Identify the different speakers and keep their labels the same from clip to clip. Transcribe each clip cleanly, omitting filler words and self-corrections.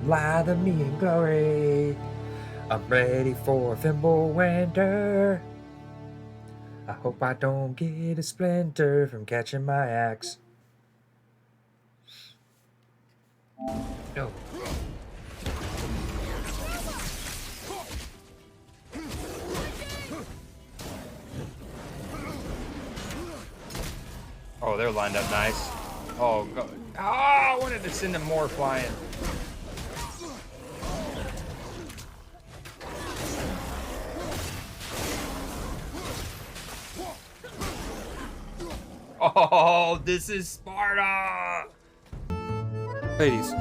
Speaker 1: Lather me in glory. I'm ready for Thimble Winter. I hope I don't get a splinter from catching my axe. No. Oh, they're lined up nice. Oh, God. Oh, I wanted to send them more flying. Oh, this is Sparta! Ladies,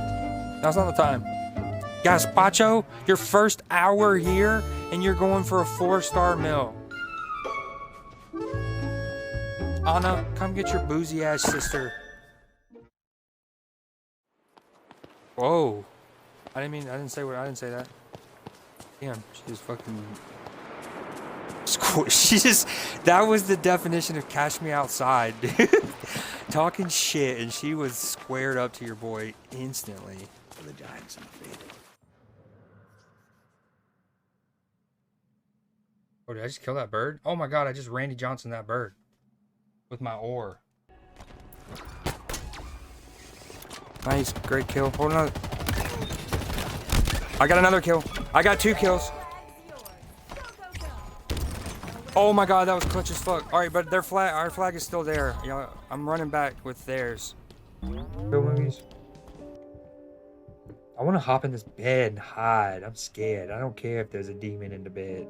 Speaker 1: now's not the time. Gazpacho, your first hour here, and you're going for a 4-star meal. Anna, come get your boozy ass sister. Whoa. I didn't say that. Damn, she was fucking... She just... That was the definition of cash me outside, dude. Talking shit, and she was squared up to your boy instantly.
Speaker 2: For the Giants in the field.
Speaker 1: Oh, did I just kill that bird? Oh my god, I just Randy Johnson that bird. With my oar. Nice, great kill. Hold on. I got another kill. I got 2 kills. Oh my god, that was clutch as fuck. Alright, but their flag, our flag is still there. Yeah, I'm running back with theirs. Go movies. I want to hop in this bed and hide. I'm scared. I don't care if there's a demon in the bed.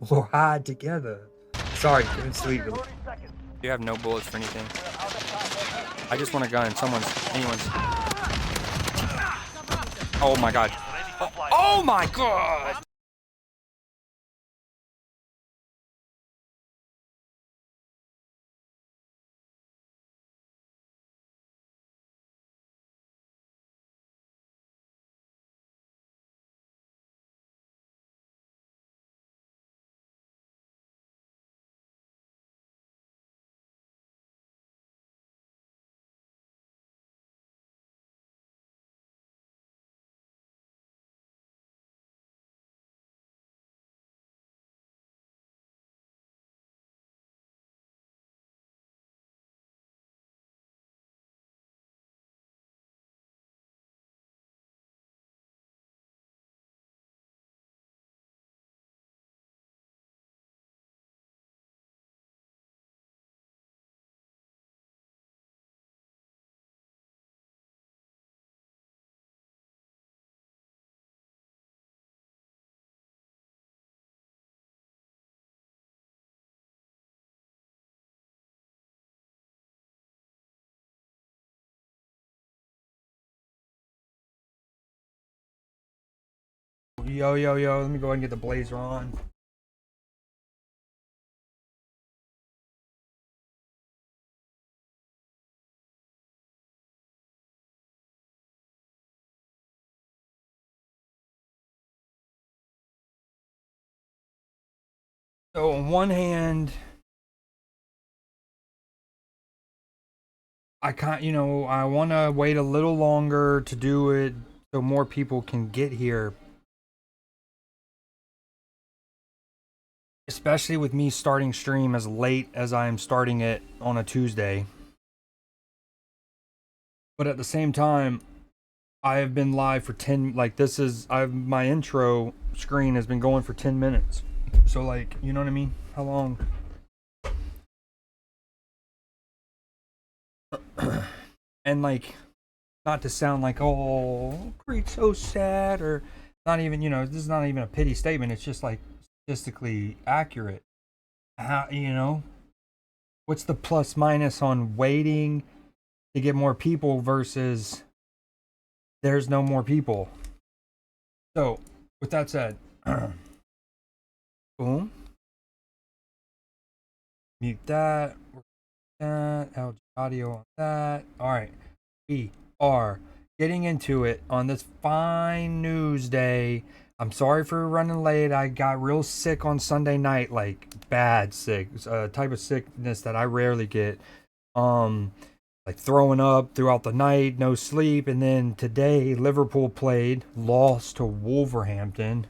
Speaker 1: We'll hide together. Sorry, couldn't sleep. You have no bullets for anything. I just want a gun. Anyone's. Oh my god. Oh my god! Yo, yo, yo, let me go ahead and get the blazer on. So on one hand, I want to wait a little longer to do it so more people can get here. Especially with me starting stream as late as I am starting it on a Tuesday. But at the same time, I have been live for 10, like my intro screen has been going for 10 minutes. So like, you know what I mean? How long? And like, not to sound like, oh, Creed's so sad, or not even, this is not even a pity statement. It's just like statistically accurate. How, what's the plus minus on waiting to get more people versus there's no more people? So, with that said, boom. Mute that. LG audio on that. All right. We are getting into it on this fine news day. I'm sorry for running late. I got real sick on Sunday night, like bad sick, type of sickness that I rarely get. like throwing up throughout the night, no sleep. And then today, Liverpool played, lost to Wolverhampton.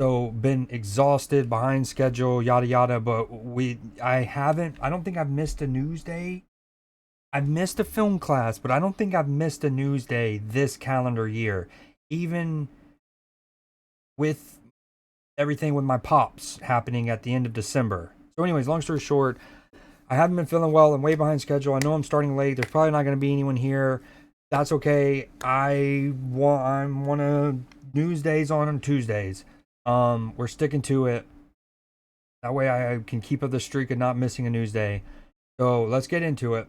Speaker 1: So been exhausted, behind schedule, yada yada. But I don't think I've missed a Newsday. I've missed a film class, but I don't think I've missed a Newsday this calendar year. Even with everything with my pops happening at the end of December. So anyways, long story short, I haven't been feeling well. I'm way behind schedule. I know I'm starting late. There's probably not going to be anyone here. That's okay. I'm one of Newsdays on Tuesdays. We're sticking to it. That way I can keep up the streak of not missing a Newsday. So let's get into it.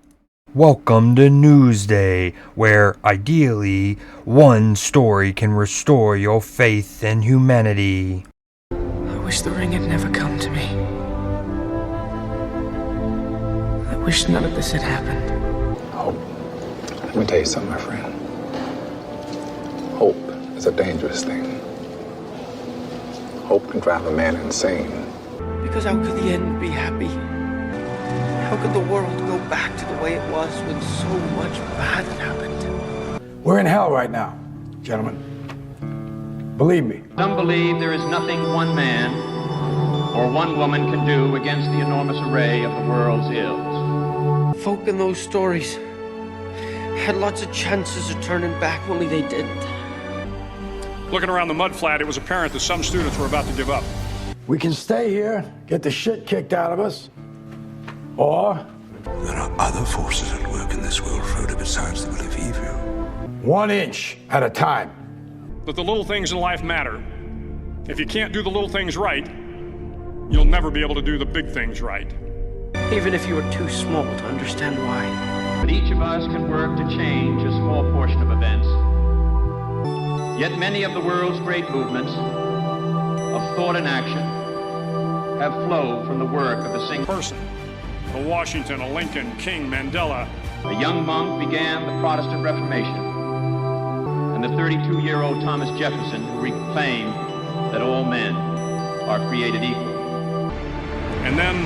Speaker 1: Welcome to Newsday, where ideally one story can restore your faith in humanity.
Speaker 2: I wish the ring had never come to me. I wish none of this had happened.
Speaker 3: Hope. Let me tell you something, my friend. Hope is a dangerous thing. Hope can drive a man insane.
Speaker 2: Because how could the end be happy? How could the world go back to the way it was when so much bad happened?
Speaker 4: We're in hell right now, gentlemen. Believe me.
Speaker 5: Some believe there is nothing one man or one woman can do against the enormous array of the world's ills.
Speaker 2: Folk in those stories had lots of chances of turning back, only they didn't.
Speaker 6: Looking around the mudflat, it was apparent that some students were about to give up.
Speaker 4: We can stay here, get the shit kicked out of us, or
Speaker 7: there are other forces at work in this world, Frodo, besides the will of evil.
Speaker 4: 1 inch at a time.
Speaker 6: That the little things in life matter. If you can't do the little things right, you'll never be able to do the big things right.
Speaker 2: Even if you were too small to understand why.
Speaker 5: But each of us can work to change a small portion of events. Yet many of the world's great movements of thought and action have flowed from the work of a single
Speaker 6: person. A Washington, a Lincoln, King, Mandela.
Speaker 5: A young monk began the Protestant Reformation, and the 32-year-old Thomas Jefferson who reclaimed that all men are created equal.
Speaker 6: And then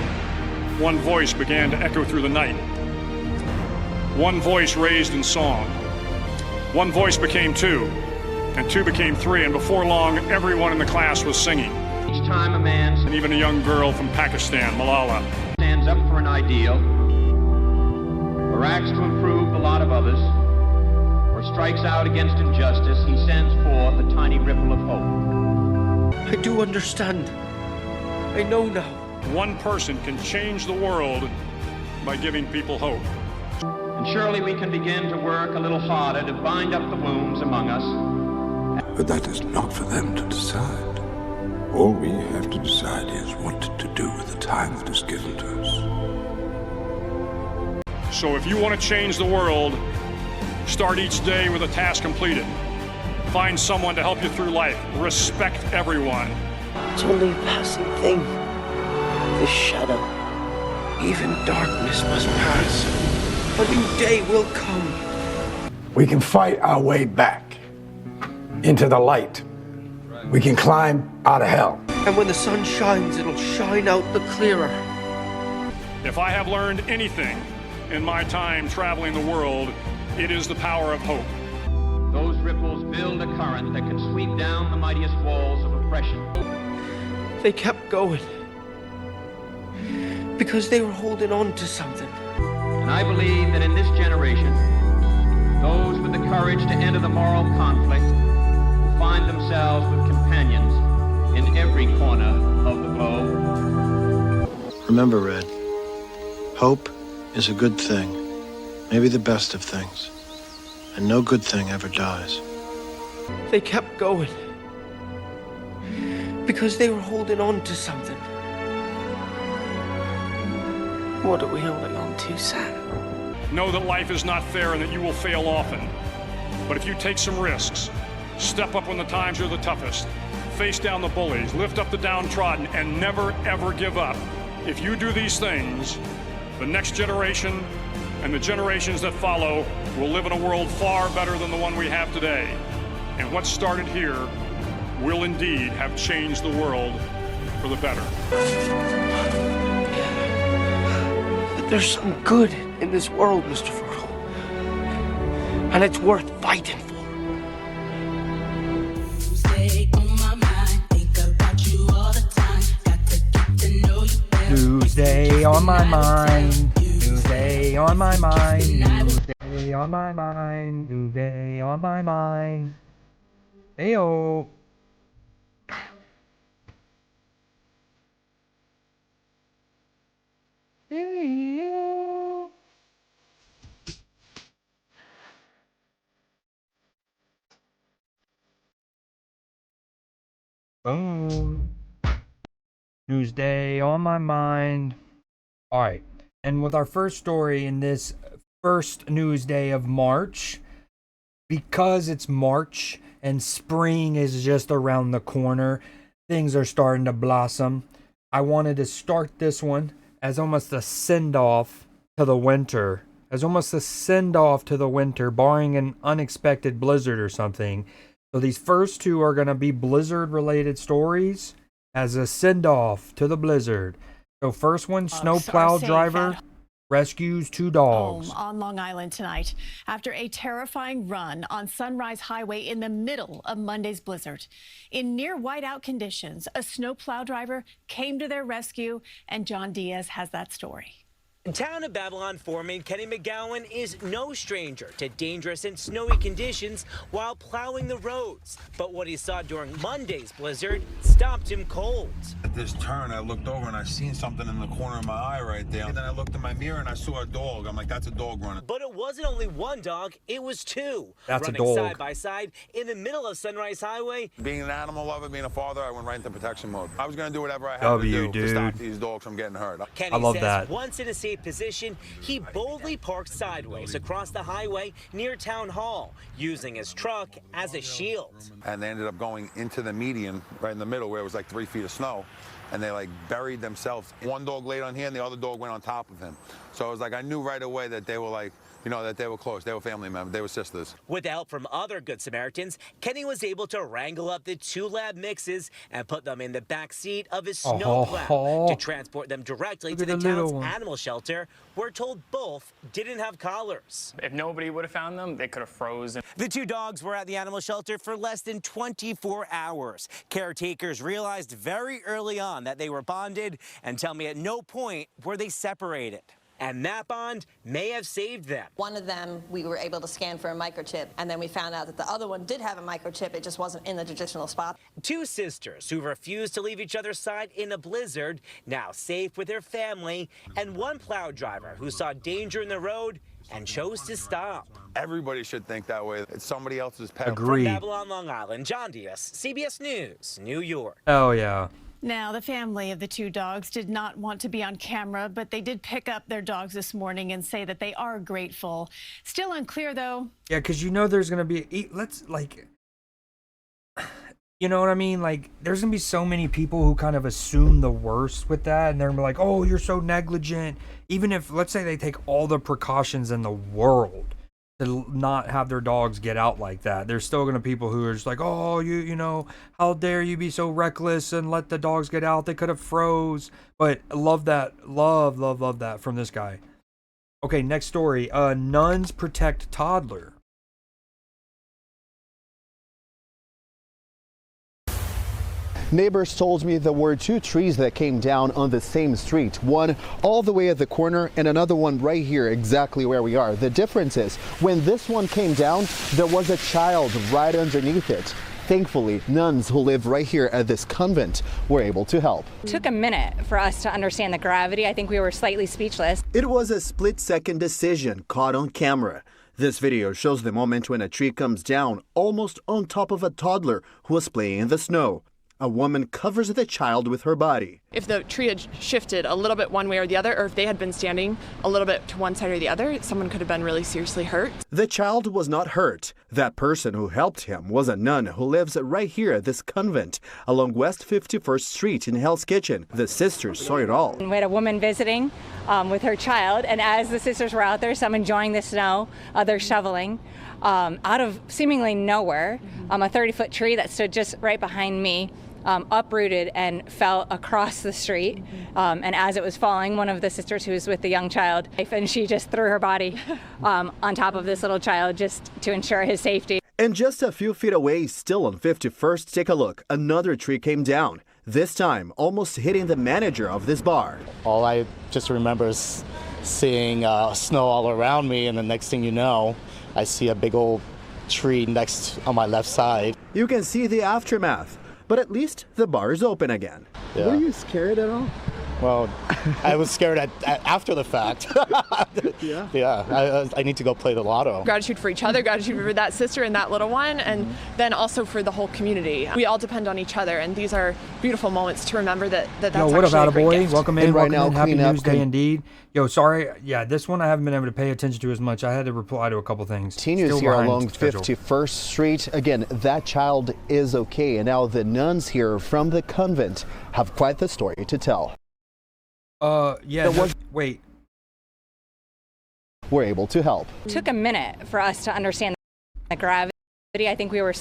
Speaker 6: one voice began to echo through the night. One voice raised in song. One voice became two, and two became three, and before long, everyone in the class was singing.
Speaker 5: Each time a man,
Speaker 6: and even a young girl from Pakistan, Malala,
Speaker 5: stands up for an ideal, or acts to improve the lot of others, or strikes out against injustice, he sends forth a tiny ripple of hope.
Speaker 2: I do understand. I know now.
Speaker 6: One person can change the world by giving people hope.
Speaker 5: And surely we can begin to work a little harder to bind up the wounds among us.
Speaker 7: But that is not for them to decide. All we have to decide is what to do with the time that is given to us.
Speaker 6: So if you want to change the world, start each day with a task completed. Find someone to help you through life. Respect everyone.
Speaker 2: It's only a passing thing. This shadow, even darkness must pass. A new day will come.
Speaker 4: We can fight our way back into the light. We can climb out of hell.
Speaker 2: And when the sun shines, it'll shine out the clearer.
Speaker 6: If I have learned anything in my time traveling the world, it is the power of hope.
Speaker 5: Those ripples build a current that can sweep down the mightiest walls of oppression.
Speaker 2: They kept going because they were holding on to something.
Speaker 5: And I believe that in this generation, those with the courage to enter the moral conflict will find themselves with companions in every corner of the globe.
Speaker 8: Remember, Red, hope is a good thing, maybe the best of things, and no good thing ever dies.
Speaker 2: They kept going because they were holding on to something. What are we holding on to, Sam?
Speaker 6: Know that life is not fair and that you will fail often. But if you take some risks, step up when the times are the toughest, face down the bullies, lift up the downtrodden, and never, ever give up. If you do these things, the next generation and the generations that follow will live in a world far better than the one we have today. And what started here will indeed have changed the world for the better.
Speaker 2: There's some good in this world, Mr. Frodo. And it's worth fighting for.
Speaker 1: Tuesday on my mind. Tuesday on my mind. Tuesday on my mind. Tuesday on my mind. Heyo. Heyo. Boom. Tuesday on my mind. All right. And with our first story in this first news day of March, because it's March and spring is just around the corner, things are starting to blossom. I wanted to start this one as almost a send-off to the winter. Barring an unexpected blizzard or something. So these first two are going to be blizzard-related stories as a send-off to the blizzard. So first one, snowplow driver rescues 2 dogs.
Speaker 9: On Long Island tonight after a terrifying run on Sunrise Highway in the middle of Monday's blizzard. In near whiteout conditions, a snowplow driver came to their rescue, and John Diaz has that story.
Speaker 10: Town of Babylon foreman Kenny McGowan is no stranger to dangerous and snowy conditions while plowing the roads. But what he saw during Monday's blizzard stopped him cold.
Speaker 11: At this turn, I looked over and I seen something in the corner of my eye right there. And then I looked in my mirror and I saw a dog. I'm like, that's a dog running.
Speaker 10: But it wasn't only one dog, it was 2.
Speaker 1: That's
Speaker 10: running
Speaker 1: a dog.
Speaker 10: side by side in the middle of Sunrise Highway.
Speaker 11: Being an animal lover, being a father, I went right into protection mode. I was going to do whatever I had to do to stop these dogs from getting hurt.
Speaker 10: Kenny
Speaker 1: I love
Speaker 10: says
Speaker 1: that.
Speaker 10: Once in a safe position, he boldly parked sideways across the highway near Town Hall, using his truck as a shield.
Speaker 11: And they ended up going into the median right in the middle where it was like 3 feet of snow. And they like buried themselves. One dog laid on here and the other dog went on top of him. So it was like I knew right away that they were like, you know, that they were close. They were family members. They were sisters.
Speaker 10: With the help from other Good Samaritans, Kenny was able to wrangle up the 2 lab mixes and put them in the back seat of his snowplow to transport them directly to the town's animal shelter. We're told both didn't have collars.
Speaker 12: If nobody would have found them, they could have frozen.
Speaker 10: The 2 dogs were at the animal shelter for less than 24 hours. Caretakers realized very early on that they were bonded and tell me at no point were they separated. And that bond may have saved them.
Speaker 13: One of them, we were able to scan for a microchip, and then we found out that the other one did have a microchip, it just wasn't in the traditional spot.
Speaker 10: 2 sisters who refused to leave each other's side in a blizzard, now safe with their family, and 1 plow driver who saw danger in the road and chose to stop.
Speaker 11: Everybody should think that way. It's somebody else's pet.
Speaker 1: Agreed.
Speaker 10: From Babylon, Long Island, John Diaz, CBS News, New York.
Speaker 1: Oh, yeah.
Speaker 9: Now, the family of the 2 dogs did not want to be on camera, but they did pick up their dogs this morning and say that they are grateful. Still unclear, though.
Speaker 1: Yeah, because you know there's going to be... Let's, like... You know what I mean? Like, there's going to be so many people who kind of assume the worst with that, and they're like, oh, you're so negligent. Even if, let's say they take all the precautions in the world to not have their dogs get out like that, there's still going to be people who are just like, oh, you know, how dare you be so reckless and let the dogs get out? They could have froze. But I love that. Love that from this guy. Okay, next story. Nuns protect toddler.
Speaker 14: Neighbors told me there were 2 trees that came down on the same street, one all the way at the corner and another one right here exactly where we are. The difference is when this one came down, there was a child right underneath it. Thankfully, nuns who live right here at this convent were able to help.
Speaker 15: It took a minute for us to understand the gravity. I think we were slightly speechless.
Speaker 14: It was a split-second decision caught on camera. This video shows the moment when a tree comes down almost on top of a toddler who was playing in the snow. A woman covers the child with her body.
Speaker 16: If the tree had shifted a little bit one way or the other, or if they had been standing a little bit to one side or the other, someone could have been really seriously hurt.
Speaker 14: The child was not hurt. That person who helped him was a nun who lives right here at this convent along West 51st Street in Hell's Kitchen. The sisters saw it all.
Speaker 15: We had a woman visiting with her child, and as the sisters were out there, some enjoying the snow, others shoveling, out of seemingly nowhere, a 30-foot tree that stood just right behind me uprooted and fell across the street. And as it was falling, one of the sisters who was with the young child, and she just threw her body on top of this little child just to ensure his safety.
Speaker 14: And just a few feet away, still on 51st, take a look. Another tree came down, this time almost hitting the manager of this bar.
Speaker 17: All I just remember is seeing snow all around me, and the next thing you know, I see a big old tree next on my left side.
Speaker 14: You can see the aftermath, but at least the bar is open again.
Speaker 17: Yeah.
Speaker 14: Were you scared at all?
Speaker 17: Well, I was scared after the fact. Yeah, I need to go play the lotto.
Speaker 16: Gratitude for each other, gratitude for that sister and that little one, and then also for the whole community. We all depend on each other, and these are beautiful moments to remember that's
Speaker 1: Yo, what
Speaker 16: actually
Speaker 1: up,
Speaker 16: a great
Speaker 1: boy?
Speaker 16: gift.
Speaker 1: Welcome in,
Speaker 14: And right
Speaker 1: welcome
Speaker 14: now,
Speaker 1: in. Happy
Speaker 14: clean up,
Speaker 1: Newsday indeed. Yo, sorry. Yeah, this one I haven't been able to pay attention to as much. I had to reply to a couple things.
Speaker 14: Continues
Speaker 1: Still
Speaker 14: here
Speaker 1: behind
Speaker 14: along
Speaker 1: schedule.
Speaker 14: 51st Street. Again, that child is okay. And now the nuns here from the convent have quite the story to tell.
Speaker 1: Yeah, wait.
Speaker 14: We're able to help.
Speaker 15: It took a minute for us to understand the gravity. I think we were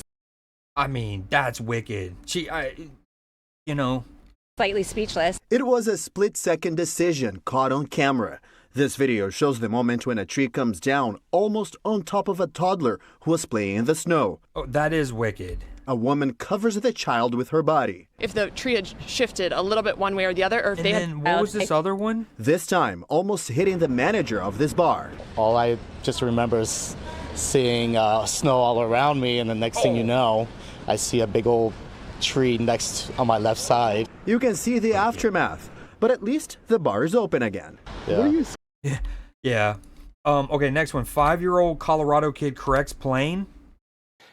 Speaker 1: I mean, that's wicked. You know.
Speaker 15: slightly speechless.
Speaker 14: It was a split-second decision caught on camera. This video shows the moment when a tree comes down almost on top of a toddler who was playing in the snow.
Speaker 1: Oh, that is wicked.
Speaker 14: A woman covers the child with her body.
Speaker 16: If the tree had shifted a little bit one way or the other, or if
Speaker 1: And
Speaker 16: they
Speaker 1: then
Speaker 16: had...
Speaker 1: what was this other one?
Speaker 14: This time, almost hitting the manager of this bar.
Speaker 17: All I just remember is seeing snow all around me, and the next thing you know, I see a big old tree next on my left side.
Speaker 14: You can see the aftermath, but at least the bar is open again.
Speaker 17: Yeah.
Speaker 1: Yeah. Okay, next one. 5-year-old Colorado kid corrects plane.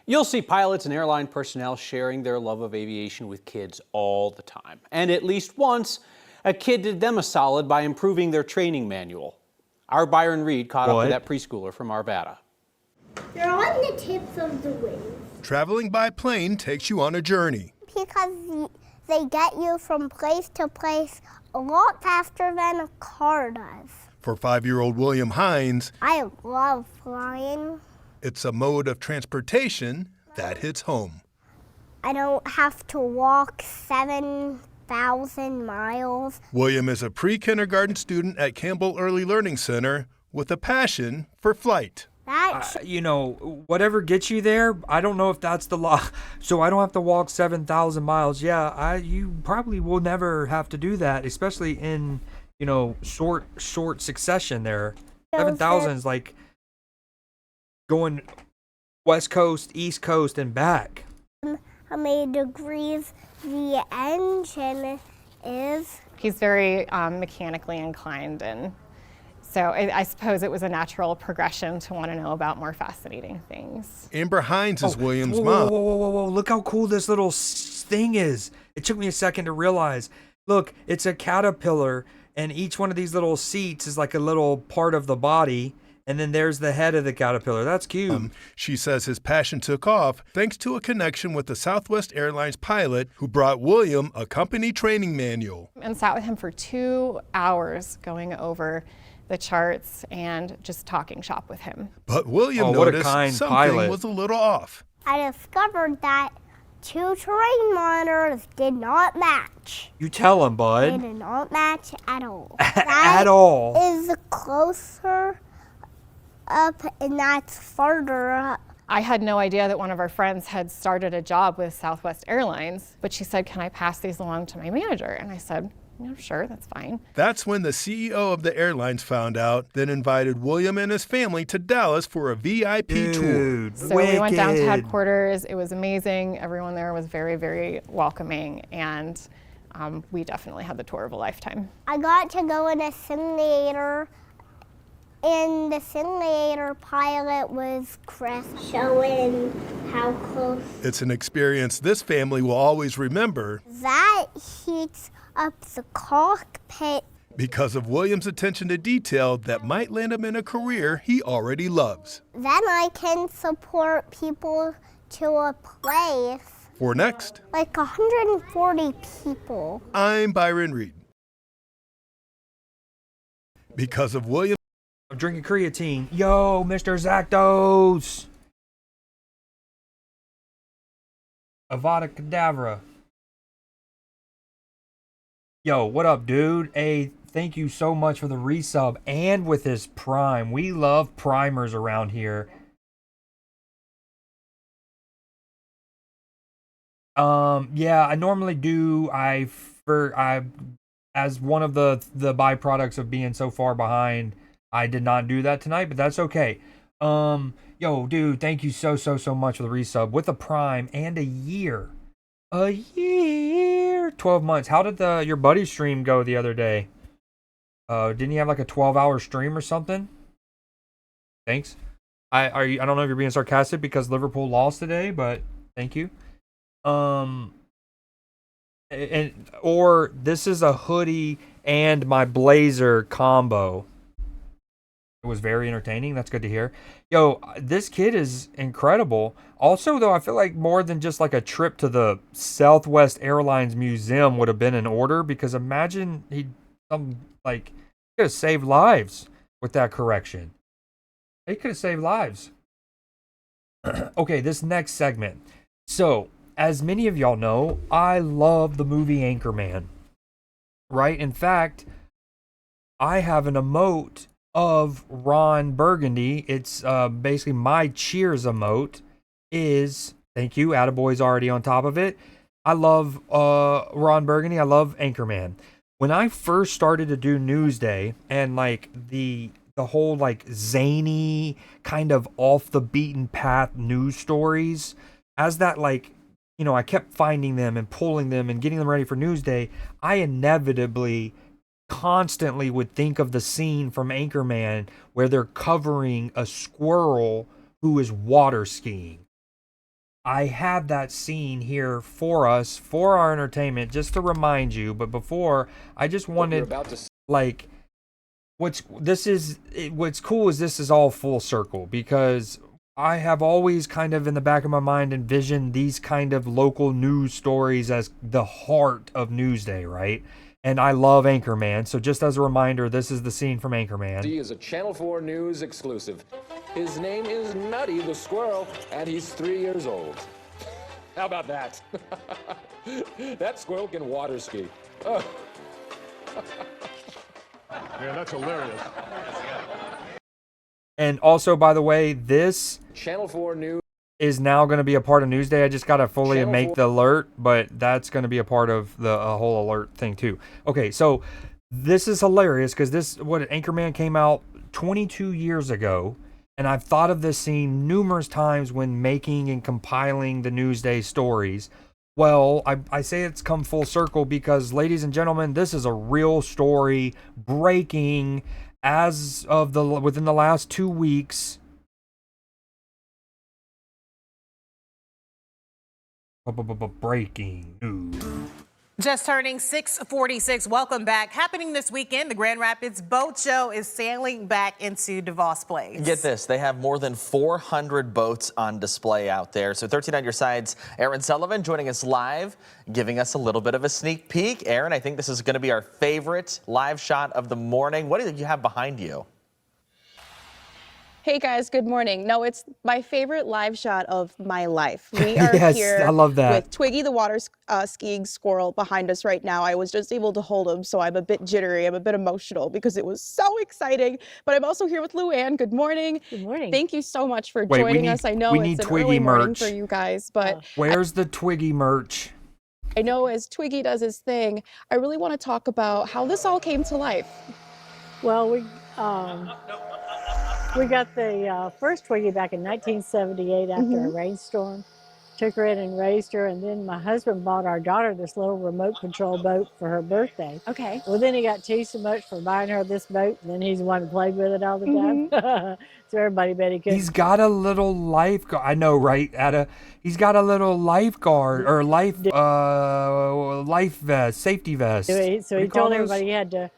Speaker 18: You'll see pilots and airline personnel sharing their love of aviation with kids all the time. And at least once, a kid did them a solid by improving their training manual. Our Byron Reed caught up with that preschooler from Arvada.
Speaker 19: They're on the tips of the wings.
Speaker 20: Traveling by plane takes you on a journey.
Speaker 19: Because they get you from place to place a lot faster than a car does.
Speaker 20: For 5-year-old William Hines,
Speaker 19: I love flying.
Speaker 20: it's a mode of transportation that hits home.
Speaker 19: I don't have to walk 7,000 miles.
Speaker 20: William is a pre-kindergarten student at Campbell Early Learning Center with a passion for flight.
Speaker 1: You know, whatever gets you there, I don't know if that's the law. So I don't have to walk 7,000 miles. Yeah, you probably will never have to do that, especially in, you know, short succession there. 7,000 is like going West Coast, East Coast, and back.
Speaker 19: How many degrees the engine is.
Speaker 21: He's very mechanically inclined, and so I suppose it was a natural progression to want to know about more fascinating things.
Speaker 20: Amber Hines is William's
Speaker 1: whoa,
Speaker 20: mom.
Speaker 1: Whoa. Look how cool this little thing is. It took me a second to realize. Look, it's a caterpillar, and each one of these little seats is like a little part of the body. And then there's the head of the caterpillar. That's cute.
Speaker 20: She says his passion took off thanks to a connection with the Southwest Airlines pilot who brought William a company training manual.
Speaker 21: And sat with him for 2 hours going over the charts and just talking shop with him.
Speaker 20: But William noticed something was a little off.
Speaker 19: I discovered that 2 terrain monitors did not match.
Speaker 1: You tell him, bud.
Speaker 19: They did not match at all.
Speaker 1: At all.
Speaker 19: That is closer up, and that's farther up.
Speaker 21: I had no idea that one of our friends had started a job with Southwest Airlines, but she said, "Can I pass these along to my manager?" And I said, "Yeah, sure, that's fine."
Speaker 20: That's when the CEO of the airlines found out, then invited William and his family to Dallas for a VIP tour.
Speaker 21: So we went down to headquarters. It was amazing. Everyone there was very, very welcoming, and we definitely had the tour of a lifetime.
Speaker 19: I got to go in a simulator, and the simulator pilot was Chris, showing how close.
Speaker 20: It's an experience this family will always remember.
Speaker 19: That heats up the cockpit.
Speaker 20: Because of William's attention to detail that might land him in a career he already loves.
Speaker 19: Then I can support people to a place.
Speaker 20: For next,
Speaker 19: Like 140 people.
Speaker 20: I'm Byron Reed. Because of William.
Speaker 1: I'm drinking creatine. Yo, Mr. Zactos. Avada Kedavra. Yo, what up, dude? Hey, thank you so much for the resub and with his prime. We love primers around here. Yeah, I normally do. As one of the byproducts of being so far behind, I did not do that tonight, but that's okay. Yo, dude, thank you so much for the resub with a prime and a year. A year, 12 months. How did your buddy stream go the other day? Didn't he have like a 12-hour stream or something? Thanks. I don't know if you're being sarcastic because Liverpool lost today, but thank you. Or this is a hoodie and my blazer combo. It was very entertaining. That's good to hear. Yo, this kid is incredible. Also, though, I feel like more than just like a trip to the Southwest Airlines Museum would have been in order, because imagine he could have saved lives with that correction. He could have saved lives. Okay, this next segment. So, as many of y'all know, I love the movie Anchorman. Right? In fact, I have an emote of Ron Burgundy. It's basically my cheers emote is, thank you, Attaboy's already on top of it. I love Ron Burgundy. I love Anchorman. When I first started to do Newsday and like the whole like zany kind of off the beaten path news stories, as that like, you know, I kept finding them and pulling them and getting them ready for Newsday, I inevitably constantly would think of the scene from Anchorman where they're covering a squirrel who is water skiing. I have that scene here for us, for our entertainment, just to remind you. But before, I just wanted, like, what's cool is this is all full circle, because I have always kind of in the back of my mind envisioned these kind of local news stories as the heart of Newsday, right? And I love Anchorman, so just as a reminder, this is the scene from Anchorman.
Speaker 3: He is a Channel 4 News exclusive. His name is Nutty the Squirrel, and he's 3 years old. How about that? That squirrel can water ski. Oh.
Speaker 6: Yeah, that's hilarious.
Speaker 1: And also, by the way, this
Speaker 3: Channel 4 News
Speaker 1: is now going to be a part of Newsday. I just got to fully make the alert, but that's going to be a part of the whole alert thing too. Okay, so this is hilarious because Anchorman came out 22 years ago, and I've thought of this scene numerous times when making and compiling the Newsday stories. Well, I say it's come full circle because, ladies and gentlemen, this is a real story breaking as of within the last 2 weeks. Breaking news.
Speaker 22: Just turning 6:46. Welcome back. Happening this weekend, the Grand Rapids Boat Show is sailing back into DeVos Place.
Speaker 23: Get this, they have more than 400 boats on display out there. So 13 on your sides, Aaron Sullivan joining us live, giving us a little bit of a sneak peek. Aaron, I think this is going to be our favorite live shot of the morning. What do you have behind you?
Speaker 24: Hey guys, good morning. No, it's my favorite live shot of my life. We are
Speaker 1: Yes,
Speaker 24: here
Speaker 1: I love that.
Speaker 24: with Twiggy the water skiing squirrel behind us right now. I was just able to hold him, so I'm a bit jittery. I'm a bit emotional because it was so exciting. But I'm also here with Luann. Good morning.
Speaker 25: Good morning.
Speaker 24: Thank you so much for
Speaker 1: Wait,
Speaker 24: joining us. I know
Speaker 1: we
Speaker 24: it's
Speaker 1: need
Speaker 24: an
Speaker 1: Twiggy
Speaker 24: early morning
Speaker 1: merch.
Speaker 24: for you guys, but
Speaker 1: Where's the Twiggy merch?
Speaker 24: I know as Twiggy does his thing, I really want to talk about how this all came to life.
Speaker 25: Well, we got the first Twiggy back in 1978 after a rainstorm. Took her in and raised her, and then my husband bought our daughter this little remote control boat for her birthday.
Speaker 24: Okay.
Speaker 25: Well, then he got teased so much for buying her this boat, and then he's the one who played with it all the time. So everybody bet he couldn't.
Speaker 1: He's got a little lifeguard. I know, right? He's got a little lifeguard or life vest, safety vest.
Speaker 25: So
Speaker 1: What
Speaker 25: he
Speaker 1: do you call
Speaker 25: told
Speaker 1: those?
Speaker 25: everybody he had to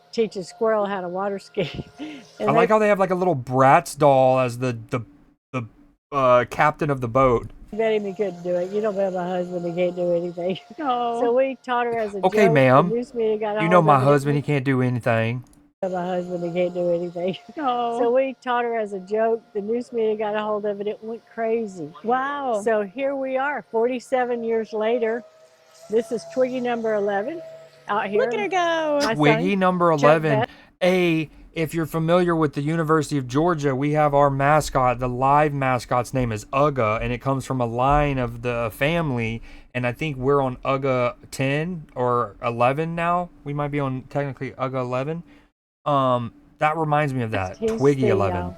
Speaker 25: teach a squirrel how to water ski.
Speaker 1: I like how they have like a little Bratz doll as the captain of the boat.
Speaker 25: Bet him he couldn't do it. You don't bet my husband he can't do anything. No. So we taught her as a
Speaker 1: Okay,
Speaker 25: joke.
Speaker 1: ma'am.
Speaker 25: The news media got a
Speaker 1: You know
Speaker 25: hold
Speaker 1: my
Speaker 25: of it.
Speaker 1: husband, he can't do anything.
Speaker 25: My husband he can't do anything.
Speaker 24: No.
Speaker 25: So we taught her as a joke. The news media got a hold of it. It went crazy.
Speaker 24: Wow.
Speaker 25: So here we are, 47 years later. This is Twiggy number 11. out here.
Speaker 24: Look at her go.
Speaker 1: Twiggy number 11. If you're familiar with the University of Georgia, we have our mascot. The live mascot's name is Ugga, and it comes from a line of the family. And I think we're on Ugga 10 or 11 now. We might be on technically Ugga 11. That reminds me of that.
Speaker 25: He's
Speaker 1: Twiggy
Speaker 25: the,
Speaker 1: 11.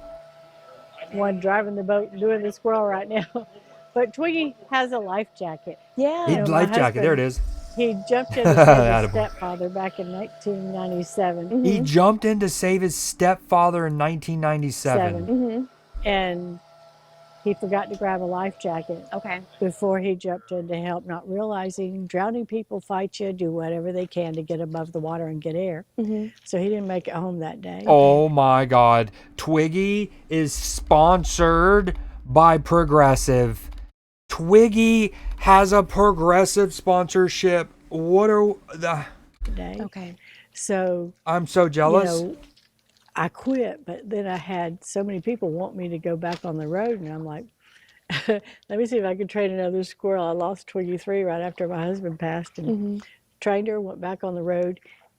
Speaker 25: One driving the boat and doing the squirrel right now. But Twiggy has a life jacket.
Speaker 24: Yeah.
Speaker 1: Life jacket. There it is.
Speaker 25: He jumped in to save his stepfather back in 1997.
Speaker 1: He jumped in to save his stepfather in 1997.
Speaker 25: And he forgot to grab a life jacket.
Speaker 24: Okay.
Speaker 25: Before he jumped in to help, not realizing drowning people fight you, do whatever they can to get above the water and get air. So he didn't make it home that day.
Speaker 1: Oh my God. Twiggy is sponsored by Progressive. Twiggy has a Progressive sponsorship. What are the...
Speaker 25: Okay. So...
Speaker 1: I'm so jealous.
Speaker 25: You know, I quit, but then I had so many people want me to go back on the road, and I'm like, let me see if I can train another squirrel. I lost Twiggy 3 right after my husband passed, and trained her, went back on the road,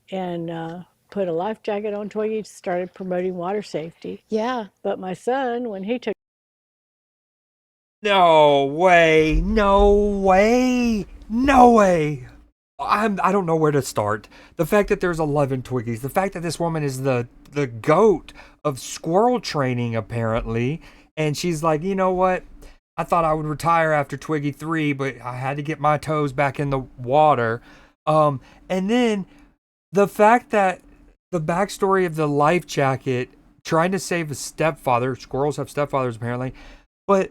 Speaker 25: and put a life jacket on Twiggy, started promoting water safety.
Speaker 24: Yeah.
Speaker 25: But my son, when he took...
Speaker 1: No way. No way. No way. I don't know where to start. The fact that there's 11 Twiggies, the fact that this woman is the goat of squirrel training, apparently, and she's like, you know what? I thought I would retire after Twiggy 3, but I had to get my toes back in the water. And then the fact that the backstory of the life jacket, trying to save a stepfather, squirrels have stepfathers apparently, but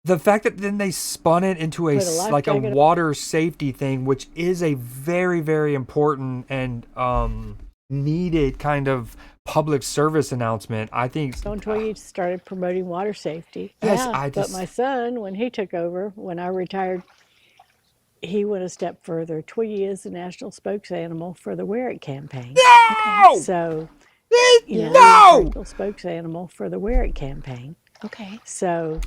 Speaker 1: the fact that then they spun it into a water safety thing, which is a very, very important and needed kind of public service announcement. I think
Speaker 25: Stone Twiggy started promoting water safety.
Speaker 1: Yes,
Speaker 25: but my son, when he took over, when I retired, he went a step further. Twiggy is the national spokes animal for the Wear It campaign.
Speaker 1: No!
Speaker 25: So, national spokes animal for the Wear It campaign.
Speaker 24: Okay.
Speaker 25: So.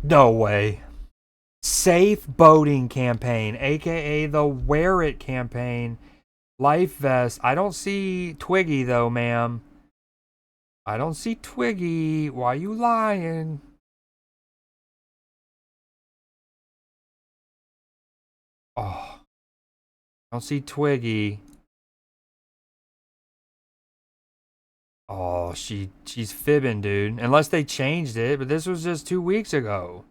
Speaker 1: No way. Safe boating campaign, aka the Wear It campaign. Life vest. I don't see Twiggy though, ma'am. I don't see Twiggy. Why you lying? Oh. I don't see Twiggy. Oh, she's fibbing, dude. Unless they changed it, but this was just 2 weeks ago.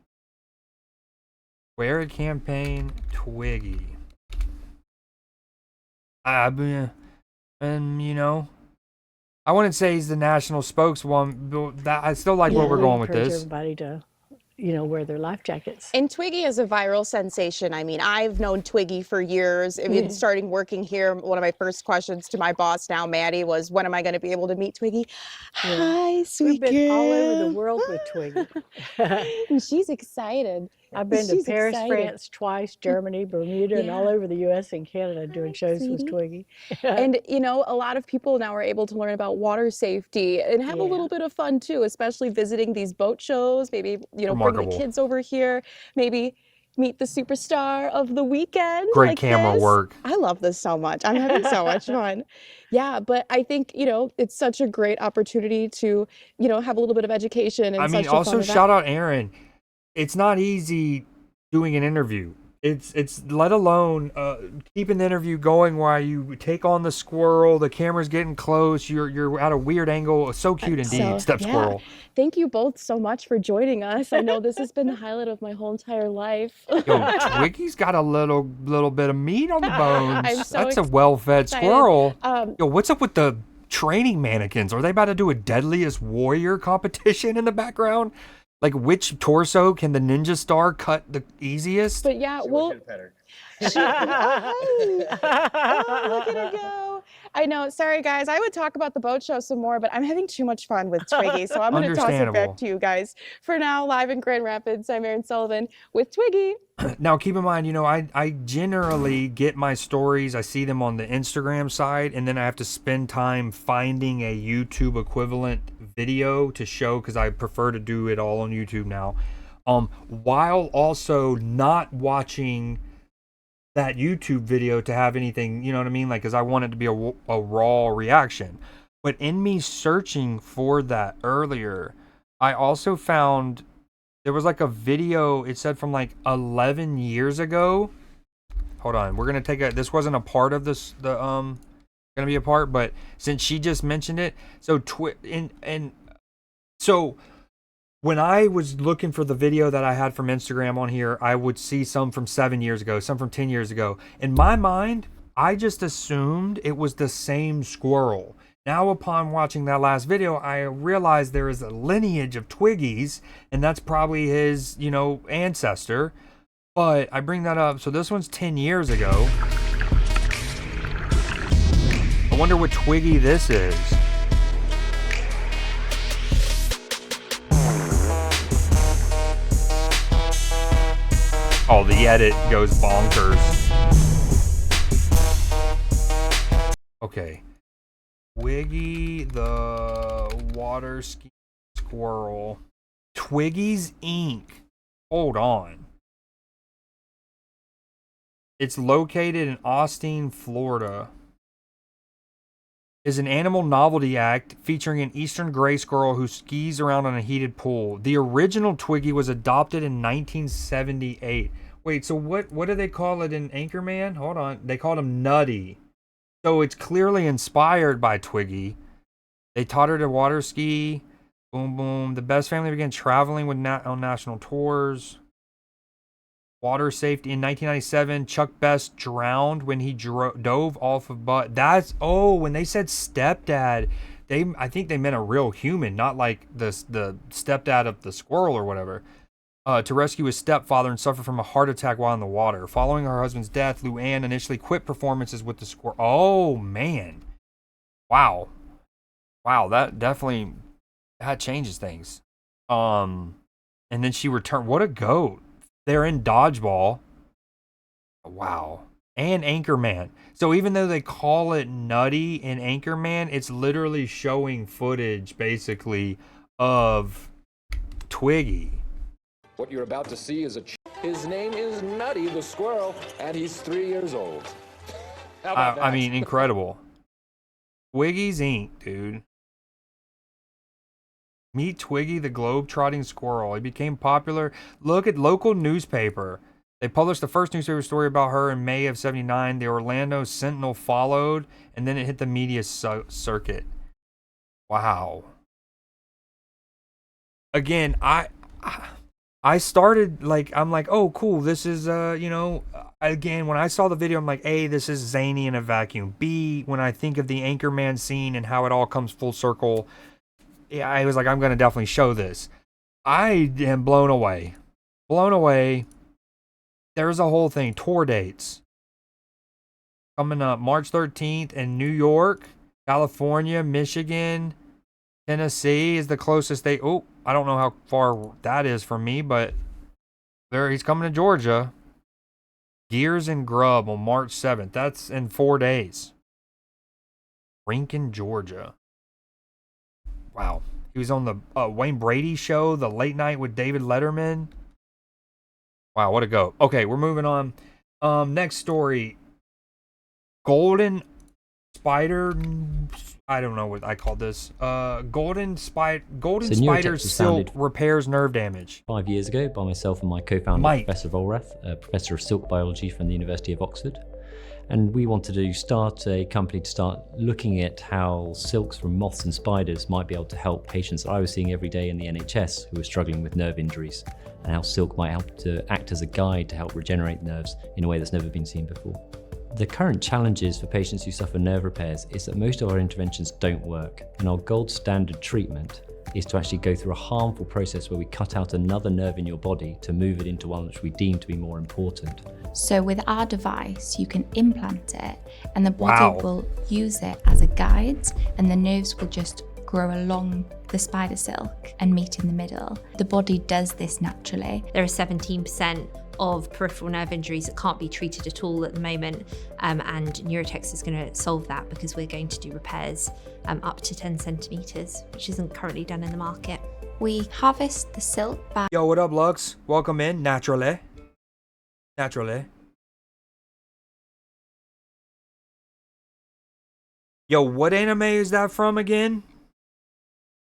Speaker 1: Wear It campaign, Twiggy. And you know, I wouldn't say he's the national spokesman, but I still like where we're going with this.
Speaker 25: Everybody to, wear their life jackets.
Speaker 24: And Twiggy is a viral sensation. I mean, I've known Twiggy for years. I mean, starting working here, one of my first questions to my boss now, Maddie, was, when am I going to be able to meet Twiggy? Hi, sweet
Speaker 25: We've been all over the world with Twiggy.
Speaker 24: And she's excited.
Speaker 25: I've been to Paris, France twice, Germany, Bermuda, and all over the U.S. and Canada doing shows with Twiggy.
Speaker 24: And, a lot of people now are able to learn about water safety and have a little bit of fun, too, especially visiting these boat shows, maybe, bring the kids over here, maybe meet the superstar of the weekend.
Speaker 1: Great camera work.
Speaker 24: I love this so much. I'm having so much fun. Yeah, but I think, it's such a great opportunity to, have a little bit of education. And
Speaker 1: also shout out Aaron. It's not easy doing an interview. It's let alone keeping the interview going while you take on the squirrel. The camera's getting close. You're at a weird angle. So cute indeed, Squirrel.
Speaker 24: Thank you both so much for joining us. I know this has been the highlight of my whole entire life.
Speaker 1: Yo, Twiggy's got a little bit of meat on the bones.
Speaker 24: I'm so
Speaker 1: That's a well-fed squirrel.
Speaker 24: Yo,
Speaker 1: what's up with the training mannequins? Are they about to do a Deadliest Warrior competition in the background? Like, which torso can the ninja star cut the easiest?
Speaker 24: But yeah, we'll... Oh, look at it go. I know. Sorry, guys. I would talk about the boat show some more, but I'm having too much fun with Twiggy, so I'm going to toss it back to you guys. For now, live in Grand Rapids, I'm Erin Sullivan with Twiggy.
Speaker 1: Now, keep in mind, I generally get my stories. I see them on the Instagram side, and then I have to spend time finding a YouTube equivalent video to show because I prefer to do it all on YouTube now. while also not watching that YouTube video to have anything, you know what I mean? Like, because I want it to be a raw reaction. But in me searching for that earlier, I also found there was like a video, it said from like 11 years ago. Hold on, we're going to take this wasn't a part of this, going to be a part, but since she just mentioned it, so so when I was looking for the video that I had from Instagram on here, I would see some from 7 years ago, some from 10 years ago. In my mind, I just assumed it was the same squirrel. Now, upon watching that last video, I realized there is a lineage of Twiggies, and that's probably his, ancestor. But I bring that up. So this one's 10 years ago. I wonder what Twiggy this is. Oh, the edit goes bonkers. Okay. Twiggy the water ski squirrel. Twiggy's Inc. Hold on. It's located in Austin, Florida. Is an animal novelty act featuring an eastern gray squirrel who skis around on a heated pool. The original Twiggy was adopted in 1978. Wait, so what do they call it in Anchorman? Hold on. They called him Nutty. So it's clearly inspired by Twiggy. They taught her to water ski. Boom, boom. The Best family began traveling on national tours. Water safety in 1997. Chuck Best drowned when he dove off of That's when they said stepdad, I think they meant a real human, not like the stepdad of the squirrel or whatever. To rescue his stepfather and suffer from a heart attack while in the water. Following her husband's death, Luann initially quit performances with the squirrel. Oh man, wow, that definitely changes things. And then she returned. What a goat! They're in Dodgeball. Wow. And Anchorman. So even though they call it Nutty in Anchorman, it's literally showing footage basically of Twiggy.
Speaker 3: What you're about to see is his name is Nutty the squirrel, and he's 3 years old. How about that?
Speaker 1: I mean, incredible. Twiggy's Inc., dude. Meet Twiggy the globe-trotting squirrel. He became popular. Look at local newspaper. They published the first newspaper story about her in May of '79. The Orlando Sentinel followed, and then it hit the media circuit. Wow. Again, I started I'm like, oh, cool. This is, again, when I saw the video, I'm like, A, this is zany in a vacuum. B, when I think of the Anchorman scene and how it all comes full circle, I was like, I'm going to definitely show this. I am blown away. Blown away. There's a whole thing. Tour dates. Coming up March 13th in New York, California, Michigan, Tennessee is the closest I don't know how far that is from me, but he's coming to Georgia. Gears and Grub on March 7th. That's in 4 days. Rankin, Georgia. Wow. He was on the Wayne Brady show, the late night with David Letterman. Wow, what a go. Okay, we're moving on. Next story. Golden spider, I don't know what I call this. Golden spider silk repairs nerve damage.
Speaker 2: 5 years ago by myself and my co-founder, Professor Volrath, a professor of silk biology from the University of Oxford. And we wanted to start a company to start looking at how silks from moths and spiders might be able to help patients that I was seeing every day in the NHS who were struggling with nerve injuries, and how silk might help to act as a guide to help regenerate nerves in a way that's never been seen before. The current challenges for patients who suffer nerve repairs is that most of our interventions don't work, and our gold standard treatment is to actually go through a harmful process where we cut out another nerve in your body to move it into one which we deem to be more important.
Speaker 4: So with our device, you can implant it and the body will use it as a guide, and the nerves will just grow along the spider silk and meet in the middle. The body does this naturally.
Speaker 5: There are 17% of peripheral nerve injuries that can't be treated at all at the moment, and Neurotex is going to solve that because we're going to do repairs up to 10 centimetres, which isn't currently done in the market.
Speaker 4: We harvest the silk by...
Speaker 1: Yo, what up, Lux? Welcome in, naturally. Naturally. Yo, what anime is that from again?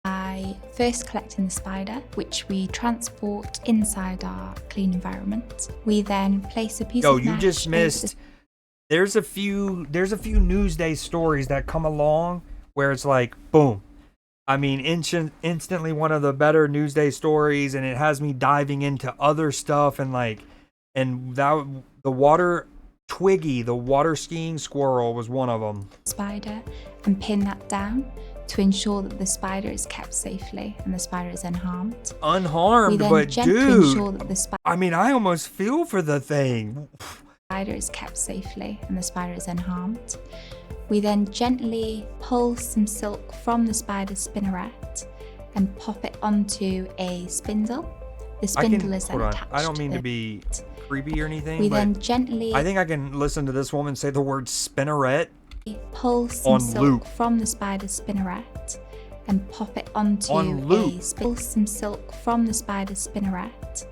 Speaker 4: By first collecting the spider, which we transport inside our clean environment. We then place a piece of mesh...
Speaker 1: Yo, you just missed... There's a few Newsday stories that come along where it's like, boom. I mean, instantly one of the better Newsday stories, and it has me diving into other stuff, and that the water Twiggy, the water skiing squirrel, was one of them.
Speaker 4: Spider, and pin that down to ensure that the spider is kept safely and the spider is unharmed.
Speaker 1: Unharmed, but dude, I mean, I almost feel for the thing.
Speaker 4: Spider is kept safely and the spider is unharmed. We then gently pull some silk from the spider's spinneret and pop it onto a spindle. The spindle is then attached.
Speaker 1: I don't mean to be creepy or anything.
Speaker 4: We
Speaker 1: but
Speaker 4: then gently...
Speaker 1: I think I can listen to this woman say the word spinneret.
Speaker 4: Pull some silk from the spider's spinneret and pop it onto pull some silk from the spider's spinneret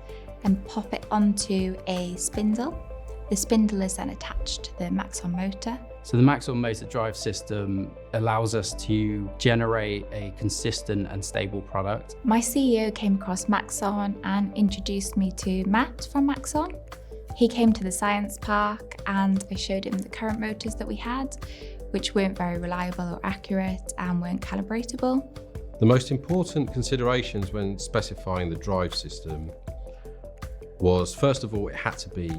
Speaker 4: and pop it onto a spindle. The spindle is then attached to the Maxon motor.
Speaker 7: So the Maxon motor drive system allows us to generate a consistent and stable product.
Speaker 4: My CEO came across Maxon and introduced me to Matt from Maxon. He came to the science park and I showed him the current motors that we had, which weren't very reliable or accurate and weren't calibratable.
Speaker 8: The most important considerations when specifying the drive system was, first of all, it had to be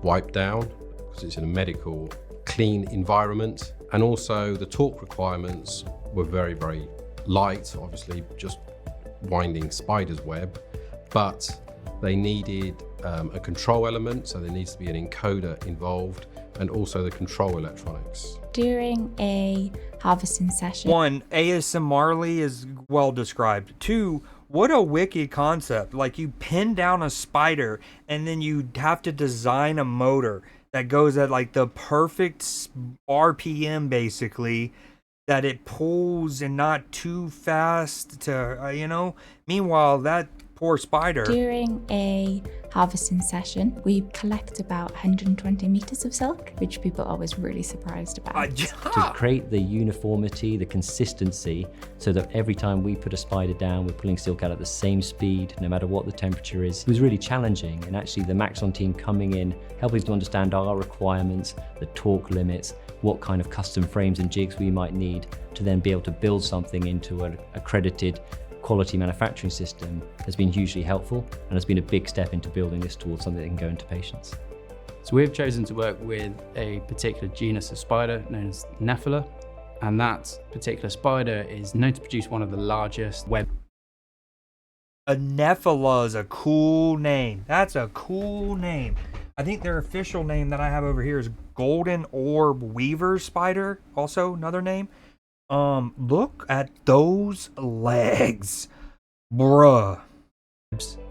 Speaker 8: wiped down because it's in a medical clean environment, and also the torque requirements were very, very light, obviously just winding spider's web, but they needed a control element, so there needs to be an encoder involved, and also the control electronics.
Speaker 4: During a harvesting session.
Speaker 1: 1, ASMRly is well described. 2, what a wicked concept. Like, you pin down a spider and then you have to design a motor that goes at like the perfect RPM basically, that it pulls and not too fast to, meanwhile that poor spider.
Speaker 4: During a harvesting session, we collect about 120 meters of silk, which people are always really surprised about.
Speaker 2: To create the uniformity, the consistency, so that every time we put a spider down, we're pulling silk out at the same speed, no matter what the temperature is. It was really challenging, and actually the Maxon team coming in, helping us to understand our requirements, the torque limits, what kind of custom frames and jigs we might need to then be able to build something into an accredited quality manufacturing system has been hugely helpful and has been a big step into building this towards something that can go into patients.
Speaker 7: So we've chosen to work with a particular genus of spider known as Nephila, and that particular spider is known to produce one of the largest web.
Speaker 1: A Nephila is a cool name. That's a cool name. I think their official name that I have over here is Golden Orb Weaver Spider, also another name. Look at those legs, bruh.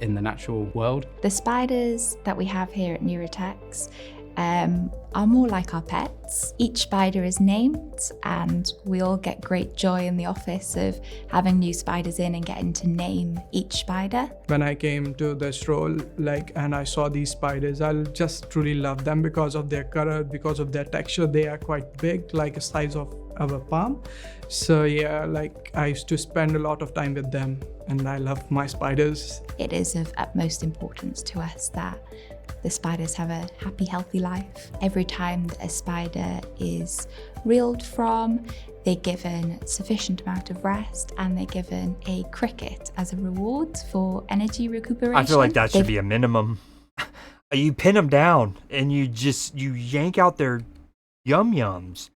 Speaker 7: In the natural world.
Speaker 4: The spiders that we have here at Neurotex are more like our pets. Each spider is named and we all get great joy in the office of having new spiders in and getting to name each spider.
Speaker 11: When I came to this role, and I saw these spiders, I just truly love them because of their color, because of their texture. They are quite big, like the size of our palm. So yeah, I used to spend a lot of time with them and I love my spiders.
Speaker 4: It is of utmost importance to us that the spiders have a happy, healthy life. Every time that a spider is reeled from, they're given sufficient amount of rest and they're given a cricket as a reward for energy recuperation.
Speaker 1: I feel like that should be a minimum. You pin them down and you yank out their yum-yums.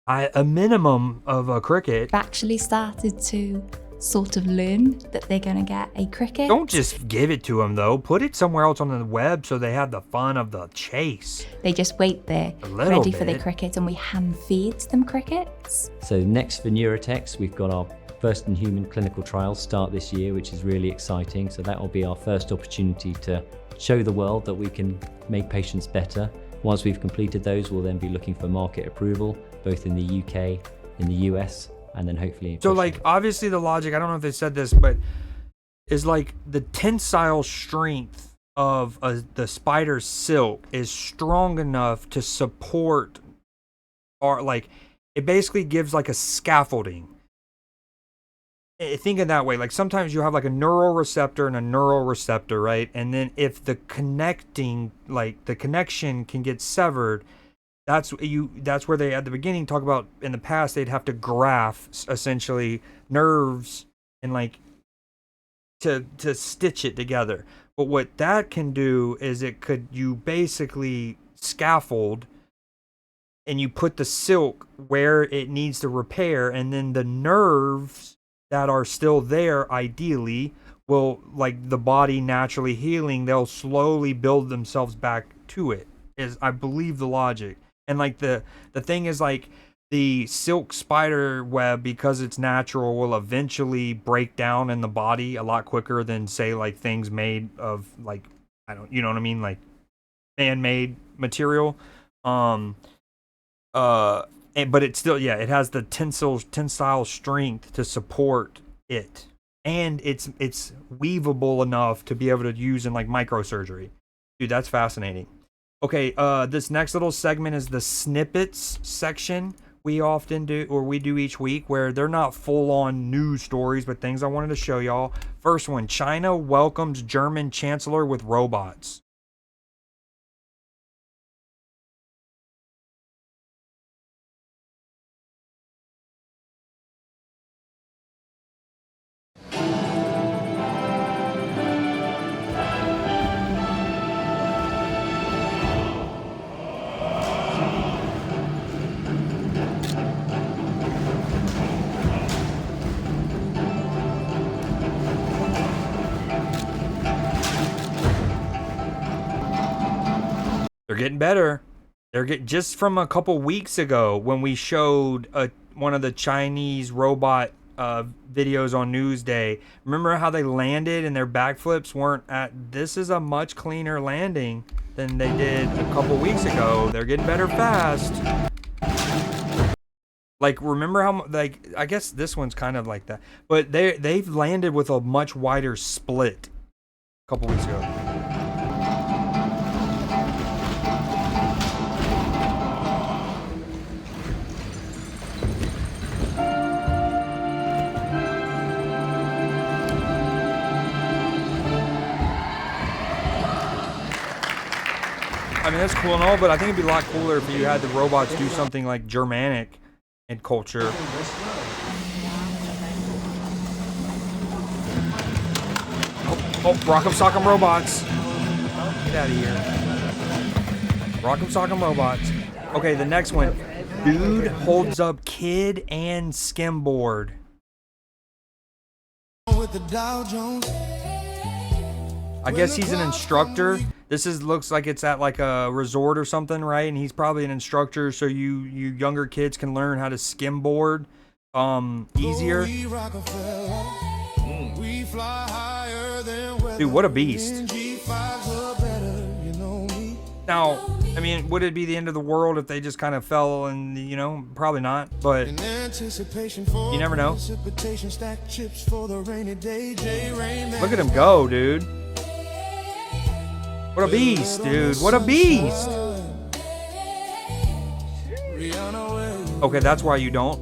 Speaker 1: A minimum of a cricket.
Speaker 4: I've actually started to sort of learn that they're going to get a cricket.
Speaker 1: Don't just give it to them though. Put it somewhere else on the web so they have the fun of the chase.
Speaker 4: They just wait there, ready for the cricket, and we hand feed them crickets.
Speaker 2: So next for Neurotex, we've got our first in human clinical trials start this year, which is really exciting. So that will be our first opportunity to show the world that we can make patients better. Once we've completed those, we'll then be looking for market approval, both in the UK, in the US, and then hopefully...
Speaker 1: So obviously the logic, I don't know if they said this, but is like the tensile strength of the spider's silk is strong enough to support, or like it basically gives like a scaffolding. Think of that way. Like sometimes you have like a neural receptor and a neural receptor, right? And then if the connection can get severed, that's where they at the beginning talk about in the past they'd have to graft essentially nerves and like to stitch it together. But what that can do is you basically scaffold and you put the silk where it needs to repair, and then the nerves that are still there ideally will, like the body naturally healing, they'll slowly build themselves back to it, is I believe the logic. And like the thing is, like the silk spider web, because it's natural, will eventually break down in the body a lot quicker than say like things made of like, you know what I mean, like man-made material. But it's still, yeah, it has the tensile strength to support it, and it's weavable enough to be able to use in like microsurgery. Dude, that's fascinating. Okay, this next little segment is the snippets section we often do, or we do each week, where they're not full-on news stories, but things I wanted to show y'all. First one, China welcomes German chancellor with robots. They're getting better. Just from a couple weeks ago when we showed one of the Chinese robot videos on Newsday. Remember how they landed and their backflips weren't this is a much cleaner landing than they did a couple weeks ago. They're getting better fast. Like, remember how, like, I guess this one's kind of like that, but they've landed with a much wider split a couple weeks ago. I mean, that's cool and all, but I think it'd be a lot cooler if you had the robots do something like Germanic in culture. Oh, Rock'em Sock'em Robots. Get out of here. Rock'em Sock'em Robots. Okay, the next one. Dude holds up kid and skimboard. I guess he's an instructor. This looks like it's at like a resort or something, right? And he's probably an instructor, so you younger kids can learn how to skimboard easier. Dude, what a beast. Now, I mean, would it be the end of the world if they just kind of fell and, you know, probably not, but you never know. Look at him go, dude. What a beast, dude. What a beast. Okay, that's why you don't.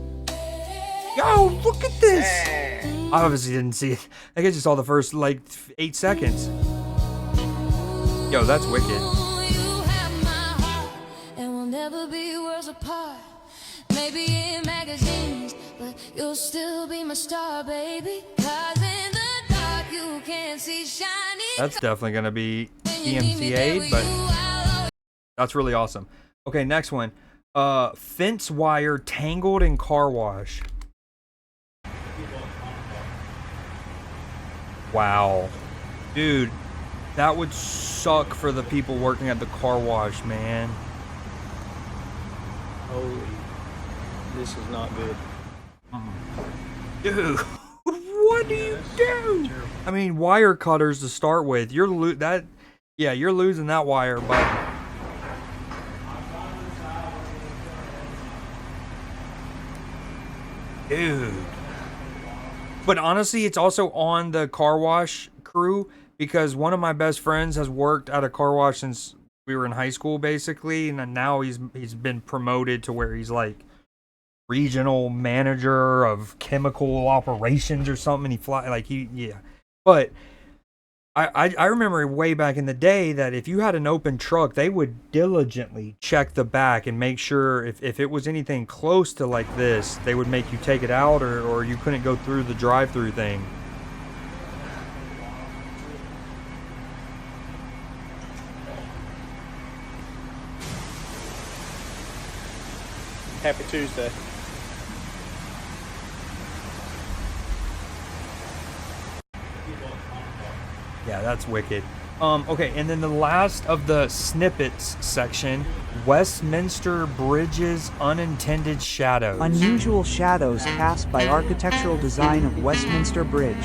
Speaker 1: Yo, look at this. I obviously didn't see it. I guess you saw the first, like, 8 seconds. Yo, that's wicked. Maybe in magazines, but you'll still be my star, baby. 'Cause in the dark you can't see shiny. That's definitely gonna be DMCA, but that's really awesome. Okay, next one. Fence wire tangled in car wash. Wow. Dude, that would suck for the people working at the car wash, man.
Speaker 9: Holy, this is not good.
Speaker 1: Dude, what do you do? I mean, wire cutters to start with. You're losing that wire, but dude, But honestly, it's also on the car wash crew because one of my best friends has worked at a car wash since we were in high school, basically, and then now he's been promoted to where he's like regional manager of chemical operations or something. But I remember way back in the day that if you had an open truck, they would diligently check the back and make sure if it was anything close to like this, they would make you take it out or you couldn't go through the drive-through thing.
Speaker 9: Happy Tuesday.
Speaker 1: Yeah, that's wicked. Okay, and then the last of the snippets section, Westminster Bridge's unintended shadows.
Speaker 10: Unusual shadows cast by architectural design of Westminster Bridge.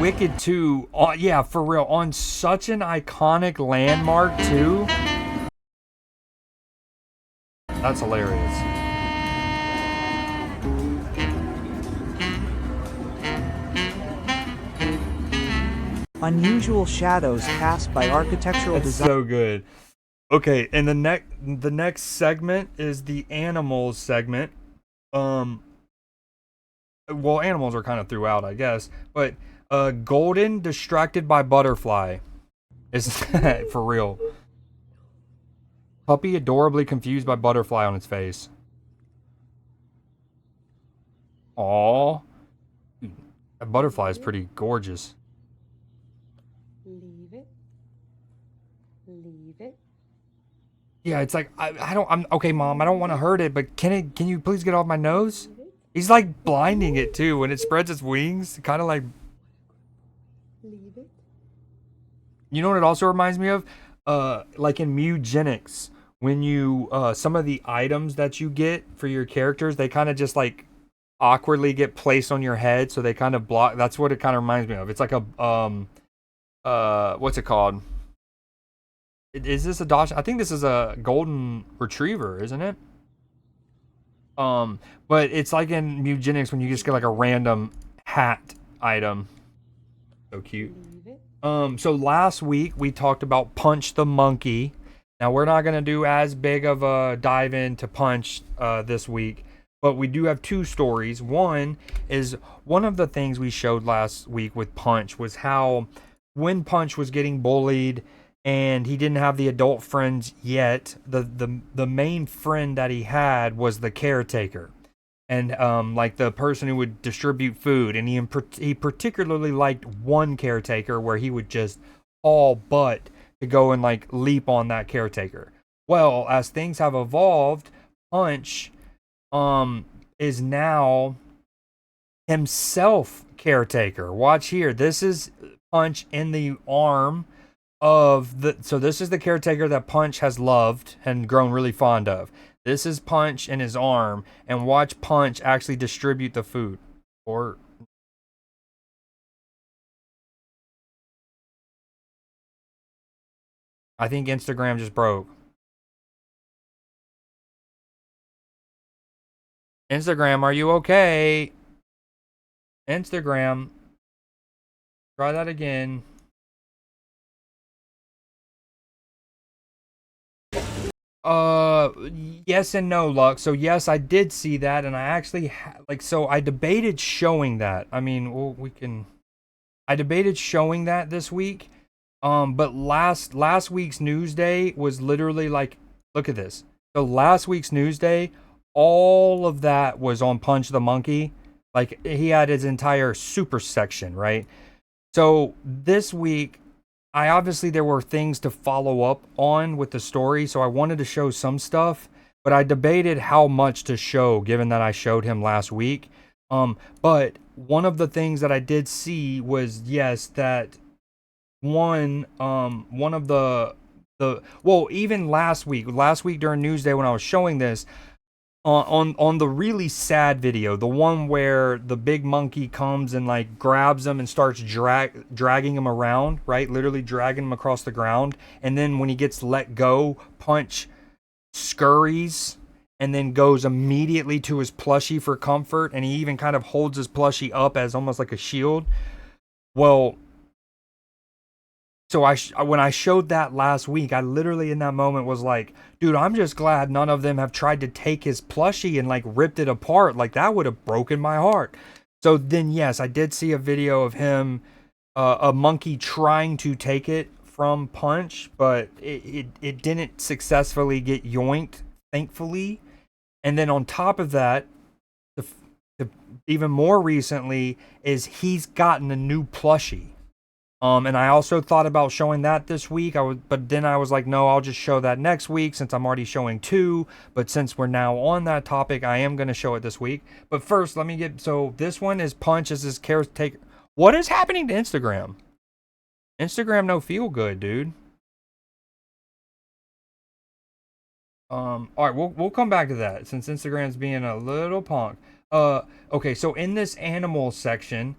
Speaker 1: Wicked 2, yeah, for real, on such an iconic landmark too. That's hilarious.
Speaker 10: Unusual shadows cast by architectural
Speaker 1: That's
Speaker 10: design.
Speaker 1: so good. Okay, and the next segment is the animals segment. Well, animals are kind of throughout, I guess, but golden distracted by butterfly is for real. Puppy adorably confused by butterfly on its face. Aww. That butterfly is pretty gorgeous.
Speaker 12: Leave it. Leave it.
Speaker 1: Yeah, it's like I'm okay, Mom. I don't want to hurt it, but can you please get off my nose? He's like blinding it too when it spreads its wings, kind of like.
Speaker 12: Leave it.
Speaker 1: You know what it also reminds me of? Like in Mugenics, when you some of the items that you get for your characters, they kind of just like awkwardly get placed on your head, so they kind of block. That's what it kind of reminds me of. It's like a what's it called? Is this a Dachshund? I think this is a golden retriever, isn't it? But it's like in Mugenics when you just get like a random hat item. So cute. So last week we talked about Punch the Monkey. Now we're not gonna do as big of a dive into Punch this week, but we do have two stories. One is one of the things we showed last week with Punch was how when Punch was getting bullied and he didn't have the adult friends yet, the main friend that he had was the caretaker. And like the person who would distribute food, and he particularly liked one caretaker where he would just haul butt to go and like leap on that caretaker. Well, as things have evolved, Punch is now himself caretaker. Watch here. This is Punch in the arm of so this is the caretaker that Punch has loved and grown really fond of. This is Punch in his arm, and watch Punch actually distribute the food. Or I think Instagram just broke. Instagram, are you okay? Instagram. Try that again. Yes and no, Luck. So yes, I did see that, and I actually so I debated showing that. I mean, well, I debated showing that this week. But last week's Newsday was literally like, look at this. So last week's Newsday, all of that was on Punch the Monkey. Like he had his entire super section, right? So this week, there were things to follow up on with the story, so I wanted to show some stuff, but I debated how much to show given that I showed him last week. But one of the things that I did see was, yes, that one of the even last week during Newsday when I was showing this, on the really sad video, the one where the big monkey comes and like grabs him and starts dragging him around, right? Literally dragging him across the ground. And then when he gets let go, Punch scurries and then goes immediately to his plushie for comfort, and he even kind of holds his plushie up as almost like a shield. Well, so when I showed that last week, I literally in that moment was like, dude, I'm just glad none of them have tried to take his plushie and like ripped it apart. Like that would have broken my heart. So then, yes, I did see a video of him, a monkey trying to take it from Punch, but it didn't successfully get yoinked, thankfully. And then on top of that, even more recently is he's gotten a new plushie. And I also thought about showing that this week. But then I was like, no, I'll just show that next week since I'm already showing 2. But since we're now on that topic, I am going to show it this week. But first, let me get, so this one is Punch as his caretaker. What is happening to Instagram? Instagram no feel good, dude. All right, we'll come back to that since Instagram's being a little punk. Okay, so in this animal section,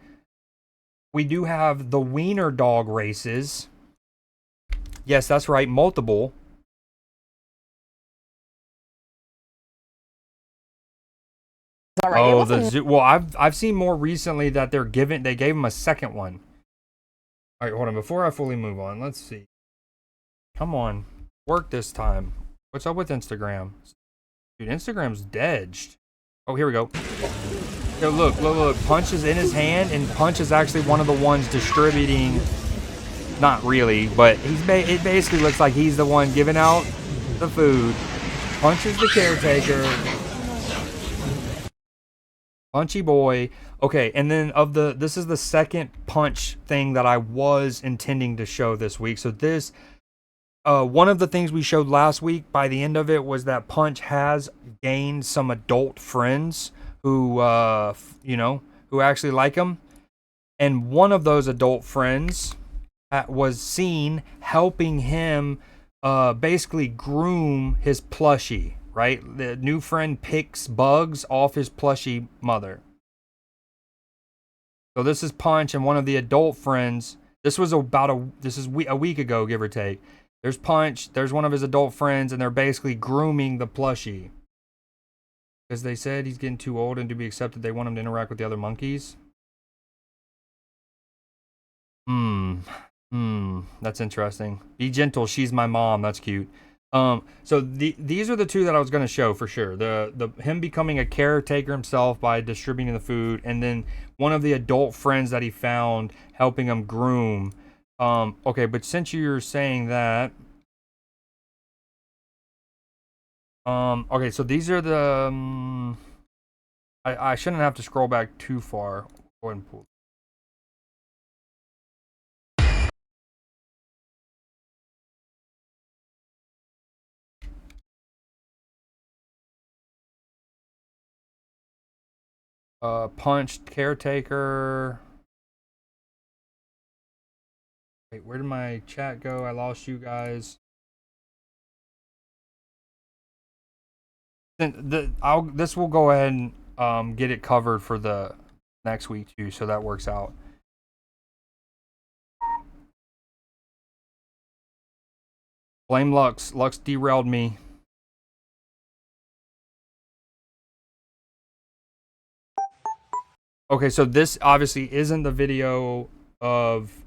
Speaker 1: we do have the wiener dog races. Yes, that's right, multiple. Oh, the zoo. Well, I've seen more recently that they gave him a second one. All right, hold on. Before I fully move on, let's see. Come on, work this time. What's up with Instagram? Dude, Instagram's dead. Oh, here we go. Yo, look. Punch is in his hand, and Punch is actually one of the ones distributing. Not really, but it basically looks like he's the one giving out the food. Punch is the caretaker. Punchy boy. Okay, and then this is the second Punch thing that I was intending to show this week. So this, one of the things we showed last week, by the end of it, was that Punch has gained some adult friends who, who actually like him. And one of those adult friends was seen helping him basically groom his plushie, right? The new friend picks bugs off his plushie mother. So this is Punch and one of the adult friends. This was a week ago, give or take. There's Punch, there's one of his adult friends, and they're basically grooming the plushie. Because they said he's getting too old and to be accepted, they want him to interact with the other monkeys. That's interesting. Be gentle, she's my mom. That's cute. So these are the two that I was going to show for sure. The him becoming a caretaker himself by distributing the food, and then one of the adult friends that he found helping him groom. Okay, but since you're saying that, okay, so these are the. I shouldn't have to scroll back too far. Go ahead and pull. Punch, caretaker. Wait, where did my chat go? I lost you guys. This will go ahead and get it covered for the next week too, so that works out. Blame Lux. Lux derailed me. Okay, so this obviously isn't the video of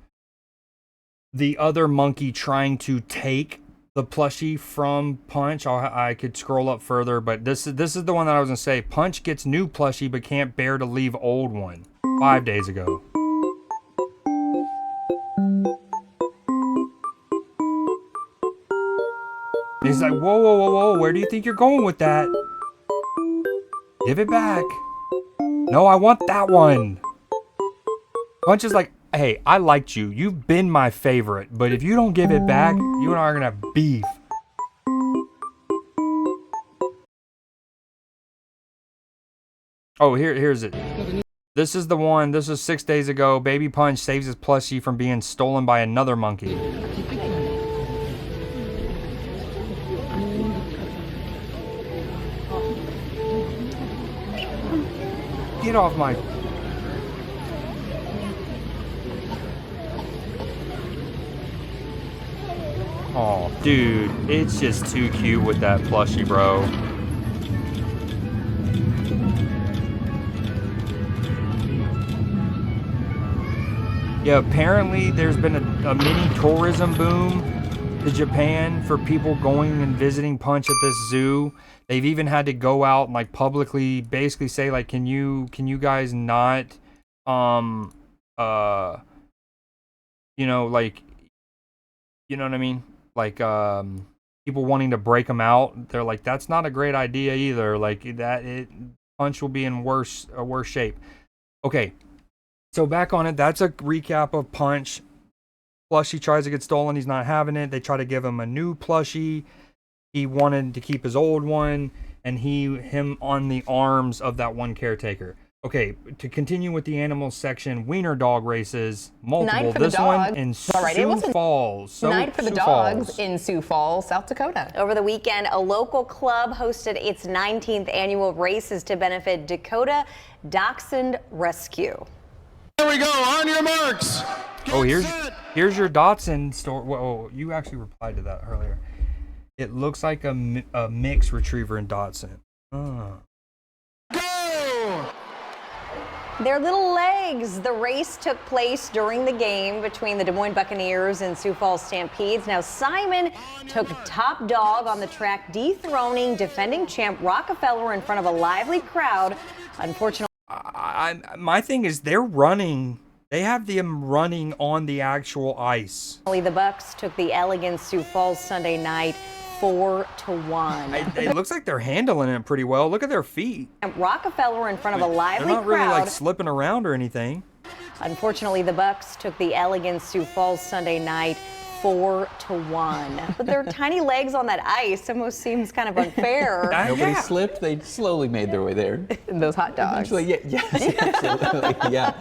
Speaker 1: the other monkey trying to take the plushie from Punch. I could scroll up further, but this is the one that I was gonna say. Punch gets new plushie but can't bear to leave old one. 5 days ago. He's like, whoa, where do you think you're going with that? Give it back. No, I want that one. Punch is like, hey, I liked you. You've been my favorite. But if you don't give it back, you and I are going to have beef. Oh, here's it. This is the one. This is 6 days ago. Baby Punch saves his plushie from being stolen by another monkey. Get off my... Oh, dude, it's just too cute with that plushie, bro. Yeah, apparently there's been a mini tourism boom to Japan for people going and visiting Punch at this zoo. They've even had to go out and like publicly basically say like, can you guys not, you know, like, you know what I mean? Like, people wanting to break them out. They're like, that's not a great idea either. Like Punch will be in worse shape. Okay. So back on it, that's a recap of Punch. Plushie tries to get stolen. He's not having it. They try to give him a new plushie. He wanted to keep his old one, and him on the arms of that one caretaker. Okay, to continue with the animals section, wiener dog races, multiple. This one in Sioux Falls.
Speaker 13: Night for the dogs in Sioux Falls, South Dakota. Over the weekend, a local club hosted its 19th annual races to benefit Dakota Dachshund Rescue.
Speaker 14: Here we go, on your marks.
Speaker 1: Oh, here's your Dachshund story. Whoa, you actually replied to that earlier. It looks like a mixed retriever and Dachshund. Oh.
Speaker 13: Their little legs. The race took place during the game between the Des Moines Buccaneers and Sioux Falls Stampedes. Now, Simon took top dog on the track, dethroning defending champ Rockefeller in front of a lively crowd. Unfortunately,
Speaker 1: my thing is they're running. They have them running on the actual ice.
Speaker 13: the Bucks took the elegant Sioux Falls Sunday night 4-1.
Speaker 1: It looks like they're handling it pretty well. Look at their feet.
Speaker 13: Rockefeller in front of a lively
Speaker 1: crowd. They're not really
Speaker 13: crowd.
Speaker 1: like slipping around or anything.
Speaker 13: Unfortunately, the Bucks took the elegant Sioux Falls Sunday night 4-1. But their tiny legs on that ice almost seems kind of unfair.
Speaker 15: Nobody slipped. They slowly made their way there.
Speaker 13: Those hot dogs.
Speaker 15: Eventually, yes, absolutely, yeah.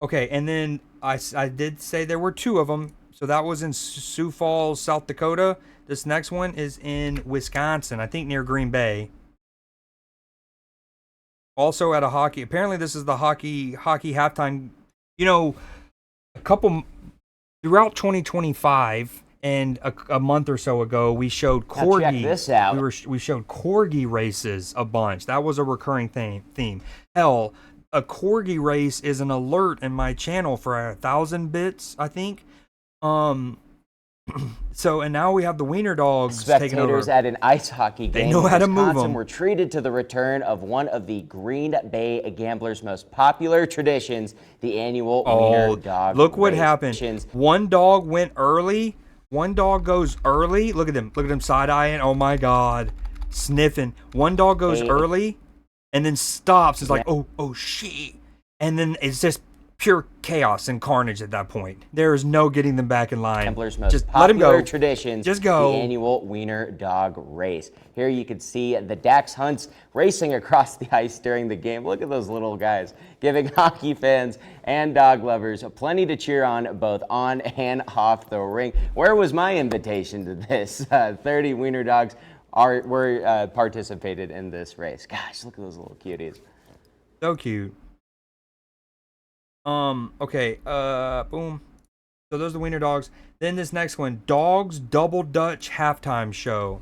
Speaker 1: Okay, and then I did say there were two of them. So that was in Sioux Falls, South Dakota. This next one is in Wisconsin, I think near Green Bay. Also at a hockey. Apparently this is the hockey halftime. You know, throughout 2025 and a month or so ago, we showed corgi.
Speaker 16: Now check this out.
Speaker 1: We showed corgi races a bunch. That was a recurring theme. Hell, a corgi race is an alert in my channel for 1,000 bits, I think. So, and now we have the wiener dogs taking over.
Speaker 16: Spectators at an ice hockey game
Speaker 1: They know how to move
Speaker 16: Wisconsin
Speaker 1: them.
Speaker 16: were treated to the return of one of the Green Bay Gamblers' most popular traditions, the annual wiener dog
Speaker 1: Look what
Speaker 16: race.
Speaker 1: happened. One dog went early. One dog goes early. Look at him. Look at him side-eyeing. Oh, my God. Sniffing. One dog goes early and then stops. It's like, oh, shit. And then it's just pure chaos and carnage at that point. There is no getting them back in line.
Speaker 16: Gamblers' most
Speaker 1: Just let him
Speaker 16: popular
Speaker 1: go.
Speaker 16: traditions,
Speaker 1: Just go.
Speaker 16: the annual wiener dog race. Here you can see the Dachshunds racing across the ice during the game. Look at those little guys, giving hockey fans and dog lovers plenty to cheer on both on and off the rink. Where was my invitation to this? 30 wiener dogs were participated in this race. Gosh, look at those little cuties.
Speaker 1: So cute. Okay, boom. So those are the wiener dogs. Then this next one, Dogs Double Dutch halftime show.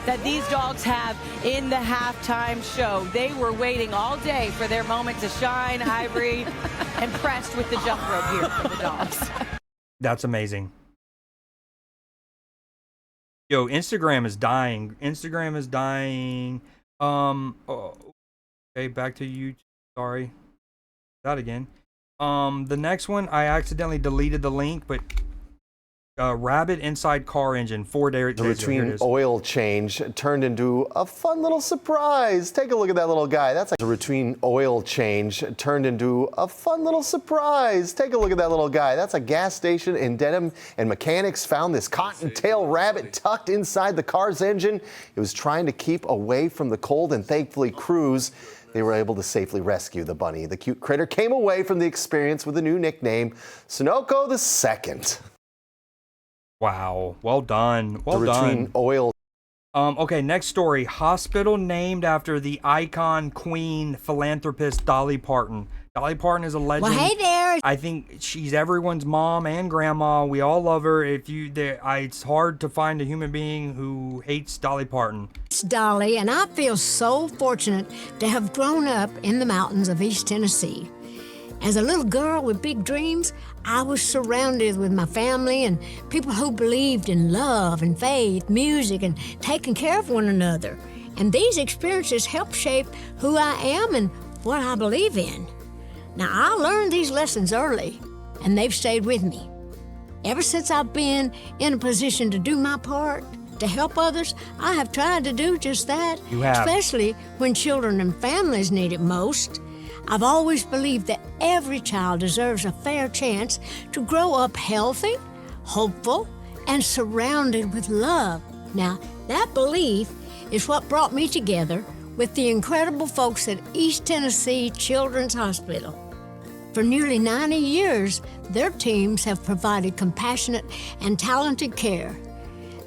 Speaker 17: That these dogs have in the halftime show. They were waiting all day for their moment to shine. Ivory, impressed with the jump rope here for the dogs.
Speaker 1: That's amazing. Yo, Instagram is dying. Instagram is dying. Okay, back to you. Sorry. That again. The next one, I accidentally deleted the link, but rabbit inside car engine, 4 days.
Speaker 26: The routine oil change turned into a fun little surprise. Take a look at that little guy. That's like a routine oil change turned into a fun little surprise. Take a look at that little guy. That's a gas station in Dedham, and mechanics found this cottontail rabbit tucked inside the car's engine. It was trying to keep away from the cold, and thankfully crews, they were able to safely rescue the bunny. The cute critter came away from the experience with a new nickname, Sunoco II.
Speaker 1: Wow, well done. Well
Speaker 26: the
Speaker 1: done.
Speaker 26: routine oil.
Speaker 1: Okay, next story. Hospital named after the icon, queen, philanthropist Dolly Parton. Dolly Parton is a legend.
Speaker 6: Well, hey there.
Speaker 1: I think she's everyone's mom and grandma. We all love her. It's hard to find a human being who hates Dolly Parton.
Speaker 6: It's Dolly, and I feel so fortunate to have grown up in the mountains of East Tennessee. As a little girl with big dreams, I was surrounded with my family and people who believed in love and faith, music, and taking care of one another. And these experiences helped shape who I am and what I believe in. Now, I learned these lessons early, and they've stayed with me. Ever since I've been in a position to do my part, to help others, I have tried to do just that.
Speaker 1: You have.
Speaker 6: Especially when children and families need it most. I've always believed that every child deserves a fair chance to grow up healthy, hopeful, and surrounded with love. Now, that belief is what brought me together with the incredible folks at East Tennessee Children's Hospital. For nearly 90 years, their teams have provided compassionate and talented care.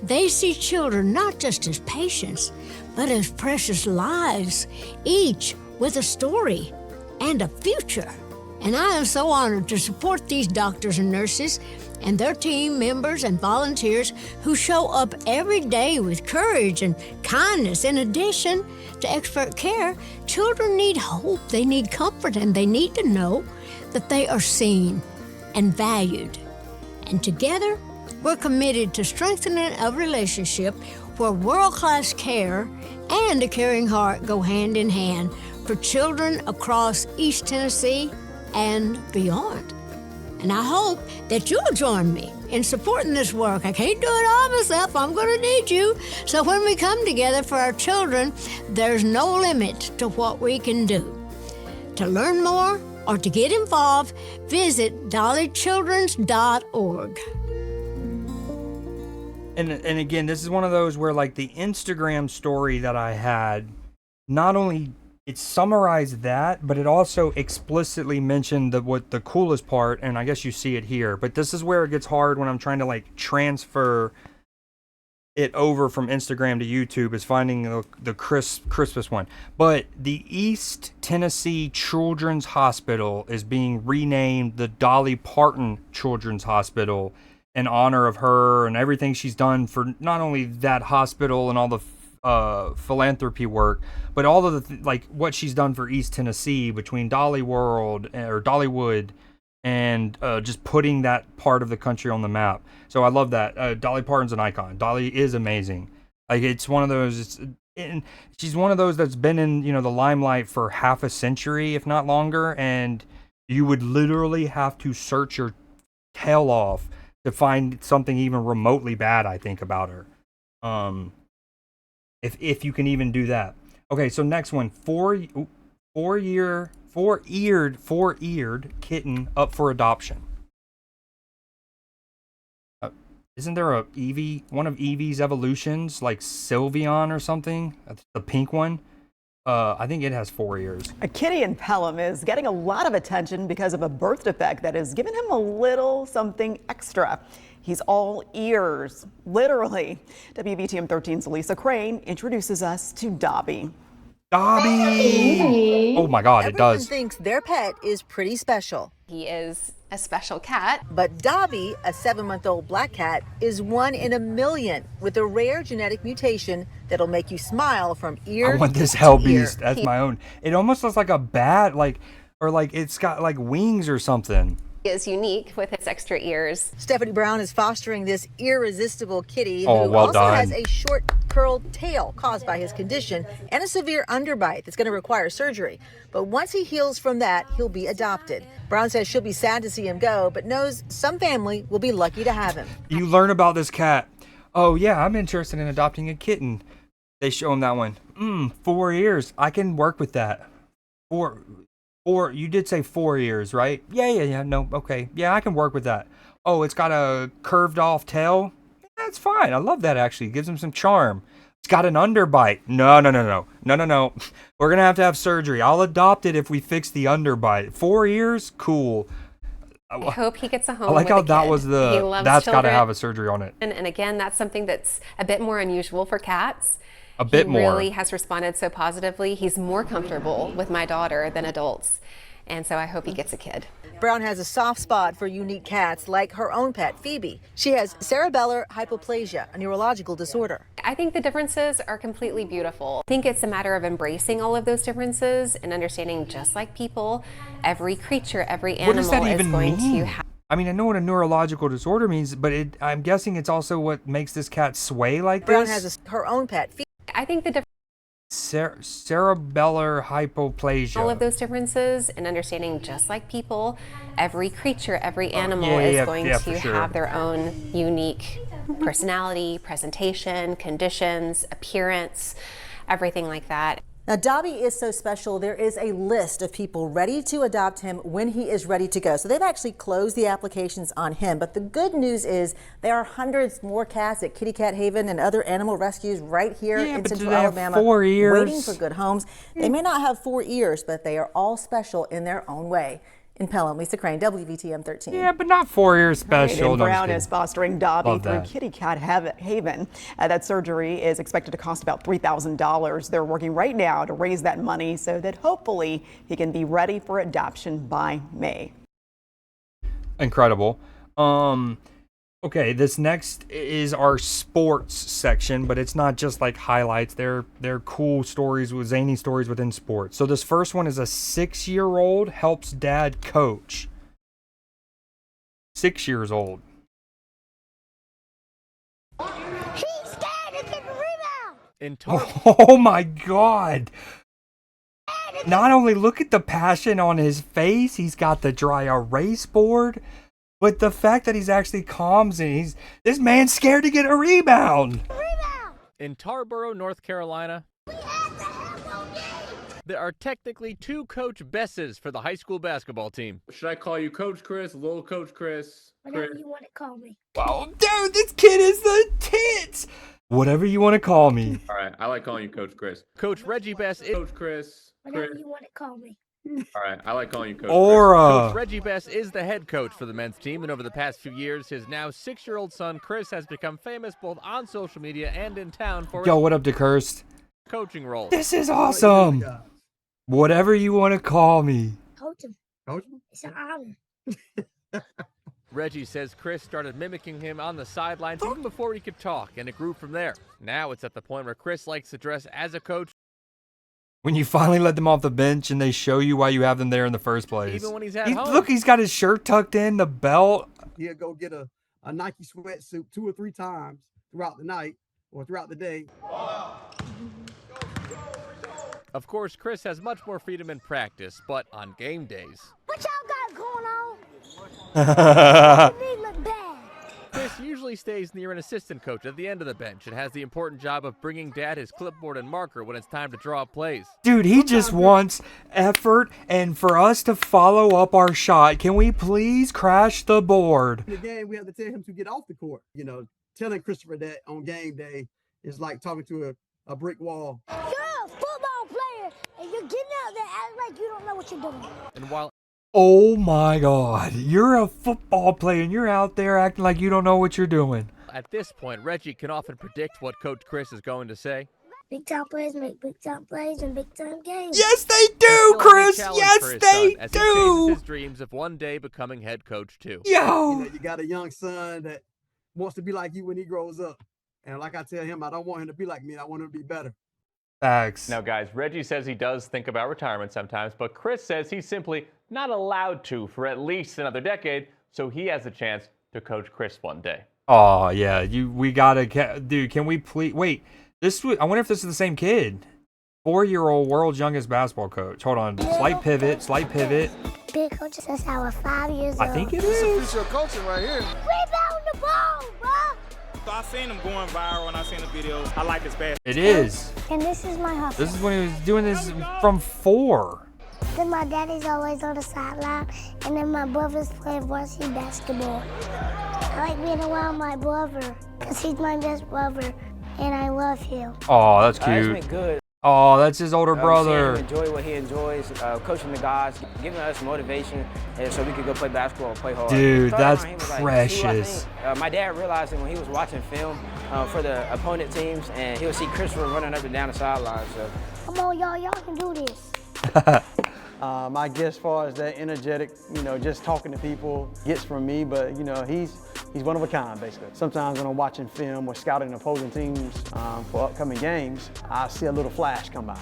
Speaker 6: They see children not just as patients, but as precious lives, each with a story and a future. And I am so honored to support these doctors and nurses and their team members and volunteers who show up every day with courage and kindness. In addition to expert care, children need hope, they need comfort, and they need to know that they are seen and valued. And together, we're committed to strengthening a relationship where world-class care and a caring heart go hand in hand for children across East Tennessee and beyond. And I hope that you'll join me in supporting this work. I can't do it all myself. I'm going to need you. So when we come together for our children, there's no limit to what we can do. To learn more or to get involved, visit dollychildrens.org.
Speaker 1: And again, this is one of those where like the Instagram story that I had, not only it summarized that, but it also explicitly mentioned what the coolest part, and I guess you see it here, but this is where it gets hard when I'm trying to like transfer it over from Instagram to YouTube, is finding the crispest one. But the East Tennessee Children's Hospital is being renamed the Dolly Parton Children's Hospital in honor of her and everything she's done for not only that hospital and all the philanthropy work, but all of the like what she's done for East Tennessee between Dolly World or Dollywood and just putting that part of the country on the map. So I love that. Dolly Parton's an icon. Dolly is amazing. Like it's one of those. She's one of those that's been in the limelight for half a century, if not longer, and you would literally have to search your tail off to find something even remotely bad, I think, about her. If you can even do that. Okay, so next one, four-eared kitten up for adoption. Isn't there one of Eevee's evolutions, like Sylveon or something? The pink one. I think it has 4 ears.
Speaker 18: A kitty in Pelham is getting a lot of attention because of a birth defect that has given him a little something extra. He's all ears, literally. WBTM 13's Lisa Crane introduces us to Dobby.
Speaker 1: Dobby! Oh my God, it does.
Speaker 19: Everyone thinks their pet is pretty special.
Speaker 20: He is a special cat.
Speaker 19: But Dobby, a 7-month-old black cat, is 1 in a million with a rare genetic mutation that'll make you smile from ear to ear.
Speaker 1: I want this hell beast as my own. It almost looks like a bat, or it's got like wings or something.
Speaker 20: He is unique with his extra ears.
Speaker 19: Stephanie Brown is fostering this irresistible kitty who
Speaker 1: well
Speaker 19: also
Speaker 1: done.
Speaker 19: has a short curled tail caused by his condition and a severe underbite that's going to require surgery. But once he heals from that, he'll be adopted. Brown says she'll be sad to see him go, but knows some family will be lucky to have him.
Speaker 1: You learn about this cat. Oh yeah, I'm interested in adopting a kitten. They show him that one. 4 ears. I can work with that. Four. You did say 4 ears, right? Yeah. No, okay. Yeah, I can work with that. Oh, it's got a curved off tail. That's fine. I love that, actually. It gives him some charm. It's got an underbite. No. We're going to have surgery. I'll adopt it if we fix the underbite. 4 ears? Cool.
Speaker 20: I hope he gets a home.
Speaker 1: I like
Speaker 20: with
Speaker 1: how
Speaker 20: a
Speaker 1: that
Speaker 20: kid.
Speaker 1: was
Speaker 20: He loves
Speaker 1: that's got to
Speaker 20: children.
Speaker 1: have a surgery on it.
Speaker 20: And again, that's something that's a bit more unusual for cats.
Speaker 1: A bit more.
Speaker 20: He really has responded so positively. He's more comfortable with my daughter than adults. And so I hope he gets a kid.
Speaker 19: Brown has a soft spot for unique cats like her own pet, Phoebe. She has cerebellar hypoplasia, a neurological disorder.
Speaker 20: I think the differences are completely beautiful. I think it's a matter of embracing all of those differences and understanding, just like people, every creature, every animal
Speaker 1: What does that even
Speaker 20: is going
Speaker 1: mean?
Speaker 20: to have.
Speaker 1: I mean, I know what a neurological disorder means, but I'm guessing it's also what makes this cat sway like
Speaker 19: Brown
Speaker 1: this.
Speaker 19: has her own pet, Phoebe.
Speaker 20: I think the
Speaker 1: cerebellar hypoplasia.
Speaker 20: all of those differences and understanding, just like people, every creature, every animal is going to have their own unique personality, presentation, conditions, appearance, everything like that.
Speaker 19: Now, Dobby is so special, there is a list of people ready to adopt him when he is ready to go. So they've actually closed the applications on him. But the good news is there are hundreds more cats at Kitty Cat Haven and other animal rescues right here in Central Alabama,
Speaker 1: 4 ears?
Speaker 19: waiting for good homes. They may not have 4 ears, but they are all special in their own way. In Pelham, Lisa Crane, WVTM 13.
Speaker 1: Yeah, but not 4 ears special.
Speaker 18: And
Speaker 1: No,
Speaker 18: Brown is fostering Dobby
Speaker 1: Love
Speaker 18: through
Speaker 1: that.
Speaker 18: Kitty Cat Haven. That surgery is expected to cost about $3,000. They're working right now to raise that money so that hopefully he can be ready for adoption by May.
Speaker 1: Incredible. Okay, this next is our sports section, but it's not just like highlights. They're cool stories, with zany stories within sports. So this first one is a 6-year-old helps dad coach. 6 years old. Oh my God. Not only look at the passion on his face, he's got the dry erase board. But the fact that he's actually calm, and this man's scared to get a rebound.
Speaker 3: In Tarboro, North Carolina, there are technically 2 Coach Besses for the high school basketball team.
Speaker 21: Should I call you Coach Chris, Little Coach Chris?
Speaker 12: Whatever you want to call me.
Speaker 1: Wow, dude, this kid is the tits. Whatever you want to call me.
Speaker 21: All right, I like calling you Coach Chris.
Speaker 3: Coach Reggie Bess is
Speaker 21: Coach Chris.
Speaker 12: Whatever you want to call me.
Speaker 21: All right, I like calling you Coach
Speaker 3: Coach Reggie Bess is the head coach for the men's team, and over the past few years, his now 6-year-old son Chris has become famous both on social media and in town for
Speaker 1: Yo,
Speaker 3: his
Speaker 1: what up, DeCurst?
Speaker 3: coaching role.
Speaker 1: This is awesome. Whatever you want to call me.
Speaker 12: Coach him. Coach him? It's an honor.
Speaker 3: Reggie says Chris started mimicking him on the sidelines even before he could talk, and it grew from there. Now it's at the point where Chris likes to dress as a coach.
Speaker 1: When you finally let them off the bench and they show you why you have them there in the first place.
Speaker 3: Even when he's at home.
Speaker 1: Look, he's got his shirt tucked in, the belt.
Speaker 22: He'll go get a Nike sweatsuit 2 or 3 times throughout the night or throughout the day.
Speaker 3: Of course, Chris has much more freedom in practice, but on game days,
Speaker 12: What y'all got going on? They look bad.
Speaker 3: Chris usually stays near an assistant coach at the end of the bench and has the important job of bringing Dad his clipboard and marker when it's time to draw plays.
Speaker 1: Dude, he just wants effort and for us to follow up our shot. Can we please crash the board?
Speaker 22: In the game, we have to tell him to get off the court. You know, telling Christopher that on game day is like talking to a brick wall.
Speaker 12: You're a football player, and you're getting out there acting like you don't know what you're doing.
Speaker 3: And while
Speaker 1: Oh my God, you're a football player and you're out there acting like you don't know what you're doing.
Speaker 3: at this point, Reggie can often predict what Coach Chris is going to say.
Speaker 12: Big time players make big time plays in big time games.
Speaker 1: Yes, they do, Chris. Yes, they
Speaker 3: as
Speaker 1: do.
Speaker 3: He chases his dreams of one day becoming head coach too.
Speaker 22: You know, you got a young son that wants to be like you when he grows up. And like I tell him, I don't want him to be like me. I want him to be better.
Speaker 1: Facts.
Speaker 3: Now, guys, Reggie says he does think about retirement sometimes, but Chris says he's simply not allowed to for at least another decade, so he has a chance to coach Chris one day.
Speaker 1: Oh yeah, we gotta, dude. Can we please wait? I wonder if this is the same kid. 4-year-old world's youngest basketball coach. Hold on, slight pivot.
Speaker 12: Big coach since I was 5 years old.
Speaker 1: I think it
Speaker 14: This
Speaker 1: is.
Speaker 14: is your coaching right here.
Speaker 12: Rebound the ball, bro.
Speaker 23: So I seen him going viral and I seen the videos. I like his basketball.
Speaker 1: It is.
Speaker 12: And this is my hustle.
Speaker 1: This is when he was doing this from 4.
Speaker 12: Then my daddy's always on the sideline, and then my brothers play varsity basketball. I like being around my brother, because he's my best brother, and I love him.
Speaker 1: Oh, that's
Speaker 24: It's
Speaker 1: cute.
Speaker 24: been good.
Speaker 1: Oh, that's his older brother.
Speaker 24: Seeing him enjoy what he enjoys, coaching the guys, giving us motivation, and so we could go play basketball and play hard.
Speaker 1: Dude,
Speaker 24: Started
Speaker 1: that's
Speaker 24: around him was like 2, I
Speaker 1: precious.
Speaker 24: think. My dad realized it when he was watching film for the opponent teams, and he would see Christopher running up and down the sideline. So,
Speaker 12: Come on, y'all can do this.
Speaker 9: I guess as far as that energetic, just talking to people gets from me, but he's one of a kind, basically. Sometimes when I'm watching film or scouting opposing teams for upcoming games, I see a little flash come by.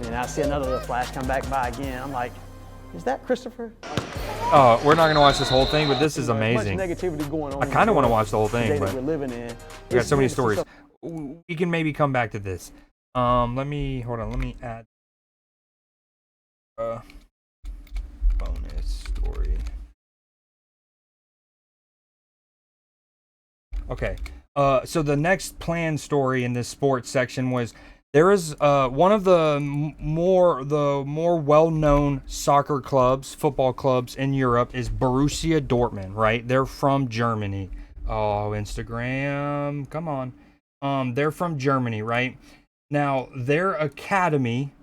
Speaker 9: And I see another little flash come back by again. I'm like, is that Christopher?
Speaker 1: Oh, we're not going to watch this whole thing, but this is amazing.
Speaker 9: Much negativity going on.
Speaker 1: I kind of want to watch the whole thing, but
Speaker 9: we're living in.
Speaker 1: We got so many stories. We can maybe come back to this. Let me add bonus story. Okay. So the next planned story in this sports section was there is one of the more well-known soccer clubs, football clubs in Europe is Borussia Dortmund, right? They're from Germany. Oh, Instagram, come on. They're from Germany, right? Now, their academy.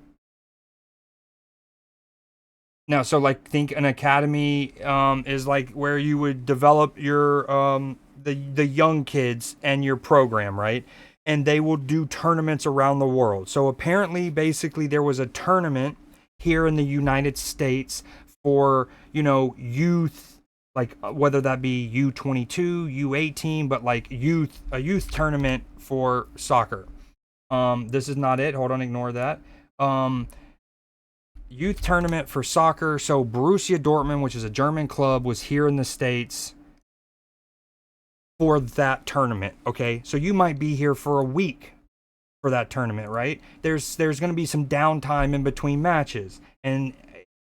Speaker 1: Now, so like think an academy is like where you would develop your the young kids and your program, right? And they will do tournaments around the world. So apparently, basically, there was a tournament here in the United States for, youth, like whether that be U22, U18, but like a youth tournament for soccer. This is not it. Hold on, ignore that. Youth tournament for soccer. So Borussia Dortmund, which is a German club, was here in the States for that tournament. Okay, so you might be here for a week for that tournament, right? There's going to be some downtime in between matches, and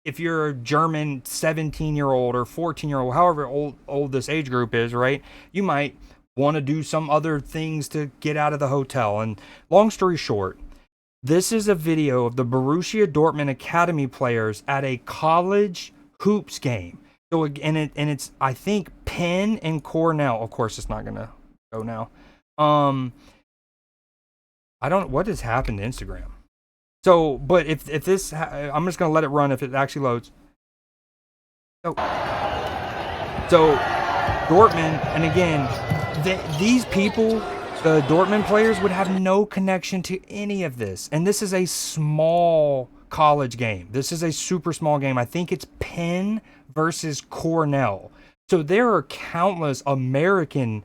Speaker 1: if you're a German 17-year-old or 14-year-old, however old this age group is, right, you might want to do some other things to get out of the hotel. And long story short, this is a video of the Borussia Dortmund academy players at a college hoops game. So it's I think Penn and Cornell. Of course, it's not gonna go now. I don't. What has happened to Instagram? So, but if this, I'm just gonna let it run if it actually loads. So Dortmund, and again, these people, the Dortmund players, would have no connection to any of this, and this is a small college game. This is a super small game. I think it's Penn versus Cornell. So there are countless American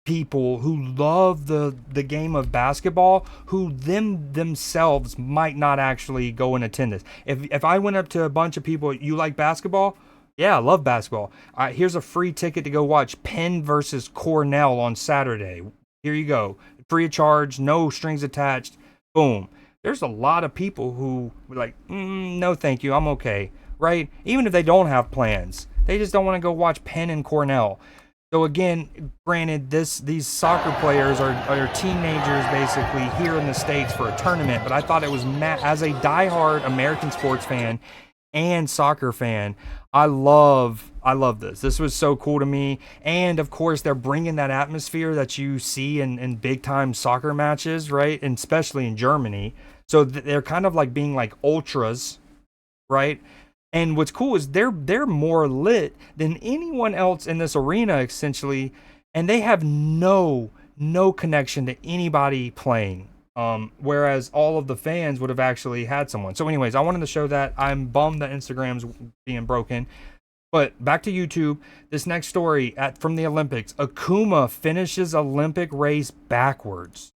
Speaker 1: people who love the game of basketball who themselves might not actually go and attend this. If I went up to a bunch of people, you like basketball? Yeah, I love basketball. Here's a free ticket to go watch Penn versus Cornell on Saturday. Here you go. Free of charge, no strings attached. Boom. There's a lot of people who were like, no thank you, I'm okay. Right? Even if they don't have plans, they just don't want to go watch Penn and Cornell. So again, granted, these soccer players are teenagers basically here in the States for a tournament, but I thought it was as a diehard American sports fan and soccer fan, I love this. This was so cool to me. And of course, they're bringing that atmosphere that you see in big time soccer matches, right? And especially in Germany. So they're kind of like being like ultras, right? And what's cool is they're more lit than anyone else in this arena, essentially, and they have no connection to anybody playing. Whereas all of the fans would have actually had someone. So anyways, I wanted to show that. I'm bummed that Instagram's being broken. But back to YouTube. This next story from the Olympics. Akuma finishes Olympic race backwards.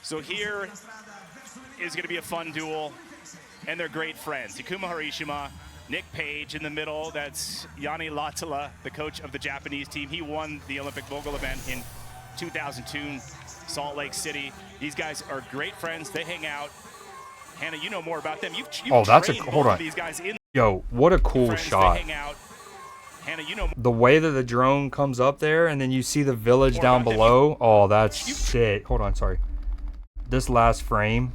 Speaker 4: So here is going to be a fun duel, and they're great friends. Ikuma Harishima, Nick Page in the middle. That's Yanni Latala, the coach of the Japanese team. He won the Olympic Mogul event in 2002, Salt Lake City. These guys are great friends. They hang out. Hannah, you know more about them. You've
Speaker 1: that's
Speaker 4: trained
Speaker 1: hold
Speaker 4: both
Speaker 1: on.
Speaker 4: Of these guys in
Speaker 1: Yo, what a cool
Speaker 4: friends,
Speaker 1: shot.
Speaker 4: They hang out. Hannah, you know
Speaker 1: the way that the drone comes up there and then you see the village down below. Oh, that's sick. Hold on, sorry. This last frame,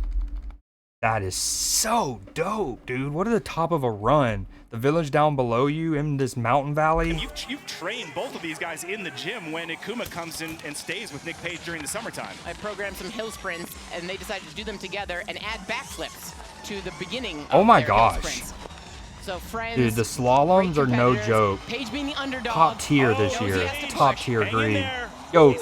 Speaker 1: that is so dope, dude. What at the top of a run? The village down below you in this mountain valley.
Speaker 4: And you've trained both of these guys in the gym when Ikuma comes in and stays with Nick Page during the summertime.
Speaker 5: I programmed some hill sprints, and they decided to do them together and add backflips to the beginning of
Speaker 1: oh my
Speaker 5: their
Speaker 1: gosh.
Speaker 5: hill sprints. So friends,
Speaker 1: dude, the slaloms are no joke.
Speaker 5: Page being the underdog.
Speaker 1: Top tier this year. Top tier green. Yo,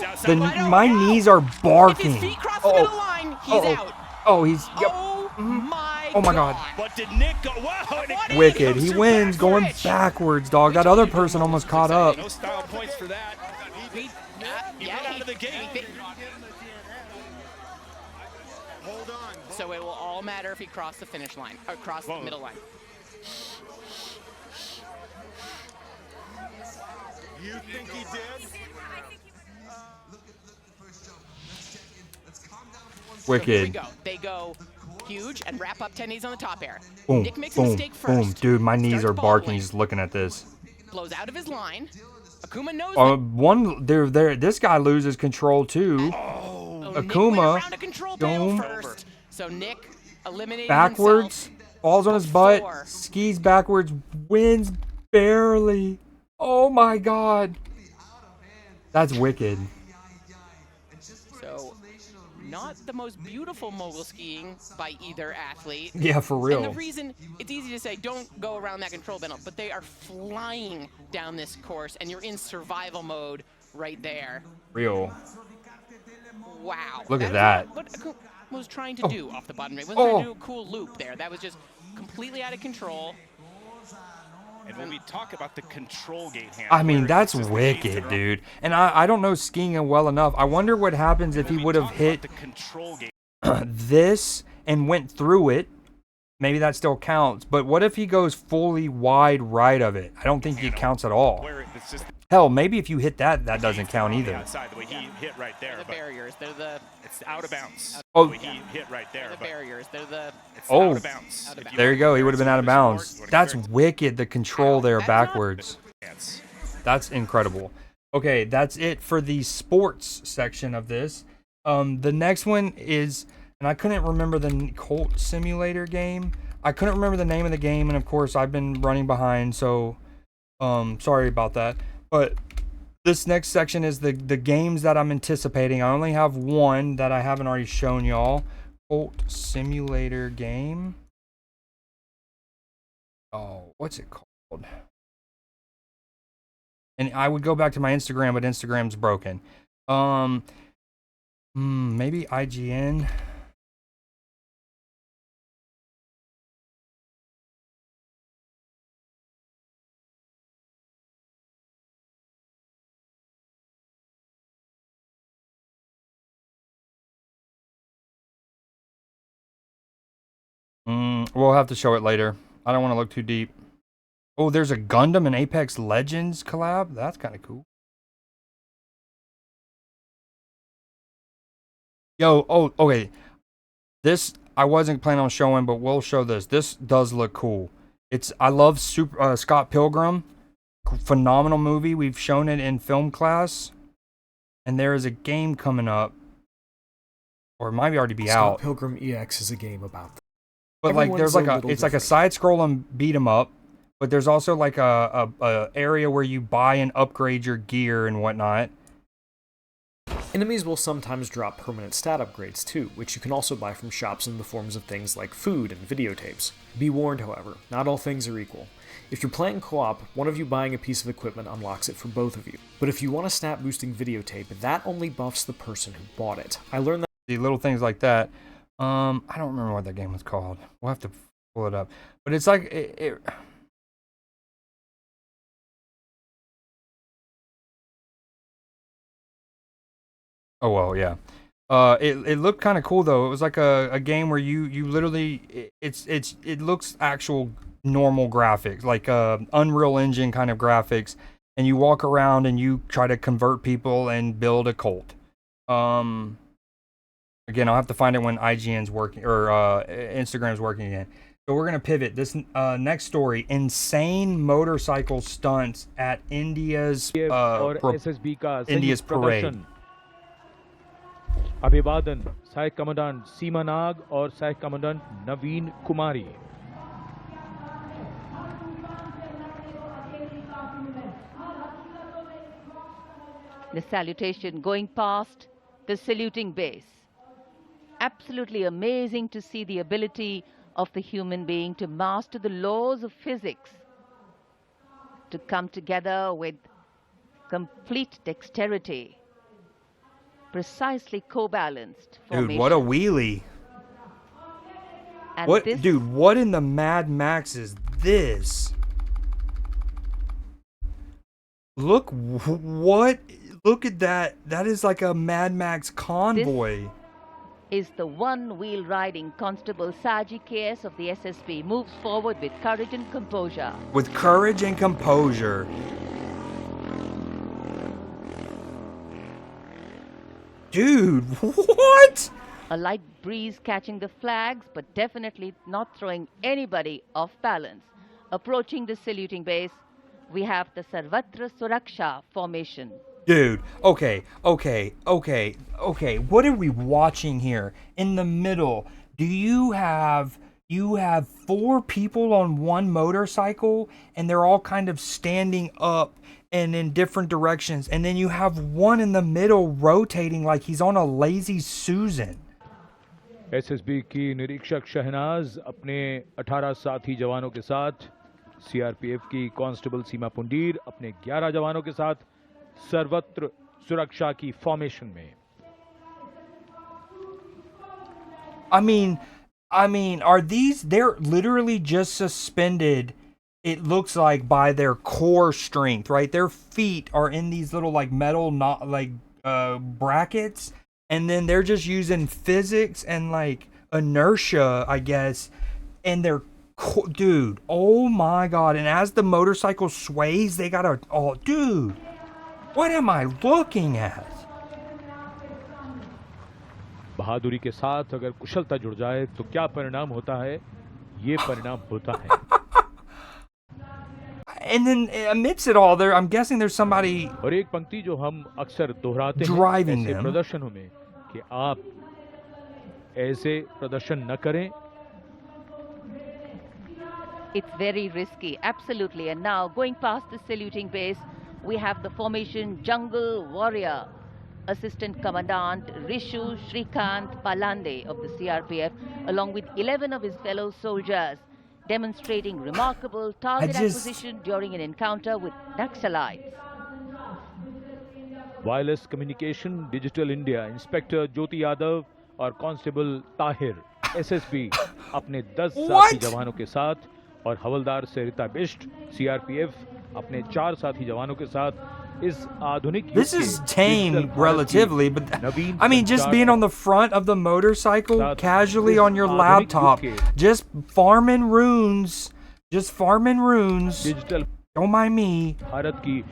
Speaker 1: my knees are barking.
Speaker 5: If his feet cross the middle line, He's out.
Speaker 1: Oh, he's. Yep. Oh my God.
Speaker 4: But did Nick go? Wow,
Speaker 1: Wicked. He wins going backwards, dog. That other person almost caught up.
Speaker 4: No style points for that. He went out of the gate.
Speaker 5: Hold on. So it will all matter if he crossed the finish line, or crossed the middle line.
Speaker 2: You think he did?
Speaker 1: Wicked.
Speaker 5: So here we go. They go huge and wrap up 10 knees on the top air.
Speaker 1: Boom,
Speaker 5: Nick makes a
Speaker 1: boom,
Speaker 5: mistake
Speaker 1: boom.
Speaker 5: first.
Speaker 1: Dude, my knees are
Speaker 5: Starts
Speaker 1: barking just looking at this.
Speaker 5: Blows out of his line. Akuma knows
Speaker 1: This guy loses control too. Akuma, boom,
Speaker 5: first. So Nick eliminated
Speaker 1: backwards, falls on his butt, skis backwards, wins barely. Oh my God. That's wicked.
Speaker 5: So, not the most beautiful mogul skiing by either athlete.
Speaker 1: Yeah, for real.
Speaker 5: And the reason, it's easy to say, don't go around that control panel, but they are flying down this course, and you're in survival mode right there.
Speaker 1: Real.
Speaker 5: Wow.
Speaker 1: Look at that.
Speaker 5: What Akuma was trying to do off the bottom right. Wasn't trying to do a cool loop there. That was just completely out of control.
Speaker 4: And when we talk about the control gate handle,
Speaker 1: I mean, that's wicked, dude. And I don't know skiing well enough. I wonder what happens if he would have hit this and went through it. Maybe that still counts. But what if he goes fully wide right of it? I don't think it counts at all. Hell, maybe if you hit that, that doesn't count either.
Speaker 4: Outside, the way he hit right there.
Speaker 5: The barriers, they're the...
Speaker 4: It's out of bounds.
Speaker 1: Oh.
Speaker 4: The way he hit right there.
Speaker 5: The barriers, they're the...
Speaker 4: It's out of bounds.
Speaker 1: There you go. He would have been out of bounds. That's wicked, the control there backwards. That's incredible. Okay, that's it for the sports section of this. The next one is, and I couldn't remember the Colt Simulator game. I couldn't remember the name of the game, and of course, I've been running behind, so sorry about that. But this next section is the games that I'm anticipating. I only have one that I haven't already shown y'all. Colt Simulator game. Oh, what's it called? And I would go back to my Instagram, but Instagram's broken. Maybe IGN. We'll have to show it later. I don't want to look too deep. Oh, there's a Gundam and Apex Legends collab. That's kind of cool. Yo, oh, okay. This I wasn't planning on showing, but we'll show this. This does look cool. I love Scott Pilgrim. Phenomenal movie. We've shown it in film class. And there is a game coming up. Or it might already be out.
Speaker 7: Scott Pilgrim EX is a game about that.
Speaker 1: But like there's like it's like a side scrolling beat 'em up, but there's also like a area where you buy and upgrade your gear and whatnot.
Speaker 7: Enemies will sometimes drop permanent stat upgrades too, which you can also buy from shops in the forms of things like food and videotapes. Be warned, however, not all things are equal. If you're playing co-op, one of you buying a piece of equipment unlocks it for both of you. But if you want a stat boosting videotape, that only buffs the person who bought it. I learned that
Speaker 1: The little things like that. I don't remember what that game was called. We'll have to pull it up. But it's like oh well, yeah. It looked kind of cool though. It was like a game where you literally it looks actual normal graphics, like Unreal Engine kind of graphics, and you walk around and you try to convert people and build a cult. Again, I'll have to find it when IGN's working or Instagram's working again. So we're gonna pivot. This next story: insane motorcycle stunts at India's India's parade.
Speaker 8: अभिवादन सहायक commandant सीमा नाग और सहायक commandant Naveen Kumari.
Speaker 10: The salutation going past the saluting base. Absolutely amazing to see the ability of the human being to master the laws of physics, to come together with complete dexterity precisely co-balanced
Speaker 1: Dude,
Speaker 10: formation.
Speaker 1: what a wheelie.
Speaker 10: And
Speaker 1: What,
Speaker 10: this
Speaker 1: dude, what in the Mad Max is this? Look at that. That is like a Mad Max convoy.
Speaker 10: is the one-wheel riding Constable Saji KS of the SSB, moves forward with courage and composure.
Speaker 1: With courage and composure. Dude, what?
Speaker 10: A light breeze catching the flags, but definitely not throwing anybody off balance. Approaching the saluting base, we have the Sarvatra Suraksha formation.
Speaker 1: Dude, okay. What are we watching here? In the middle, you have 4 people on one motorcycle, and they're all kind of standing up and in different directions, and then you have one in the middle rotating like he's on a lazy Susan.
Speaker 8: SSB की निरीक्षक शहनाज अपने 18 साथी जवानों के साथ, CRPF की constable सीमा पुंडीर अपने 11 जवानों के साथ सर्वत्र सुरक्षा की फॉर्मेशन में.
Speaker 1: I mean, are these, they're literally just suspended, it looks like, by their core strength, right? Their feet are in these little like metal, not like brackets, and then they're just using physics and like inertia, I guess, and they're, dude, oh my god. And as the motorcycle sways, they gotta, oh dude, what am I looking at?
Speaker 8: बहादुरी के साथ अगर कुशलता जुड़ जाए तो क्या परिणाम होता है? ये परिणाम होता है.
Speaker 1: And then amidst it all, there, I'm guessing there's somebody
Speaker 8: और एक पंक्ति जो हम अक्सर दोहराते
Speaker 1: driving
Speaker 8: हैं ऐसे
Speaker 1: them.
Speaker 8: प्रदर्शनों में कि आप ऐसे प्रदर्शन न करें.
Speaker 10: It's very risky, absolutely. And now, going past the saluting base, we have the formation Jungle Warrior. Assistant Commandant Rishu Shrikant Palande of the CRPF, along with 11 of his fellow soldiers, demonstrating remarkable target acquisition during an encounter with Naxalites.
Speaker 8: Wireless communication digital India inspector Jyoti Yadav और constable Tahir SSB अपने 10 साथी जवानों के साथ और हवलदार सरिता Bisht CRPF अपने 4 साथी जवानों के साथ इस आधुनिक
Speaker 1: This is tame relatively, but I mean, just being on the front of the motorcycle casually on your laptop, just farming runes, don't mind me.
Speaker 8: Bharat की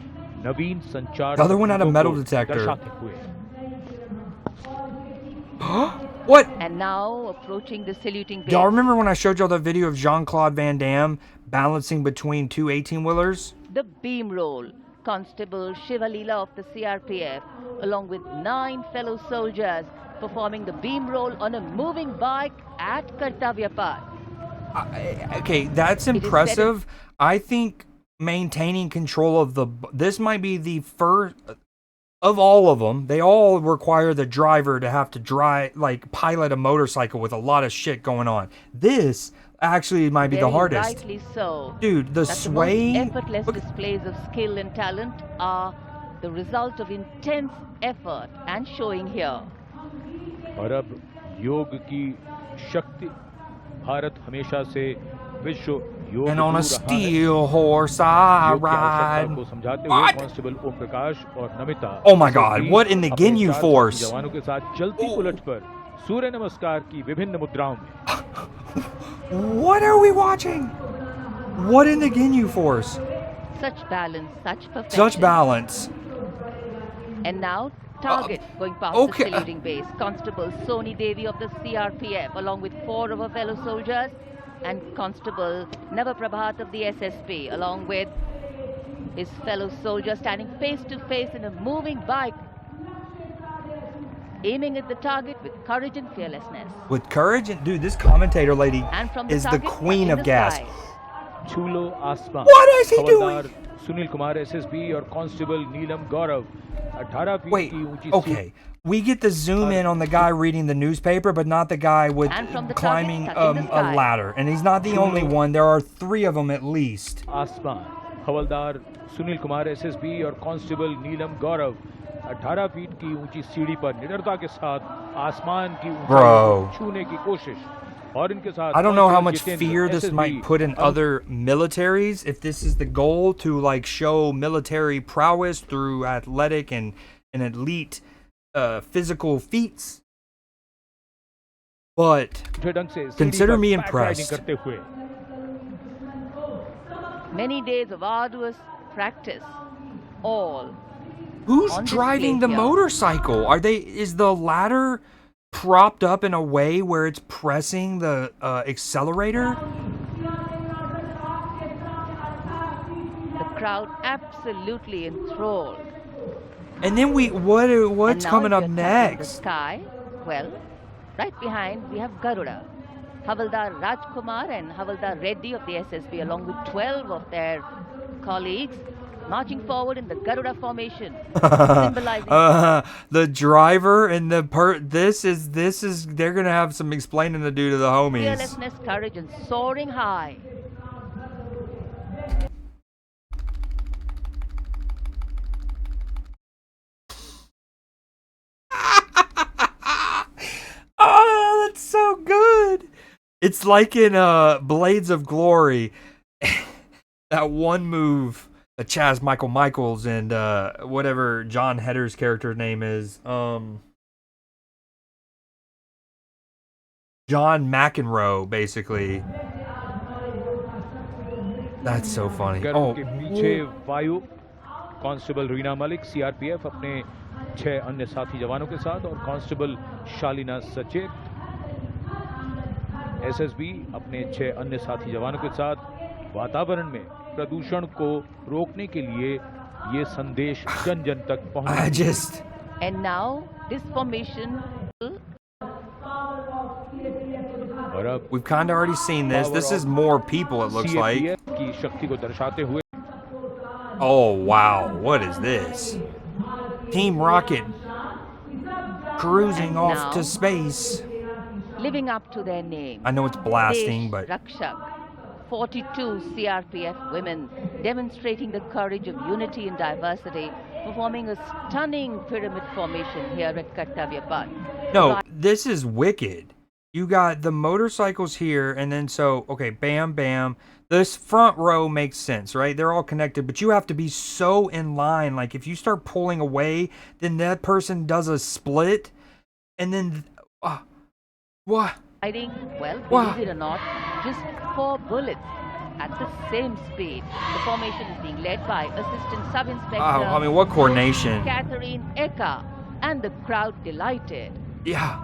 Speaker 8: नवीन संचार
Speaker 1: The other one had a metal detector. What?
Speaker 10: And now approaching the saluting base.
Speaker 1: Y'all remember when I showed y'all the video of Jean-Claude Van Damme balancing between 2 18-wheelers?
Speaker 10: The beam roll. Constable Shivalila of the CRPF, along with 9 fellow soldiers, performing the beam roll on a moving bike at Kartavya Path.
Speaker 1: Okay, that's impressive. I think maintaining control of this might be the first of all of them. They all require the driver to have to pilot a motorcycle with a lot of shit going on. This actually might be the hardest.
Speaker 10: Rightly so.
Speaker 1: Dude, the sway.
Speaker 10: The most effortless displays of skill and talent are the result of intense effort and showing here.
Speaker 8: और अब योग की शक्ति भारत हमेशा से विश्व योग
Speaker 1: And on a steel horse I ride.
Speaker 8: को समझाते हुए कांस्टेबल ओम प्रकाश और Namita
Speaker 1: Oh my god, what in the Ginyu Force?
Speaker 8: जवानों के साथ चलती उलट पर सूर्य नमस्कार की विभिन्न मुद्राओं में.
Speaker 1: What are we watching? What in the Ginyu Force?
Speaker 10: Such balance, such perfection.
Speaker 1: Such balance.
Speaker 10: And now, target going past the saluting base. Constable Soni Devi of the CRPF, along with 4 of her fellow soldiers, and Constable Navaprabhat of the SSB, along with his fellow soldier, standing face to face in a moving bike, aiming at the target with courage and fearlessness.
Speaker 1: With courage and dude, this commentator lady
Speaker 10: from the
Speaker 1: is the
Speaker 10: target,
Speaker 1: queen
Speaker 10: in
Speaker 1: of
Speaker 10: the
Speaker 1: gas.
Speaker 10: sky.
Speaker 8: चूलो आसमान.
Speaker 1: What is he doing?
Speaker 8: Sunil Kumar SSB और constable नीलम गौरव 18 feet
Speaker 1: Wait,
Speaker 8: की ऊंची
Speaker 1: okay. We get the zoom in on the guy reading the newspaper, but not the guy with climbing a ladder. And he's not the only one. There are 3 of them at least.
Speaker 8: आसमान हवलदार Sunil Kumar SSB और constable नीलम गौरव 18 feet की ऊंची सीढ़ी पर निडरता के साथ आसमान की ऊंचाई
Speaker 1: Bro.
Speaker 8: को छूने की कोशिश और इनके साथ
Speaker 1: I don't know how much
Speaker 8: Jitendra,
Speaker 1: fear this might put in other militaries if this is the goal to like show military prowess through athletic and elite physical feats. But consider me impressed.
Speaker 10: Many days of arduous practice, all.
Speaker 1: Who's driving the motorcycle? Is the ladder propped up in a way where it's pressing the accelerator?
Speaker 10: The crowd absolutely enthralled.
Speaker 1: And then what's coming up
Speaker 10: The
Speaker 1: next?
Speaker 10: sky, well, right behind we have Garuda. Havaldar Rajkumar and Havaldar Reddy of the SSB along with 12 of their colleagues marching forward in the Garuda formation, symbolizing
Speaker 1: the driver and this is they're gonna have some explaining to do to the homies.
Speaker 10: fearlessness, courage, and soaring high.
Speaker 1: Oh, that's so good. It's like in Blades of Glory, that one move that Chaz Michaels and whatever John Hetter's character's name is, John McEnroe, basically. That's so funny. Oh,
Speaker 8: के पीछे वायु constable Reena Malik CRPF अपने 6 अन्य साथी जवानों के साथ और कांस्टेबल शालिना सचेत एसएसबी अपने 6 अन्य साथी जवानों के साथ वातावरण में प्रदूषण को रोकने के लिए ये संदेश जन जन तक पहुंचा।
Speaker 10: And now this formation.
Speaker 1: We've kind of already seen this. This is more people, it looks like.
Speaker 8: की शक्ति को दर्शाते हुए
Speaker 1: Oh, wow. What is this? Team Rocket cruising off to space.
Speaker 10: Living up to their name.
Speaker 1: I know it's blasting, but...
Speaker 10: Rakshak. 42 CRPF women demonstrating the courage of unity and diversity, performing a stunning pyramid formation here at Kartavya Path.
Speaker 1: No, this is wicked. You got the motorcycles here, and then okay, bam, bam. This front row makes sense, right? They're all connected, but you have to be so in line. Like, if you start pulling away, then that person does a split, and then... what?
Speaker 10: Riding, well, believe it or not, just 4 bullets at the same speed. The formation is being led by Assistant Sub-Inspector...
Speaker 1: I mean, what coordination?
Speaker 10: Catherine Eka, and the crowd delighted.
Speaker 1: Yeah.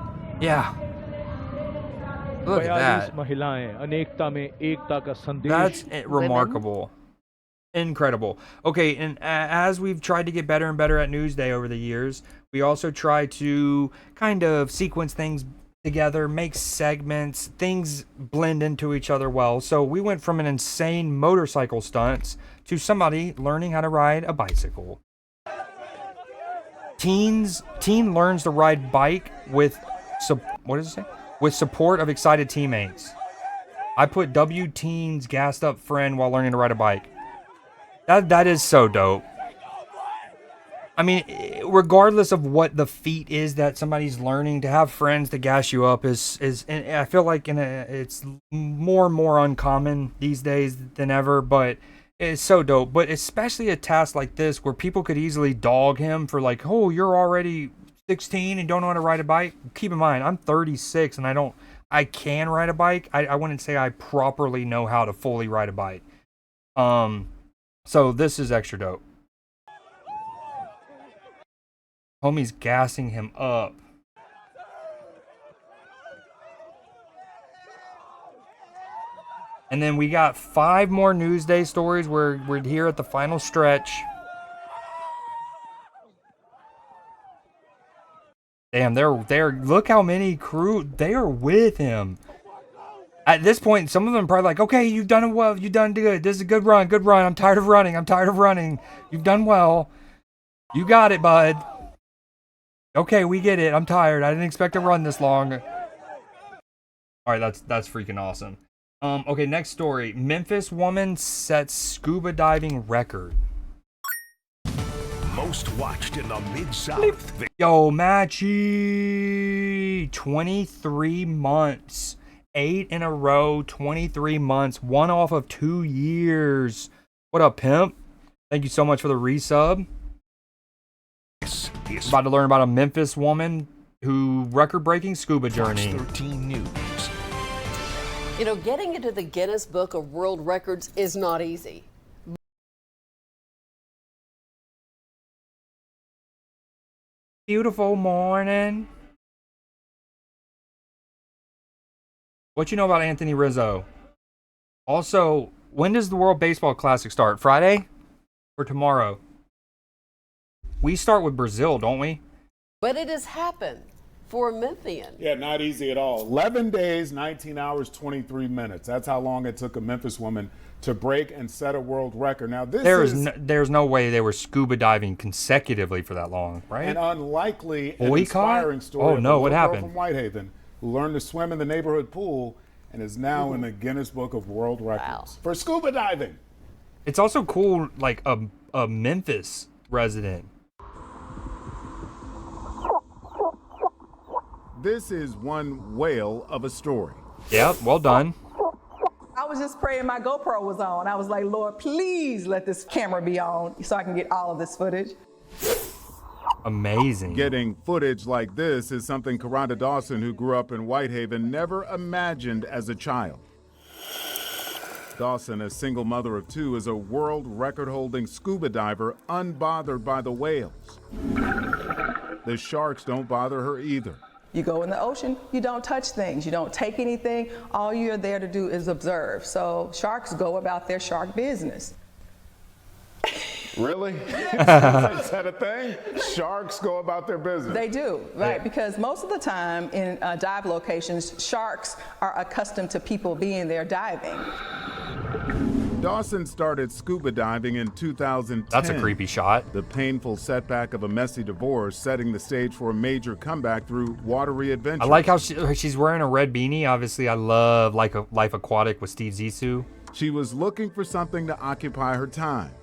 Speaker 1: Look at that.
Speaker 8: महिलाएं अनेकता में एकता का संदेश.
Speaker 1: That's remarkable. Incredible. Okay, and as we've tried to get better and better at Newsday over the years, we also try to kind of sequence things together, make segments, things blend into each other well. So we went from an insane motorcycle stunts to somebody learning how to ride a bicycle. Teen learns to ride bike with what does it say? With support of excited teammates. I put W Teen's gassed up friend while learning to ride a bike. That is so dope. I mean, regardless of what the feat is that somebody's learning, to have friends to gas you up is and I feel like it's more and more uncommon these days than ever, but it's so dope. But especially a task like this where people could easily dog him for like, oh, you're already 16 and don't know how to ride a bike. Keep in mind, I'm 36 and I can ride a bike. I wouldn't say I properly know how to fully ride a bike. So this is extra dope. Homie's gassing him up. And then we got 5 more Newsday stories. We're here at the final stretch. Damn, they're look how many crew they are with him. At this point, some of them are probably like, okay, you've done it well, you've done good. This is a good run. I'm tired of running. You've done well. You got it, bud. Okay, we get it. I'm tired. I didn't expect to run this long. All right, that's freaking awesome. Okay, next story. Memphis woman sets scuba diving record.
Speaker 11: Most
Speaker 2: watched in the Mid-South.
Speaker 1: Yo, Matchy, 23 months. 8 in a row, 23 months, 1 off of 2 years. What up, pimp? Thank you so much for the resub. About to learn about a Memphis woman who record-breaking scuba journey.
Speaker 2: Fox 13 News.
Speaker 11: You know, getting into the Guinness Book of World Records is not easy.
Speaker 1: Beautiful morning. What you know about Anthony Rizzo? Also, when does the World Baseball Classic start? Friday or tomorrow? We start with Brazil, don't we?
Speaker 11: But it has happened for a Memphian.
Speaker 13: Yeah, not easy at all. 11 days, 19 hours, 23 minutes. That's how long it took a Memphis woman to break and set a world record. Now,
Speaker 1: there's no way they were scuba diving consecutively for that long, right?
Speaker 13: An unlikely and inspiring story.
Speaker 1: Oh no, what happened?
Speaker 13: From Whitehaven, who learned to swim in the neighborhood pool and is now in the Guinness Book of World Records for scuba diving.
Speaker 1: It's also cool, like a Memphis resident.
Speaker 13: This is one whale of a story.
Speaker 1: Yep, well done.
Speaker 15: I was just praying my GoPro was on. I was like, Lord, please let this camera be on so I can get all of this footage.
Speaker 1: Amazing.
Speaker 13: Getting footage like this is something Karanda Dawson, who grew up in Whitehaven, never imagined as a child. Dawson, a single mother of 2, is a world record-holding scuba diver unbothered by the whales. The sharks don't bother her either.
Speaker 15: You go in the ocean, you don't touch things, you don't take anything. All you're there to do is observe. So sharks go about their shark business.
Speaker 13: Really? Is that a thing? Sharks go about their business.
Speaker 15: They do, right? Because most of the time in dive locations, sharks are accustomed to people being there diving.
Speaker 13: Dawson started scuba diving in 2010.
Speaker 1: That's a creepy shot.
Speaker 13: The painful setback of a messy divorce setting the stage for a major comeback through watery adventure.
Speaker 1: I like how she's wearing a red beanie. Obviously, I love like a Life Aquatic with Steve Zissou.
Speaker 13: She was looking for something to occupy her time.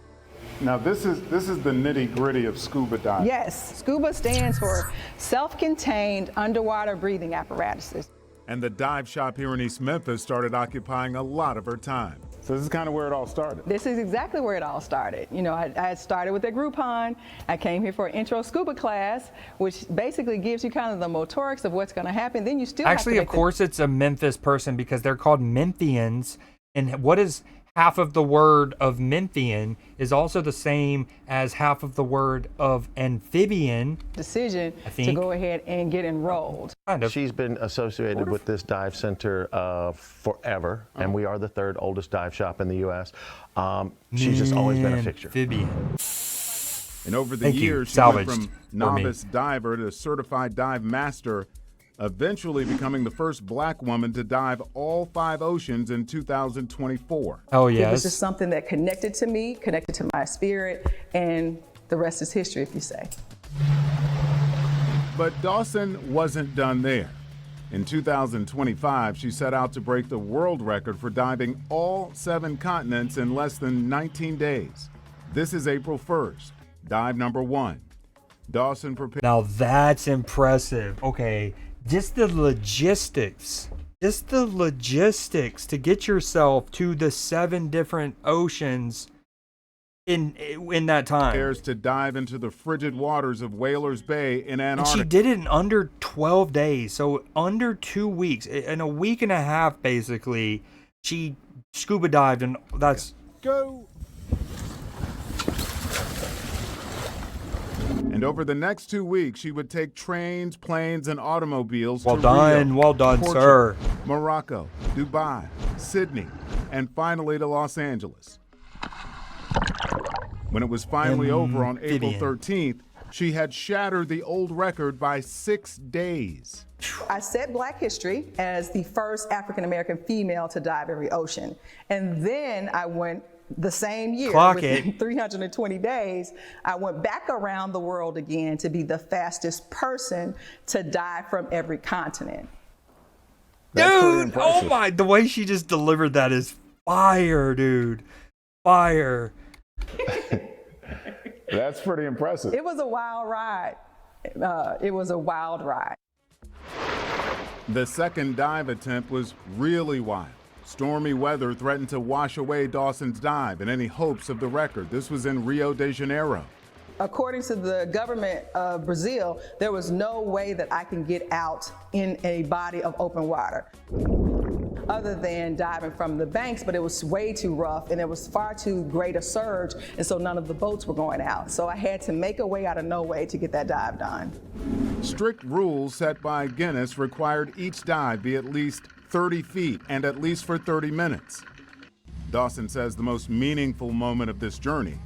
Speaker 13: Now this is the nitty-gritty of scuba diving.
Speaker 15: Yes, scuba stands for self-contained underwater breathing apparatuses.
Speaker 13: And the dive shop here in East Memphis started occupying a lot of her time. So this is kind of where it all started.
Speaker 15: This is exactly where it all started. You know, I started with a Groupon. I came here for an intro scuba class, which basically gives you kind of the motorics of what's going to happen. Then you still
Speaker 1: actually,
Speaker 15: have to
Speaker 1: of course, it's a Memphis person because they're called Memphians. And what is half of the word of Memphian is also the same as half of the word of amphibian.
Speaker 15: Decision to go ahead and get enrolled.
Speaker 26: Kind of. She's been associated with this dive center forever, and we are the 3rd oldest dive shop in the U.S. She's just always been a fixture.
Speaker 1: Amphibian.
Speaker 13: And over the years, she went from novice diver to certified dive master, eventually becoming the first black woman to dive all 5 oceans in 2024.
Speaker 1: Oh, yes.
Speaker 15: It was just something that connected to me, connected to my spirit, and the rest is history, if you say.
Speaker 13: But Dawson wasn't done there. In 2025, she set out to break the world record for diving all 7 continents in less than 19 days. This is April 1st, dive number 1. Dawson prepared.
Speaker 1: Now that's impressive. Okay. Just the logistics to get yourself to the 7 different oceans in that time.
Speaker 13: Prepares to dive into the frigid waters of Whalers Bay in Antarctica.
Speaker 1: And she did it in under 12 days, so under 2 weeks. In a week and a half, basically, she scuba dived, and that's...
Speaker 13: Go! And over the next 2 weeks, she would take trains, planes, and automobiles to Rio,
Speaker 1: well done,
Speaker 13: Portugal,
Speaker 1: sir.
Speaker 13: Morocco, Dubai, Sydney, and finally to Los Angeles. When it was finally over on April 13th, she had shattered the old record by 6 days.
Speaker 15: I set Black history as the first African-American female to dive every ocean. And then I went the same year, within 320 days, I went back around the world again to be the fastest person to dive from every continent.
Speaker 1: Dude, oh my, the way she just delivered that is fire, dude. Fire.
Speaker 13: That's pretty impressive.
Speaker 15: It was a wild ride. It was a wild ride.
Speaker 13: The second dive attempt was really wild. Stormy weather threatened to wash away Dawson's dive and any hopes of the record. This was in Rio de Janeiro.
Speaker 15: According to the government of Brazil, there was no way that I can get out in a body of open water other than diving from the banks, but it was way too rough and it was far too great a surge, and so none of the boats were going out. So I had to make a way out of no way to get that dive done.
Speaker 13: Strict rules set by Guinness required each dive be at least 30 feet and at least for 30 minutes. Dawson says the most meaningful moment of this journey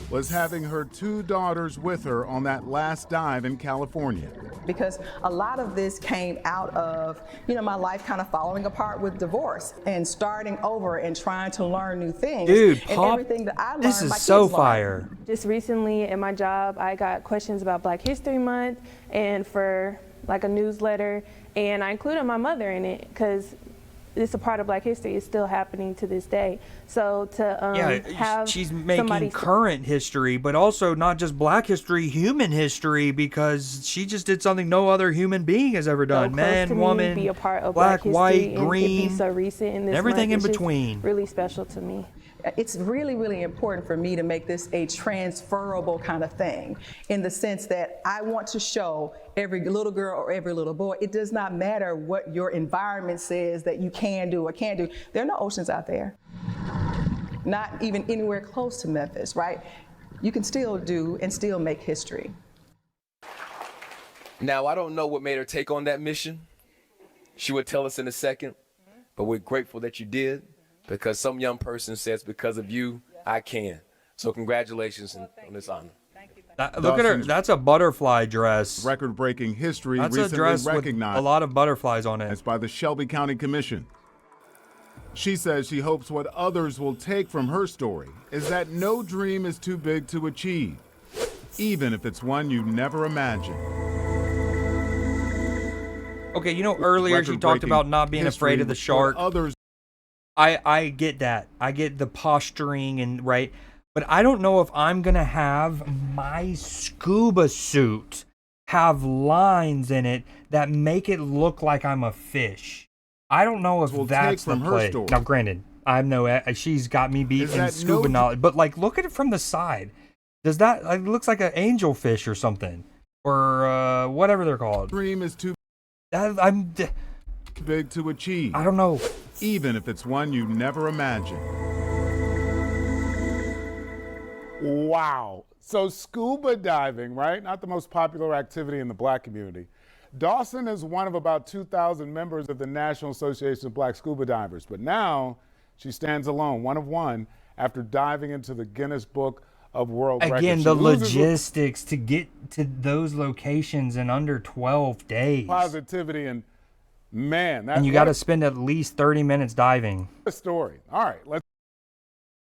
Speaker 13: was having her 2 daughters with her on that last dive in California.
Speaker 15: Because a lot of this came out of, my life kind of falling apart with divorce and starting over and trying to learn new things.
Speaker 1: Dude,
Speaker 15: and
Speaker 1: Pop,
Speaker 15: everything that I learned,
Speaker 1: this
Speaker 15: my
Speaker 1: is so
Speaker 15: kids learned.
Speaker 1: fire.
Speaker 6: Just recently at my job, I got questions about Black History Month and for like a newsletter, and I included my mother in it because it's a part of Black history. It's still happening to this day. So to have
Speaker 1: she's making
Speaker 6: somebody
Speaker 1: current history, but also not just Black history, human history, because she just did something no other human being has ever done.
Speaker 6: so
Speaker 1: Man,
Speaker 6: close to
Speaker 1: woman,
Speaker 6: me, be a part of
Speaker 1: black,
Speaker 6: Black
Speaker 1: white,
Speaker 6: history, and
Speaker 1: green,
Speaker 6: it be so recent in this
Speaker 1: everything
Speaker 6: month.
Speaker 1: in
Speaker 6: It's just
Speaker 1: between.
Speaker 6: really special to me.
Speaker 15: It's really, really important for me to make this a transferable kind of thing, in the sense that I want to show every little girl or every little boy, it does not matter what your environment says that you can do or can't do. There are no oceans out there, not even anywhere close to Memphis, right? You can still do and still make history.
Speaker 16: Now, I don't know what made her take on that mission. She would tell us in a second, but we're grateful that you did. Because some young person says, because of you, I can. So congratulations on this honor.
Speaker 1: Look at her. That's a butterfly dress.
Speaker 13: Record-breaking history
Speaker 1: That's a
Speaker 13: recently
Speaker 1: dress
Speaker 13: recognized
Speaker 1: with a lot of butterflies on it.
Speaker 13: as by the Shelby County Commission. She says she hopes what others will take from her story is that no dream is too big to achieve, even if it's one you never imagined.
Speaker 1: Okay, earlier she talked about not being afraid of the shark.
Speaker 13: Others.
Speaker 1: I get that. I get the posturing and right, but I don't know if I'm gonna have my scuba suit have lines in it that make it look like I'm a fish. I don't know if that's the play. Now, granted, I'm she's got me beat in scuba knowledge, but like, look at it from the side. Does that it looks like an angel fish or something, or whatever they're called?
Speaker 13: Dream is too big to achieve.
Speaker 1: I don't know.
Speaker 13: Even if it's one you never imagined. Wow. So scuba diving, right? Not the most popular activity in the Black community. Dawson is one of about 2,000 members of the National Association of Black Scuba Divers, but now she stands alone, one of one, after diving into the Guinness Book of World Records.
Speaker 1: Again, the logistics to get to those locations in under 12 days.
Speaker 13: Positivity and man,
Speaker 1: and you got to spend at least 30 minutes diving.
Speaker 13: The story. All right,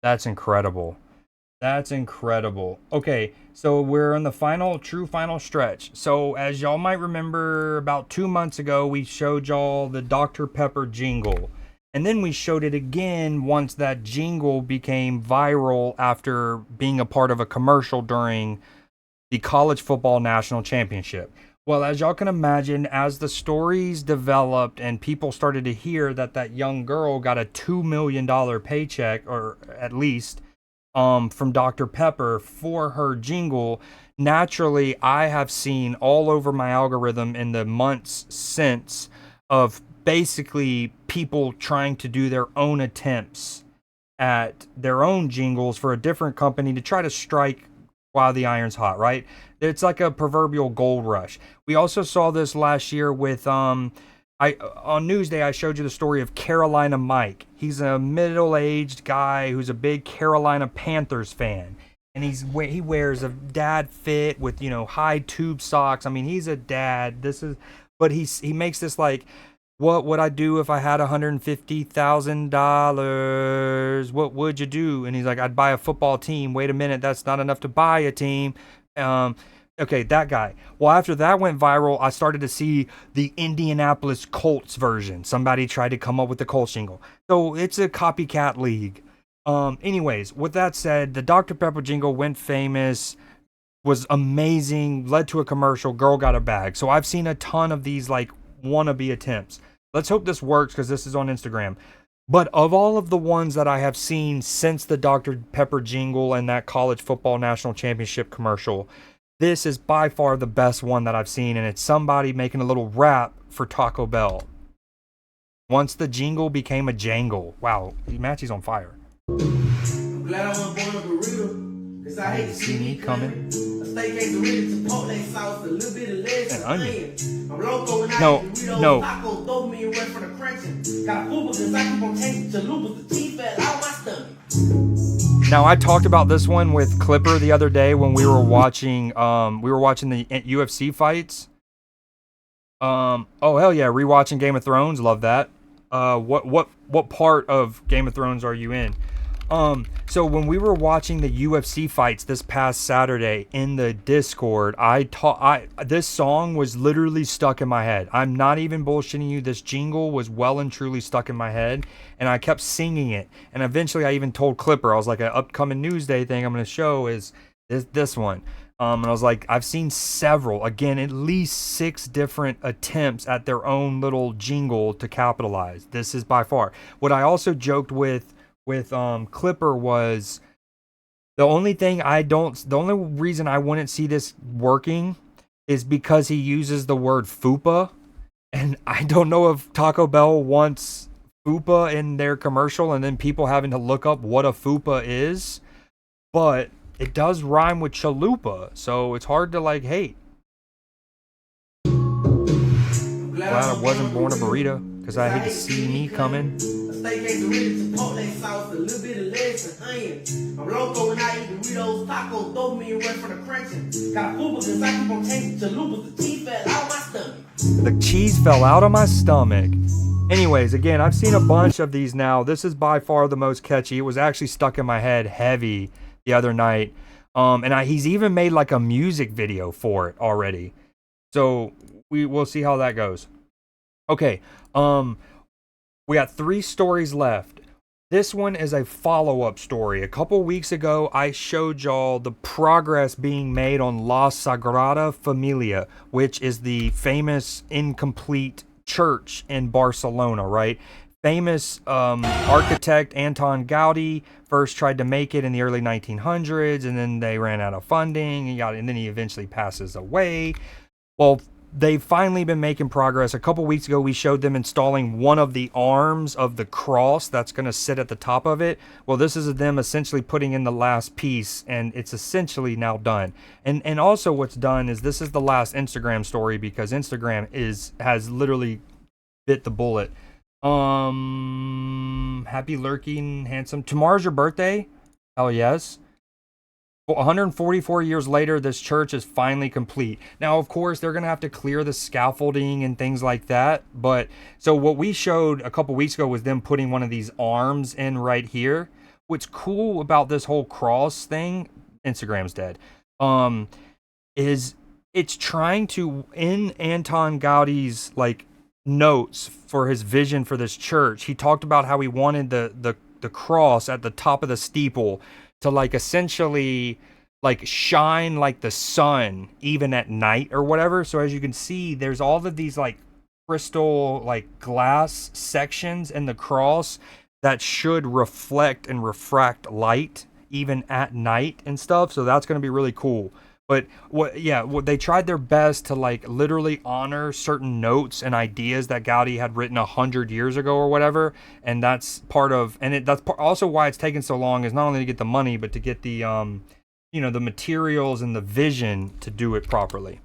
Speaker 1: That's incredible. That's incredible. Okay, so we're in the true final stretch. So as y'all might remember, about 2 months ago, we showed y'all the Dr. Pepper jingle. And then we showed it again once that jingle became viral after being a part of a commercial during the College Football National Championship. Well, as y'all can imagine, as the stories developed and people started to hear that young girl got a $2 million paycheck, or at least, from Dr. Pepper for her jingle, naturally, I have seen all over my algorithm in the months since of basically people trying to do their own attempts at their own jingles for a different company to try to strike while the iron's hot, right? It's like a proverbial gold rush. We also saw this last year with on Newsday. I showed you the story of Carolina Mike. He's a middle-aged guy who's a big Carolina Panthers fan, and he wears a dad fit with high tube socks. I mean, he's a dad. But he makes this like, what would I do if I had $150,000? What would you do? And he's like, I'd buy a football team. Wait a minute, that's not enough to buy a team. Okay, that guy. Well, after that went viral, I started to see the Indianapolis Colts version. Somebody tried to come up with the Colts jingle. So it's a copycat league. Anyways, with that said, the Dr. Pepper jingle went famous. was amazing, led to a commercial, girl got a bag. So I've seen a ton of these like wannabe attempts. Let's hope this works because this is on Instagram. But of all of the ones that I have seen since the Dr. Pepper jingle and that college football national championship commercial, this is by far the best one that I've seen, and it's somebody making a little rap for Taco Bell. Once the jingle became a jangle. Wow, Matchy's on fire.
Speaker 17: I'm glad I wasn't born a burrito, cause I hate to see me coming. A steak quesadilla, chipotle sauce, a little bit of lettuce and onion. I'm loco and I eat Doritos, tacos, throw me away from the crunching. Got a fupa cause I keep on changing chalupas, the teeth fell out my stomach.
Speaker 1: Now I talked about this one with Clipper the other day when we were watching the UFC fights. Oh hell yeah, rewatching Game of Thrones, love that. What part of Game of Thrones are you in? So when we were watching the UFC fights this past Saturday in the Discord, this song was literally stuck in my head. I'm not even bullshitting you. This jingle was well and truly stuck in my head, and I kept singing it. And eventually I even told Clipper, I was like, an upcoming Newsday thing I'm going to show is this one. And I was like, I've seen several, again, at least 6 different attempts at their own little jingle to capitalize. This is by far. What I also joked with Clipper was the only reason I wouldn't see this working is because he uses the word fupa, and I don't know if Taco Bell wants fupa in their commercial and then people having to look up what a fupa is, but it does rhyme with chalupa, so it's hard to like hate. Glad I wasn't born a burrito because I hate to see me coming.
Speaker 17: Steak quesadilla, chipotle sauce, a little bit of lettuce and onion. I'm loco and I eat Doritos, tacos, throw me away from the crunching. Got a fupa cause I keep on changing chalupas, the cheese fell out my stomach.
Speaker 1: The cheese fell out of my stomach. Anyways, again, I've seen a bunch of these now. This is by far the most catchy. It was actually stuck in my head heavy the other night. He's even made like a music video for it already. So we'll see how that goes. Okay, we got 3 stories left. This one is a follow-up story. A couple weeks ago, I showed y'all the progress being made on La Sagrada Familia, which is the famous incomplete church in Barcelona, right? Famous architect Anton Gaudi first tried to make it in the early 1900s, and then they ran out of funding, and then he eventually passes away. Well, they've finally been making progress. A couple weeks ago, we showed them installing one of the arms of the cross that's going to sit at the top of it. Well, this is them essentially putting in the last piece, and it's essentially now done. And also what's done is this is the last Instagram story because Instagram has literally bit the bullet. Happy lurking, handsome. Tomorrow's your birthday? Hell yes. 144 years later, this church is finally complete. Now, of course, they're going to have to clear the scaffolding and things like that. But so what we showed a couple weeks ago was them putting one of these arms in right here. What's cool about this whole cross thing, Instagram's dead, is it's trying to, in Anton Gaudi's like notes for his vision for this church, he talked about how he wanted the cross at the top of the steeple to like essentially like shine like the sun even at night or whatever. So as you can see, there's all of these like crystal like glass sections in the cross that should reflect and refract light even at night and stuff. So that's going to be really cool. But what they tried their best to like literally honor certain notes and ideas that Gaudi had written 100 years ago or whatever, and that's part of, and that's also why it's taken so long, is not only to get the money but to get the the materials and the vision to do it properly.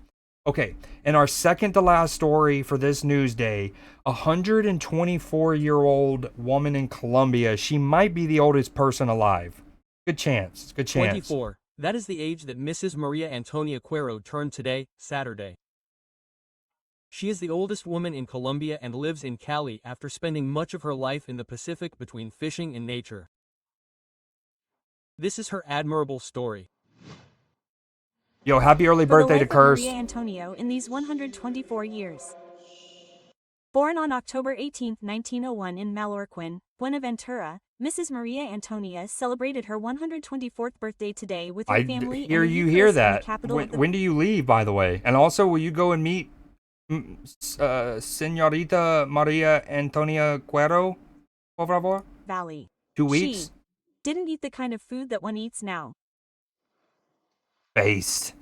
Speaker 1: Okay, and our second to last story for this news day, 124-year-old woman in Colombia. She might be the oldest person alive. Good chance.
Speaker 18: 24. That is the age that Mrs. Maria Antonia Cuero turned today, Saturday. She is the oldest woman in Colombia and lives in Cali after spending much of her life in the Pacific between fishing and nature. This is her admirable story.
Speaker 1: Yo, happy early birthday to Curse.
Speaker 19: Maria Antonio in these 124 years. Born on October 18, 1901 in Mallorquin, Buenaventura, Mrs. Maria Antonia celebrated her 124th birthday today with her
Speaker 1: I
Speaker 19: family
Speaker 1: hear
Speaker 19: and the
Speaker 1: you
Speaker 19: Eucharist
Speaker 1: hear
Speaker 19: in the
Speaker 1: that.
Speaker 19: capital of the
Speaker 1: When do you leave, by the way? And also, will you go and meet Senorita Maria Antonia Cuero, por favor?
Speaker 19: Valley.
Speaker 1: 2 weeks?
Speaker 19: She didn't eat the kind of food that one eats now.
Speaker 1: Based.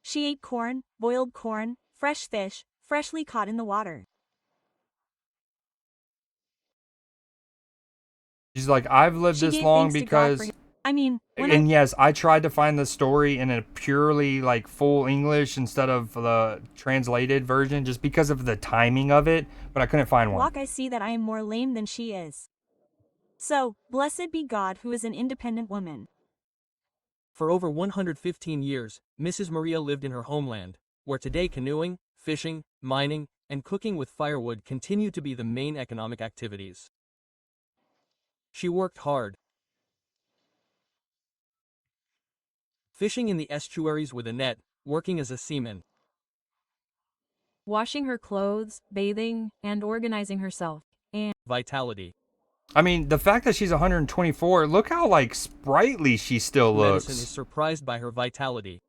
Speaker 19: She ate corn, boiled corn, fresh fish, freshly caught in the water.
Speaker 1: She's like, I've lived
Speaker 19: She
Speaker 1: this
Speaker 19: gave
Speaker 1: long
Speaker 19: thanks to God
Speaker 1: because...
Speaker 19: for I mean, when
Speaker 1: And yes, I tried to find the story in a purely like full English instead of the translated version just because of the timing of it, but I couldn't find one.
Speaker 19: walk I see that I am more lame than she is. So, blessed be God who is an independent woman.
Speaker 18: For over 115 years, Mrs. Maria lived in her homeland, where today canoeing, fishing, mining, and cooking with firewood continue to be the main economic activities. She worked hard, fishing in the estuaries with a net, working as a seaman,
Speaker 3: washing her clothes, bathing, and organizing herself, and
Speaker 18: vitality.
Speaker 1: I mean, the fact that she's 124, look how like sprightly she still
Speaker 18: Medicine
Speaker 1: looks.
Speaker 18: is surprised by her vitality.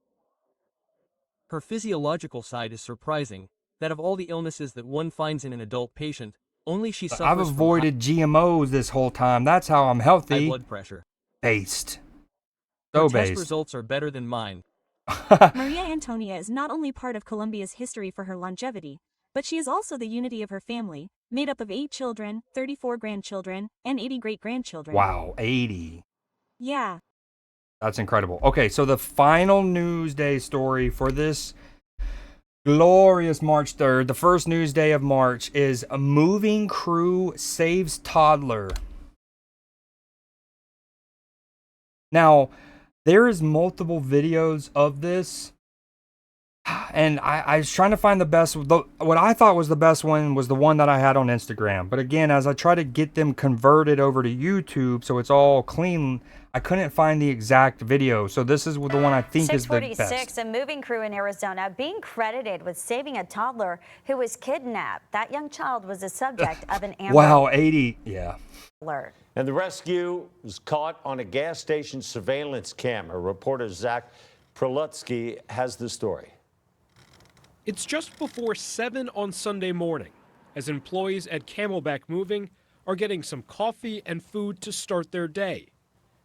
Speaker 18: Her physiological side is surprising, that of all the illnesses that one finds in an adult patient, only she suffers
Speaker 1: I've
Speaker 18: from
Speaker 1: avoided GMOs this whole time. That's how I'm healthy.
Speaker 18: high blood pressure.
Speaker 1: Based.
Speaker 18: Her
Speaker 1: So
Speaker 18: test
Speaker 1: based.
Speaker 18: results are better than mine.
Speaker 19: Maria Antonia is not only part of Colombia's history for her longevity, but she is also the unity of her family, made up of 8 children, 34 grandchildren, and 80 great-grandchildren.
Speaker 1: Wow, 80.
Speaker 19: Yeah.
Speaker 1: That's incredible. Okay, so the final Newsday story for this glorious March 3rd, the first Newsday of March, is a moving crew saves toddler. Now, there is multiple videos of this, and I was trying to find the best. What I thought was the best one was the one that I had on Instagram. But again, as I try to get them converted over to YouTube so it's all clean, I couldn't find the exact video. So this is the one I think is the best.
Speaker 14: 646, a moving crew in Arizona being credited with saving a toddler who was kidnapped. That young child was the subject of an Amber
Speaker 1: Wow, 80. Yeah.
Speaker 14: Alert.
Speaker 20: And the rescue was caught on a gas station surveillance camera. Reporter Zach Prelutsky has the story.
Speaker 21: It's just before 7 on Sunday morning, as employees at Camelback Moving are getting some coffee and food to start their day,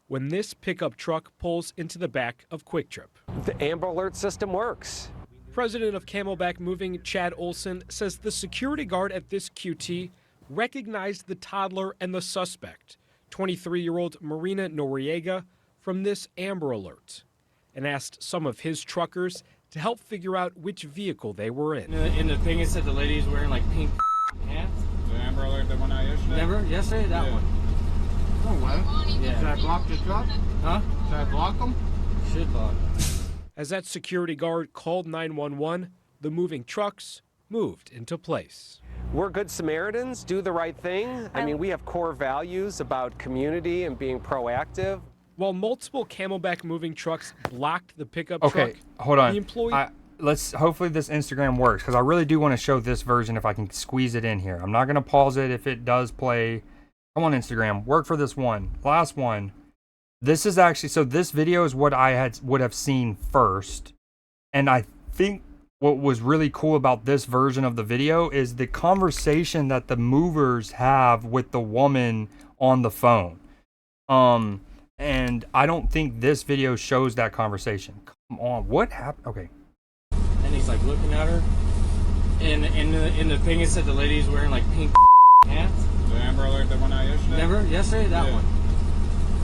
Speaker 21: when this pickup truck pulls into the back of Quick Trip.
Speaker 22: The Amber Alert system works.
Speaker 21: President of Camelback Moving, Chad Olson, says the security guard at this QT recognized the toddler and the suspect, 23-year-old Marina Noriega, from this Amber Alert, and asked some of his truckers to help figure out which vehicle they were in.
Speaker 25: And the thing is that the lady's wearing like pink pants.
Speaker 27: The Amber Alert that went out yesterday?
Speaker 25: Never? Yesterday? That one.
Speaker 27: Oh, well.
Speaker 25: Yeah.
Speaker 27: Should I block the truck?
Speaker 25: Huh?
Speaker 27: Should I block them?
Speaker 25: Should block.
Speaker 21: As that security guard called 911, the moving trucks moved into place.
Speaker 22: We're good Samaritans, do the right thing. I mean, we have core values about community and being proactive.
Speaker 21: While multiple Camelback Moving trucks blocked the pickup
Speaker 1: Okay,
Speaker 21: truck,
Speaker 1: hold on.
Speaker 21: the employee...
Speaker 1: Let's hopefully this Instagram works because I really do want to show this version if I can squeeze it in here. I'm not going to pause it if it does play. Come on, Instagram, work for this one. Last one. This is actually, so this video is what I would have seen first. And I think what was really cool about this version of the video is the conversation that the movers have with the woman on the phone. And I don't think this video shows that conversation. Come on, what happened? Okay.
Speaker 25: And he's like looking at her. And the thing is that the lady's wearing like pink pants.
Speaker 27: The Amber Alert that went out yesterday?
Speaker 25: Never? Yesterday? That one.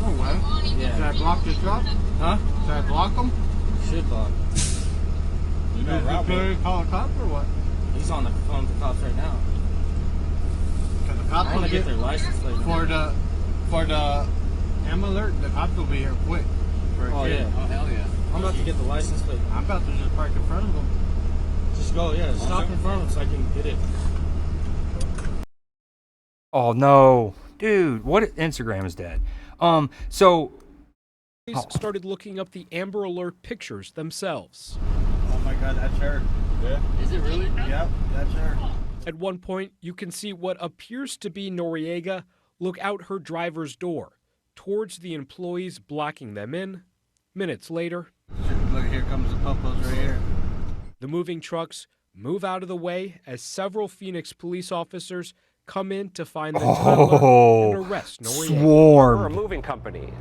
Speaker 27: Oh, well.
Speaker 25: Yeah.
Speaker 27: Should I block the truck?
Speaker 25: Huh?
Speaker 27: Should I block them?
Speaker 25: Should block.
Speaker 27: You know, Rob, call a cop or what?
Speaker 25: He's on the phone with the cops right now.
Speaker 27: Because the cops
Speaker 25: I want to get their license plate.
Speaker 27: For the Amber Alert, the cops will be here quick.
Speaker 25: Oh, yeah. Oh, hell yeah. I'm about to get the license plate.
Speaker 27: I'm about to just park in front of them.
Speaker 25: Just go, yeah. Stop in front of them so I can get it.
Speaker 1: Oh no, dude! What? Instagram is dead. So
Speaker 21: started looking up the Amber Alert pictures themselves.
Speaker 27: Oh my God, that's her. Yeah.
Speaker 25: Is it really?
Speaker 27: Yep, that's her.
Speaker 21: At one point, you can see what appears to be Noriega look out her driver's door towards the employees blocking them in. Minutes later,
Speaker 27: look, here comes the popos right here.
Speaker 21: The moving trucks move out of the way as several Phoenix police officers come in to find the toddler and arrest Noriega.
Speaker 22: We're a moving company,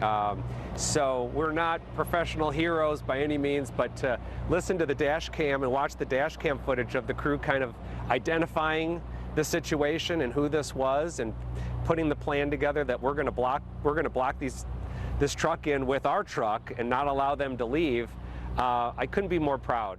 Speaker 22: so we're not professional heroes by any means, but to listen to the dash cam and watch the dash cam footage of the crew kind of identifying the situation and who this was and putting the plan together that we're going to block this truck in with our truck and not allow them to leave, I couldn't be more proud.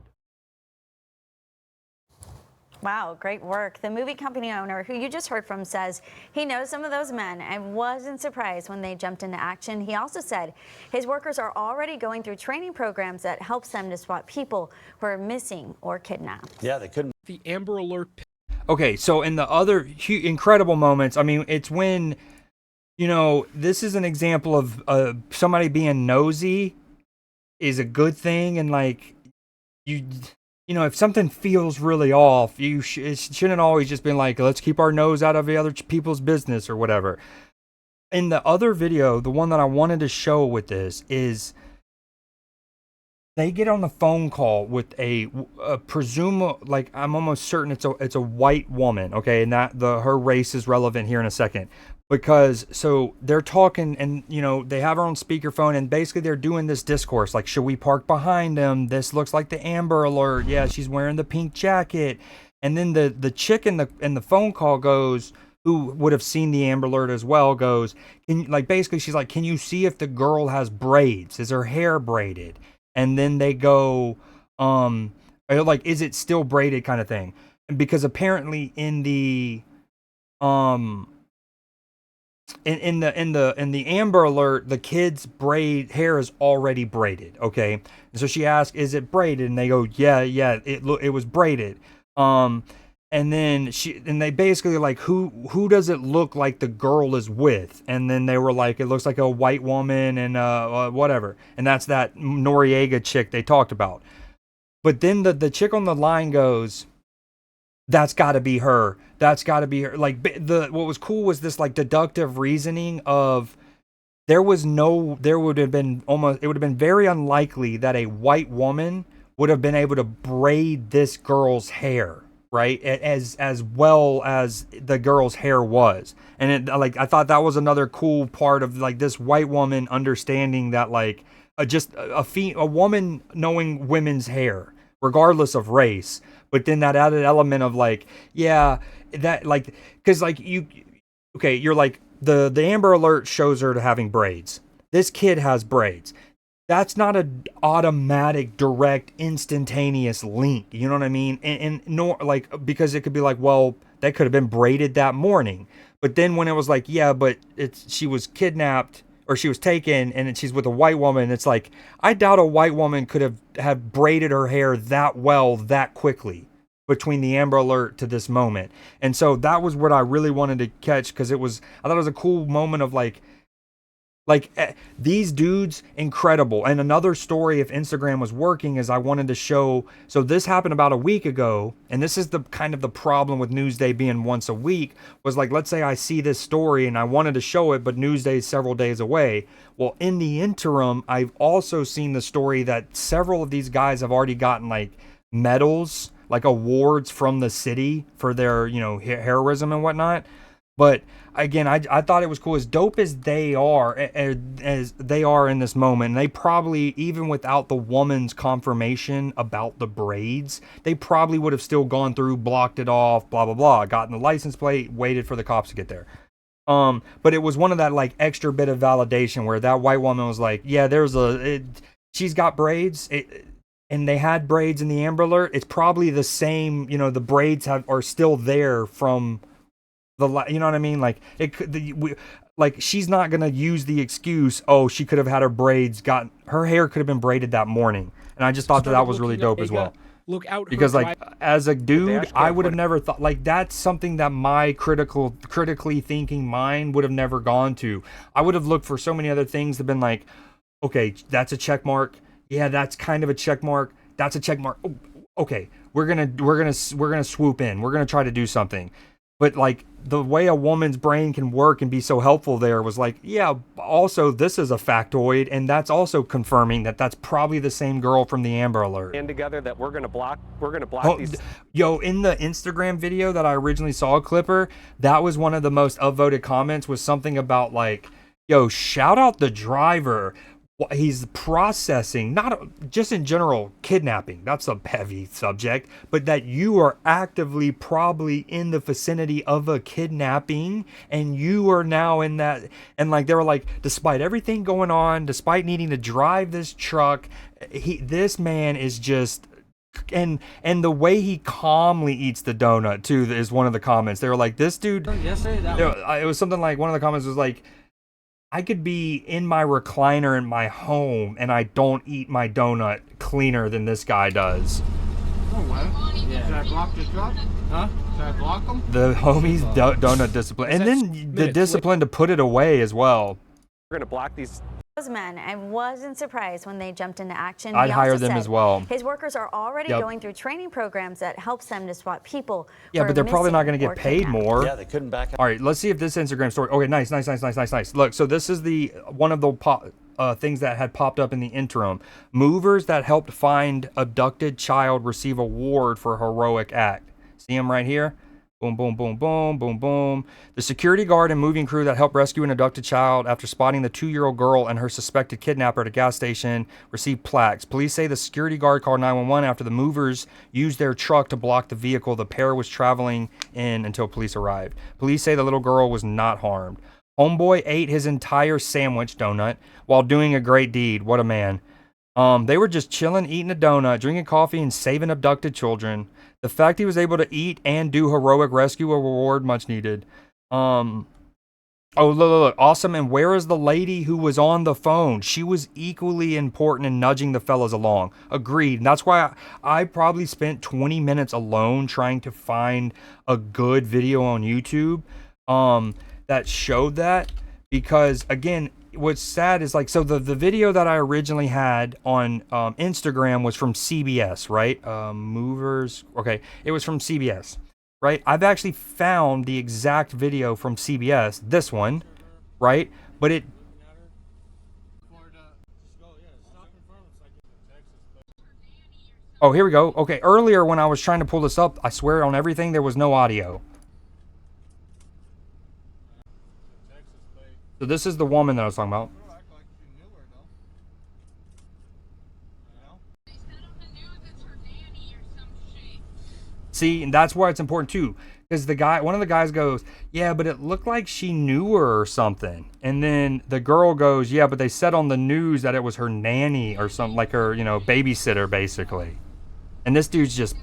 Speaker 14: Wow, great work. The movie company owner, who you just heard from, says he knows some of those men and wasn't surprised when they jumped into action. He also said his workers are already going through training programs that helps them to spot people who are missing or kidnapped.
Speaker 20: Yeah, they couldn't.
Speaker 21: The Amber Alert.
Speaker 1: Okay, so in the other incredible moments, I mean, it's when, you know, this is an example of somebody being nosy is a good thing, and like you know, if something feels really off, it shouldn't always just been like, let's keep our nose out of the other people's business or whatever. In the other video, the one that I wanted to show with this is they get on the phone call with a like, I'm almost certain it's a white woman, okay, and that her race is relevant here in a second. Because, so they're talking and, you know, they have her on speakerphone and basically they're doing this discourse like, should we park behind them? This looks like the Amber Alert. Yeah, she's wearing the pink jacket. And then the chick in the phone call goes, who would have seen the Amber Alert as well, goes, basically she's like, can you see if the girl has braids? Is her hair braided? And then they go, like, is it still braided kind of thing? And because apparently in the in the Amber Alert, the kid's hair is already braided, okay? And so she asked, is it braided? And they go, yeah, it was braided. And then they basically like, who does it look like the girl is with? And then they were like, it looks like a white woman and whatever. And that's that Noriega chick they talked about. But then the chick on the line goes, that's got to be her. That's got to be her. Like, what was cool was this like deductive reasoning of it would have been very unlikely that a white woman would have been able to braid this girl's hair, right? As well as the girl's hair was. And I thought that was another cool part of like this white woman understanding that like a woman knowing women's hair, regardless of race. But then that added element of like, yeah, that like, because like you're like, the Amber Alert shows her to having braids. This kid has braids. That's not an automatic, direct, instantaneous link. You know what I mean? And nor like, because it could be like, well, that could have been braided that morning. But then when it was like, yeah, but she was kidnapped or she was taken and she's with a white woman, it's like, I doubt a white woman could have braided her hair that well, that quickly between the Amber Alert to this moment. And so that was what I really wanted to catch, because I thought it was a cool moment of like these dudes, incredible. And another story, if Instagram was working, is I wanted to show, so this happened about a week ago, and this is the kind of the problem with Newsday being once a week, was like, let's say I see this story and I wanted to show it, but Newsday is several days away. Well, in the interim, I've also seen the story that several of these guys have already gotten like medals, like awards from the city for their, heroism and whatnot. But again, I thought it was cool, as dope as they are in this moment. And they probably, even without the woman's confirmation about the braids, they probably would have still gone through, blocked it off, blah, blah, blah, gotten the license plate, waited for the cops to get there. But it was one of that like extra bit of validation where that white woman was like, yeah, she's got braids. And they had braids in the Amber Alert. It's probably the same, the braids are still there from you know what I mean? Like she's not gonna use the excuse, oh, she could have had her braids her hair could have been braided that morning. And I just thought that was really dope as well.
Speaker 21: Look out,
Speaker 1: because like as a dude, I would have never thought, like, that's something that my critically thinking mind would have never gone to. I would have looked for so many other things that have been like, okay, that's a check mark. Yeah, that's kind of a check mark. That's a check mark. Oh, okay, we're gonna swoop in. We're gonna try to do something. But like the way a woman's brain can work and be so helpful there was like, yeah, also this is a factoid, and that's also confirming that that's probably the same girl from the Amber Alert.
Speaker 22: And together that we're gonna block these.
Speaker 1: Yo, in the Instagram video that I originally saw a Clipper, that was one of the most upvoted comments, was something about like, yo, shout out the driver. He's processing, not just in general, kidnapping. That's a heavy subject, but that you are actively probably in the vicinity of a kidnapping, and you are now in that. And like, they were like, despite everything going on, despite needing to drive this truck, this man is just. And the way he calmly eats the donut too is one of the comments. They were like, this dude. It was something like, one of the comments was like, I could be in my recliner in my home and I don't eat my donut cleaner than this guy does.
Speaker 27: Oh, well. Yeah. Should I block the truck? Huh? Should I block them?
Speaker 1: The homie's donut discipline. And then the discipline to put it away as well.
Speaker 22: We're going to block these.
Speaker 14: Those men, I wasn't surprised when they jumped into action.
Speaker 1: I'd
Speaker 14: He
Speaker 1: hire
Speaker 14: also
Speaker 1: them
Speaker 14: said
Speaker 1: as well.
Speaker 14: His workers are already going through training programs that helps them to spot people.
Speaker 1: Yeah,
Speaker 14: who
Speaker 1: but
Speaker 14: are
Speaker 1: they're probably not going to
Speaker 14: missing
Speaker 1: get
Speaker 14: or
Speaker 1: paid
Speaker 14: kidnapped.
Speaker 1: more.
Speaker 20: Yeah, they couldn't back up.
Speaker 1: All right, let's see if this Instagram story. Okay, nice. Look, so this is the one of the things that had popped up in the interim. Movers that helped find abducted child receive award for heroic act. See him right here? Boom, boom, boom, boom, boom, boom. The security guard and moving crew that helped rescue an abducted child after spotting the 2-year-old girl and her suspected kidnapper at a gas station received plaques. Police say the security guard called 911 after the movers used their truck to block the vehicle the pair was traveling in until police arrived. Police say the little girl was not harmed. Homeboy ate his entire sandwich donut while doing a great deed. What a man. They were just chilling, eating a donut, drinking coffee, and saving abducted children. The fact he was able to eat and do heroic rescue award, much needed. Oh, look, awesome. And where is the lady who was on the phone? She was equally important in nudging the fellas along. Agreed. And that's why I probably spent 20 minutes alone trying to find a good video on YouTube that showed that. Because, again, what's sad is like, so the video that I originally had on Instagram was from CBS, right? Movers. Okay, it was from CBS, right? I've actually found the exact video from CBS, this one, right? But it. Oh, here we go. Okay, earlier when I was trying to pull this up, I swear on everything there was no audio. So this is the woman that I was talking about. See, and that's why it's important too, because one of the guys goes, yeah, but it looked like she knew her or something. And then the girl goes, yeah, but they said on the news that it was her nanny or something, like her, babysitter basically. And this dude's just.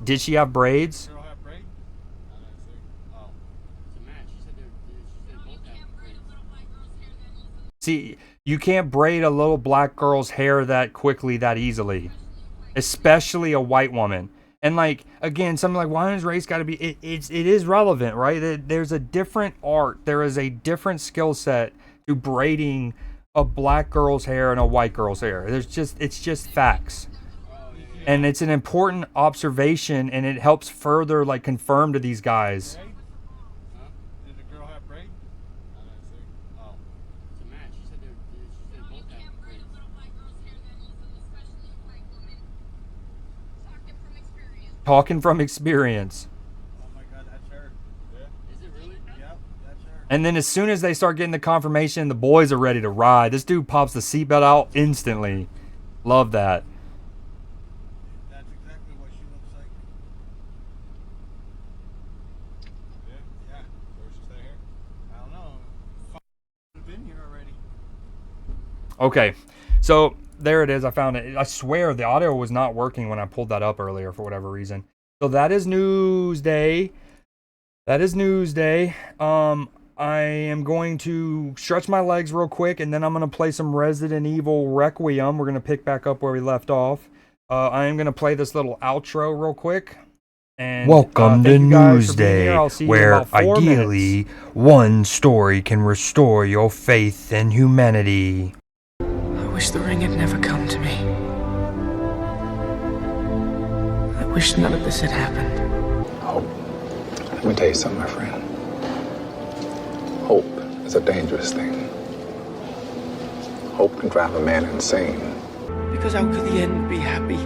Speaker 1: Did she have braids? See, you can't braid a little black girl's hair that quickly, that easily, especially a white woman. And like, again, something like, why does race got to be? It is relevant, right? There's a different art. There is a different skill set to braiding a black girl's hair and a white girl's hair. It's just facts, and it's an important observation, and it helps further like confirm to these guys. Talking from experience.
Speaker 27: Oh my God, that's her. Yeah. Is it really? Yep, that's her.
Speaker 1: And then as soon as they start getting the confirmation, the boys are ready to ride. This dude pops the seatbelt out instantly. Love that.
Speaker 27: That's exactly what she looks like. Yeah. Where's she stay here? I don't know. I've been here already.
Speaker 1: Okay, so there it is. I found it. I swear the audio was not working when I pulled that up earlier for whatever reason. So that is Newsday. I am going to stretch my legs real quick, and then I'm going to play some Resident Evil Requiem. We're going to pick back up where we left off. I am going to play this little outro real quick. And,
Speaker 4: welcome to
Speaker 1: Newsday,
Speaker 4: where ideally one story can restore your faith in humanity.
Speaker 5: I wish the ring had never come to me. I wish none of this had happened.
Speaker 4: Oh.
Speaker 7: Let me tell you something, my friend. Hope is a dangerous thing. Hope can drive a man insane.
Speaker 5: Because how could the end be happy?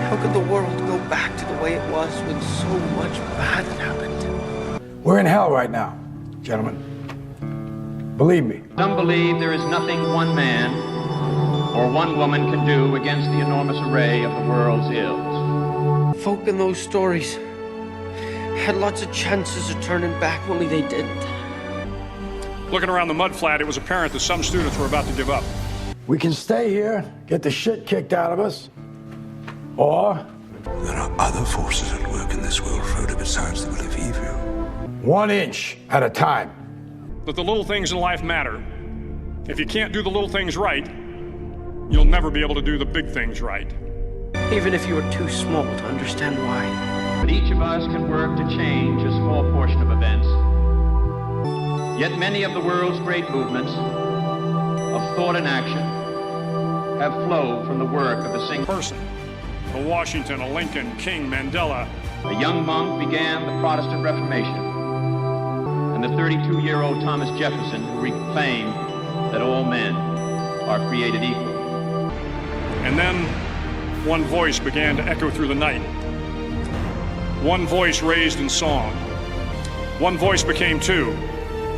Speaker 5: How could the world go back to the way it was when so much bad had happened?
Speaker 8: We're in hell right now, gentlemen. Believe me.
Speaker 9: Some believe there is nothing one man or one woman can do against the enormous array of the world's ills.
Speaker 5: Folk in those stories had lots of chances of turning back, only they didn't.
Speaker 10: Looking around the mud flat, it was apparent that some students were about to give up.
Speaker 8: We can stay here, get the shit kicked out of us, or
Speaker 2: there are other forces at work in this world, Frodo, besides the will of evil.
Speaker 8: 1 inch at a time.
Speaker 10: That the little things in life matter. If you can't do the little things right, you'll never be able to do the big things right.
Speaker 5: Even if you are too small to understand why.
Speaker 9: But each of us can work to change a small portion of events. Yet many of the world's great movements of thought and action have flowed from the work of a single
Speaker 10: person. A Washington, a Lincoln, King, Mandela.
Speaker 9: A young monk began the Protestant Reformation, and the 32-year-old Thomas Jefferson who proclaimed that all men are created equal.
Speaker 10: And then one voice began to echo through the night. One voice raised in song. One voice became two,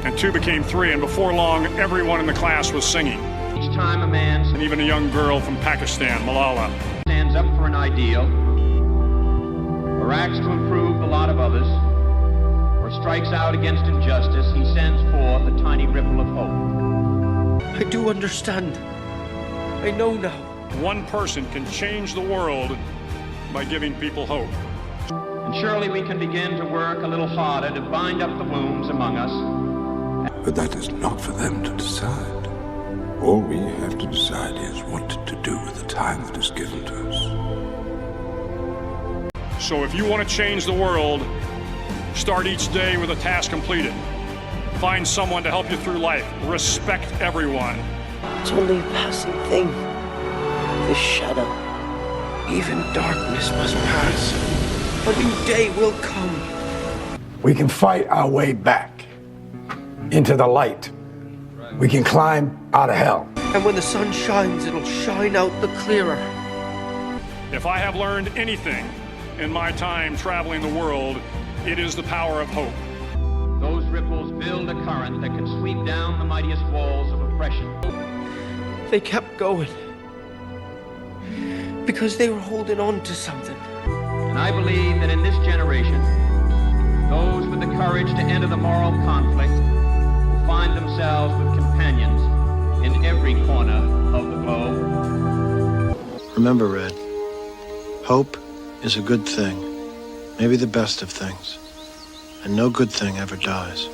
Speaker 10: and two became three, and before long, everyone in the class was singing.
Speaker 9: Each time a man,
Speaker 10: and even a young girl from Pakistan, Malala,
Speaker 9: stands up for an ideal, or acts to improve the lot of others, or strikes out against injustice, he sends forth a tiny ripple of hope.
Speaker 5: I do understand. I know now.
Speaker 10: One person can change the world by giving people hope.
Speaker 9: And surely we can begin to work a little harder to bind up the wounds among us.
Speaker 2: But that is not for them to decide. All we have to decide is what to do with the time that is given to us.
Speaker 10: So if you want to change the world, start each day with a task completed. Find someone to help you through life. Respect everyone.
Speaker 5: It's only a passing thing. This shadow. Even darkness must pass. A new day will come.
Speaker 8: We can fight our way back into the light. We can climb out of hell.
Speaker 5: And when the sun shines, it'll shine out the clearer.
Speaker 10: If I have learned anything in my time traveling the world, it is the power of hope.
Speaker 9: Those ripples build a current that can sweep down the mightiest walls of oppression.
Speaker 5: They kept going because they were holding on to something.
Speaker 9: And I believe that in this generation, those with the courage to enter the moral conflict will find themselves with companions in every corner of the globe.
Speaker 12: Remember, Red, hope is a good thing, maybe the best of things, and no good thing ever dies.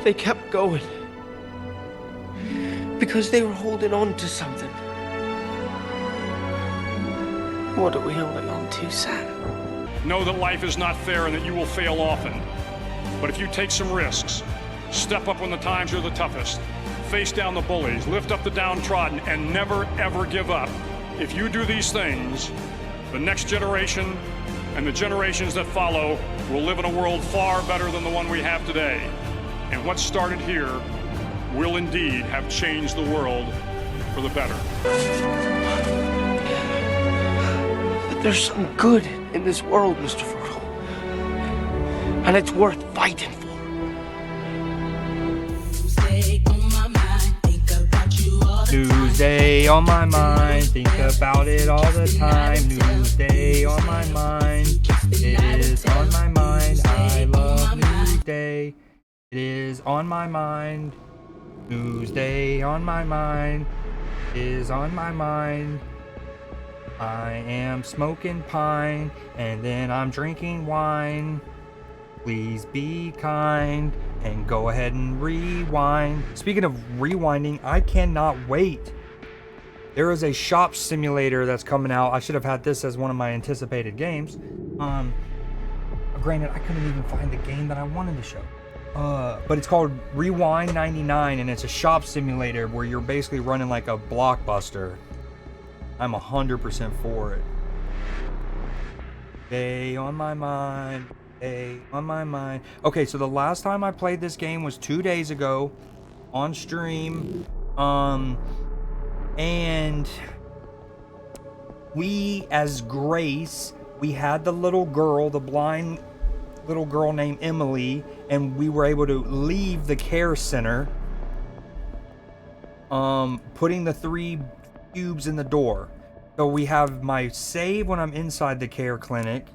Speaker 5: They kept going because they were holding on to something. What are we holding on to, Sam?
Speaker 10: Know that life is not fair and that you will fail often. But if you take some risks, step up when the times are the toughest, face down the bullies, lift up the downtrodden, and never ever give up. If you do these things, the next generation and the generations that follow will live in a world far better than the one we have today. And what started here will indeed have changed the world for the better.
Speaker 5: But there's some good in this world, Mr. Frodo. And it's worth fighting for.
Speaker 1: Newsday on my mind, think about it all the time. Newsday on my mind, it is on my mind. I love Newsday, it is on my mind. Newsday on my mind, is on my mind. I am smoking pine, and then I'm drinking wine. Please be kind and go ahead and rewind. Speaking of rewinding, I cannot wait. There is a shop simulator that's coming out. I should have had this as one of my anticipated games. Granted, I couldn't even find the game that I wanted to show. But it's called Rewind 99, and it's a shop simulator where you're basically running like a Blockbuster. I'm 100% for it. Day on my mind. Hey, on my mind. Okay, so the last time I played this game was 2 days ago on stream. And we, as Grace, we had the little girl, the blind little girl named Emily, and we were able to leave the care center, putting the 3 cubes in the door. So we have my save when I'm inside the care clinic,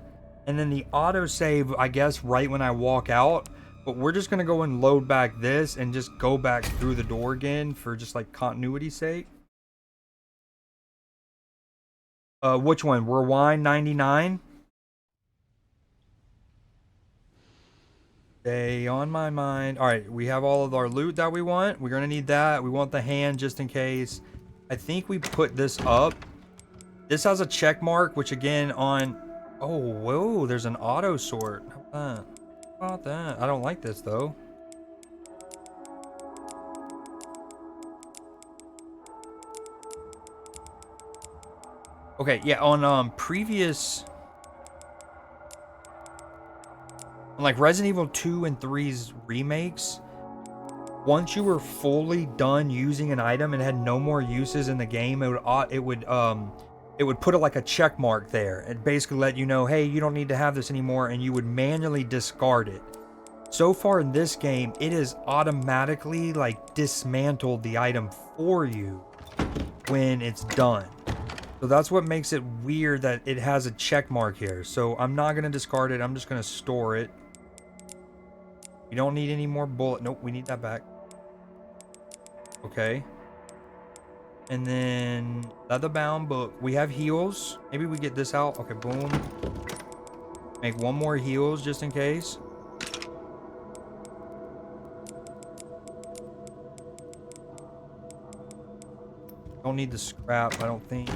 Speaker 1: and then the auto save, I guess, right when I walk out. But we're just gonna go and load back this and just go back through the door again for just like continuity's sake. Which one? Rewind 99? Stay on my mind. Alright, we have all of our loot that we want. We're gonna need that. We want the hand just in case. I think we put this up. This has a check mark, which again on... Oh, whoa, there's an auto sort. How about that? How about that? I don't like this though. Okay, yeah, on previous... On like Resident Evil 2 and 3's remakes, once you were fully done using an item and had no more uses in the game, it would put like a check mark there and basically let you know, hey, you don't need to have this anymore, and you would manually discard it. So far in this game, it has automatically like dismantled the item for you when it's done. So that's what makes it weird that it has a check mark here. So I'm not going to discard it. I'm just going to store it. We don't need any more bullet. Nope, we need that back. Okay. And then leather bound book. We have heals. Maybe we get this out. Okay, boom. Make one more heals just in case. Don't need the scrap, I don't think.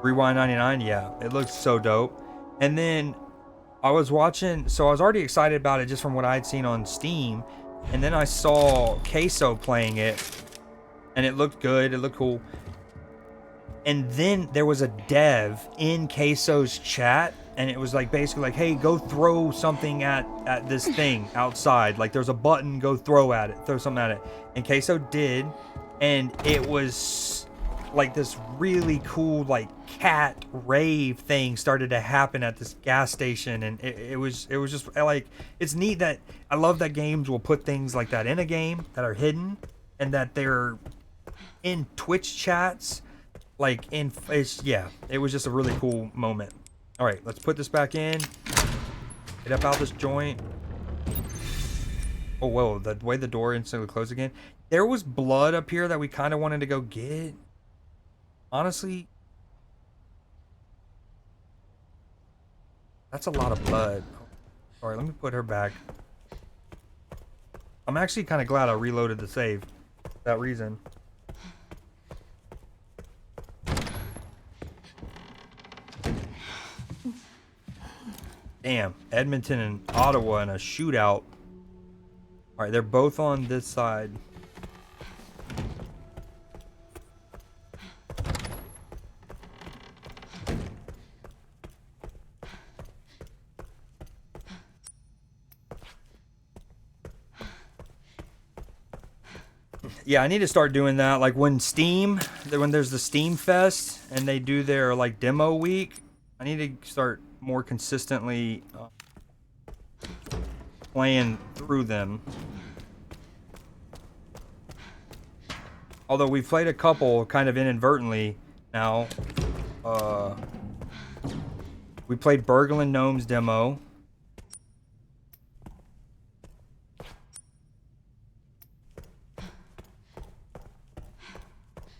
Speaker 1: Rewind 99, yeah, it looks so dope. And then I was watching, so I was already excited about it just from what I had seen on Steam, and then I saw Queso playing it, and it looked good, it looked cool. And then there was a dev in Queso's chat, and it was like basically like, hey, go throw something at this thing outside. Like there's a button, go throw at it, throw something at it. And Queso did, and it was like this really cool like cat rave thing started to happen at this gas station, and it was just like, it's neat that I love that games will put things like that in a game that are hidden and that they're in Twitch chats. Like yeah, it was just a really cool moment. All right, let's put this back in. Get up out this joint. Oh whoa, the way the door instantly closed again. There was blood up here that we kind of wanted to go get. Honestly, that's a lot of blood. All right, let me put her back. I'm actually kind of glad I reloaded the save for that reason. Damn, Edmonton and Ottawa in a shootout. All right, they're both on this side. Yeah, I need to start doing that. Like when there's the Steam Fest and they do their like demo week, I need to start more consistently playing through them. Although we've played a couple kind of inadvertently now. We played Burglin' Gnomes demo.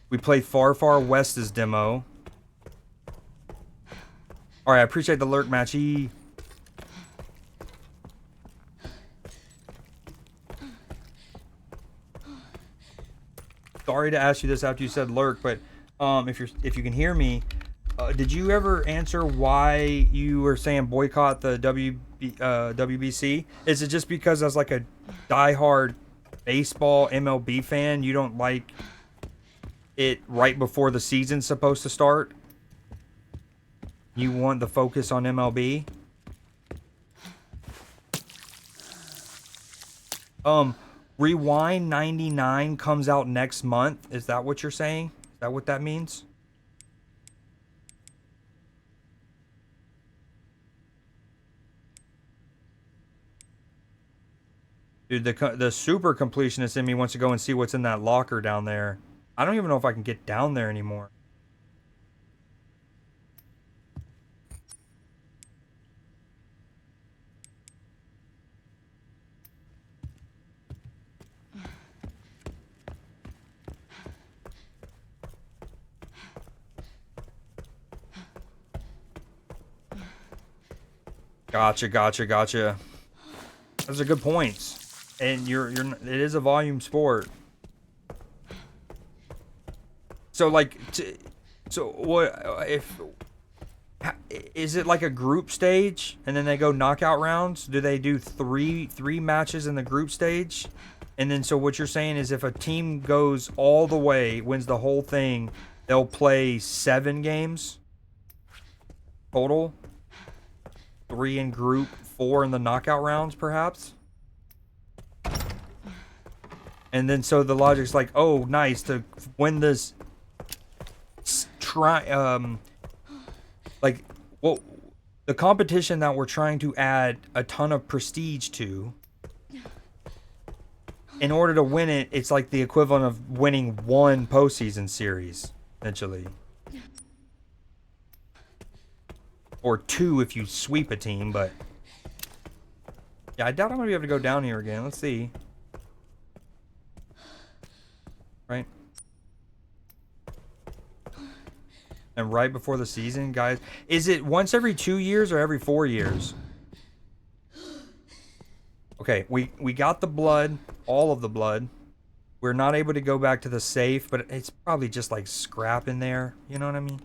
Speaker 1: We played Far Far West's demo. Alright, I appreciate the lurk, Matchy. Sorry to ask you this after you said lurk, but if you can hear me, did you ever answer why you were saying boycott the WBC? Is it just because I was like a diehard baseball MLB fan, you don't like it right before the season's supposed to start? You want the focus on MLB? Rewind 99 comes out next month. Is that what you're saying? Is that what that means? Dude, the super completionist in me wants to go and see what's in that locker down there. I don't even know if I can get down there anymore. Gotcha. Those are good points. And it is a volume sport. So like, so what if? Is it like a group stage and then they go knockout rounds? Do they do three matches in the group stage? And then so what you're saying is if a team goes all the way, wins the whole thing, they'll play 7 games total? 3 in group, 4 in the knockout rounds, perhaps? And then so the logic's like, oh, nice, to win this, like, well, the competition that we're trying to add a ton of prestige to, in order to win it, it's like the equivalent of winning 1 postseason series, essentially. Or 2 if you sweep a team, but yeah, I doubt I'm gonna be able to go down here again. Let's see. Right? And right before the season, guys, is it once every 2 years or every 4 years? Okay, we got the blood, all of the blood. We're not able to go back to the safe, but it's probably just like scrap in there. You know what I mean?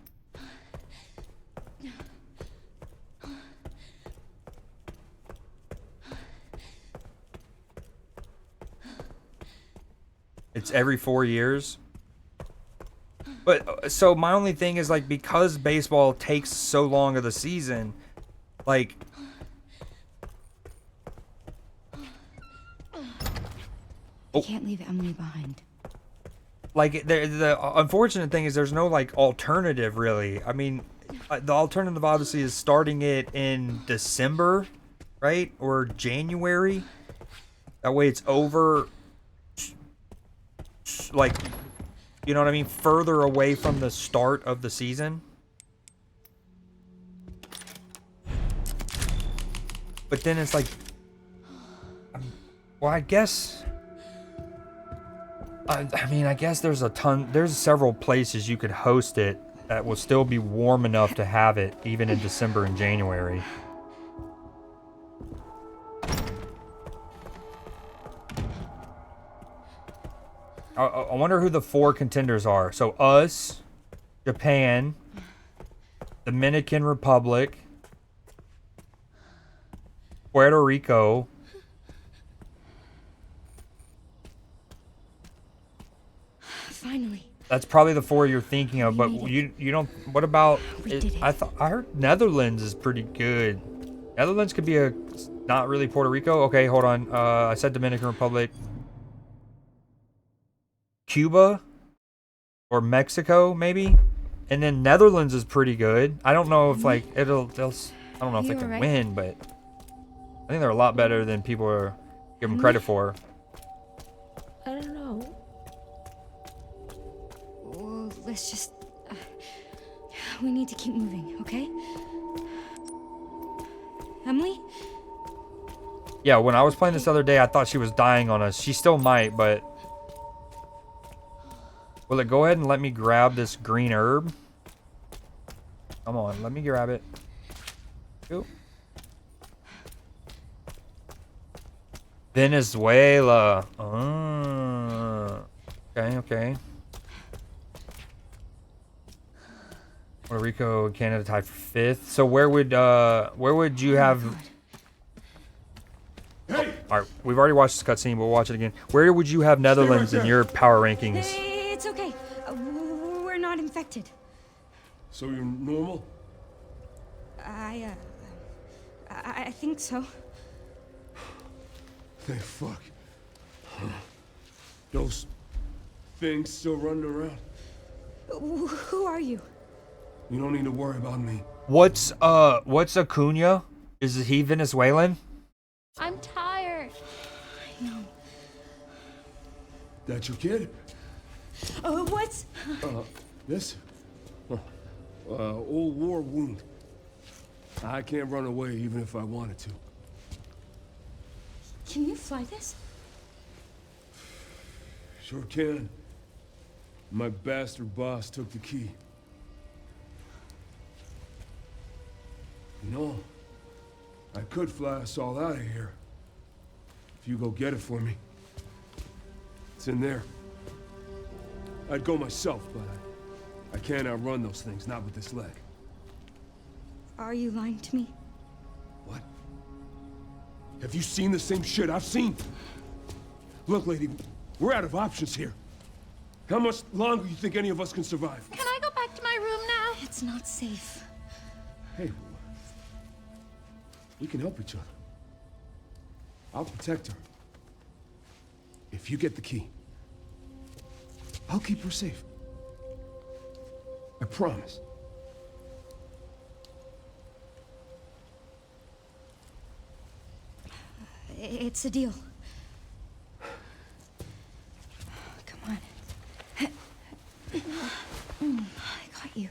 Speaker 1: It's every 4 years. But so my only thing is like, because baseball takes so long of the season, like,
Speaker 6: I can't leave Emily behind.
Speaker 1: like the unfortunate thing is there's no like alternative really. I mean, the alternative obviously is starting it in December, right? Or January. That way it's over, like, you know what I mean, further away from the start of the season. But then it's like, well, I guess, I mean, I guess there's several places you could host it that will still be warm enough to have it even in December and January. I wonder who the 4 contenders are. So us, Japan, Dominican Republic, Puerto Rico,
Speaker 6: Finally.
Speaker 1: that's probably the 4 you're thinking of, but you don't. What about? I heard Netherlands is pretty good. Netherlands could be not really Puerto Rico. Okay, hold on. I said Dominican Republic. Cuba or Mexico maybe, and then Netherlands is pretty good. I don't know if like I don't know if they can win, but I think they're a lot better than people are give them credit for.
Speaker 6: I don't know. Well, let's just... we need to keep moving, okay? Emily?
Speaker 1: Yeah, when I was playing this other day, I thought she was dying on us. She still might, but... Will it go ahead and let me grab this green herb? Come on, let me grab it. Ooh. Venezuela. Okay. Puerto Rico, Canada tied for 5th. So where would you have? Oh, all All right, we've already watched this cutscene. We'll watch it again. Where would you have Netherlands in your power rankings?
Speaker 6: It's okay. We're not infected.
Speaker 11: So you're normal?
Speaker 6: I think so.
Speaker 11: Thank fuck. Those things still running around?
Speaker 6: Who are you?
Speaker 11: You don't need to worry about me.
Speaker 1: What's Acuna? Is he Venezuelan?
Speaker 6: I'm tired. I know.
Speaker 11: That your kid?
Speaker 6: What's...
Speaker 11: This? Old war wound. I can't run away even if I wanted to.
Speaker 6: Can you fly this?
Speaker 11: Sure can. My bastard boss took the key. You know, I could fly us all out of here. If you go get it for me. It's in there. I'd go myself, but I can't outrun those things, not with this leg.
Speaker 6: Are you lying to me?
Speaker 11: What? Have you seen the same shit I've seen? Look, lady, we're out of options here. How much longer do you think any of us can survive?
Speaker 6: Can I go back to my room now? It's not safe.
Speaker 11: Hey, we can help each other. I'll protect her. If you get the key, I'll keep her safe. I promise.
Speaker 6: It's a deal. Come on. I got you.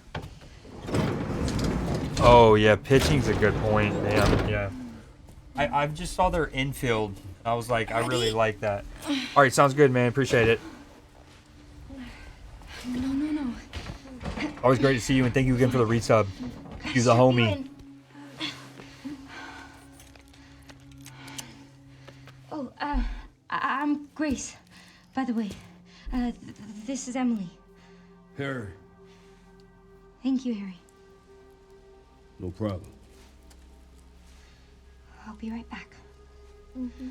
Speaker 1: Oh yeah, pitching's a good point. Damn, yeah. I just saw their infield. I was like, I really like that. All right, sounds good, man. Appreciate it.
Speaker 6: No.
Speaker 1: Always great to see you, and thank you again for the resub. You're the homie.
Speaker 6: Oh, I'm Grace. By the way, this is Emily.
Speaker 11: Harry.
Speaker 6: Thank you, Harry.
Speaker 11: No problem.
Speaker 6: I'll be right back. Mm-hmm.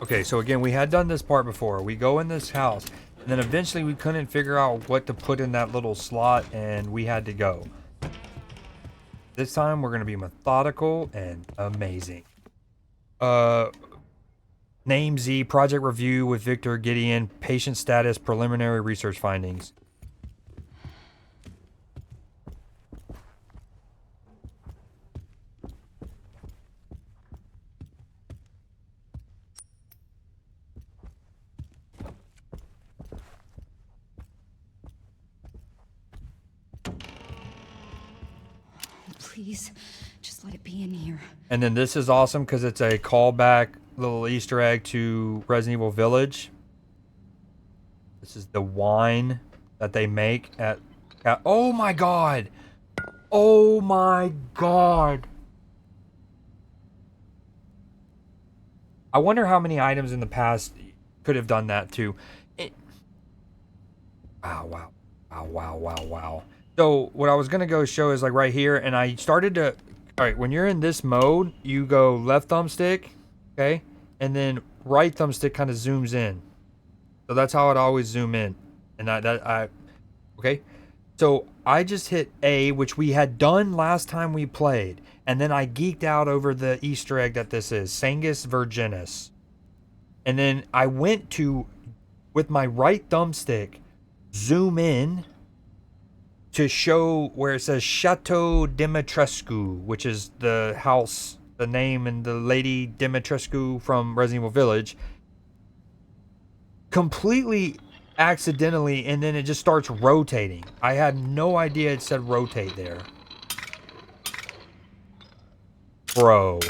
Speaker 1: Okay, so again, we had done this part before. We go in this house, and then eventually we couldn't figure out what to put in that little slot, and we had to go. This time, we're going to be methodical and amazing. Name Z, project review with Victor Gideon, patient status, preliminary research findings.
Speaker 6: Please, just let it be in here.
Speaker 1: And then this is awesome because it's a callback little Easter egg to Resident Evil Village. This is the wine that they make at oh my god! Oh my god! I wonder how many items in the past could have done that too. Wow. So what I was gonna go show is like right here, and I started to. All right, when you're in this mode, you go left thumbstick, okay, and then right thumbstick kind of zooms in. So that's how it always zoom in, and okay. So I just hit A, which we had done last time we played, and then I geeked out over the Easter egg that this is Sangus Virginis, and then I went to with my right thumbstick zoom in to show where it says Chateau Dimitrescu, which is the house, the name, and the lady Dimitrescu from Resident Evil Village. Completely accidentally, and then it just starts rotating. I had no idea it said rotate there. Bro,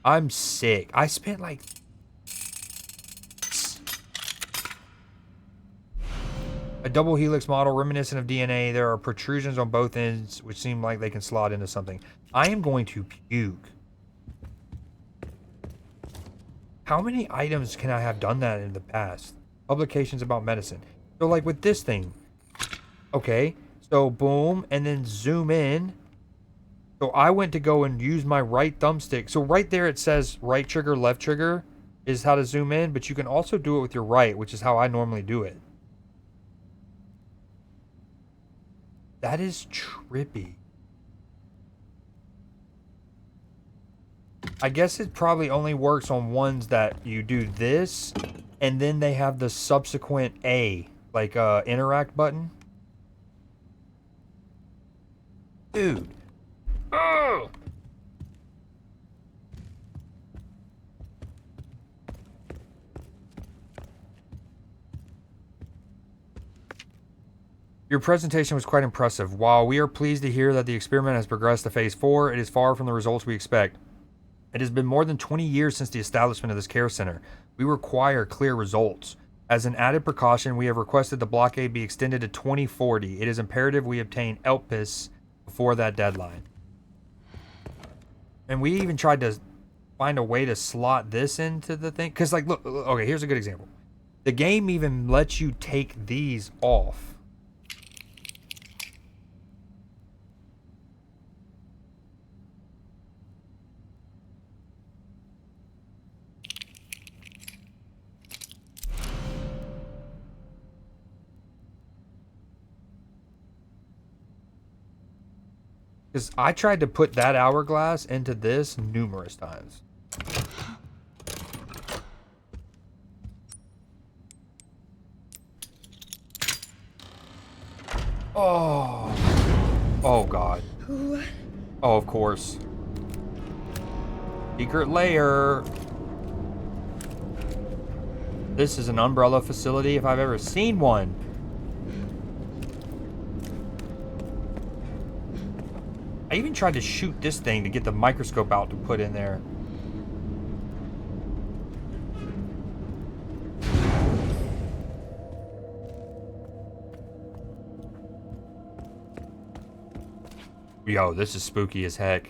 Speaker 1: I'm sick. I spent like... A double helix model reminiscent of DNA. There are protrusions on both ends which seem like they can slot into something. I am going to puke. How many items can I have done that in the past? Publications about medicine. So like with this thing. Okay, so boom, and then zoom in. So I went to go and use my right thumbstick. So right there it says right trigger, left trigger is how to zoom in, but you can also do it with your right, which is how I normally do it. That is trippy. I guess it probably only works on ones that you do this, and then they have the subsequent A, like interact button. Dude. Ugh. Your presentation was quite impressive. While we are pleased to hear that the experiment has progressed to phase 4, it is far from the results we expect. It has been more than 20 years since the establishment of this care center. We require clear results. As an added precaution, we have requested the blockade be extended to 2040. It is imperative we obtain ELPIS before that deadline. And we even tried to find a way to slot this into the thing. Because, like, look, okay, here's a good example. The game even lets you take these off. Because I tried to put that hourglass into this numerous times. Oh. Oh, God. Oh, of course. Secret layer. This is an umbrella facility if I've ever seen one. I even tried to shoot this thing to get the microscope out to put in there. Yo, this is spooky as heck.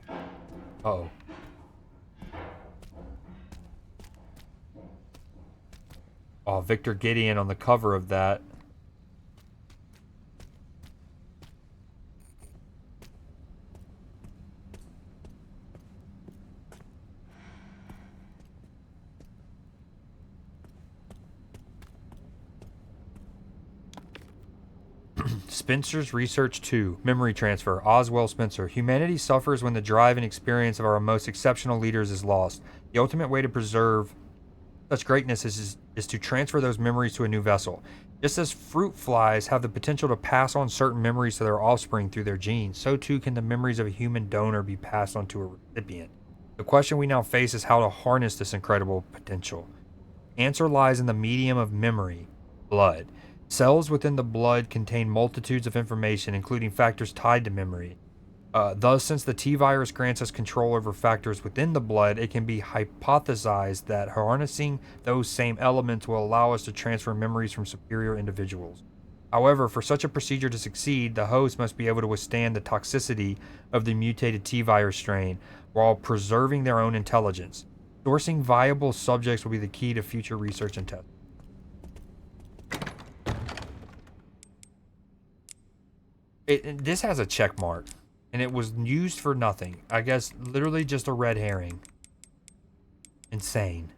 Speaker 1: Uh-oh. Oh, Victor Gideon on the cover of that. Spencer's Research 2. Memory Transfer. Oswell Spencer. Humanity suffers when the drive and experience of our most exceptional leaders is lost. The ultimate way to preserve such greatness is to transfer those memories to a new vessel. Just as fruit flies have the potential to pass on certain memories to their offspring through their genes, so too can the memories of a human donor be passed on to a recipient. The question we now face is how to harness this incredible potential. Answer lies in the medium of memory, blood. Cells within the blood contain multitudes of information, including factors tied to memory. Thus, since the T-virus grants us control over factors within the blood, it can be hypothesized that harnessing those same elements will allow us to transfer memories from superior individuals. However, for such a procedure to succeed, the host must be able to withstand the toxicity of the mutated T-virus strain while preserving their own intelligence. Sourcing viable subjects will be the key to future research and testing. This has a check mark, and it was used for nothing. I guess literally just a red herring. Insane.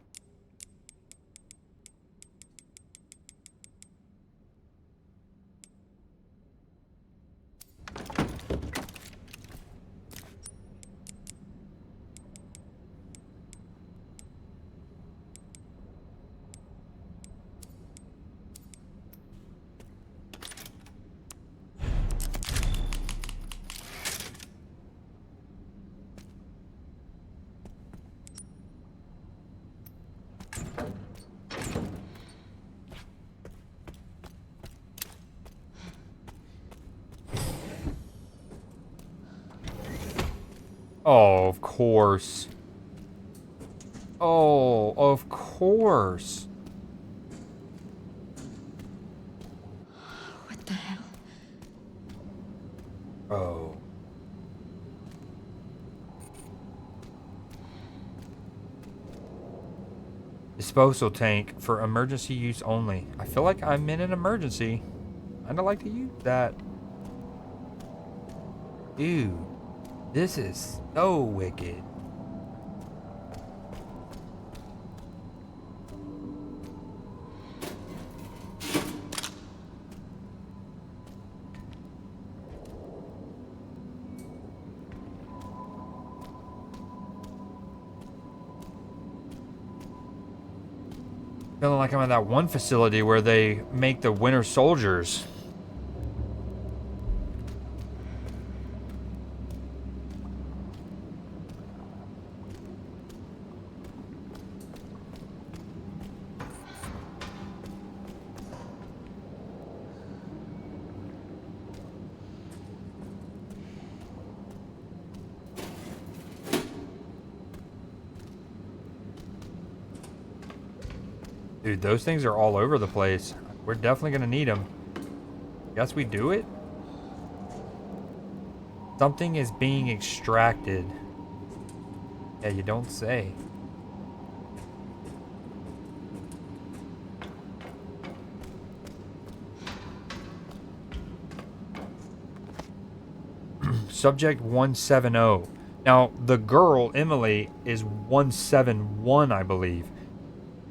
Speaker 1: Oh, of course. Oh, of course.
Speaker 6: What the hell?
Speaker 1: Oh. Disposal tank for emergency use only. I feel like I'm in an emergency. I'd like to use that. Dude, this is so wicked. Feeling like I'm at that one facility where they make the winter soldiers. Dude, those things are all over the place. We're definitely gonna need them. Guess we do it? Something is being extracted. Yeah, you don't say. Subject 170. Now, the girl, Emily, is 171, I believe.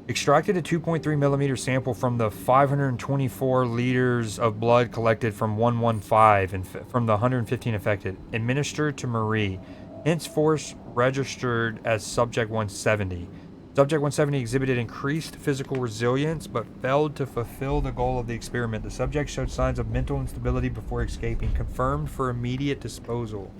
Speaker 1: Extracted a 2.3 millimeter sample from the 524 liters of blood collected from 115 and from the 115 affected. Administered to Marie. Henceforth registered as Subject 170. Subject 170 exhibited increased physical resilience, but failed to fulfill the goal of the experiment. The subject showed signs of mental instability before escaping. Confirmed for immediate disposal.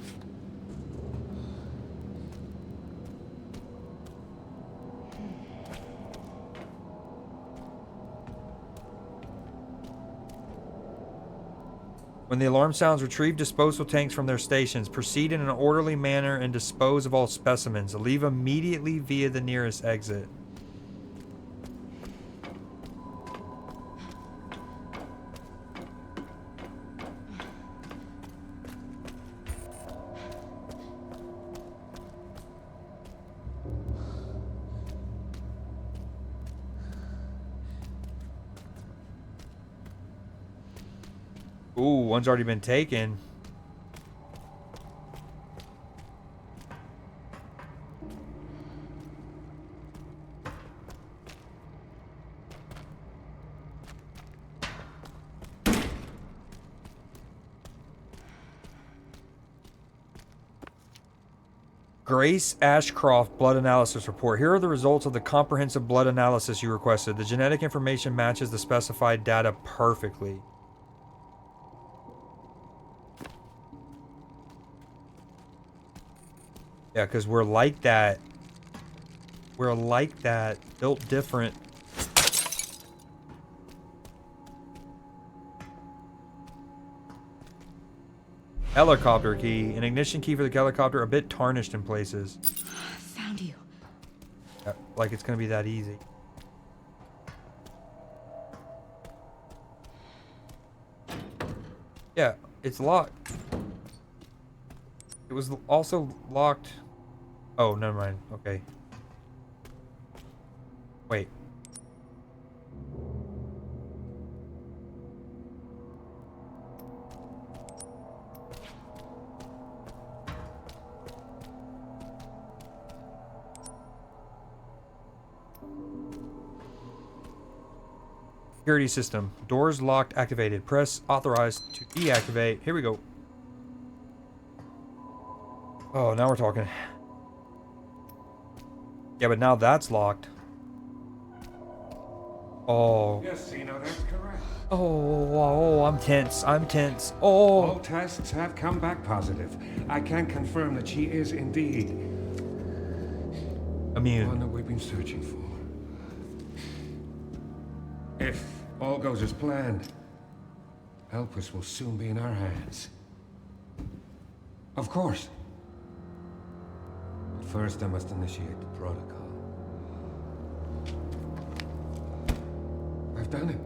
Speaker 1: When the alarm sounds, retrieve disposal tanks from their stations. Proceed in an orderly manner and dispose of all specimens. Leave immediately via the nearest exit. Ooh, one's already been taken. Grace Ashcroft blood analysis report. Here are the results of the comprehensive blood analysis you requested. The genetic information matches the specified data perfectly. Yeah, because we're like that. We're like that. Built different. Helicopter key. An ignition key for the helicopter, a bit tarnished in places.
Speaker 6: Found you.
Speaker 1: Like it's gonna be that easy. Yeah, it's locked. It was also locked. Oh, never mind. Okay. Wait. Security system. Doors locked, activated. Press authorized to deactivate. Here we go. Oh, now we're talking. Yeah, but now that's locked. Oh.
Speaker 13: Yes, Zeno, that's correct.
Speaker 1: Oh, I'm tense. I'm tense. Oh.
Speaker 13: All tests have come back positive. I can confirm that she is indeed
Speaker 1: immune.
Speaker 13: The one that we've been searching for. If all goes as planned, Elpis will soon be in our hands. Of course. But first, I must initiate the protocol. I've done it.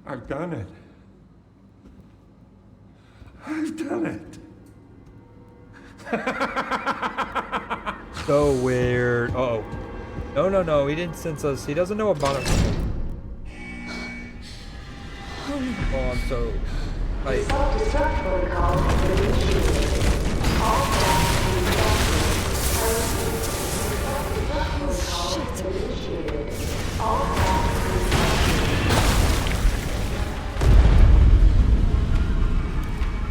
Speaker 13: I've done it. I've done it.
Speaker 1: So weird. Uh-oh. No, he didn't sense us. He doesn't know about it. Oh, I'm so... Like...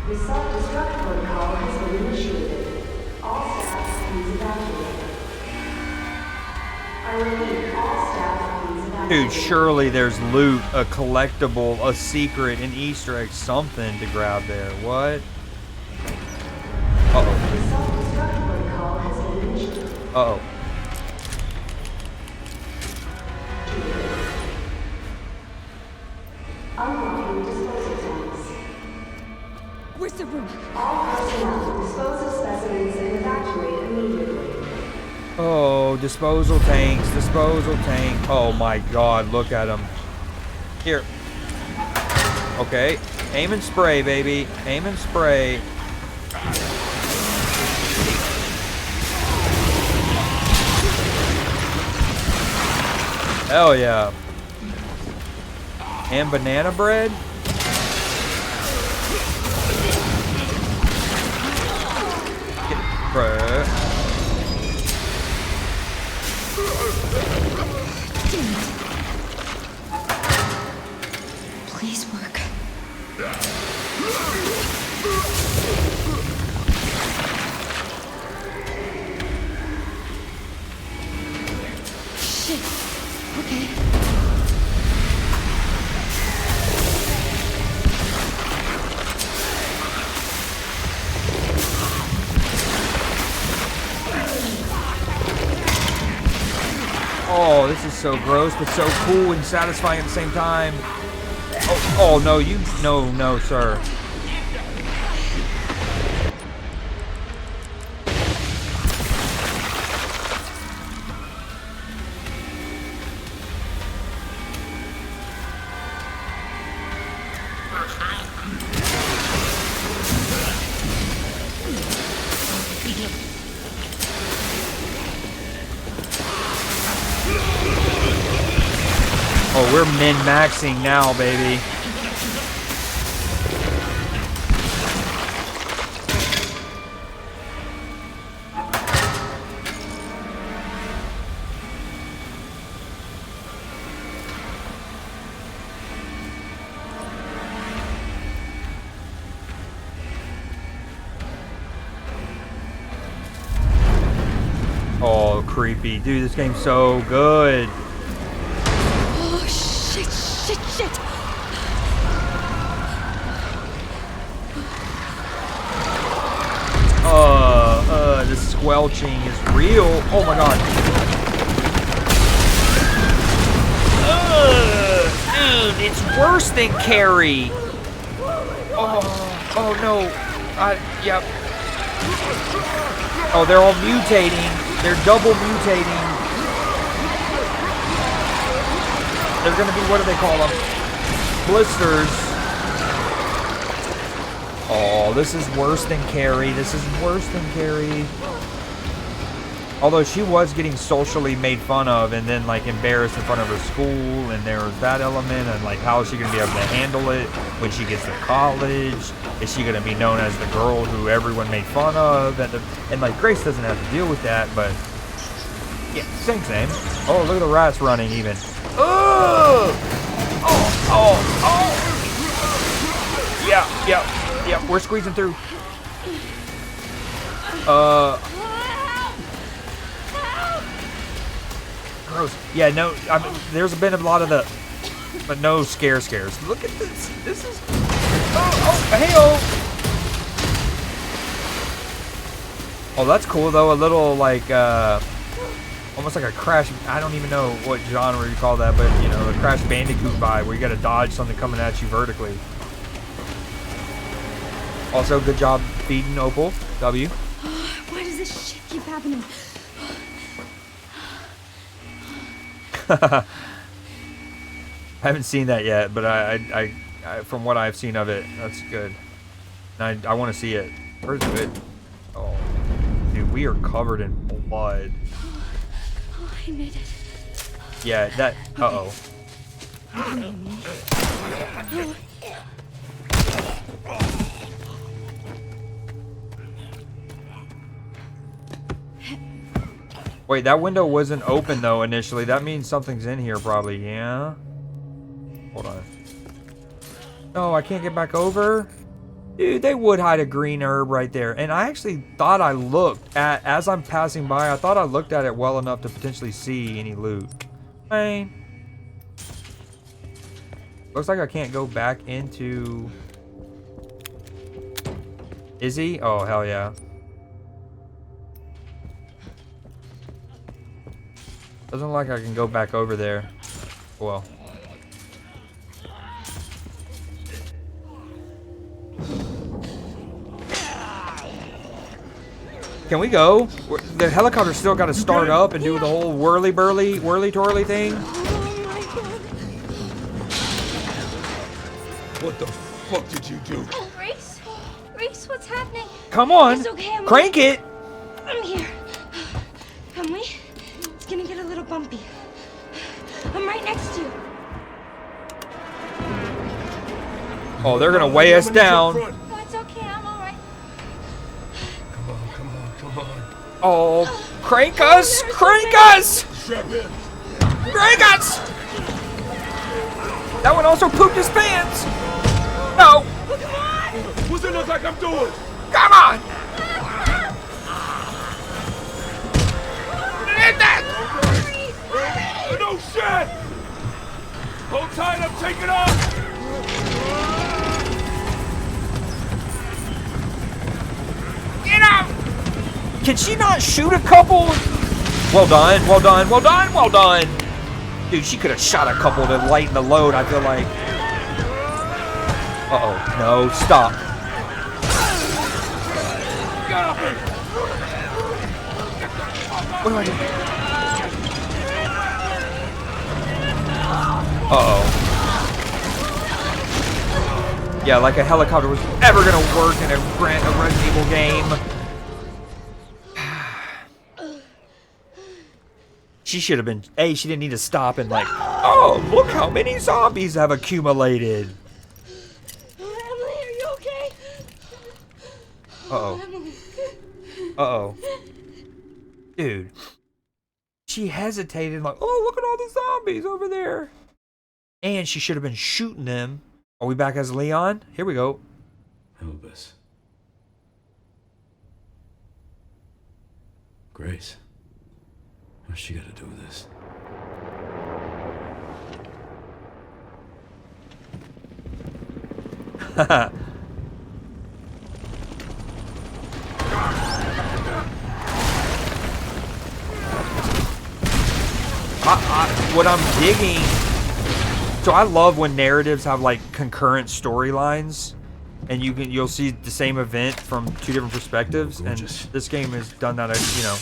Speaker 3: The self-destruct protocol has been initiated. All staff, please evacuate. I repeat, all staff, please evacuate.
Speaker 1: Dude, surely there's loot, a collectible, a secret, an Easter egg, something to grab there. What? Uh-oh.
Speaker 3: The self-destruct protocol has been initiated.
Speaker 1: Uh-oh.
Speaker 3: Unlocking disposal tanks.
Speaker 6: Where's the room?
Speaker 3: All personnel dispose of specimens and evacuate immediately.
Speaker 1: Oh, disposal tanks, disposal tank. Oh my god, look at them. Here. Okay. Aim and spray, baby. Aim and spray. Hell yeah. And banana bread? Bruh.
Speaker 6: Please work. Shit. Okay.
Speaker 1: Oh, this is so gross, but so cool and satisfying at the same time. Oh no, no, sir. Oh, we're min-maxing now, baby. Oh, creepy. Dude, this game's so good.
Speaker 6: Oh, shit.
Speaker 1: The squelching is real. Oh my god. Dude, it's worse than Carrie. Oh no. Yep. Oh, they're all mutating. They're double mutating. They're gonna be, what do they call them? Blisters. Oh, this is worse than Carrie. This is worse than Carrie. Although she was getting socially made fun of and then like embarrassed in front of her school, and there was that element, and like how is she gonna be able to handle it when she gets to college? Is she gonna be known as the girl who everyone made fun of? And like Grace doesn't have to deal with that, but yeah, same. Oh, look at the rats running even. Oh! Yeah, we're squeezing through. Gross. Yeah, no, I mean, there's been a lot of the, but no scares. Look at this. This is, hey-oh. Oh, that's cool though. A little like, almost like a Crash, I don't even know what genre you call that, but you know, a Crash Bandicoot vibe where you gotta dodge something coming at you vertically. Also, good job feeding Opal. W.
Speaker 6: Why does this shit keep happening?
Speaker 1: haven't seen that yet, but I from what I've seen of it, that's good. And I want to see it. Where's it? Oh, dude, we are covered in blood.
Speaker 6: Oh, I made it.
Speaker 1: Yeah, that. Uh-oh. Wait, that window wasn't open though initially. That means something's in here probably, yeah? Hold on. No, I can't get back over? Dude, they would hide a green herb right there. And I actually thought I looked at, as I'm passing by, I thought I looked at it well enough to potentially see any loot. I mean, looks like I can't go back into... Is he? Oh, hell yeah. Doesn't look like I can go back over there. Well. Can we go? The helicopter's still got to start up and do the whole whirly-twirly thing.
Speaker 11: What the fuck did you do?
Speaker 6: Grace? Grace, what's happening?
Speaker 1: Come on.
Speaker 6: It's okay,
Speaker 1: Crank it.
Speaker 6: I'm here. Come we? It's gonna get a little bumpy. I'm right next to you.
Speaker 1: Oh, they're gonna weigh us down.
Speaker 6: No, it's okay. I'm all right.
Speaker 11: Come on.
Speaker 1: Oh, crank us! Crank us!
Speaker 11: Strap in.
Speaker 1: Crank us! That one also pooped his pants. No.
Speaker 11: What's it look like I'm doing?
Speaker 1: Come on! Hit that!
Speaker 11: No shit! Hold tight, I'm taking off!
Speaker 1: Get out! Can she not shoot a couple? Well done, well done, well done, well done! Dude, she could have shot a couple to lighten the load, I feel like. Uh-oh, no, stop. What do I do? Uh-oh. Yeah, like a helicopter was ever gonna work in a Resident Evil game. She should have been... she didn't need to stop and like, oh, look how many zombies have accumulated.
Speaker 6: Emily, are you okay?
Speaker 1: Uh-oh.
Speaker 6: Emily.
Speaker 1: Uh-oh. Dude. She hesitated like, oh, look at all the zombies over there. And she should have been shooting them. Are we back as Leon? Here we go.
Speaker 11: Help us. Grace. What's she got to do with this?
Speaker 1: What I'm digging... So I love when narratives have like concurrent storylines, and you'll see the same event from two different perspectives. And this game has done that. You know,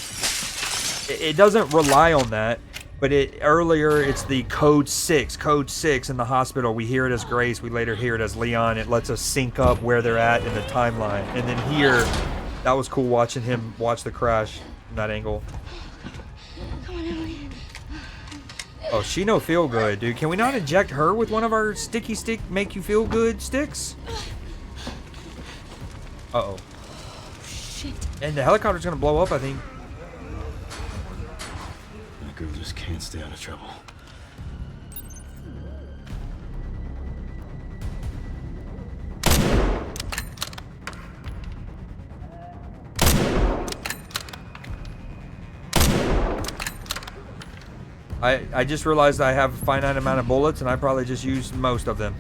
Speaker 1: it doesn't rely on that, but earlier it's the code 6 in the hospital. We hear it as Grace. We later hear it as Leon. It lets us sync up where they're at in the timeline. And then here, that was cool watching him watch the crash from that angle.
Speaker 6: Come on, Emily.
Speaker 1: Oh, she no feel good, dude. Can we not inject her with one of our sticky stick make you feel good sticks? Uh-oh.
Speaker 6: Shit.
Speaker 1: And the helicopter's gonna blow up, I think.
Speaker 11: That girl just can't stay out of trouble.
Speaker 1: I just realized I have a finite amount of bullets, and I probably just used most of them.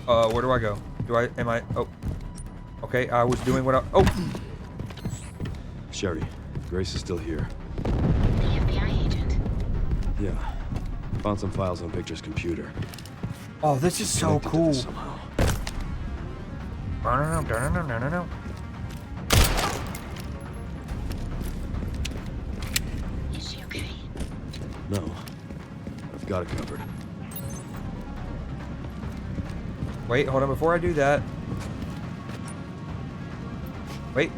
Speaker 1: Where do I go? Oh. Okay, I was doing what I... Oh!
Speaker 11: Sherry, Grace is still here.
Speaker 15: The FBI agent.
Speaker 11: Yeah. Found some files on Victor's computer.
Speaker 1: Oh, this is so cool. No.
Speaker 15: Is she okay?
Speaker 16: No. I've got it covered.
Speaker 4: Wait, hold on. Before I do that. Wait.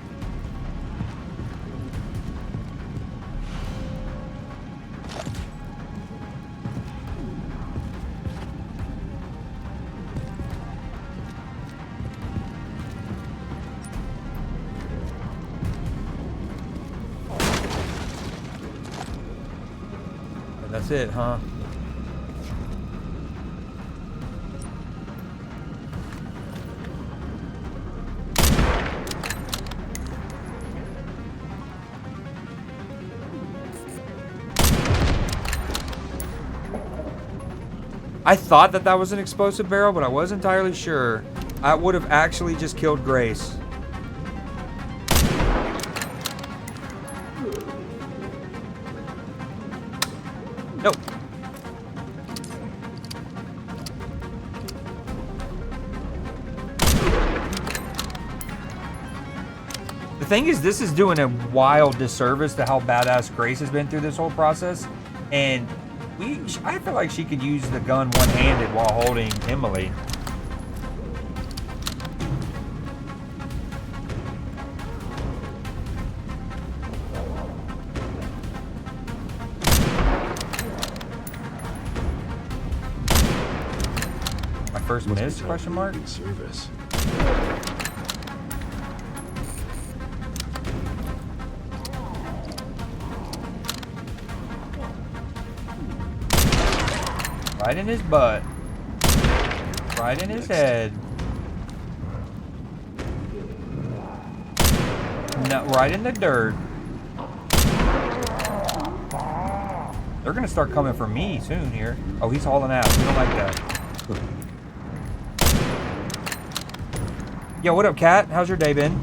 Speaker 4: That's it, huh? I thought that was an explosive barrel, but I wasn't entirely sure. I would have actually just killed Grace. Nope. The thing is, this is doing a wild disservice to how badass Grace has been through this whole process. And I feel like she could use the gun one-handed while holding Emily. My first miss? Question mark.
Speaker 16: Service.
Speaker 4: Right in his butt. Right in his head. No, right in the dirt. They're gonna start coming for me soon here. Oh, he's hauling ass. We don't like that. Yo, what up, Cat? How's your day been?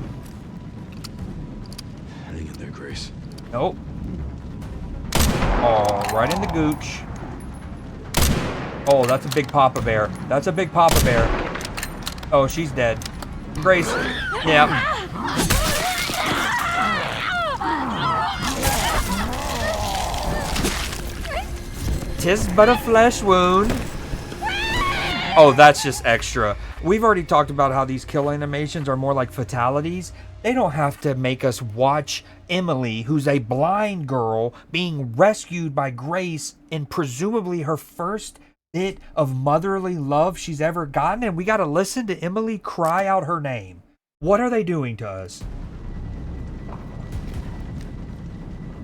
Speaker 16: Hang in there, Grace.
Speaker 4: Nope. Oh, right in the gooch. Oh, that's a big Papa Bear. That's a big Papa Bear. Oh, she's dead. Grace. Yeah. Tis but a flesh wound. Oh, that's just extra. We've already talked about how these kill animations are more like fatalities. They don't have to make us watch Emily, who's a blind girl, being rescued by Grace in presumably her first bit of motherly love she's ever gotten, and we got to listen to Emily cry out her name. What are they doing to us?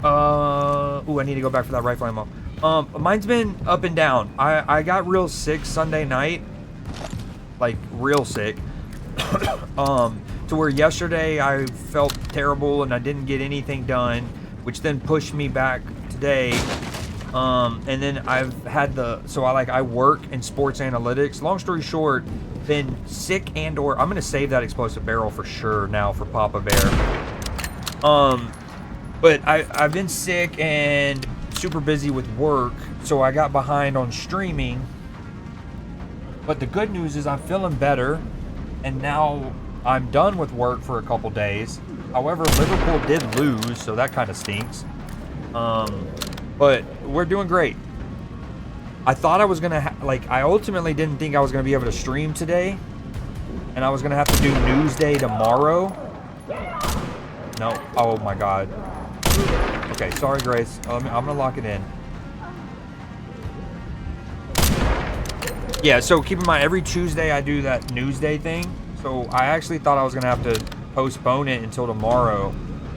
Speaker 4: Ooh, I need to go back for that rifle ammo. Mine's been up and down. I got real sick Sunday night, like real sick. To where yesterday I felt terrible and I didn't get anything done, which then pushed me back today. And then I've had I work in sports analytics. Long story short, been sick I'm gonna save that explosive barrel for sure now for Papa Bear. But I've been sick and super busy with work, so I got behind on streaming. But the good news is I'm feeling better, and now I'm done with work for a couple days. However, Liverpool did lose, so that kind of stinks. But we're doing great. I thought I was gonna I ultimately didn't think I was gonna be able to stream today, and I was gonna have to do Newsday tomorrow. No. Oh my God. Okay, sorry, Grace. I'm gonna lock it in. Yeah, so keep in mind, every Tuesday I do that Newsday thing. So I actually thought I was gonna have to postpone it until tomorrow,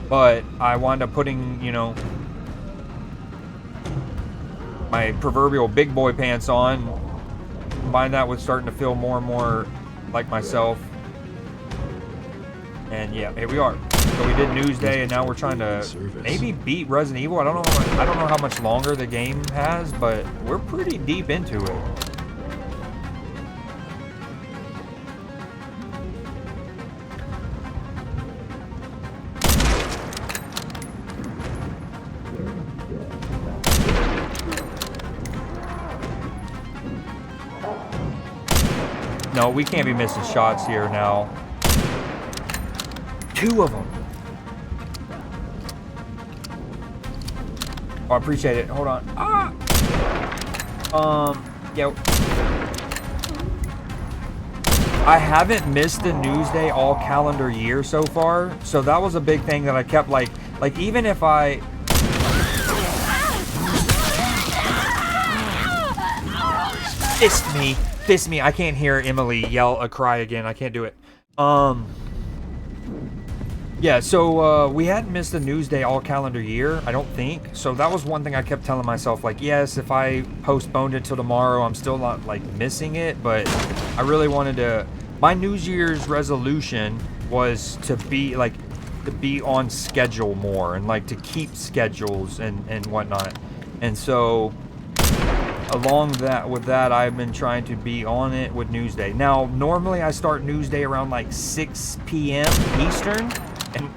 Speaker 4: but I wound up putting, my proverbial big boy pants on. Combine that with starting to feel more and more like myself. And yeah, here we are. So we did Newsday, and now we're trying to maybe beat Resident Evil. I don't know how much longer the game has, but we're pretty deep into it. No, we can't be missing shots here now. 2 of them. Oh, I appreciate it. Hold on. Yeah. I haven't missed a Newsday all calendar year so far, so that was a big thing that I kept like even if I. Fist me. I can't hear Emily yell a cry again. I can't do it. Yeah, so we hadn't missed a Newsday all calendar year, I don't think. So that was one thing I kept telling myself, like, yes, if I postponed it till tomorrow, I'm still not like missing it, but I really wanted to. My New Year's resolution was to be on schedule more and like to keep schedules and whatnot. And so along with that, I've been trying to be on it with Newsday. Now, normally I start Newsday around like 6 p.m. Eastern,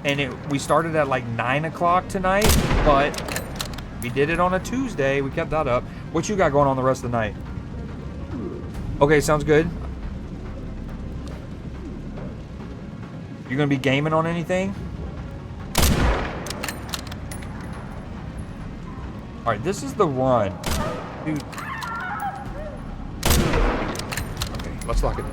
Speaker 4: and we started at like 9 o'clock tonight, but we did it on a Tuesday. We kept that up. What you got going on the rest of the night? Okay, sounds good. You gonna be gaming on anything? All right, this is the run. Dude. Okay, let's lock it in.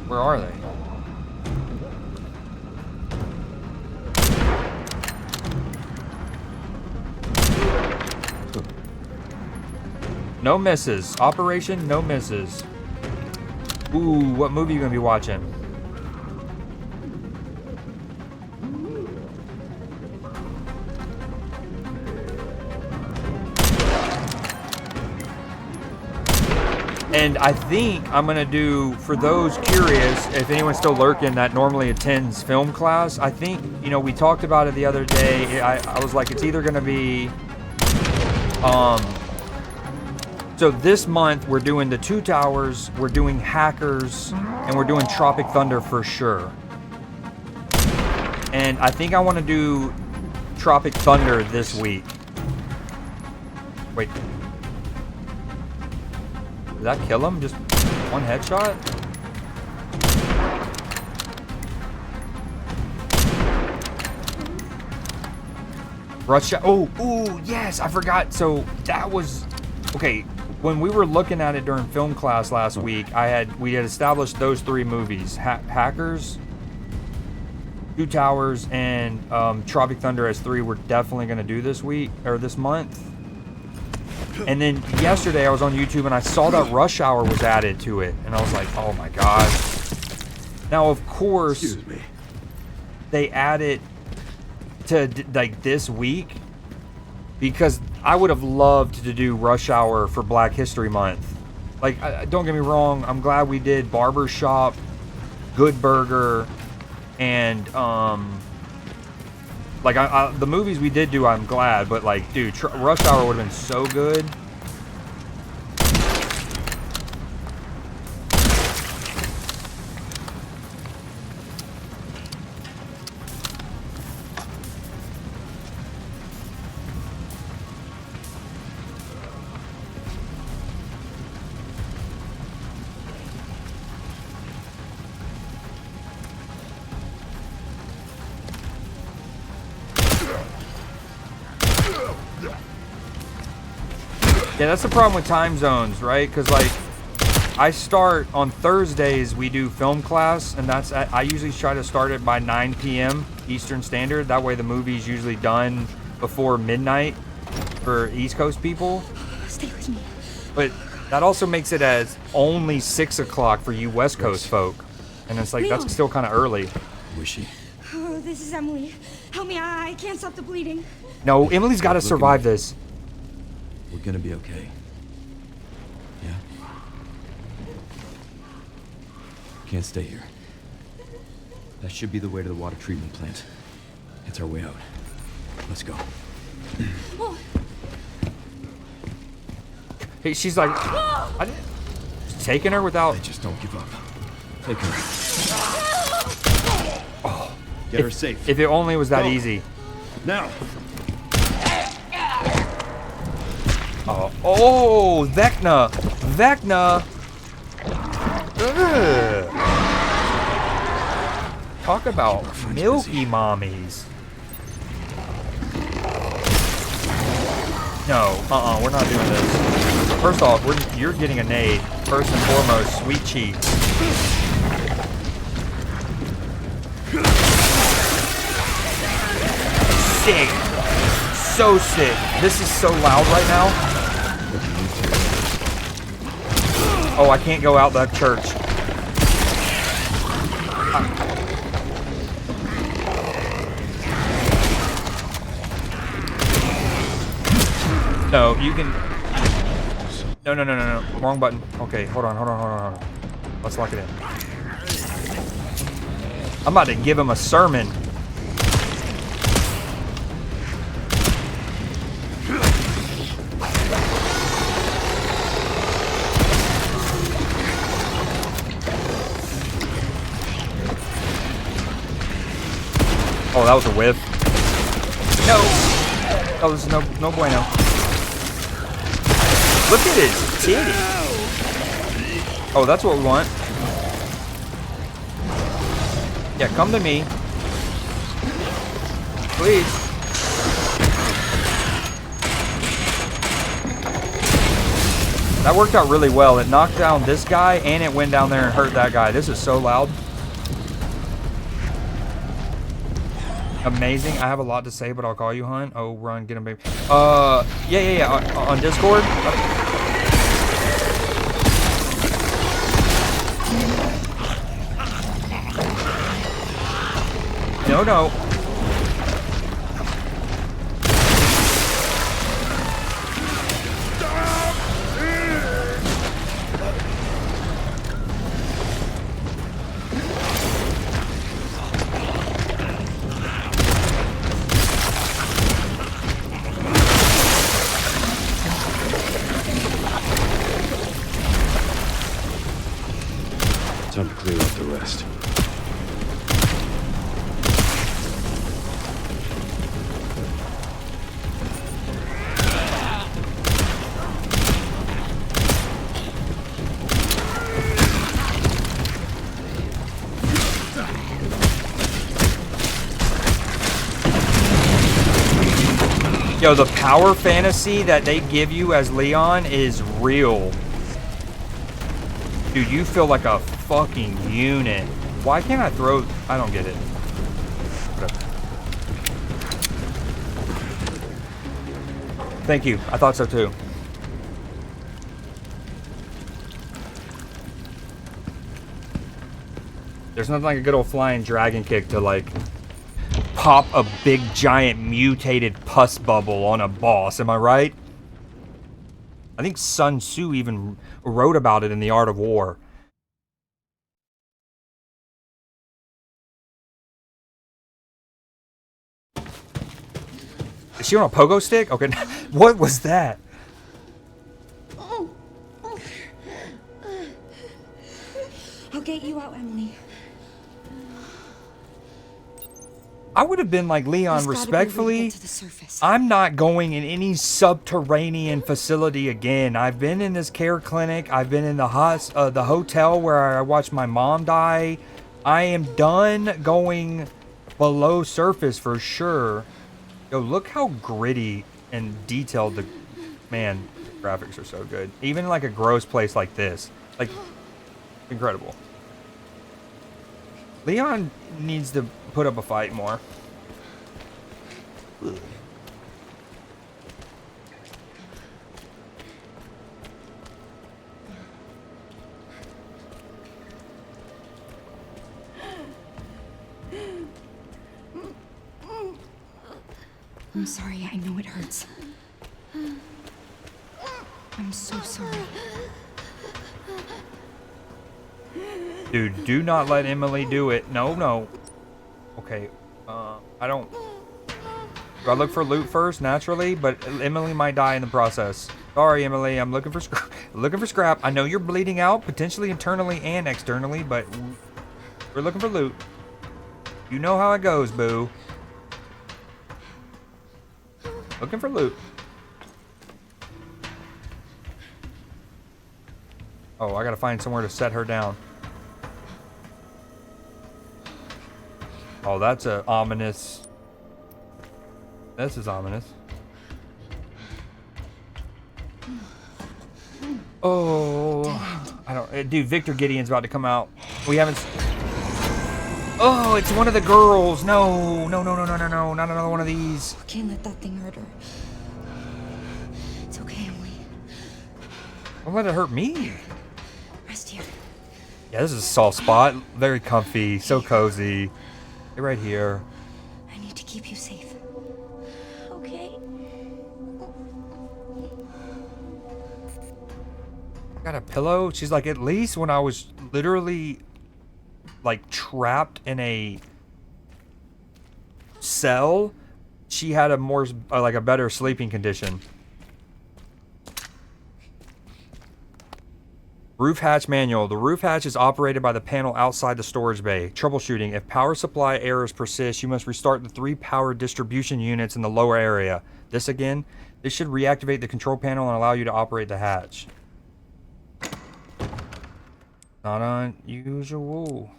Speaker 4: Where are they? No misses. Operation no misses. Ooh, what movie are you gonna be watching? And I think I'm gonna do, for those curious, if anyone's still lurking that normally attends film class, I think, you know, we talked about it the other day. I was like, it's either gonna be, so this month we're doing the Two Towers, we're doing Hackers, and we're doing Tropic Thunder for sure. And I think I want to do Tropic Thunder this week. Wait. Did that kill him? Just one headshot? Rush shot. Oh, ooh, yes, I forgot. So that was, okay. When we were looking at it during film class last week, we had established those three movies: Hackers, Two Towers, and Tropic Thunder as three. We're definitely going to do this week or this month. And then yesterday I was on YouTube and I saw that Rush Hour was added to it, and I was like, oh my god. Now of course they add it to like this week, because I would have loved to do Rush Hour for Black History Month. Like, don't get me wrong, I'm glad we did Barbershop, Good Burger, and like the movies we did do, I'm glad, but like, dude, Rush Hour would have been so good. Yeah, that's the problem with time zones, right? Because like, I start on Thursdays, we do film class, and that's, I usually try to start it by 9 p.m. Eastern Standard. That way the movie's usually done before midnight for East Coast people.
Speaker 6: Stay with me.
Speaker 4: But that also makes it as only 6 o'clock for you West Coast folk. And it's like, that's still kind of early.
Speaker 16: Who is she?
Speaker 6: Oh, this is Emily. Help me, I can't stop the bleeding.
Speaker 4: No, Emily's got to survive this.
Speaker 16: We're gonna be okay. Yeah? Can't stay here. That should be the way to the water treatment plant. It's our way out. Let's go.
Speaker 6: Oh.
Speaker 4: Hey, she's like, taking her without.
Speaker 16: Hey, just don't give up. Take her.
Speaker 4: Oh,
Speaker 16: get her safe.
Speaker 4: If it only was that easy.
Speaker 11: Now.
Speaker 4: Oh, Vecna. Vecna. Ugh. Talk about milky mommies. No, we're not doing this. First off, you're getting a nade. First and foremost, sweet cheeks. Sick. So sick. This is so loud right now. Oh, I can't go out that church. No, you can... No. Wrong button. Okay, hold on. Let's lock it in. I'm about to give him a sermon. Oh, that was a whiff. No! Oh, this is no bueno. Look at his titty. Oh, that's what we want. Yeah, come to me. Please. That worked out really well. It knocked down this guy and it went down there and hurt that guy. This is so loud. Amazing. I have a lot to say, but I'll call you, Hunt. Oh, run, get him, baby. Yeah. On Discord. No.
Speaker 12: Time to clear up the rest.
Speaker 4: Yo, the power fantasy that they give you as Leon is real. Dude, you feel like a fucking unit. Why can't I throw... I don't get it. Whatever. Thank you. I thought so too. There's nothing like a good old flying dragon kick to like pop a big giant mutated pus bubble on a boss. Am I right? I think Sun Tzu even wrote about it in The Art of War. Is she on a pogo stick? Okay, what was that?
Speaker 6: I'll get you out, Emily.
Speaker 4: I would have been like, Leon, respectfully, I'm not going in any subterranean facility again. I've been in this care clinic. I've been in the hotel where I watched my mom die. I am done going below surface for sure. Yo, look how gritty and detailed the... Man, graphics are so good. Even like a gross place like this. Like, incredible. Leon needs to put up a fight more.
Speaker 6: I'm sorry, I know it hurts. I'm so sorry.
Speaker 4: Dude, do not let Emily do it. No. Okay, I don't... Do I look for loot first, naturally? But Emily might die in the process. Sorry, Emily, I'm looking for scrap. I know you're bleeding out, potentially internally and externally, but we're looking for loot. You know how it goes, boo. Looking for loot. Oh, I gotta find somewhere to set her down. Oh, that's a ominous. This is ominous. Oh, I don't. Dude, Victor Gideon's about to come out. We haven't. Oh, it's one of the girls. No, no, no, no, no, no, no, not another one of these.
Speaker 6: Can't let that thing hurt her. It's okay, Emily.
Speaker 4: Don't let it hurt me.
Speaker 6: Rest here.
Speaker 4: Yeah, this is a soft spot. Very comfy, so cozy. Stay right here.
Speaker 6: I need to keep you safe. Okay.
Speaker 4: Got a pillow? She's like, at least when I was literally like trapped in a cell, she had a more like a better sleeping condition. Roof hatch manual. The roof hatch is operated by the panel outside the storage bay. Troubleshooting. If power supply errors persist, you must restart the 3 power distribution units in the lower area. This again. This should reactivate the control panel and allow you to operate the hatch. Not unusual.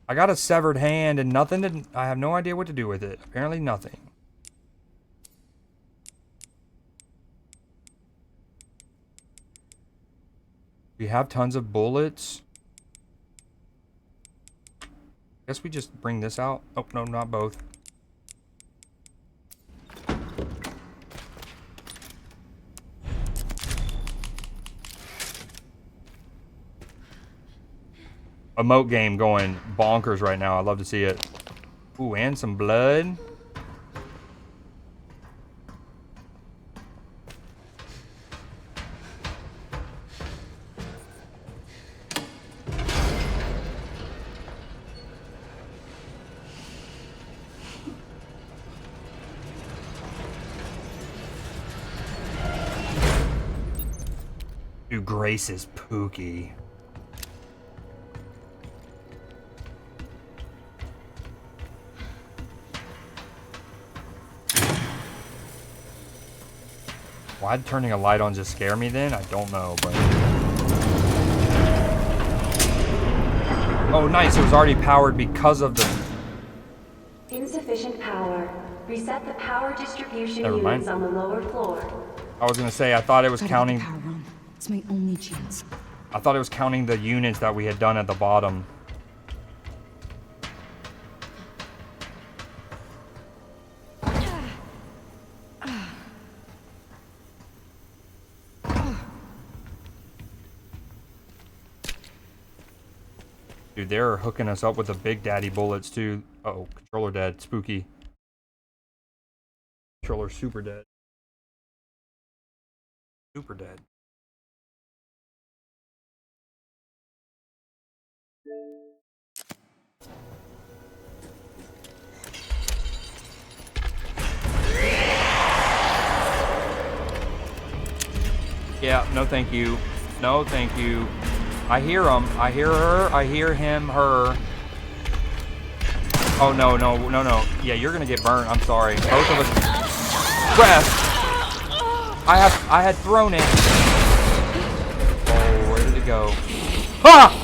Speaker 4: I got a severed hand and nothing to... I have no idea what to do with it. Apparently nothing. We have tons of bullets. Guess we just bring this out. Oh, no, not both. Emote game going bonkers right now. I'd love to see it. Ooh, and some blood. Dude, Grace is pooky. Why'd turning a light on just scare me then? I don't know, but... Oh, nice. It was already powered because of the...
Speaker 3: Insufficient power. Reset the power distribution
Speaker 4: Never mind.
Speaker 3: units on the lower floor.
Speaker 4: I was gonna say, I thought it was counting...
Speaker 6: Power on. It's my only chance.
Speaker 4: I thought it was counting the units that we had done at the bottom. Dude, they're hooking us up with the big daddy bullets too. Uh-oh, controller dead. Spooky. Controller super dead. Super dead. Yeah, no thank you. No thank you. I hear him. I hear her. I hear him, her. Oh, no, no, no, no. Yeah, you're gonna get burnt. I'm sorry. Both of us. Breath. I had thrown it. Oh, where did it go? Ha!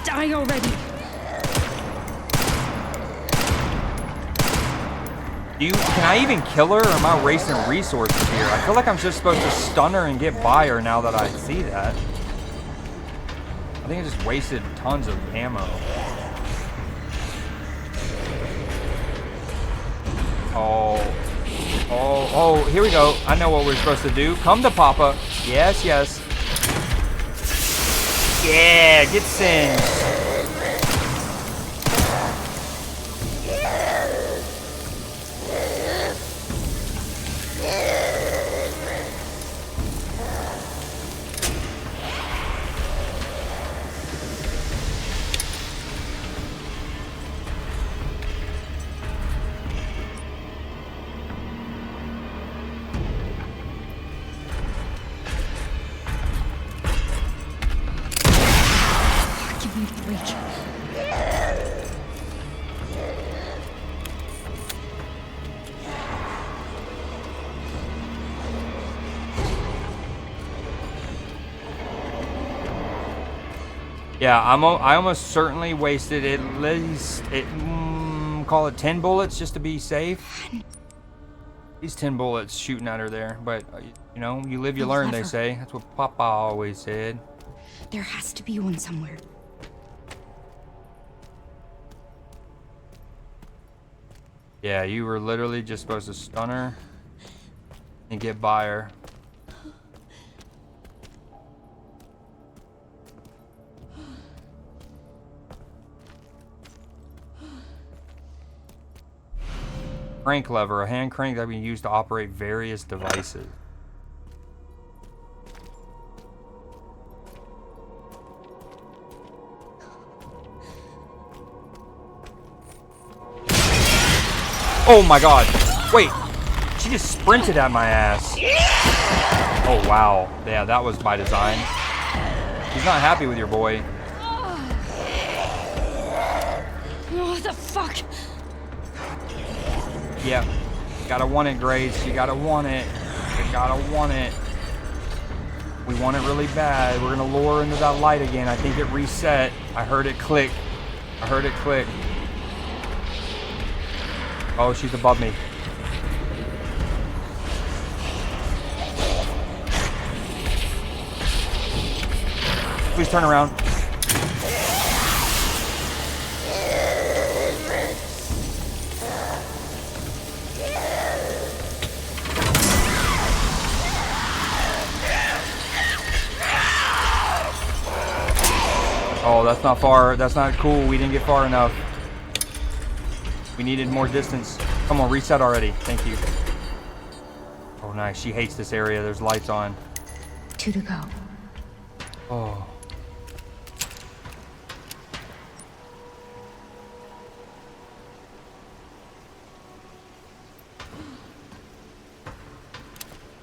Speaker 6: Die already.
Speaker 4: Can I even kill her, or am I wasting resources here? I feel like I'm just supposed to stun her and get by her now that I see that. I think I just wasted tons of ammo. Oh. Oh, oh, here we go. I know what we're supposed to do. Come to Papa. Yes, yes. Yeah, get singed. Yeah, I almost certainly wasted at least, call it 10 bullets just to be safe. These 10 bullets shooting at her there, but you know, you live, you learn, they say. That's what Papa always said.
Speaker 6: There has to be one somewhere.
Speaker 4: Yeah, you were literally just supposed to stun her and get by her. Crank lever, a hand crank that we use to operate various devices. Oh my god. Wait. She just sprinted at my ass. Oh wow. Yeah, that was by design. He's not happy with your boy.
Speaker 6: What the fuck?
Speaker 4: Yeah. You gotta want it, Grace. You gotta want it. You gotta want it. We want it really bad. We're gonna lure into that light again. I think it reset. I heard it click. I heard it click. Oh, she's above me. Please turn around. Oh, that's not far. That's not cool. We didn't get far enough. We needed more distance. Come on, reset already. Thank you. Oh, nice. She hates this area. There's lights on.
Speaker 6: 2 to go.
Speaker 4: Oh.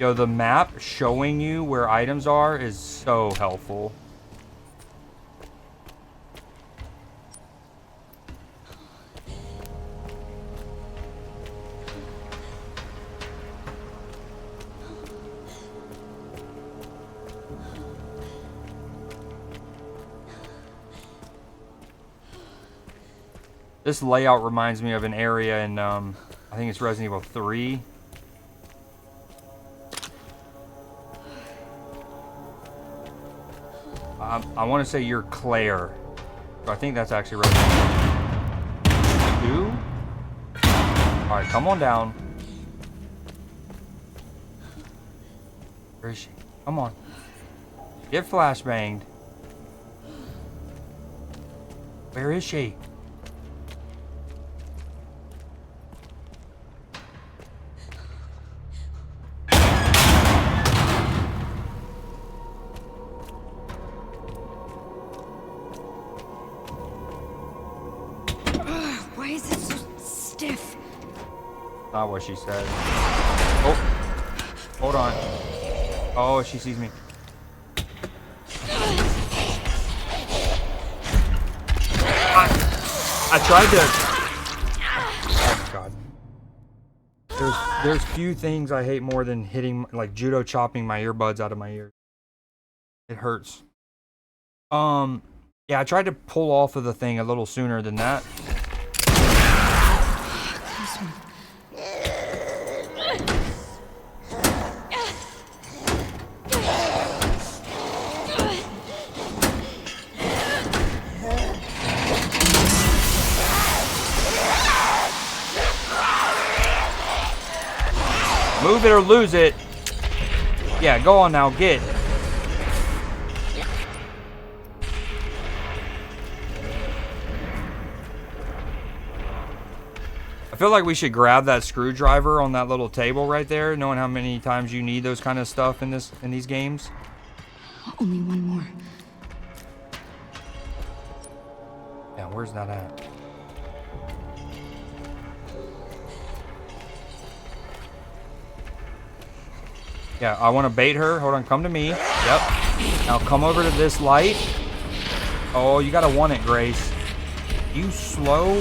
Speaker 4: Yo, the map showing you where items are is so helpful. This layout reminds me of an area in, I think it's Resident Evil 3. I want to say you're Claire. So I think that's actually Resident Evil 2. Alright, come on down. Where is she? Come on. Get flashbanged. Where is she?
Speaker 6: Why is it so stiff?
Speaker 4: Not what she said. Oh, hold on. Oh, she sees me. I tried to. Oh my god. There's few things I hate more than hitting, like judo chopping my earbuds out of my ears. It hurts. Yeah, I tried to pull off of the thing a little sooner than that. Move it or lose it. Yeah, go on now, get. I feel like we should grab that screwdriver on that little table right there, knowing how many times you need those kind of stuff in these games.
Speaker 6: Only one more.
Speaker 4: Yeah, where's that at? Yeah, I want to bait her. Hold on, come to me. Yep. Now come over to this light. Oh, you gotta want it, Grace. You slow.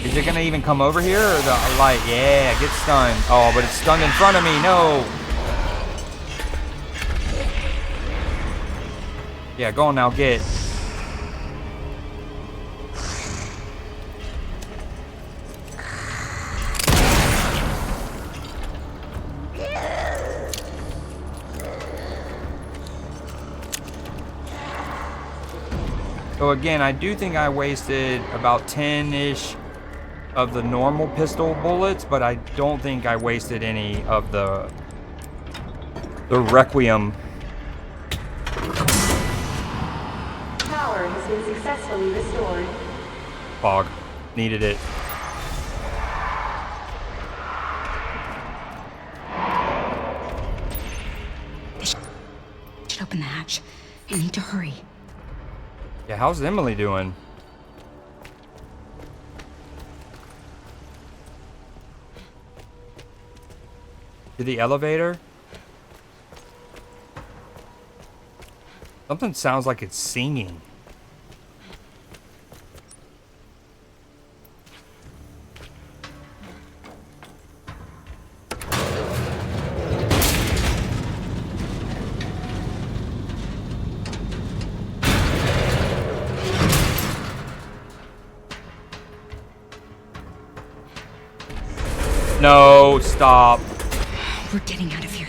Speaker 4: Is it gonna even come over here or the light? Yeah, get stunned. Oh, but it's stunned in front of me. No. Yeah, go on now, get. So again, I do think I wasted about 10-ish of the normal pistol bullets, but I don't think I wasted any of the Requiem.
Speaker 3: Power has been successfully restored.
Speaker 4: Fog. Needed it.
Speaker 6: Should open the hatch. We need to hurry.
Speaker 4: Yeah, how's Emily doing? To the elevator? Something sounds like it's singing. No, stop.
Speaker 6: We're getting out of here.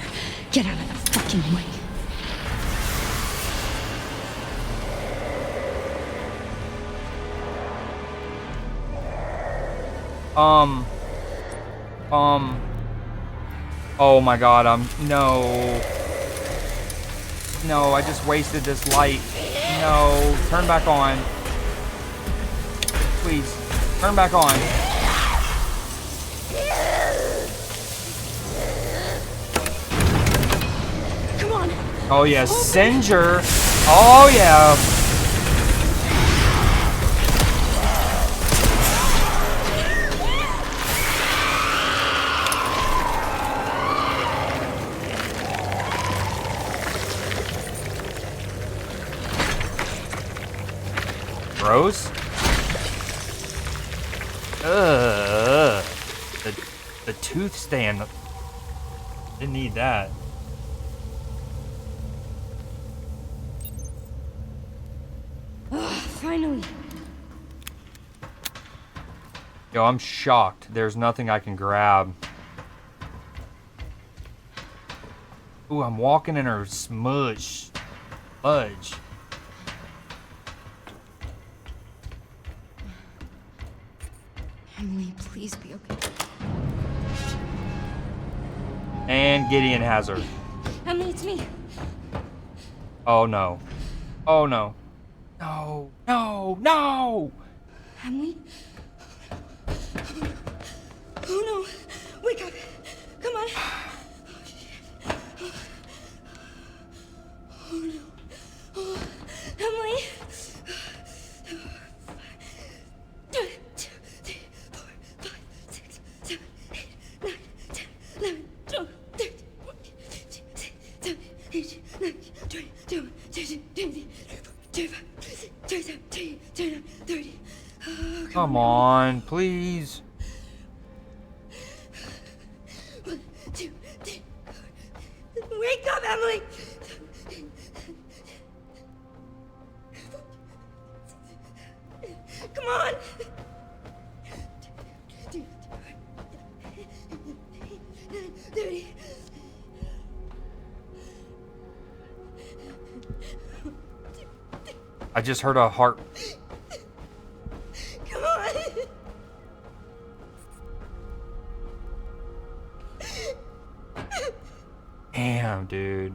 Speaker 6: Get out of the fucking way.
Speaker 4: Oh my god, no, I just wasted this light. No, turn back on. Please, turn back on.
Speaker 6: Come on.
Speaker 4: Oh yeah, Singer. Oh yeah. Rose? Ugh. The tooth stand. Didn't need that.
Speaker 6: Finally.
Speaker 4: Yo, I'm shocked. There's nothing I can grab. Ooh, I'm walking in her smudge. Fudge.
Speaker 6: Emily, please be okay.
Speaker 4: And Gideon has her.
Speaker 6: Emily, it's me.
Speaker 4: Oh no. Oh no. No. No. No.
Speaker 6: Emily? Oh no. Wake up. Come on. Oh no. Oh, Emily. 1, 2, 3, 4, 5, 6, 7, 8, 9, 10, 11, 12, 13, 14, 15, 16, 17, 18, 19, 20, 21, 22, 23, 24, 25, 27, 28, 29, 30. Oh,
Speaker 4: Come on, please.
Speaker 6: 1, 2, 3, 4. Wake up, Emily! Come on!
Speaker 4: I just heard a heart.
Speaker 6: Come on!
Speaker 4: Damn, dude.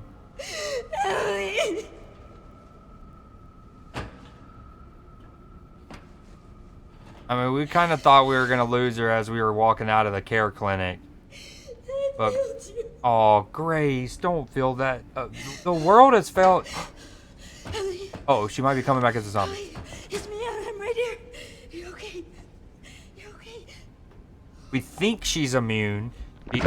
Speaker 6: Emily!
Speaker 4: I mean, we kind of thought we were going to lose her as we were walking out of the care clinic. But, oh, Grace, don't feel that. The world has felt... Oh, she might be coming back as a zombie.
Speaker 6: It's me, I'm right here. You okay? You okay?
Speaker 4: We think she's immune. Yep.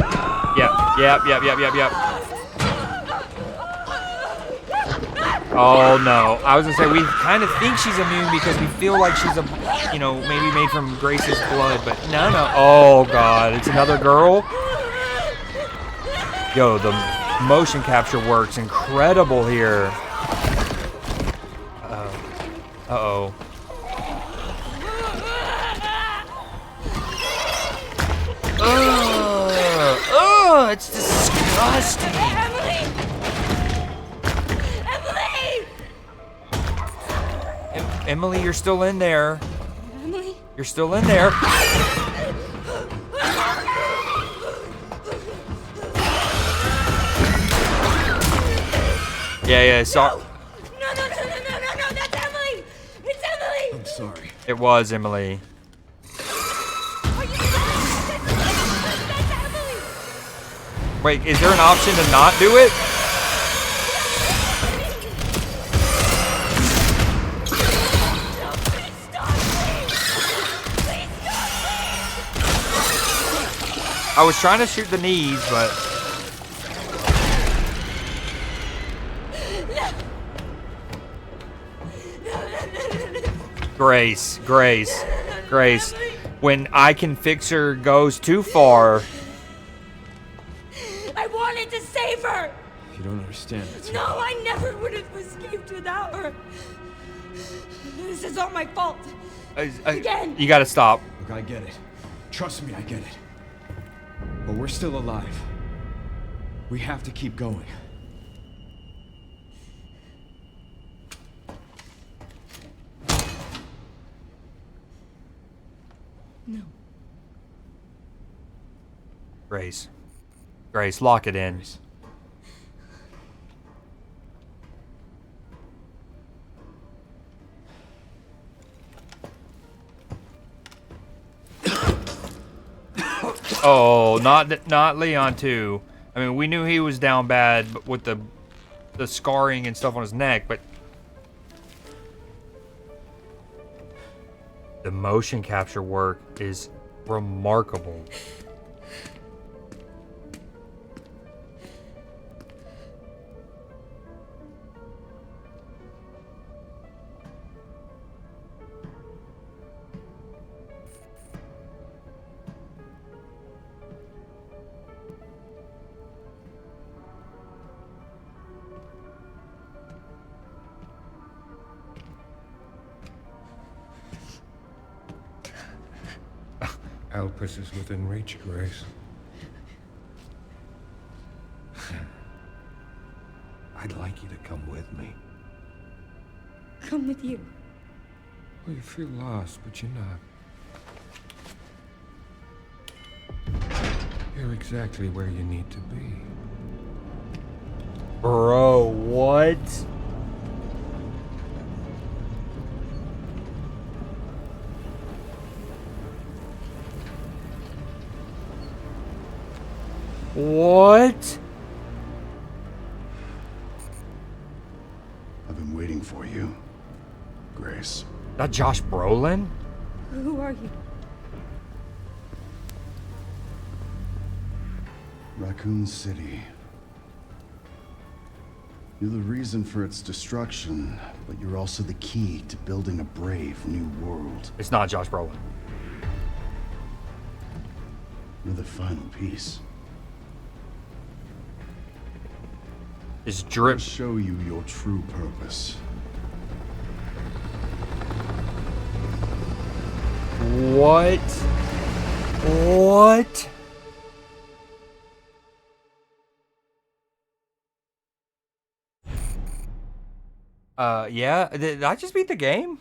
Speaker 4: Oh no! I was gonna say we kind of think she's immune because we feel like she's maybe made from Grace's blood, but no. Oh god, it's another girl. Yo, the motion capture works incredible here. Uh-oh. Ugh, it's disgusting.
Speaker 6: Emily! Emily!
Speaker 4: Emily, you're still in there.
Speaker 6: Emily?
Speaker 4: You're still in there. Yeah, so.
Speaker 6: No, that's Emily! It's Emily!
Speaker 16: I'm sorry.
Speaker 4: It was Emily. Wait, is there an option to not do it? I was trying to shoot the knees, but... Grace. When I Can Fix Her goes too far...
Speaker 6: I wanted to save her!
Speaker 16: You don't understand.
Speaker 6: No, I never would have escaped without her. This is all my fault. Again.
Speaker 4: You gotta stop.
Speaker 16: Look, I get it. Trust me, I get it. But we're still alive. We have to keep going.
Speaker 6: No.
Speaker 4: Grace, lock it in. Oh, not Leon too. I mean, we knew he was down bad with the scarring and stuff on his neck, but the motion capture work is remarkable.
Speaker 13: Elpis is within reach, Grace. I'd like you to come with me.
Speaker 6: Come with you.
Speaker 13: Well, you feel lost, but you're not. You're exactly where you need to be.
Speaker 4: Bro, what? What?
Speaker 17: I've been waiting for you, Grace.
Speaker 4: That Josh Brolin?
Speaker 6: Who are you?
Speaker 17: Raccoon City. You're the reason for its destruction, but you're also the key to building a brave new world.
Speaker 4: It's not Josh Brolin.
Speaker 17: You're the final piece.
Speaker 4: It's drip.
Speaker 17: I'll show you your true purpose.
Speaker 4: What? What? Yeah? Did I just beat the game?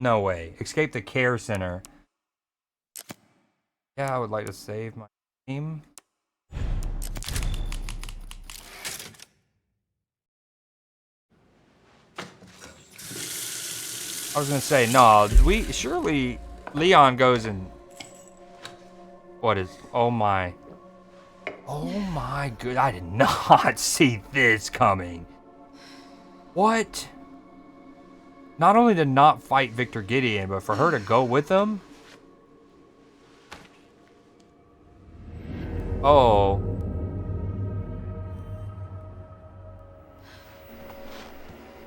Speaker 4: No way. Escape the care center. Yeah, I would like to save my team. I was gonna say, no, surely Leon goes and what is, oh my good, I did not see this coming. What? Not only to not fight Victor Gideon, but for her to go with him? Oh.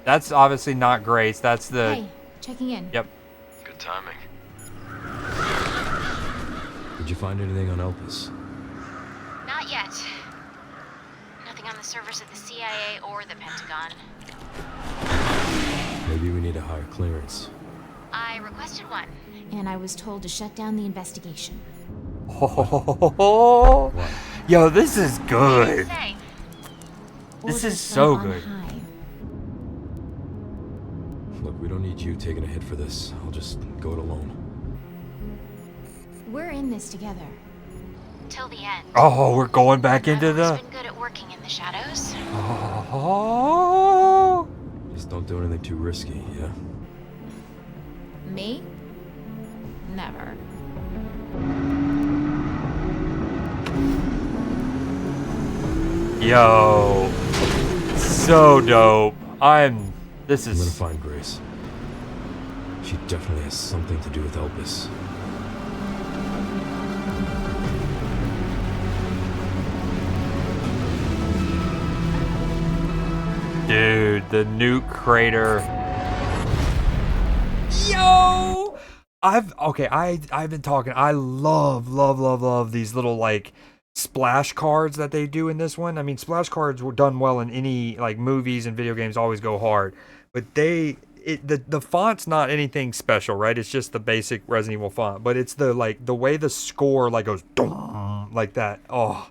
Speaker 4: That's obviously not Grace, that's the...
Speaker 15: Hey, checking in.
Speaker 4: Yep.
Speaker 16: Good timing. Did you find anything on Elpis?
Speaker 15: Not yet. Nothing on the servers of the CIA or the Pentagon.
Speaker 16: Maybe we need a higher clearance.
Speaker 15: I requested one, and I was told to shut down the investigation.
Speaker 4: Oh, yo, this is good. This is so good.
Speaker 16: Look, we don't need you taking a hit for this. I'll just go it alone.
Speaker 15: We're in this together. Till the end.
Speaker 4: Oh, we're going back into
Speaker 15: I've
Speaker 4: the.
Speaker 15: always been good at working in the shadows.
Speaker 4: Oh.
Speaker 16: Just don't do anything too risky, yeah?
Speaker 15: Me? Never.
Speaker 4: Yo, so dope. This is.
Speaker 16: I'm gonna find Grace. She definitely has something to do with Elpis.
Speaker 4: Dude, the nuke crater. Yo! I've been talking. I love these little like splash cards that they do in this one. I mean, splash cards were done well in any like movies and video games, always go hard. But the font's not anything special, right? It's just the basic Resident Evil font. But it's the way the score like goes like that. Oh,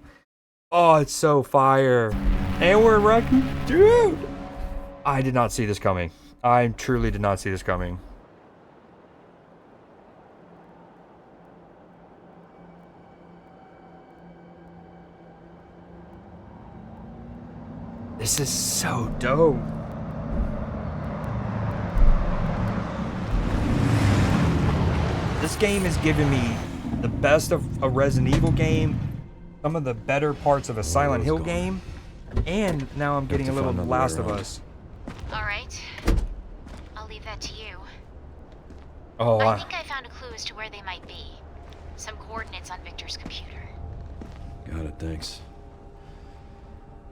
Speaker 4: it's so fire. And we're wrecking, dude. I did not see this coming. I truly did not see this coming. This is so dope. This game is giving me the best of a Resident Evil game, some of the better parts of a Silent Hill game, and now I'm getting a little Last of Us.
Speaker 15: All right. I'll leave that to you.
Speaker 4: Oh,
Speaker 15: I think I found a clue as to where they might be. Some coordinates on Victor's computer.
Speaker 16: Got it, thanks.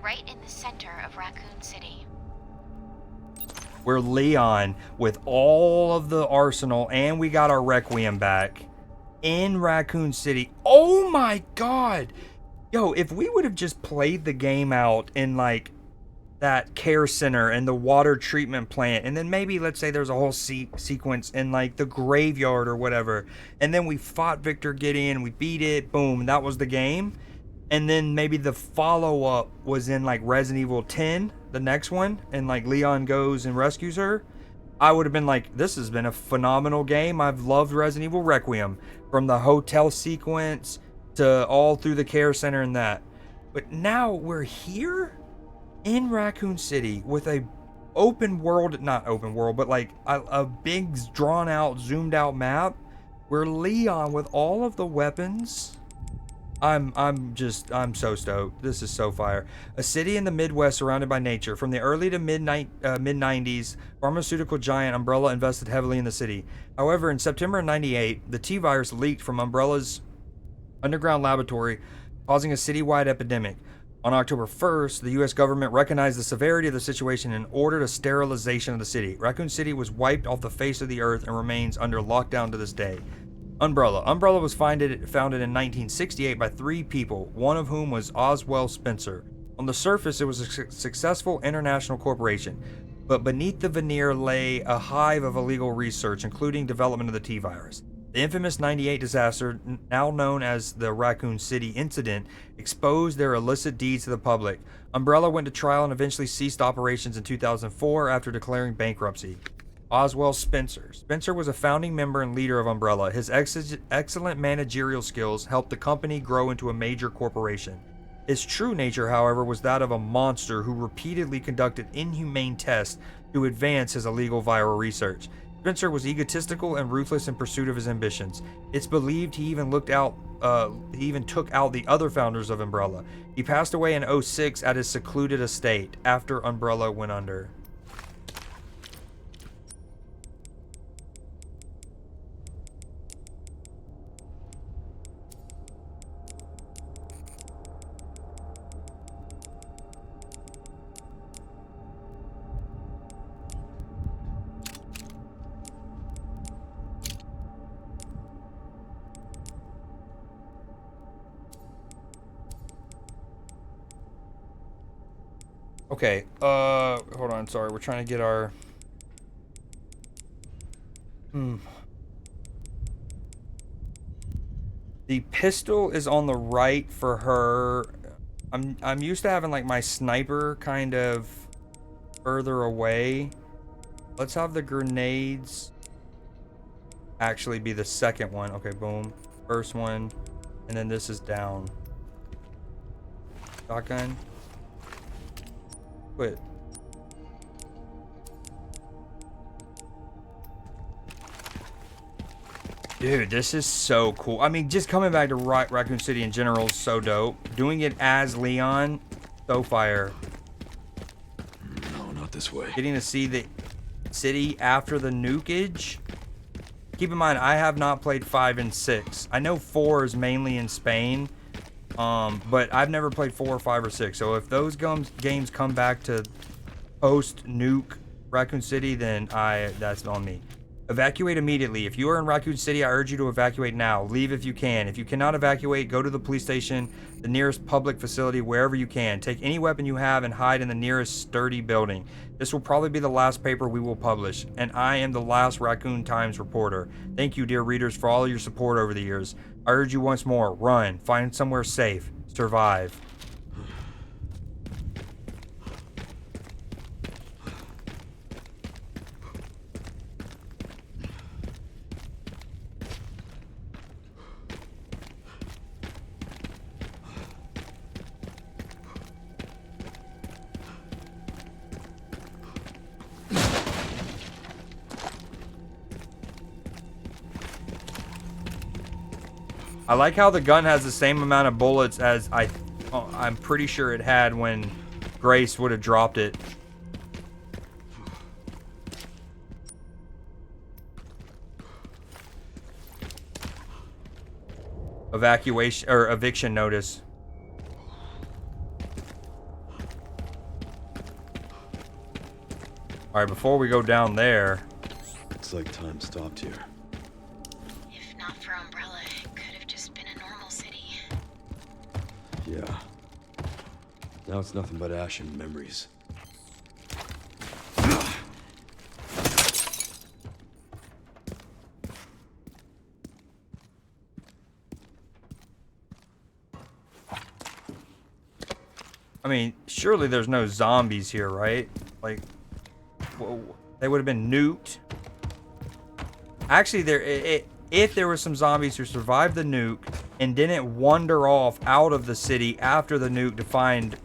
Speaker 15: Right in the center of Raccoon City.
Speaker 4: we're Leon with all of the arsenal, and we got our Requiem back in Raccoon City. Oh my god! Yo, if we would have just played the game out in like that care center and the water treatment plant, and then maybe let's say there's a whole sequence in like the graveyard or whatever, and then we fought Victor Gideon, we beat it, boom, that was the game. And then maybe the follow-up was in like Resident Evil 10, the next one, and like Leon goes and rescues her. I would have been like, this has been a phenomenal game. I've loved Resident Evil Requiem, from the hotel sequence to all through the care center and that. But now we're here in Raccoon City with a open world, not open world, but like a big drawn out, zoomed out map where Leon with all of the weapons. I'm so stoked. This is so fire. A city in the Midwest surrounded by nature. From the early to mid 90s, pharmaceutical giant Umbrella invested heavily in the city. However, in September of 98, the T-virus leaked from Umbrella's underground laboratory, causing a citywide epidemic. On October 1st, the U.S. government recognized the severity of the situation and ordered a sterilization of the city. Raccoon City was wiped off the face of the earth and remains under lockdown to this day. Umbrella was founded in 1968 by 3 people, one of whom was Oswald Spencer. On the surface, it was a successful international corporation, but beneath the veneer lay a hive of illegal research, including development of the T-virus. The infamous 98 disaster, now known as the Raccoon City incident, exposed their illicit deeds to the public. Umbrella went to trial and eventually ceased operations in 2004 after declaring bankruptcy. Oswald Spencer. Spencer was a founding member and leader of Umbrella. His excellent managerial skills helped the company grow into a major corporation. His true nature, however, was that of a monster who repeatedly conducted inhumane tests to advance his illegal viral research. Spencer was egotistical and ruthless in pursuit of his ambitions. It's believed he even took out the other founders of Umbrella. He passed away in 2006 at his secluded estate after Umbrella went under. Okay, hold on, sorry, we're trying to get our... The pistol is on the right for her. I'm used to having like my sniper kind of further away. Let's have the grenades actually be the second one. Okay, boom. First one. And then this is down. Shotgun. Quit. Dude, this is so cool. I mean, just coming back to Raccoon City in general is so dope. Doing it as Leon, so fire.
Speaker 16: No, not this way.
Speaker 4: Getting to see the city after the nukage. Keep in mind, I have not played 5 and 6. I know 4 is mainly in Spain, but I've never played 4, 5, or 6. So if those games come back to post-nuke Raccoon City, then that's on me. Evacuate immediately. If you are in Raccoon City, I urge you to evacuate now. Leave if you can. If you cannot evacuate, go to the police station, the nearest public facility, wherever you can. Take any weapon you have and hide in the nearest sturdy building. This will probably be the last paper we will publish, and I am the last Raccoon Times reporter. Thank you, dear readers, for all your support over the years. I urge you once more, run, find somewhere safe, survive. I like how the gun has the same amount of bullets as I'm pretty sure it had when Grace would have dropped it. Evacuation or eviction notice. All right, before we go down there.
Speaker 16: It's like time stopped here.
Speaker 15: If not for Umbrella, it could have just been a normal city.
Speaker 16: Yeah. Now it's nothing but ash and memories.
Speaker 4: I mean, surely there's no zombies here, right? Like, they would have been nuked. Actually, if there were some zombies who survived the nuke and didn't wander off out of the city after the nuke to find,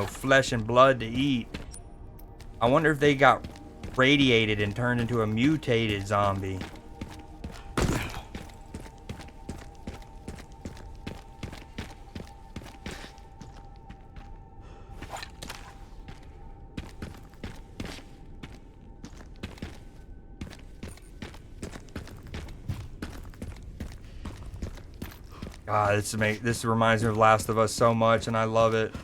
Speaker 4: flesh and blood to eat, I wonder if they got radiated and turned into a mutated zombie. God, this reminds me of Last of Us so much, and I love it.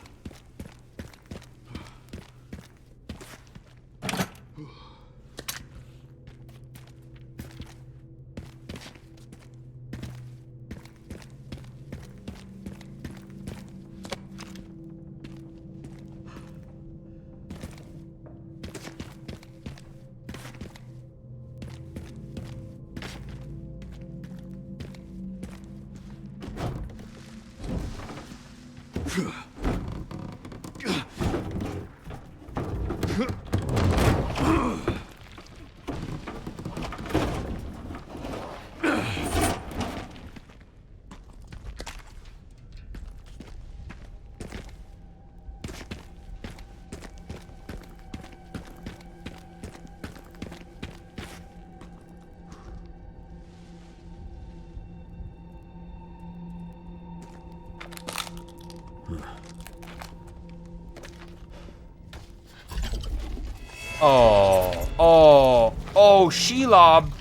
Speaker 4: Oh, Shelob.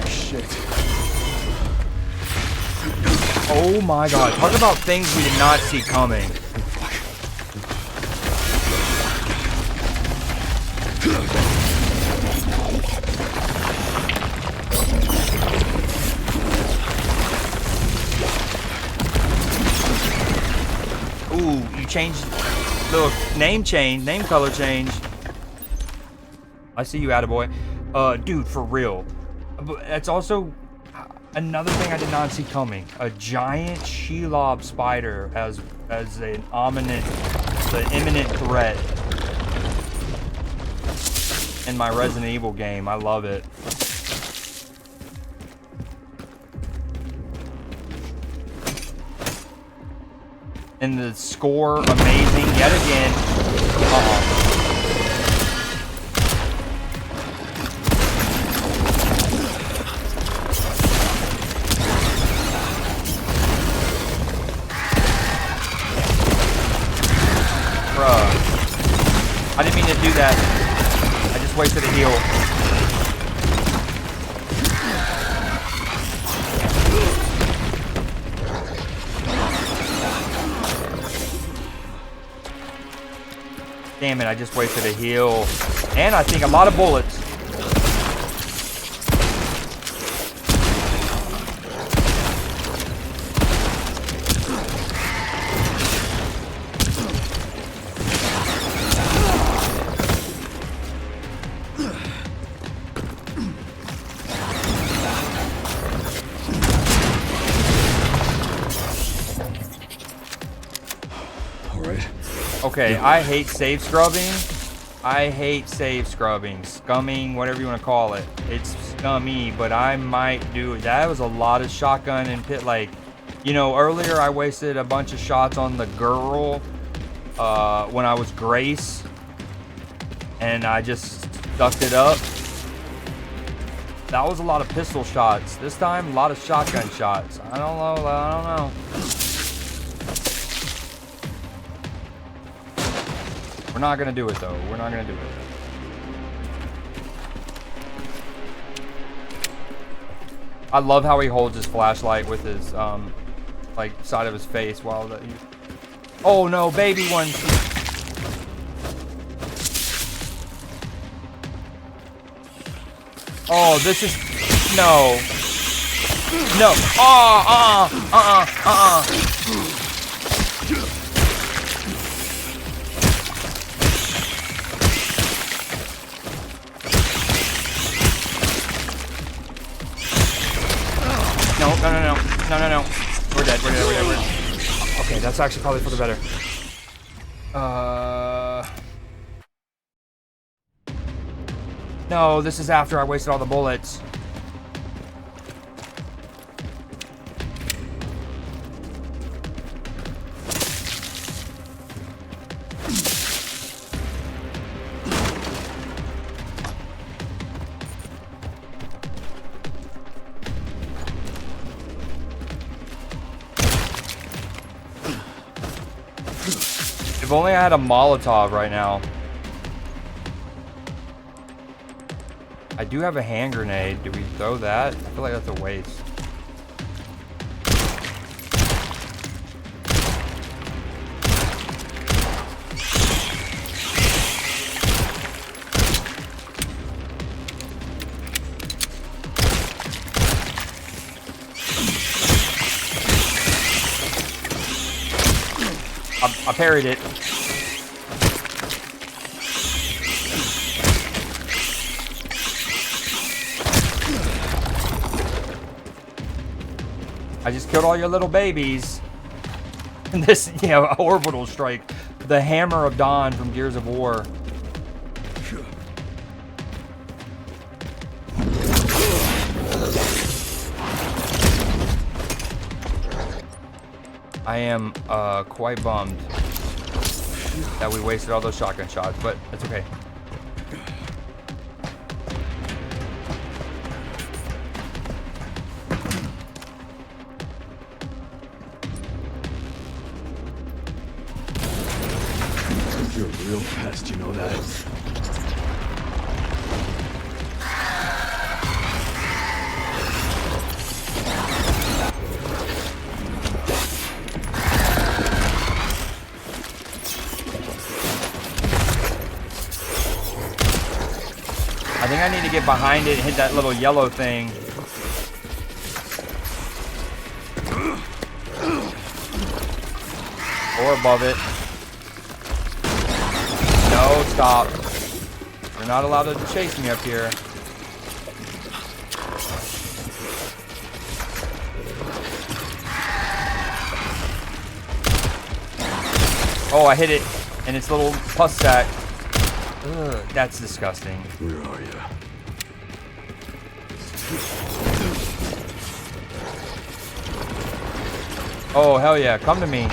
Speaker 16: Shit.
Speaker 4: Oh my God, talk about things we did not see coming. Ooh, you changed. little name color change. I see you, attaboy. Dude, for real. But that's also another thing I did not see coming. A giant Shelob spider as an imminent threat in my Resident Evil game. I love it. And the score, amazing yet again. Bruh. I didn't mean to do that. I just wasted a heal. Damn it, I just wasted a heal. And I think a lot of bullets. Okay, I hate save scrubbing. I hate save scrubbing, scumming, whatever you want to call it. It's scummy, but I might do it. That was a lot of shotgun and pit. Like, you know, earlier I wasted a bunch of shots on the girl when I was Grace, and I just stuck it up. That was a lot of pistol shots. This time, a lot of shotgun shots. I don't know. We're not gonna do it though. We're not gonna do it. I love how he holds his flashlight with his like side of his face while that. Oh no, baby one. Oh, this is no. No. We're dead. Okay, that's actually probably for the better. No, this is after I wasted all the bullets. If only I had a Molotov right now. I do have a hand grenade. Do we throw that? I feel like that's a waste. I parried it. I just killed all your little babies. And this, yeah, orbital strike. The Hammer of Dawn from Gears of War. I am quite bummed that we wasted all those shotgun shots, but it's okay.
Speaker 17: You're a real pest, you know that?
Speaker 4: I think I need to get behind it and hit that little yellow thing. Or above it. No, stop. You're not allowed to chase me up here. Oh, I hit it, and its little pus sack. Ugh, that's disgusting.
Speaker 13: Where are you?
Speaker 4: Oh, hell yeah. Come to me.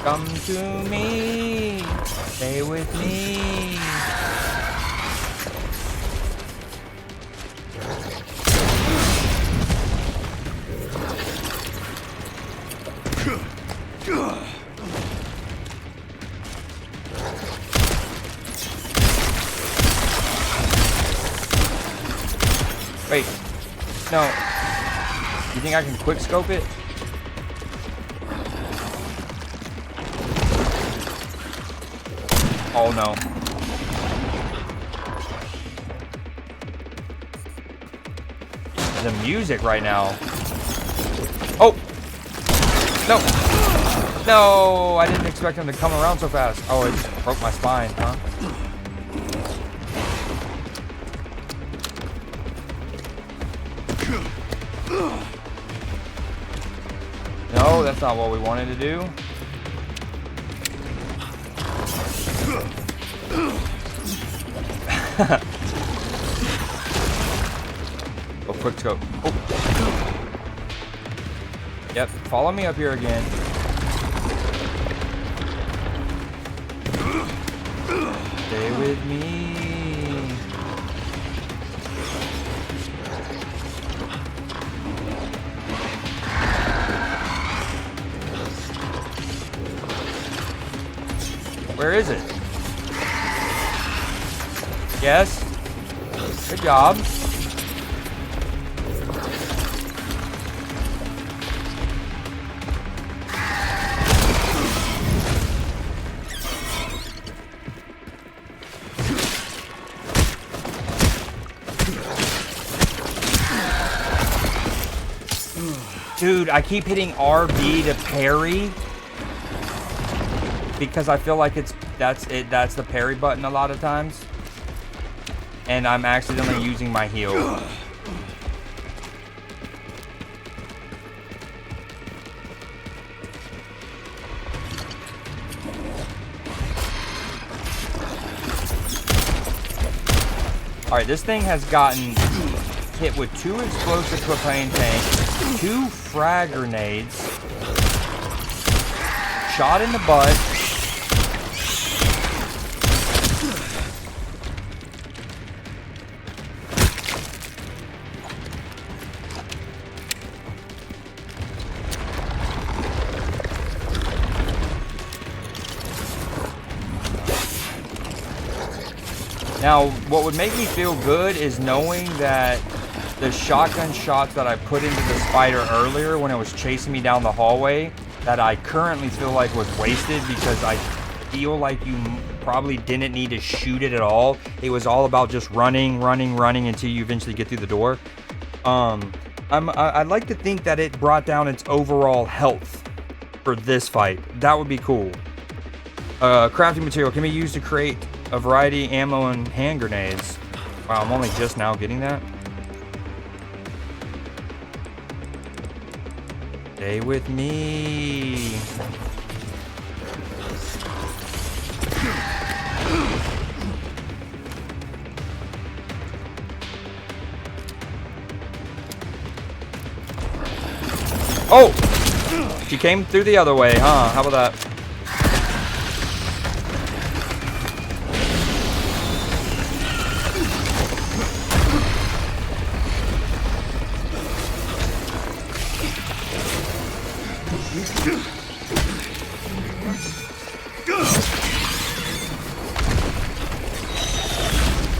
Speaker 4: Come to me. Stay with me. Wait. No. You think I can quick scope it? Oh no. The music right now. Oh! No! No! I didn't expect him to come around so fast. Oh, it just broke my spine, huh? No, that's not what we wanted to do. Oh, quick scope. Oh. Yep, follow me up here again. Stay with me. Where is it? Yes. Good job. Dude, I keep hitting RB to parry because I feel like that's the parry button a lot of times. And I'm accidentally using my heel. Alright, this thing has gotten hit with 2 explosive propane tanks, 2 frag grenades, shot in the butt. Now, what would make me feel good is knowing that the shotgun shots that I put into the spider earlier when it was chasing me down the hallway, that I currently feel like was wasted because I feel like you probably didn't need to shoot it at all. It was all about just running until you eventually get through the door. I'd like to think that it brought down its overall health for this fight. That would be cool. Crafting material can be used to create a variety of ammo and hand grenades. Wow, I'm only just now getting that. Stay with me. Oh! She came through the other way, huh? How about that?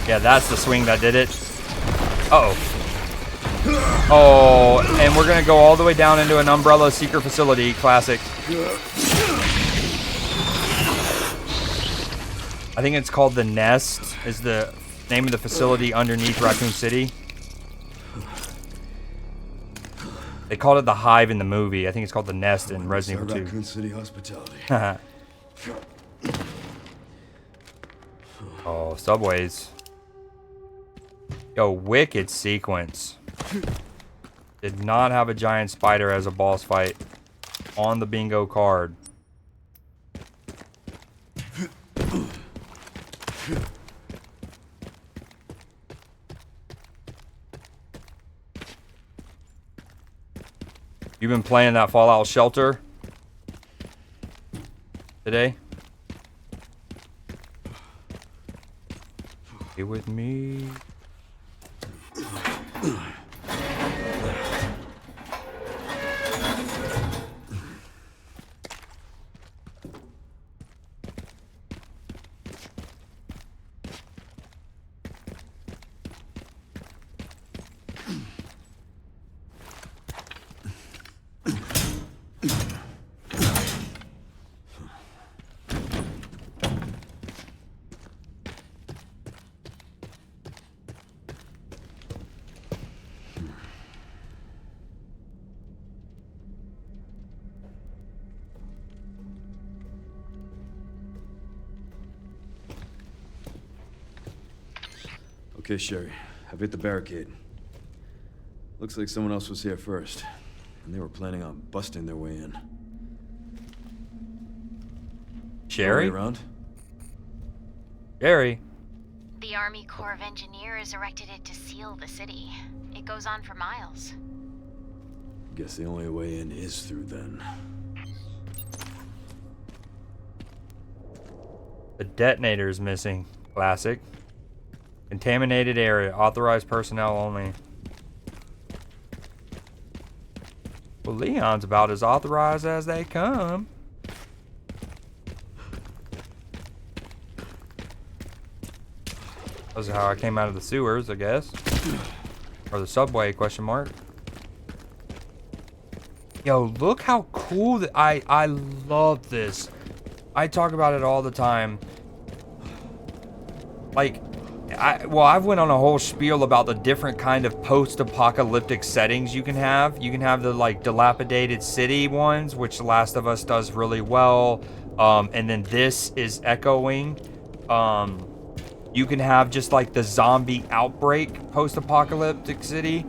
Speaker 4: Yeah, that's the swing that did it. Uh-oh. Oh, and we're gonna go all the way down into an Umbrella secret facility. Classic. I think it's called the Nest, is the name of the facility underneath Raccoon City. They called it the Hive in the movie. I think it's called the Nest in Resident Evil 2.
Speaker 11: Raccoon City hospitality.
Speaker 4: Oh, subways. Yo, wicked sequence. Did not have a giant spider as a boss fight on the bingo card. You've been playing that Fallout Shelter today? Be with me.
Speaker 16: Okay, Sherry. I've hit the barricade. Looks like someone else was here first, and they were planning on busting their way in.
Speaker 4: Sherry?
Speaker 16: Around?
Speaker 4: Sherry?
Speaker 15: The Army Corps of Engineers erected it to seal the city. It goes on for miles.
Speaker 16: Guess the only way in is through then.
Speaker 4: The detonator is missing. Classic. Contaminated area. Authorized personnel only. Well, Leon's about as authorized as they come. That's how I came out of the sewers, I guess. Or the subway, question mark. Yo, look how cool that I love this. I talk about it all the time. Like, I've went on a whole spiel about the different kind of post-apocalyptic settings you can have. You can have the like dilapidated city ones, which The Last of Us does really well. And then this is echoing. You can have just like the zombie outbreak post-apocalyptic city,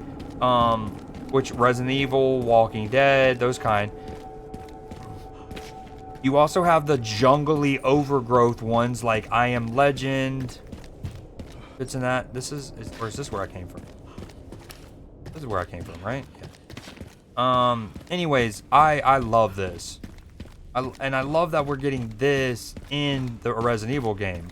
Speaker 4: which Resident Evil, Walking Dead, those kind. You also have the jungly overgrowth ones like I Am Legend. Fits in that. Or is this where I came from? This is where I came from, right? Yeah. Anyways, I love this. And I love that we're getting this in the Resident Evil game.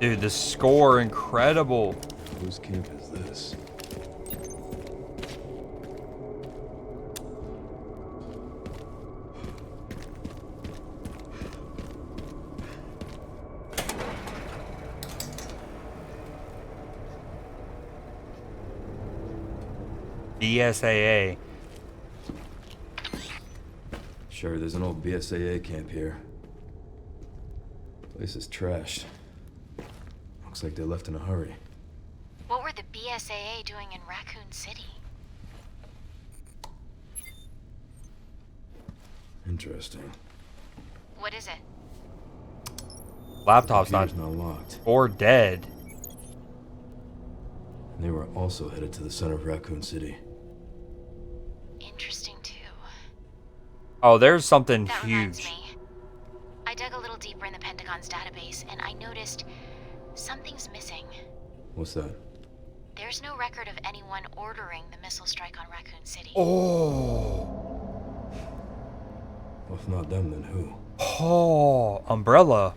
Speaker 4: Dude, the score, incredible.
Speaker 16: Whose camp is this?
Speaker 4: BSAA.
Speaker 16: Sure, there's an old BSAA camp here. Place is trashed. Looks like they left in a hurry.
Speaker 15: What were the BSAA doing in Raccoon City?
Speaker 16: Interesting.
Speaker 15: What is it?
Speaker 4: Laptop's not
Speaker 16: locked.
Speaker 4: Or dead.
Speaker 16: And they were also headed to the center of Raccoon City.
Speaker 15: Interesting too.
Speaker 4: Oh, there's something
Speaker 15: That reminds
Speaker 4: huge.
Speaker 15: me. I dug a little deeper in the Pentagon's database and I noticed something's missing.
Speaker 16: What's that?
Speaker 15: There's no record of anyone ordering the missile strike on Raccoon City.
Speaker 4: Oh.
Speaker 16: Well, if not them, then who?
Speaker 4: Oh, Umbrella.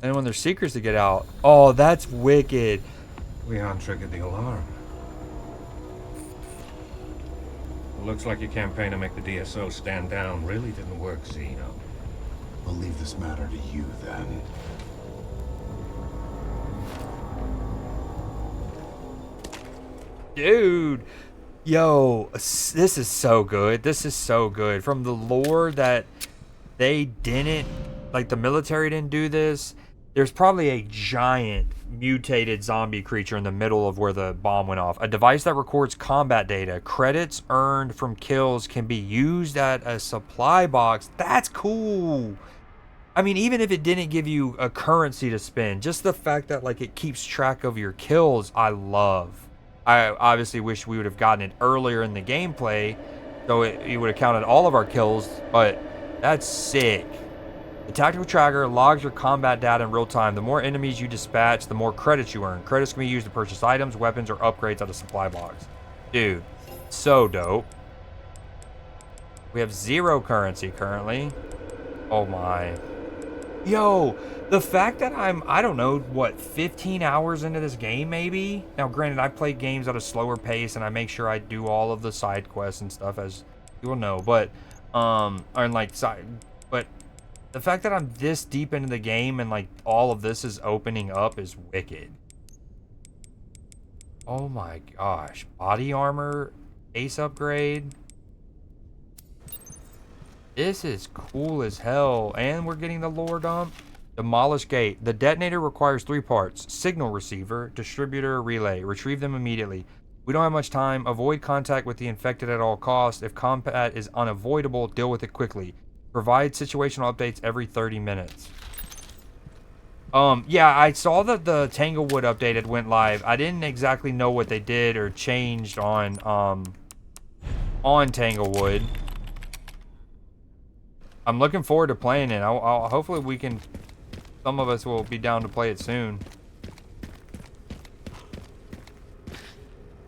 Speaker 4: And when there's secrets to get out. Oh, that's wicked.
Speaker 18: We untriggered the alarm. It looks like your campaign to make the DSO stand down really didn't work, Zeno.
Speaker 17: We'll leave this matter to you, then.
Speaker 4: Dude. Yo, this is so good. This is so good. From the lore that they didn't, like the military didn't do this, there's probably a giant mutated zombie creature in the middle of where the bomb went off. A device that records combat data. Credits earned from kills can be used at a supply box. That's cool. I mean, even if it didn't give you a currency to spend, just the fact that like it keeps track of your kills, I love. I obviously wish we would have gotten it earlier in the gameplay, so it would have counted all of our kills, but that's sick. The tactical tracker logs your combat data in real time. The more enemies you dispatch, the more credits you earn. Credits can be used to purchase items, weapons, or upgrades out of supply box. Dude, so dope. We have 0 currency currently. Oh my. Yo, the fact that I don't know, what, 15 hours into this game maybe? Now, granted, I play games at a slower pace and I make sure I do all of the side quests and stuff, as you will know, but, but the fact that I'm this deep into the game and, like, all of this is opening up is wicked. Oh my gosh. Body armor, ace upgrade. This is cool as hell. And we're getting the lore dump. Demolish gate. The detonator requires 3 parts. Signal receiver, distributor, relay. Retrieve them immediately. We don't have much time. Avoid contact with the infected at all costs. If combat is unavoidable, deal with it quickly. Provide situational updates every 30 minutes. Yeah, I saw that the Tanglewood update had went live. I didn't exactly know what they did or changed on Tanglewood. I'm looking forward to playing it. I'll hopefully we can, some of us will be down to play it soon.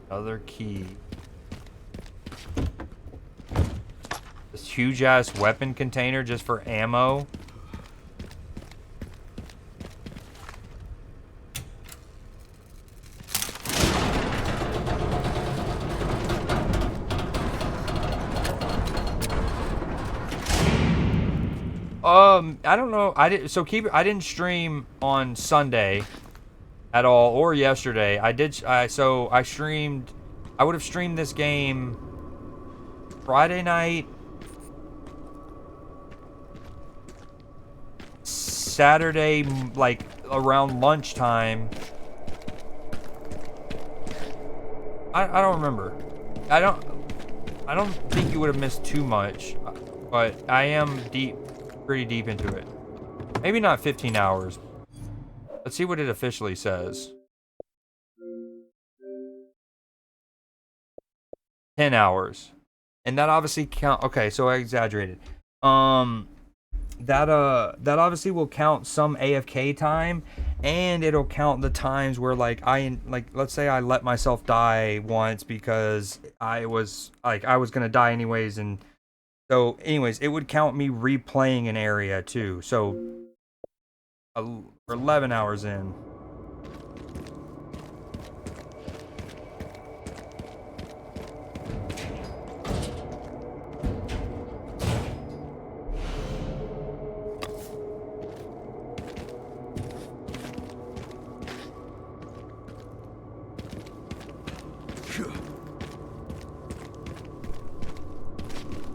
Speaker 4: Another key. This huge ass weapon container just for ammo. I don't know. I didn't stream on Sunday at all or yesterday. I streamed. I would have streamed this game Friday night, Saturday, like around lunchtime. I don't remember. I don't think you would have missed too much, but I am pretty deep into it. Maybe not 15 hours. Let's see what it officially says. 10 hours. And that obviously count. Okay, so I exaggerated. That obviously will count some AFK time, and it'll count the times where let's say I let myself die once because I was gonna die anyways, and so anyways, it would count me replaying an area too. So 11 hours in.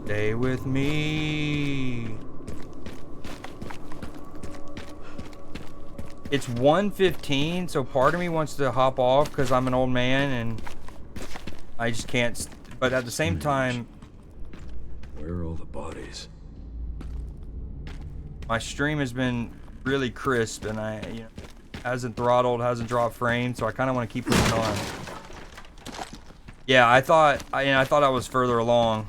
Speaker 4: Stay with me. It's 1:15, so part of me wants to hop off because I'm an old man and I just can't. But at the same time,
Speaker 16: where are all the bodies?
Speaker 4: My stream has been really crisp and hasn't throttled, hasn't dropped frames, so I kind of want to keep pushing on. Yeah, I thought I was further along.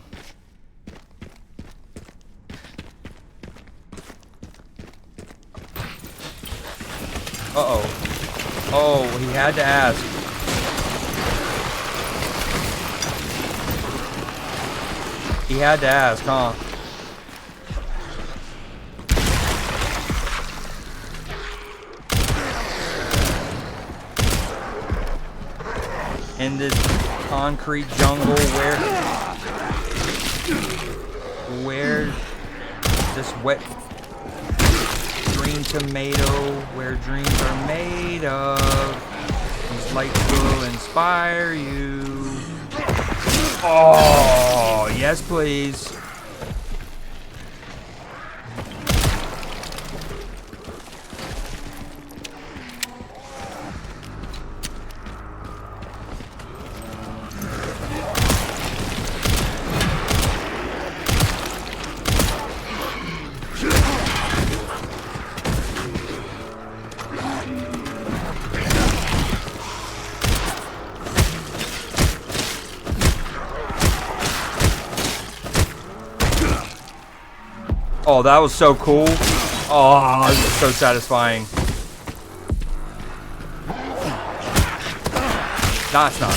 Speaker 4: Uh-oh. Oh, he had to ask. He had to ask, huh? In this concrete jungle where this wet green tomato, where dreams are made of, these lights will inspire you. Oh, yes, please. Oh, that was so cool. Oh, this is so satisfying. No, it's not.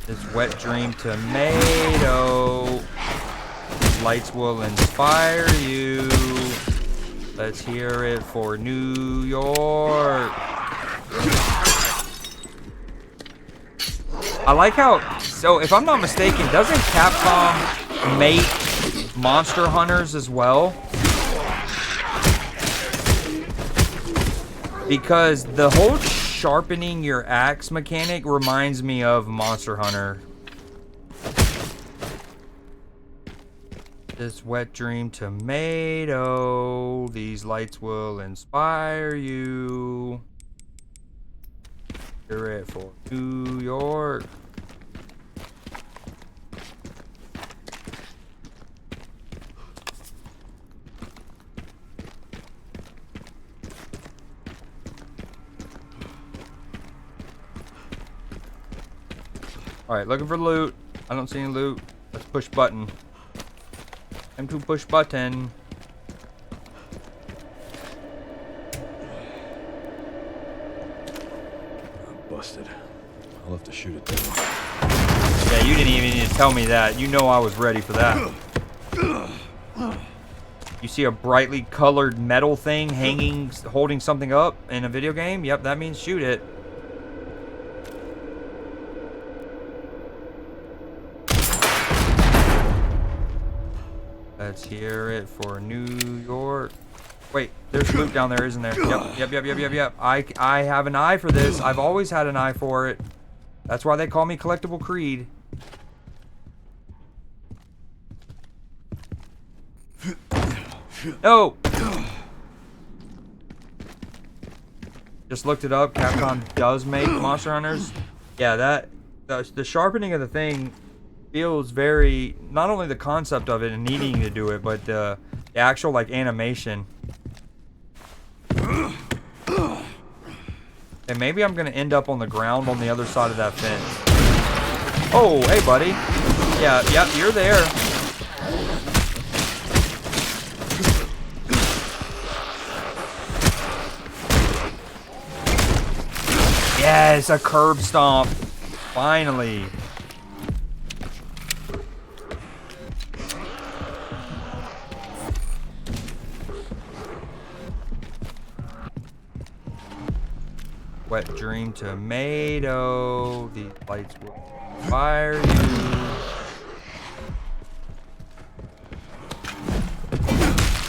Speaker 4: This wet dream tomato. Lights will inspire you. Let's hear it for New York. I like how, so if I'm not mistaken, doesn't Capcom make Monster Hunters as well? Because the whole sharpening your axe mechanic reminds me of Monster Hunter. This wet dream tomato. These lights will inspire you. You're it for New York. Alright, looking for loot. I don't see any loot. Let's push button. Time to push button.
Speaker 17: I'm busted. I'll have to shoot it down.
Speaker 4: Yeah, you didn't even need to tell me that. You know I was ready for that. You see a brightly colored metal thing hanging, holding something up in a video game? Yep, that means shoot it. Let's hear it for New York. Wait, there's loot down there, isn't there? Yep. I have an eye for this. I've always had an eye for it. That's why they call me Collectible Creed. No! Just looked it up. Capcom does make Monster Hunters. Yeah, the sharpening of the thing feels very, not only the concept of it and needing to do it, but the actual like animation. And maybe I'm gonna end up on the ground on the other side of that fence. Oh, hey buddy. Yeah, yep, you're there. Yes, a curb stomp. Finally. Wet dream tomato. These lights will fire you.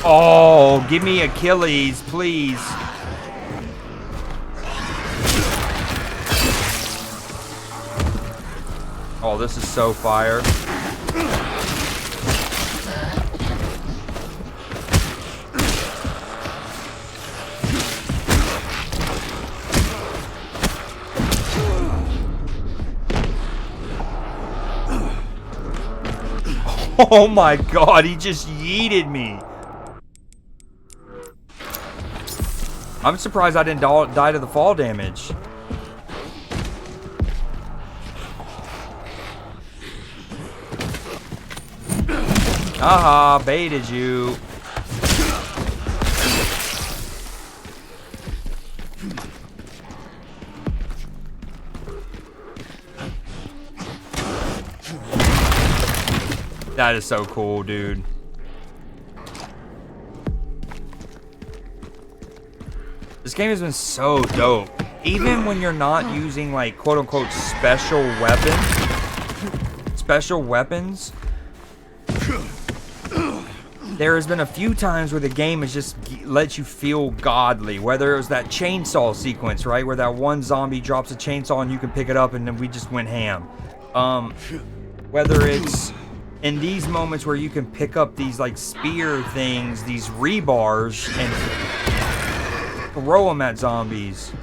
Speaker 4: Oh, give me Achilles, please. Oh, this is so fire. Oh my god, he just yeeted me. I'm surprised I didn't die to the fall damage. Aha, baited you. That is so cool, dude. This game has been so dope. Even when you're not using like quote unquote special weapons. there has been a few times where the game has just let you feel godly, whether it was that chainsaw sequence, right, where that one zombie drops a chainsaw and you can pick it up and then we just went ham. Whether it's in these moments where you can pick up these like spear things, these rebars, and throw them at zombies.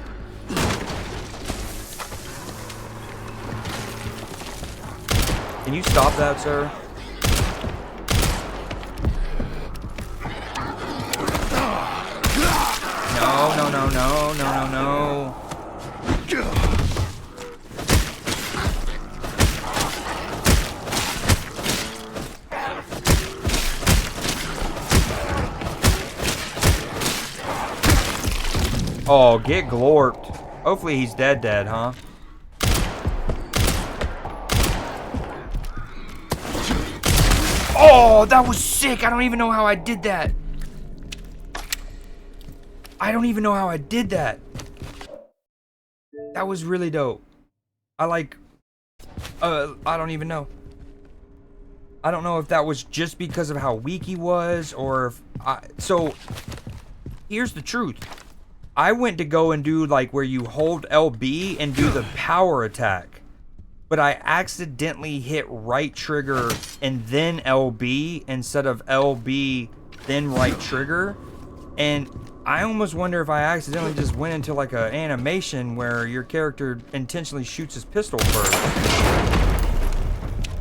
Speaker 4: Can you stop that, sir? No, no, no, no, no, no, no. Oh, get glorped. Hopefully he's dead, huh? Oh, that was sick. I don't even know how I did that. I don't even know how I did that. That was really dope. I don't even know. I don't know if that was just because of how weak he was or if so here's the truth. I went to go and do like where you hold LB and do the power attack. But I accidentally hit right trigger and then LB instead of LB then right trigger. And I almost wonder if I accidentally just went into like an animation where your character intentionally shoots his pistol first.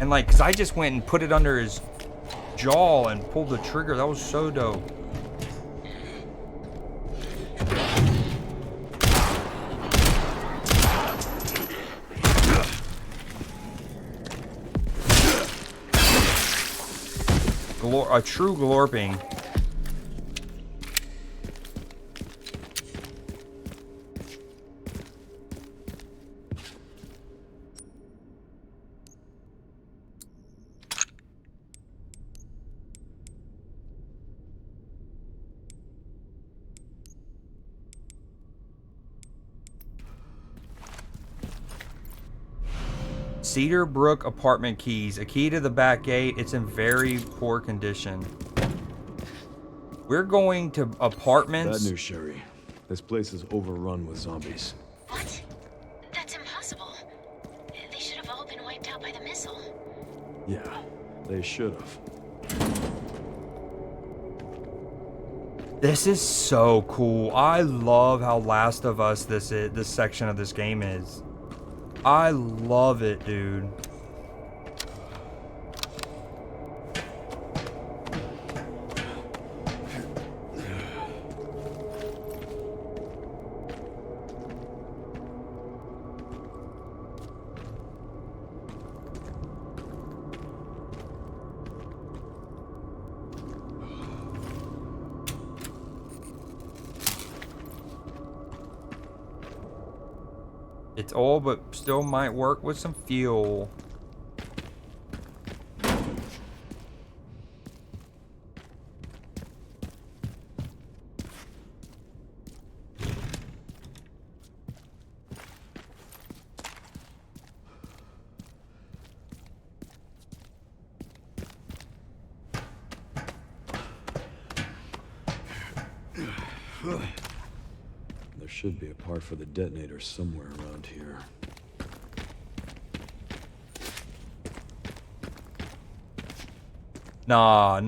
Speaker 4: And like, cause I just went and put it under his jaw and pulled the trigger. That was so dope. A true glorping. Cedar Brook apartment keys. A key to the back gate. It's in very poor condition. We're going to apartments.
Speaker 16: Bad news, Sherry. This place is overrun with zombies.
Speaker 15: What? That's impossible. They should have all been wiped out by the missile.
Speaker 16: Yeah, they should have.
Speaker 4: This is so cool. I love how Last of Us this section of this game is. I love it, dude. It's old, but still might work with some fuel.
Speaker 16: There should be a part for the detonator somewhere around here.
Speaker 4: Nah,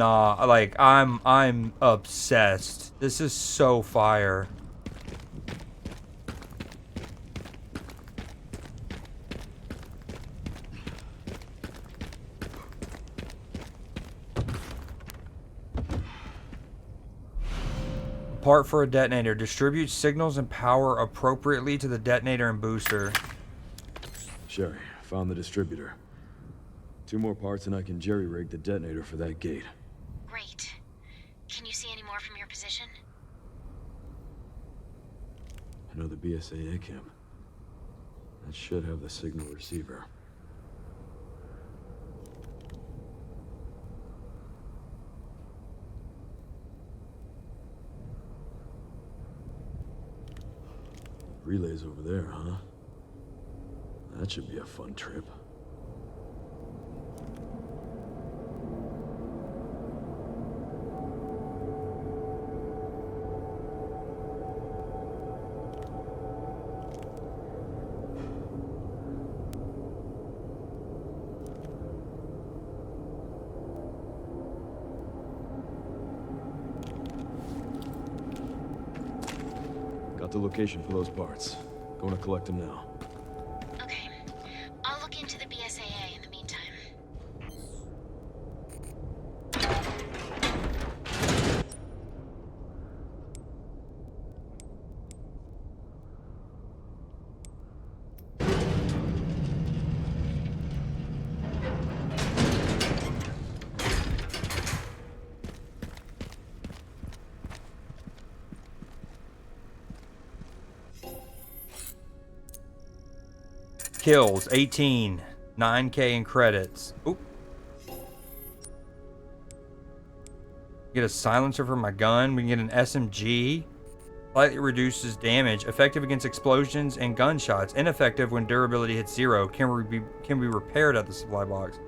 Speaker 4: like I'm obsessed. This is so fire. Part for a detonator. Distributes signals and power appropriately to the detonator and booster.
Speaker 16: Sherry, found the distributor. 2 more parts and I can jerry-rig the detonator for that gate.
Speaker 15: Great. Can you see any more from your position?
Speaker 16: I know the BSAA camp. That should have the signal receiver. Relay's over there, huh? That should be a fun trip.
Speaker 19: the location for those parts. Going to collect them now.
Speaker 15: Okay. I'll look into the BSAA in the meantime.
Speaker 4: Kills 18, 9K in credits. Oop. Get a silencer for my gun. We can get an SMG. Slightly reduces damage. Effective against explosions and gunshots. Ineffective when durability hits 0. Can be repaired at the supply box.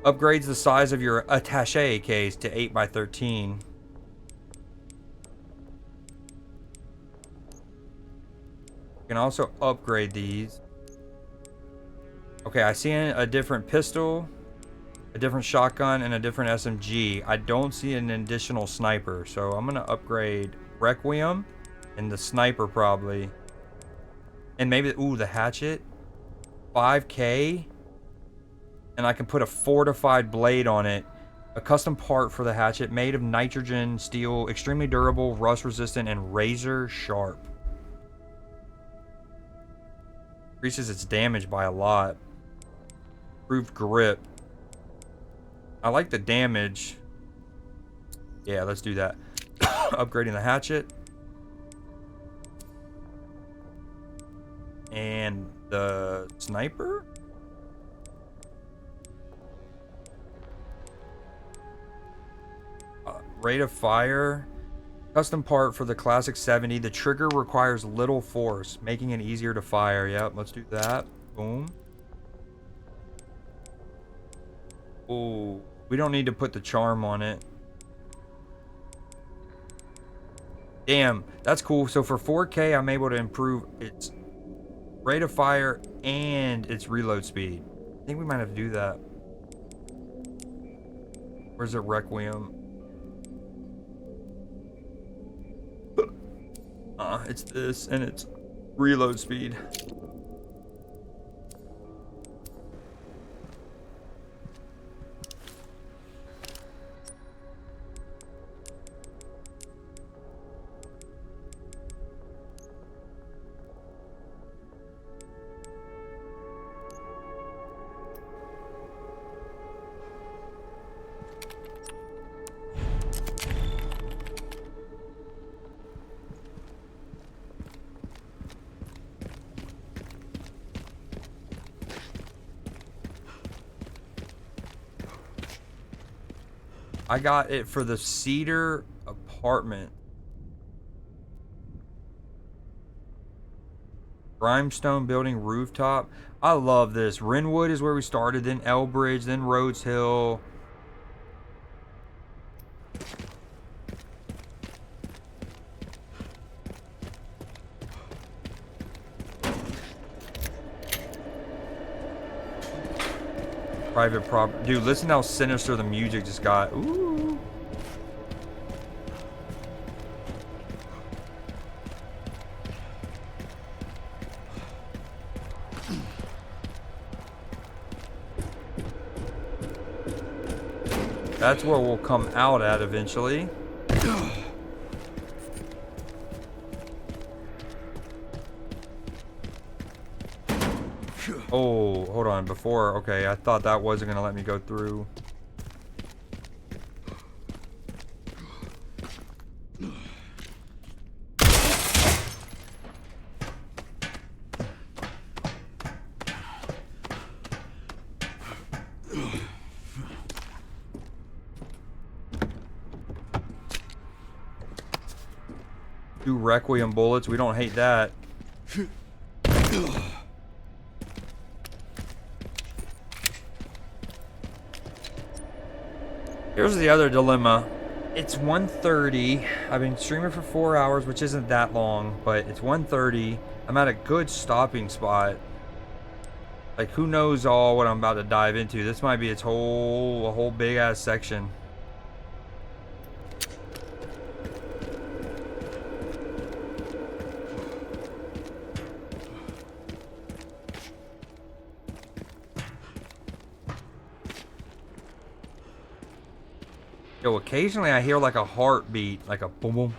Speaker 4: Upgrades the size of your attaché case to 8x13. You can also upgrade these. Okay, I see a different pistol, a different shotgun, and a different SMG. I don't see an additional sniper, so I'm gonna upgrade Requiem and the sniper probably. And maybe, ooh, the hatchet. 5K. And I can put a fortified blade on it. A custom part for the hatchet made of nitrogen steel, extremely durable, rust resistant, and razor sharp. Increases its damage by a lot. Improved grip. I like the damage. Yeah, let's do that. Upgrading the hatchet. And the sniper? Rate of fire. Custom part for the classic 70. The trigger requires little force, making it easier to fire. Yep, let's do that. Boom. Oh, we don't need to put the charm on it. Damn, that's cool. So for 4K, I'm able to improve its rate of fire and its reload speed. I think we might have to do that. Where's the Requiem? It's this, and it's reload speed. I got it for the Cedar apartment. Brimstone building rooftop. I love this. Wrenwood is where we started, then Elbridge, then Rhodes Hill. Private property. Dude, listen how sinister the music just got. Ooh. That's where we'll come out at eventually. Oh, hold on. Before, okay, I thought that wasn't gonna let me go through. Two Requiem bullets. We don't hate that. Here's the other dilemma. It's 1:30. I've been streaming for 4 hours, which isn't that long, but it's 1:30. I'm at a good stopping spot. Like, who knows all what I'm about to dive into. This might be a whole big ass section. Yo, occasionally I hear like a heartbeat, like a boom boom.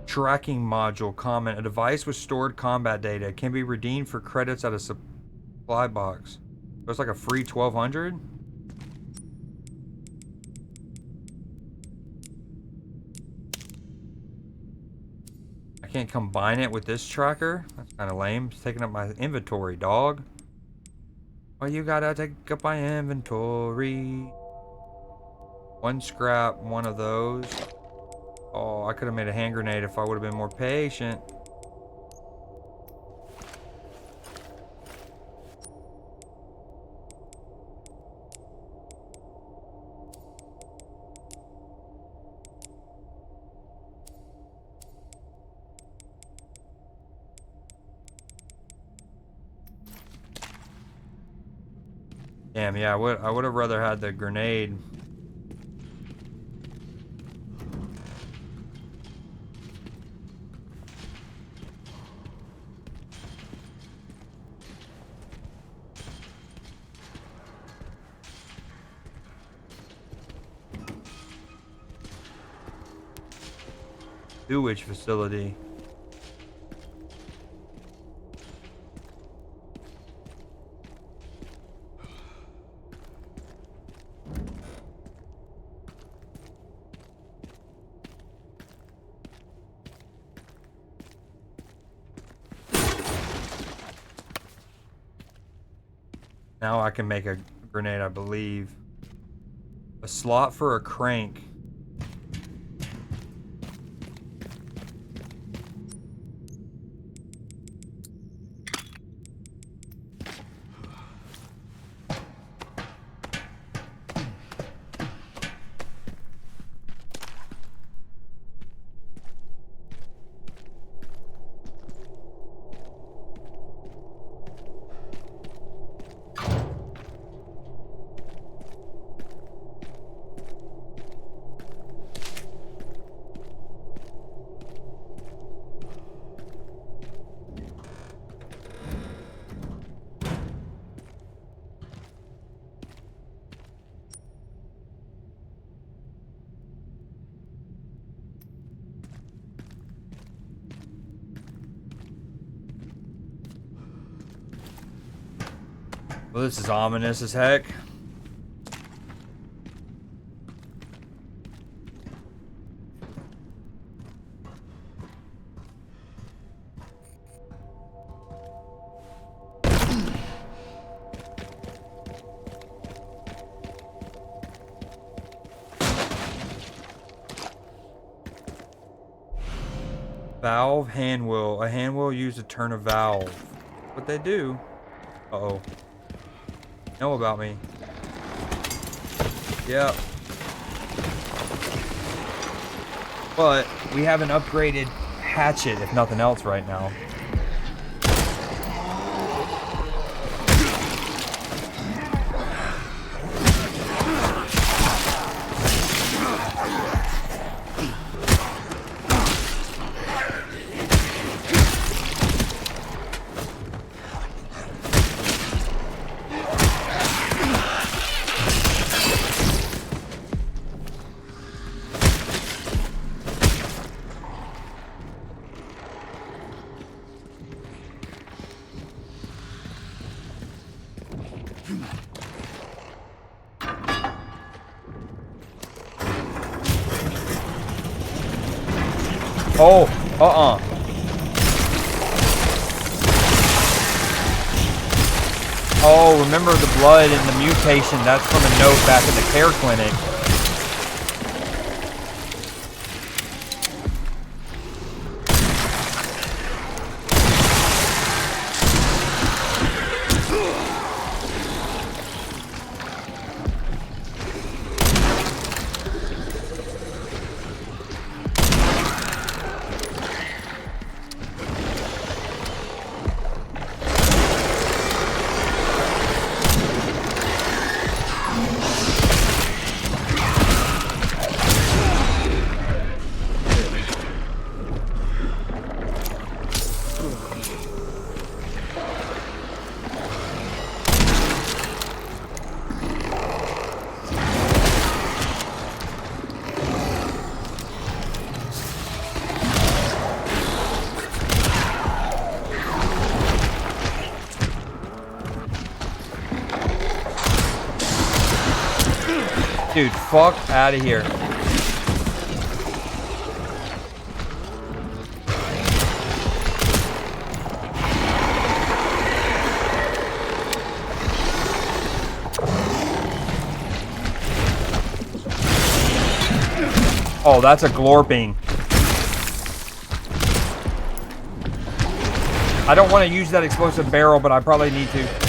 Speaker 4: Tracking module comment. A device with stored combat data can be redeemed for credits at a supply box. So it's like a free 1200? I can't combine it with this tracker? That's kind of lame. It's taking up my inventory, dog. Well, you gotta take up my inventory. One scrap, one of those. Oh, I could have made a hand grenade if I would have been more patient. Damn, yeah, I would have rather had the grenade. Sewage facility. Now I can make a grenade, I believe. A slot for a crank. Well, this is ominous as heck. Valve hand wheel. A hand wheel used to turn a valve. What they do? Uh-oh. Know about me. Yep. But we have an upgraded hatchet, if nothing else, right now. Oh, Oh, remember the blood and the mutation? That's from a note back in the care clinic. Dude, fuck out of here. Oh, that's a glorping. I don't want to use that explosive barrel, but I probably need to.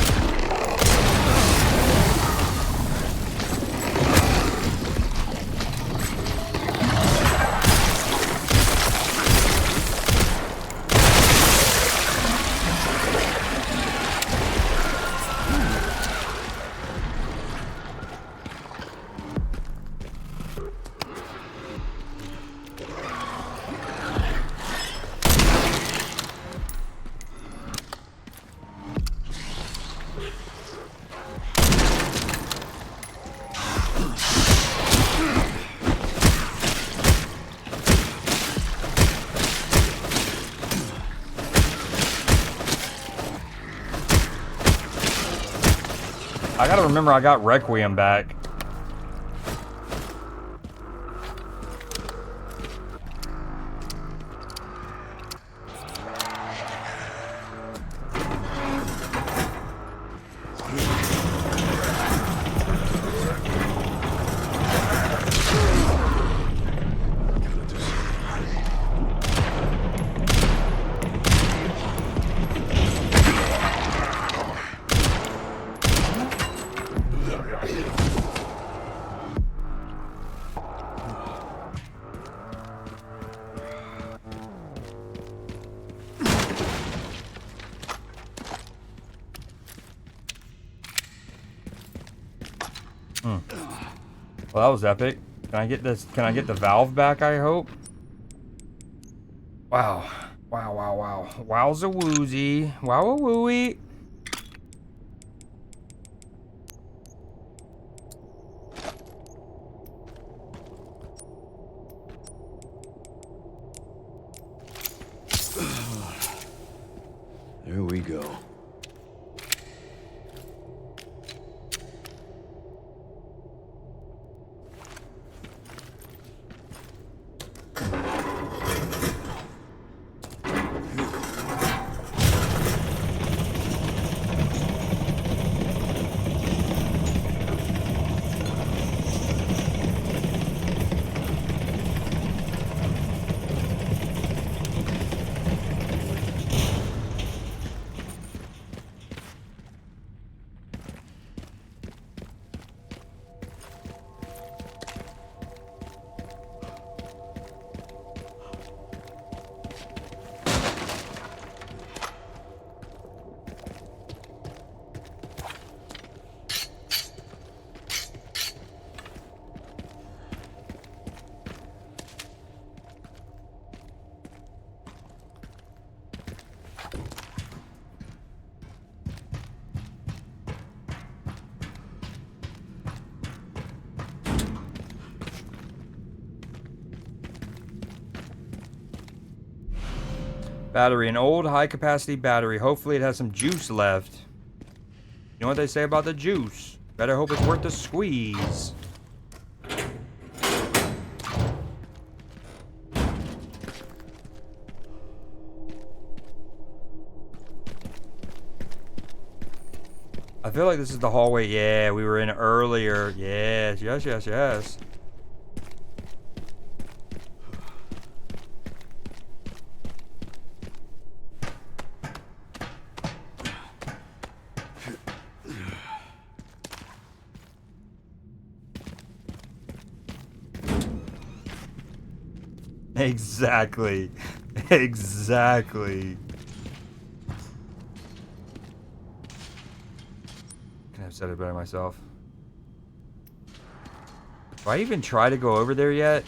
Speaker 4: I gotta remember I got Requiem back. Well, that was epic. Can I get this? Can I get the valve back, I hope? Wow. Wow, wow, wow. Wowza woozy. Wow a wooey.
Speaker 16: There we go. Battery, an old high-capacity battery. Hopefully it has some juice left. You know what they say about the juice? Better hope it's worth the squeeze.
Speaker 4: I feel like this is the hallway. Yeah, we were in earlier. Yes, yes, yes, yes. Exactly. Exactly. Can have said it better myself. Do I even try to go over there yet?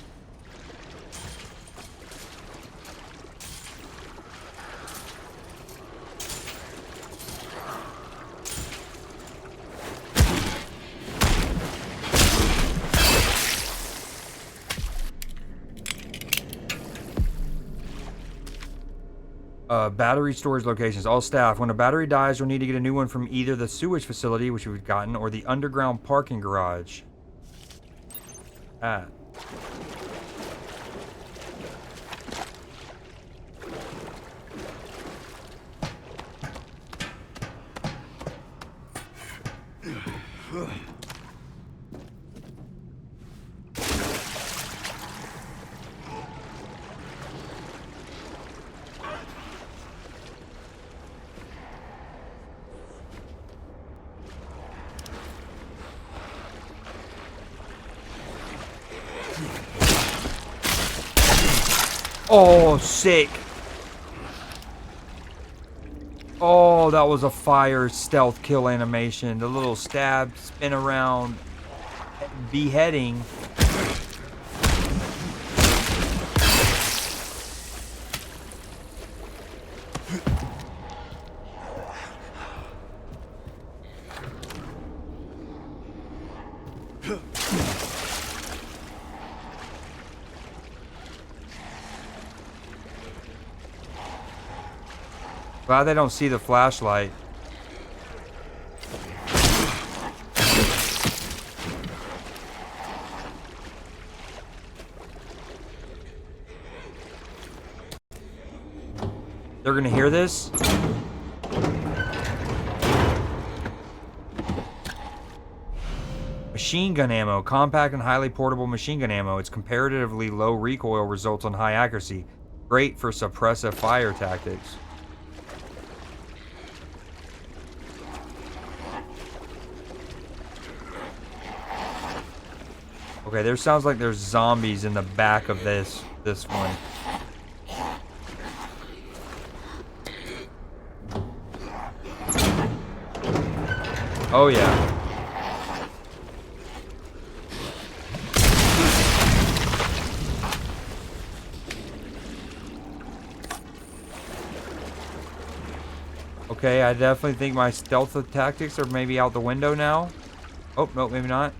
Speaker 4: Battery storage locations. All staff. When a battery dies, you'll need to get a new one from either the sewage facility, which we've gotten, or the underground parking garage. Ah. Oh, sick. Oh, that was a fire stealth kill animation. The little stab, spin around, beheading. Glad they don't see the flashlight. They're gonna hear this? Machine gun ammo. Compact and highly portable machine gun ammo. Its comparatively low recoil results in high accuracy. Great for suppressive fire tactics. Okay, there sounds like there's zombies in the back of this one. Oh yeah. Okay, I definitely think my stealth tactics are maybe out the window now. Oh, no, maybe not.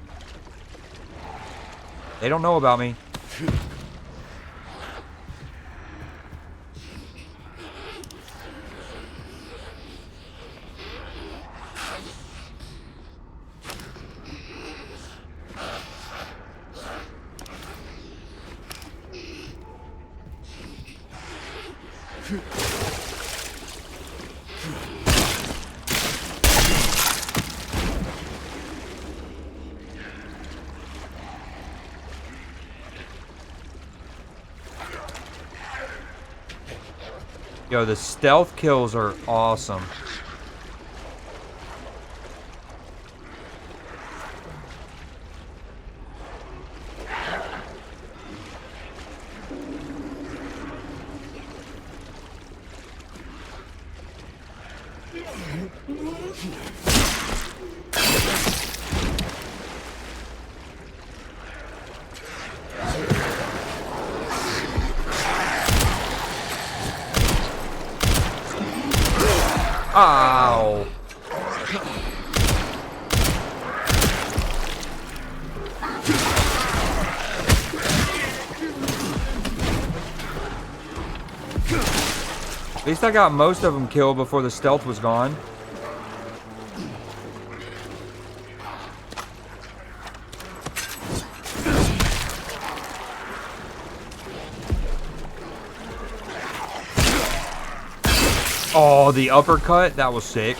Speaker 4: They don't know about me. Yo, the stealth kills are awesome. Ow. At least I got most of them killed before the stealth was gone. Oh, the uppercut? That was sick.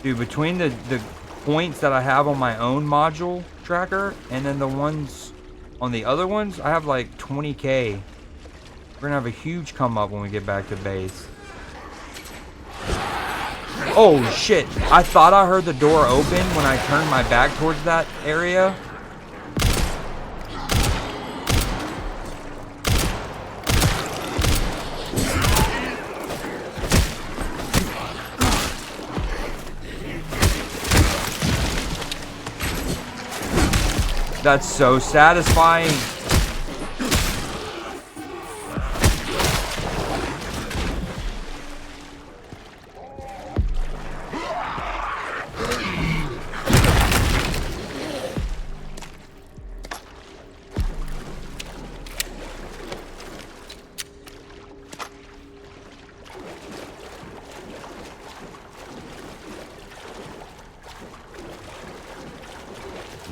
Speaker 4: Dude, between the points that I have on my own module tracker and then the ones on the other ones, I have like 20k. We're gonna have a huge come up when we get back to base. Oh shit, I thought I heard the door open when I turned my back towards that area. That's so satisfying.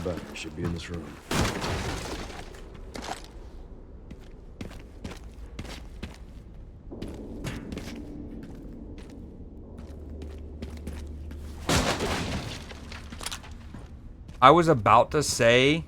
Speaker 19: But we should be in this room.
Speaker 4: I was about to say...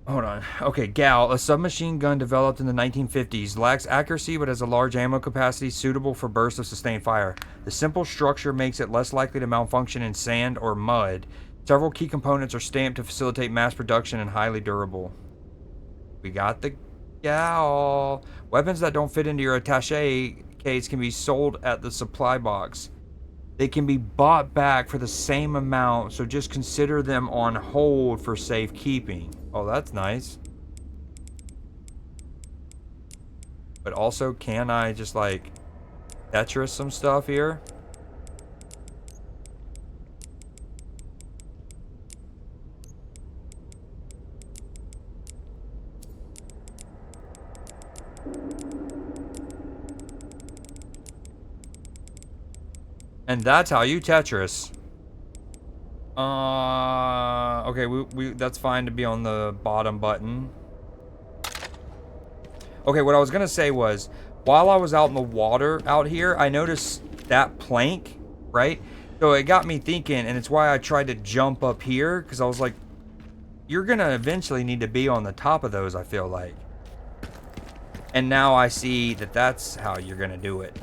Speaker 4: Hold on. Okay, Gal, a submachine gun developed in the 1950s, lacks accuracy but has a large ammo capacity suitable for bursts of sustained fire. The simple structure makes it less likely to malfunction in sand or mud. Several key components are stamped to facilitate mass production and highly durable. We got the Gal. Weapons that don't fit into your attaché case can be sold at the supply box. They can be bought back for the same amount, so just consider them on hold for safekeeping. Oh, that's nice. But also, can I just like Tetris some stuff here? And that's how you Tetris. Okay, we that's fine to be on the bottom button. Okay, what I was gonna say was, while I was out in the water out here, I noticed that plank, right? So it got me thinking, and it's why I tried to jump up here, because I was like, you're gonna eventually need to be on the top of those, I feel like. And now I see that that's how you're gonna do it.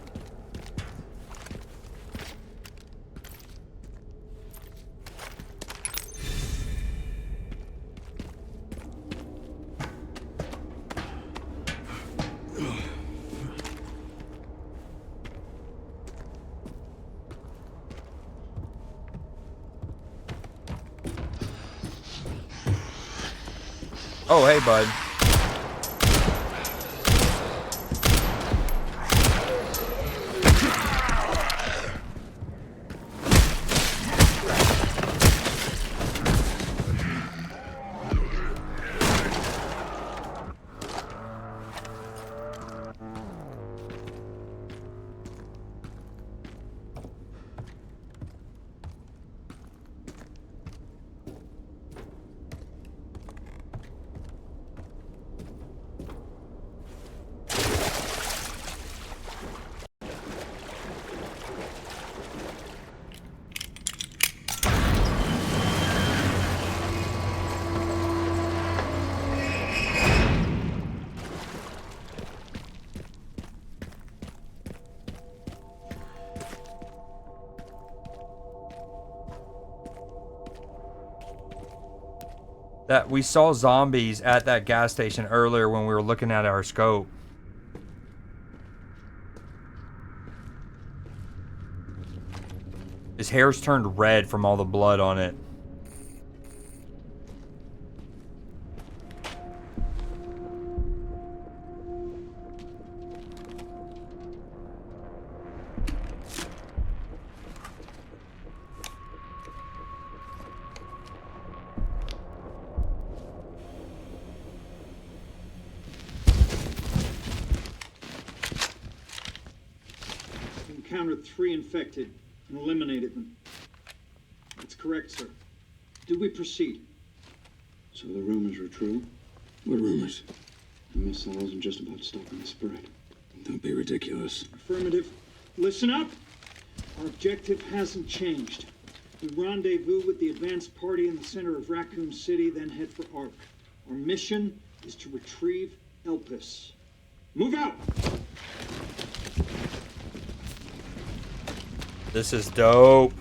Speaker 4: Oh, hey, bud. That we saw zombies at that gas station earlier when we were looking at our scope. His hair's turned red from all the blood on it.
Speaker 14: Encountered 3 infected and eliminated them. That's correct, sir. Do we proceed?
Speaker 21: So the rumors were true? What rumors? The missile wasn't just about stopping the spread. Don't be ridiculous.
Speaker 14: Affirmative. Listen up. Our objective hasn't changed. We rendezvous with the advanced party in the center of Raccoon City, then head for Ark. Our mission is to retrieve Elpis. Move out!
Speaker 4: This is dope.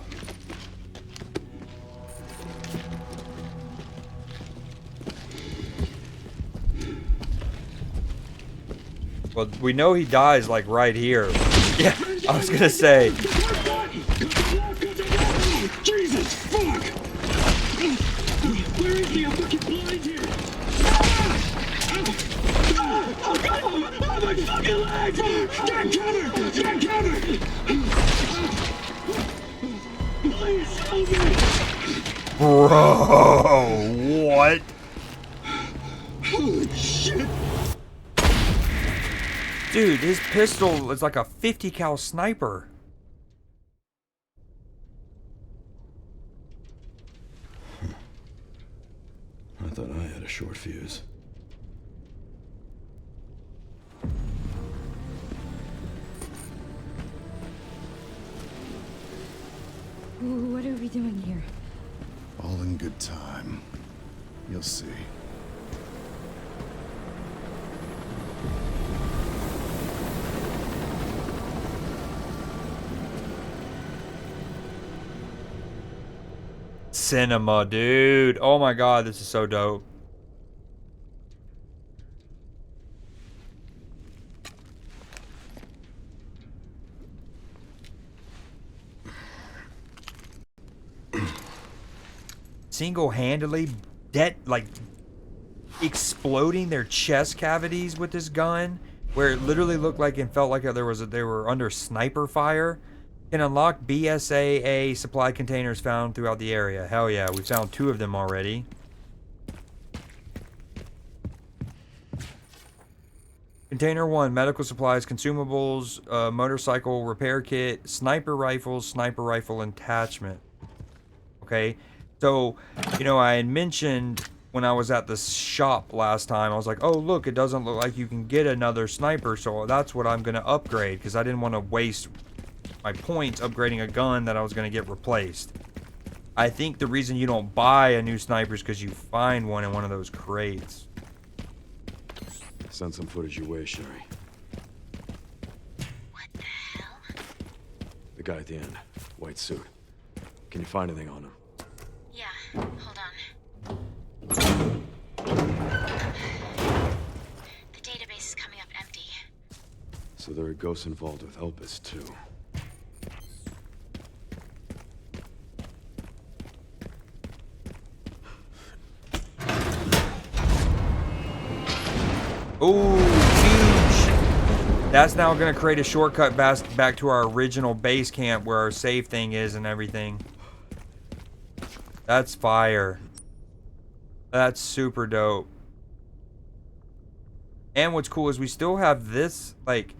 Speaker 4: Well, we know he dies like right here. Yeah, I was gonna say.
Speaker 14: Jesus, fuck! Where is he? I'm fucking blind here! Oh, my fucking leg! Get covered! Get covered! Please help me!
Speaker 4: Bro, what?
Speaker 14: Holy shit!
Speaker 4: Dude, his pistol is like a 50 cal sniper.
Speaker 19: I thought I had a short fuse.
Speaker 6: What are we doing here?
Speaker 17: All in good time. You'll see.
Speaker 4: Cinema, dude. Oh my god, this is so dope. Single-handedly exploding their chest cavities with this gun, where it literally looked like and felt like they were under sniper fire. Can unlock BSAA supply containers found throughout the area. Hell yeah, we found 2 of them already. Container 1, medical supplies, consumables, motorcycle repair kit, sniper rifle attachment. Okay, so, you know, I had mentioned when I was at the shop last time, I was like, oh, look, it doesn't look like you can get another sniper, so that's what I'm going to upgrade, because I didn't want to waste my points upgrading a gun that I was going to get replaced. I think the reason you don't buy a new sniper is because you find one in one of those crates.
Speaker 19: Send some footage your way, Sherry.
Speaker 15: What the hell?
Speaker 19: The guy at the end. White suit. Can you find anything on him?
Speaker 15: Yeah, hold on. The database is coming up empty.
Speaker 19: So there are ghosts involved with Elpis, too.
Speaker 4: Ooh, huge. That's now going to create a shortcut back to our original base camp where our save thing is and everything. That's fire. That's super dope. And what's cool is we still have this, like,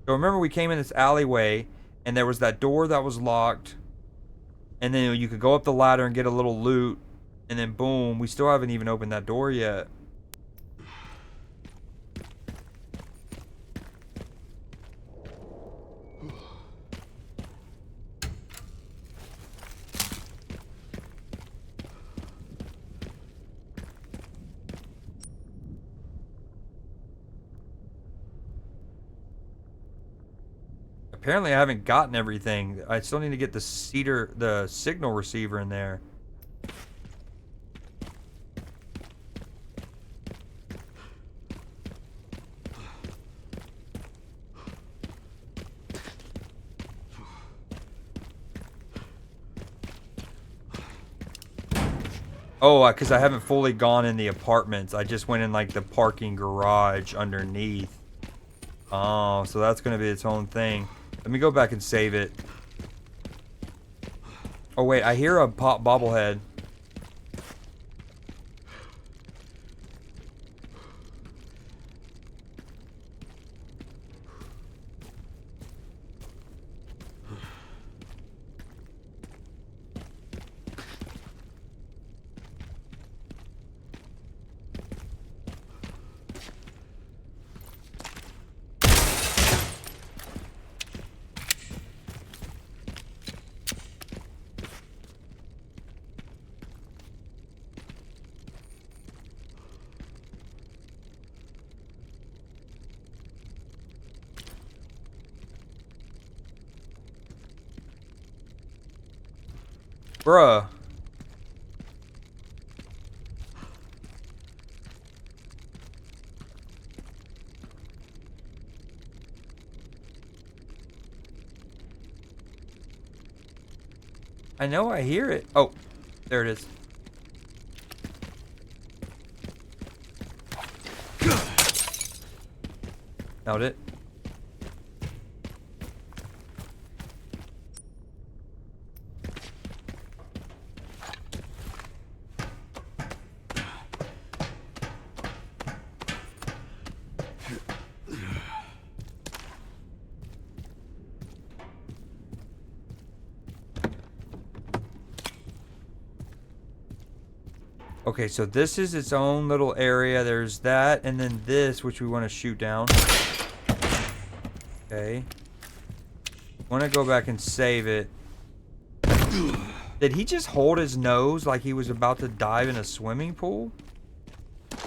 Speaker 4: so remember we came in this alleyway and there was that door that was locked. And then you could go up the ladder and get a little loot. And then boom, we still haven't even opened that door yet. Apparently I haven't gotten everything. I still need to get the signal receiver in there. Oh, because I haven't fully gone in the apartments. I just went in like the parking garage underneath. Oh, so that's going to be its own thing. Let me go back and save it. Oh wait, I hear a pop bobblehead. Bruh. I know I hear it. Oh, there it is. Nailed it. Okay, so this is its own little area. There's that, and then this, which we want to shoot down. Okay. Want to go back and save it. Did he just hold his nose like he was about to dive in a swimming pool? Is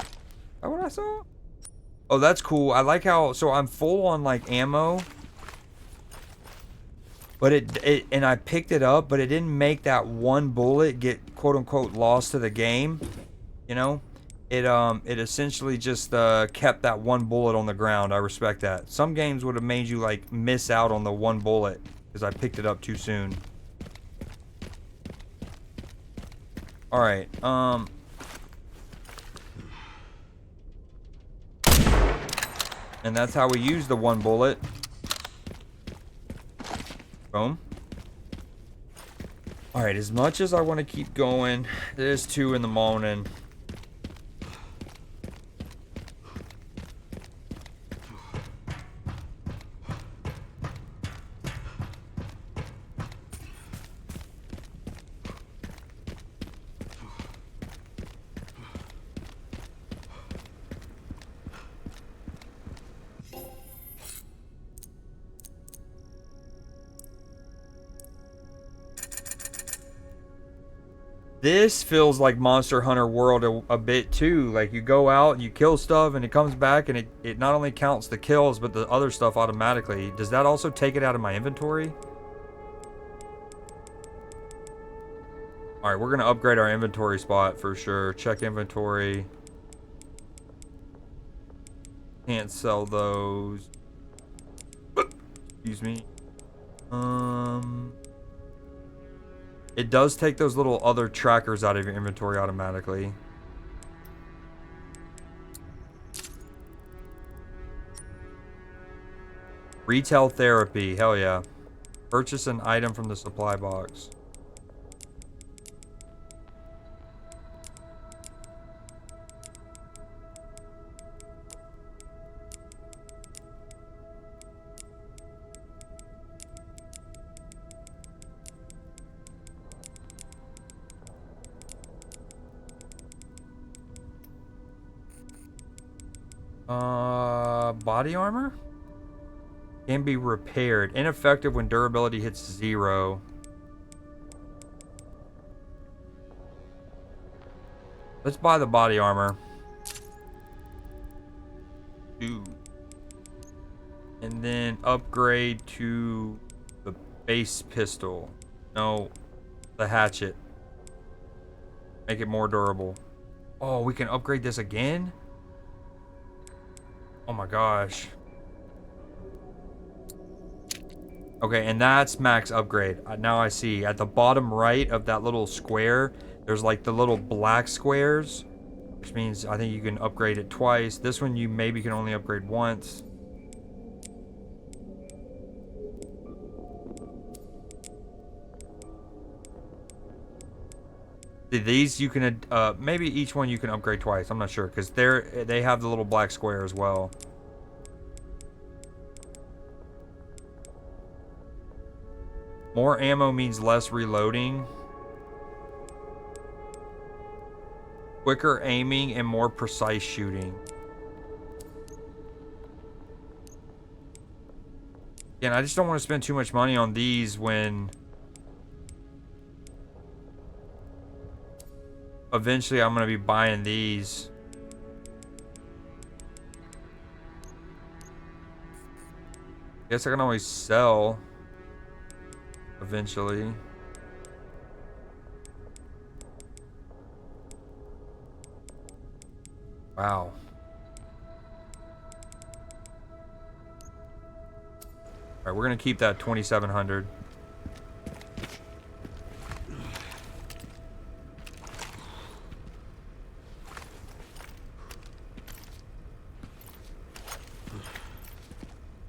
Speaker 4: that what I saw? Oh, that's cool. I like how, so I'm full on like ammo. But it and I picked it up, but it didn't make that one bullet get quote unquote lost to the game. You know? It essentially just kept that one bullet on the ground. I respect that. Some games would have made you like miss out on the one bullet because I picked it up too soon. Alright, and that's how we use the one bullet. Boom. Alright, as much as I want to keep going, it is 2 in the morning. This feels like Monster Hunter World a bit too. Like you go out and you kill stuff and it comes back and it not only counts the kills but the other stuff automatically. Does that also take it out of my inventory? Alright, we're going to upgrade our inventory spot for sure. Check inventory. Can't sell those. Excuse me. It does take those little other trackers out of your inventory automatically. Retail therapy, hell yeah. Purchase an item from the supply box. Body armor? Can be repaired. Ineffective when durability hits 0. Let's buy the body armor. 2. And then upgrade to the base pistol. No, the hatchet. Make it more durable. Oh, we can upgrade this again? Oh my gosh. Okay, and that's max upgrade. Now I see. At the bottom right of that little square, there's like the little black squares, which means I think you can upgrade it twice. This one you maybe can only upgrade once. See, these you can, maybe each one you can upgrade twice. I'm not sure, because they have the little black square as well. More ammo means less reloading. Quicker aiming and more precise shooting. Again, I just don't want to spend too much money on these when eventually I'm going to be buying these. Guess I can always sell eventually. Wow. Alright, we're gonna keep that 2,700.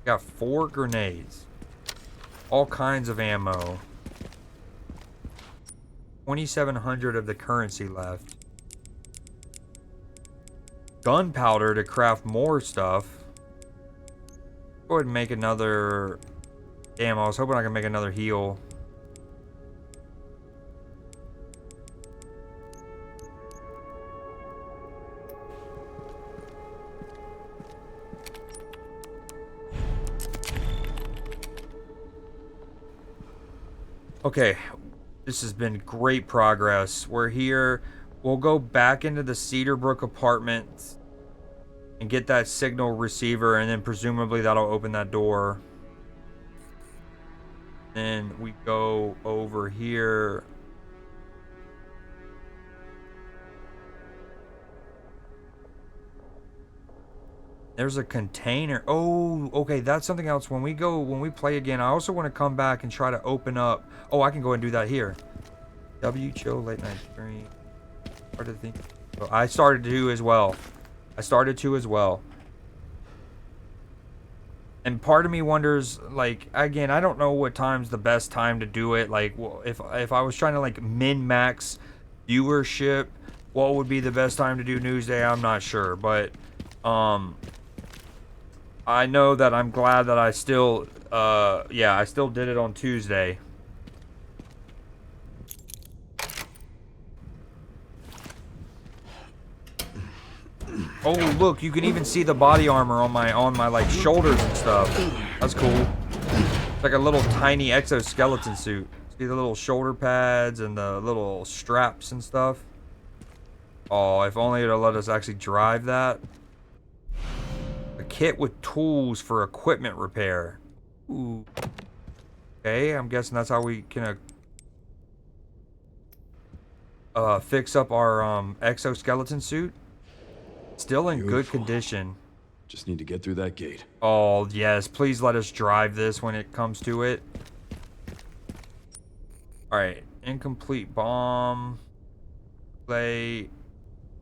Speaker 4: Got 4 grenades. All kinds of ammo. 2,700 of the currency left. Gunpowder to craft more stuff. Go ahead and make another... Damn, I was hoping I could make another heal. Okay, this has been great progress. We're here. We'll go back into the Cedarbrook apartment and get that signal receiver, and then presumably that'll open that door. Then we go over here. There's a container. Oh, okay, that's something else. When we play again, I also want to come back and try to open up. Oh, I can go and do that here. W chill late night stream. I started to as well. And part of me wonders, like, again, I don't know what time's the best time to do it. Like, well, if I was trying to like min-max viewership, what would be the best time to do Newsday? I'm not sure, but I know that I'm glad that I still I still did it on Tuesday. Oh, look, you can even see the body armor on my like shoulders and stuff. That's cool. It's like a little tiny exoskeleton suit. See the little shoulder pads and the little straps and stuff. Oh, if only it'll let us actually drive that. A kit with tools for equipment repair. Ooh. Okay, I'm guessing that's how we can fix up our exoskeleton suit. Still in good condition.
Speaker 19: Just need to get through that gate.
Speaker 4: Oh, yes. Please let us drive this when it comes to it. Alright. Incomplete bomb. Play.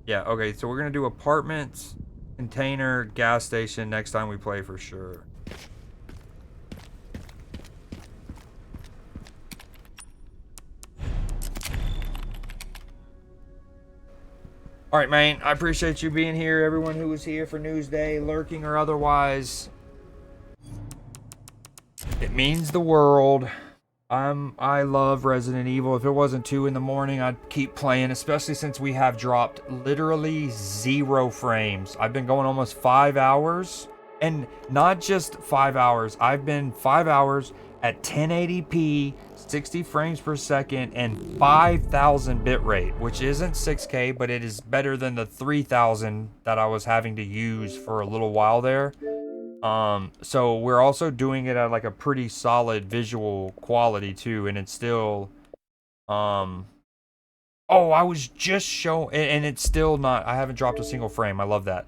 Speaker 4: Yeah, okay. So we're going to do apartments, container, gas station next time we play for sure. Alright, man. I appreciate you being here. Everyone who was here for Newsday, lurking or otherwise. It means the world. I love Resident Evil. If it wasn't 2 in the morning, I'd keep playing, especially since we have dropped literally 0 frames. I've been going almost 5 hours. And not just 5 hours. I've been 5 hours at 1080p, 60 frames per second, and 5,000 bitrate, which isn't 6K, but it is better than the 3,000 that I was having to use for a little while there. So we're also doing it at like a pretty solid visual quality too, and it's still, oh, I was just showing, and it's still not, I haven't dropped a single frame. I love that.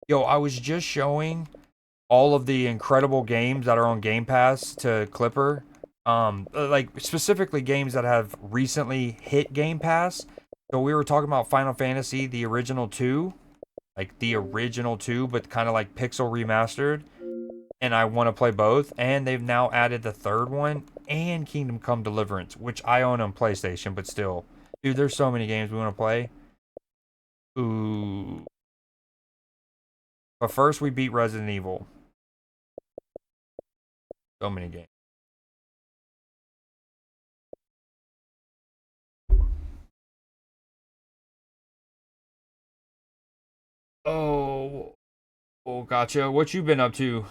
Speaker 4: Yo, I was just showing all of the incredible games that are on Game Pass to Clipper. Like specifically games that have recently hit Game Pass. So we were talking about Final Fantasy, the original 2. Like the original 2, but kind of like pixel remastered. And I want to play both. And they've now added the 3rd one and Kingdom Come Deliverance, which I own on PlayStation, but still. Dude, there's so many games we want to play. Ooh. But first we beat Resident Evil. So many games. Oh, gotcha. What you been up to?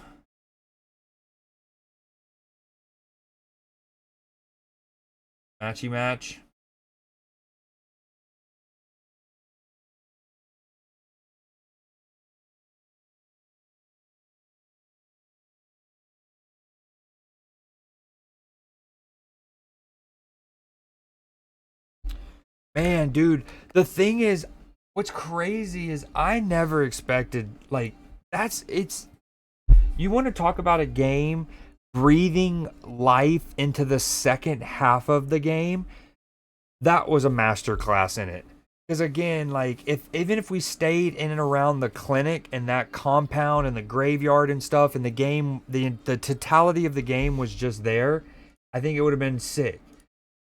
Speaker 4: Matchy match. Man, dude, the thing is, what's crazy is I never expected, like, you want to talk about a game breathing life into the second half of the game. That was a masterclass in it. Because again, like, even if we stayed in and around the clinic and that compound and the graveyard and stuff, and the game, the totality of the game was just there, I think it would have been sick.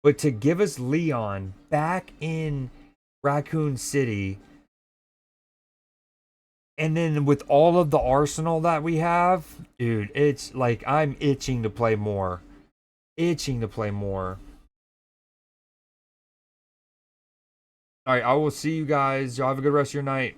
Speaker 4: But to give us Leon back in Raccoon City, and then with all of the arsenal that we have, dude, it's like I'm itching to play more. Itching to play more. All right, I will see you guys. Y'all have a good rest of your night.